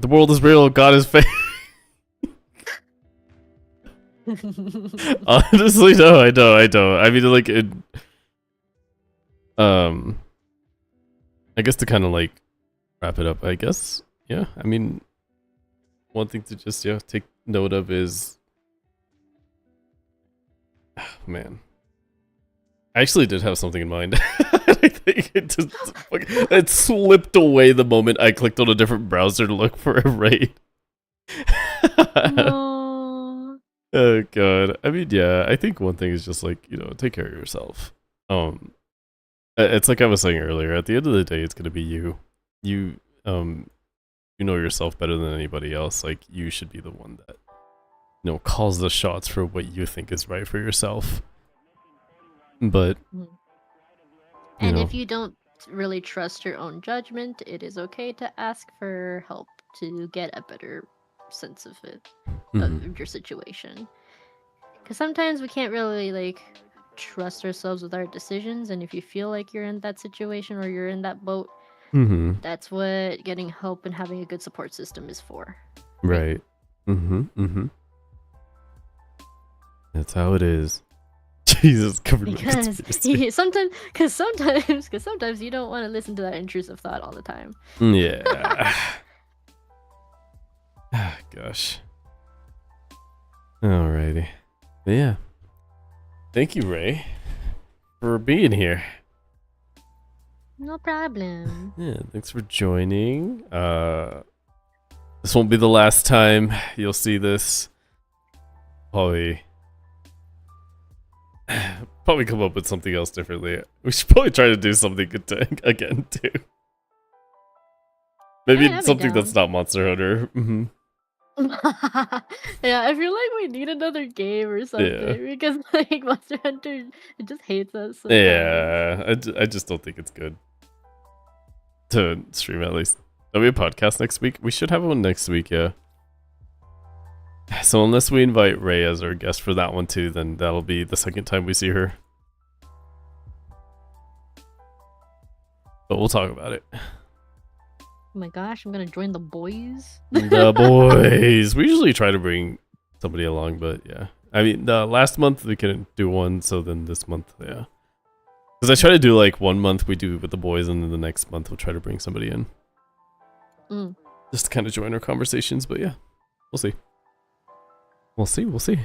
S2: world is real. God is fake. Honestly, no, I don't. I mean, like, I guess to kind of like wrap it up, I guess. Yeah, I mean, one thing to just take note of is, man, I actually did have something in mind. I think it slipped away the moment I clicked on a different browser to look for a raid.
S3: No.
S2: Oh god. I mean, yeah, I think one thing is just like, take care of yourself. It's like I was saying earlier, at the end of the day it's gonna be you. You know yourself better than anybody else. Like, you should be the one that, calls the shots for what you think is right for yourself. But
S3: And if you don't really trust your own judgment, it is okay to ask for help to get a better sense of it, of your situation. Because sometimes we can't really like trust ourselves with our decisions, and if you feel like you're in that situation or you're in that boat, that's what getting help and having a good support system is for.
S2: Right. That's how it is. Jesus, covered
S3: Because sometimes you don't want to listen to that intrusive thought all the time.
S2: Yeah. Gosh. Alrighty. But yeah. Thank you, Ray, for being here.
S3: No problem.
S2: Yeah, thanks for joining. This won't be the last time you'll see this. Probably come up with something else differently. We should probably try to do something good again too. Maybe
S3: Yeah,
S2: something that's not Monster Hunter.
S3: Yeah, I feel like we need another game or something because like Monster Hunter, it just hates us sometimes.
S2: Yeah, I just don't think it's good to stream at least. There'll be a podcast next week. We should have one next week, yeah. So unless we invite Ray as our guest for that one too, then that'll be the second time we see her. But we'll talk about it.
S3: Oh my gosh, I'm gonna join the boys.
S2: The boys. We usually try to bring somebody along, but yeah. I mean, last month we couldn't do one, so then this month, yeah. Because I try to do like 1 month we do with the boys, and then the next month we'll try to bring somebody in. Just to kind of join our conversations, but yeah. We'll see. We'll see.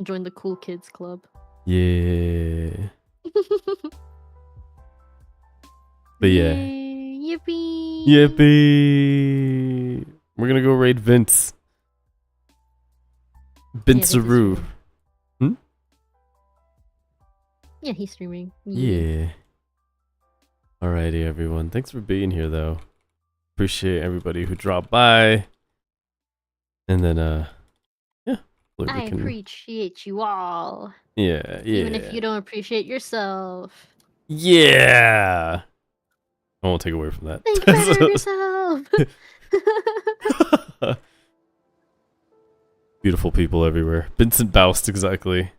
S3: Join the cool kids club.
S2: Yeah. But yeah.
S3: Yippee!
S2: Yippee! We're gonna go raid Vince. Vince-a-roo.
S3: Yeah, he's streaming.
S2: Yeah. Alrighty, everyone. Thanks for being here, though. Appreciate everybody who dropped by. And then, yeah.
S3: I appreciate you all.
S2: Yeah.
S3: Even if you don't appreciate yourself.
S2: Yeah. I won't take away from that.
S3: Think better of yourself.
S2: Beautiful people everywhere. Vincent Baust, exactly.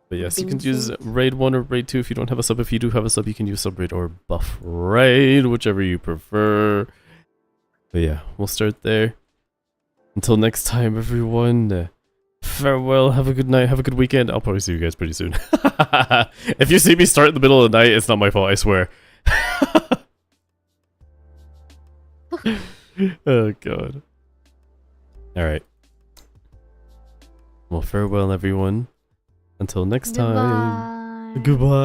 S2: But yes, you can use raid 1 or raid 2 if you don't have a sub. If you do have a sub, you can use sub raid or buff raid, whichever you prefer. But yeah, we'll start there. Until next time, everyone. Farewell. Have a good night. Have a good weekend. I'll probably see you guys pretty soon. If you see me start in the middle of the night, it's not my fault, I swear. Oh god. Alright. Well, farewell everyone. Until next time. Goodbye.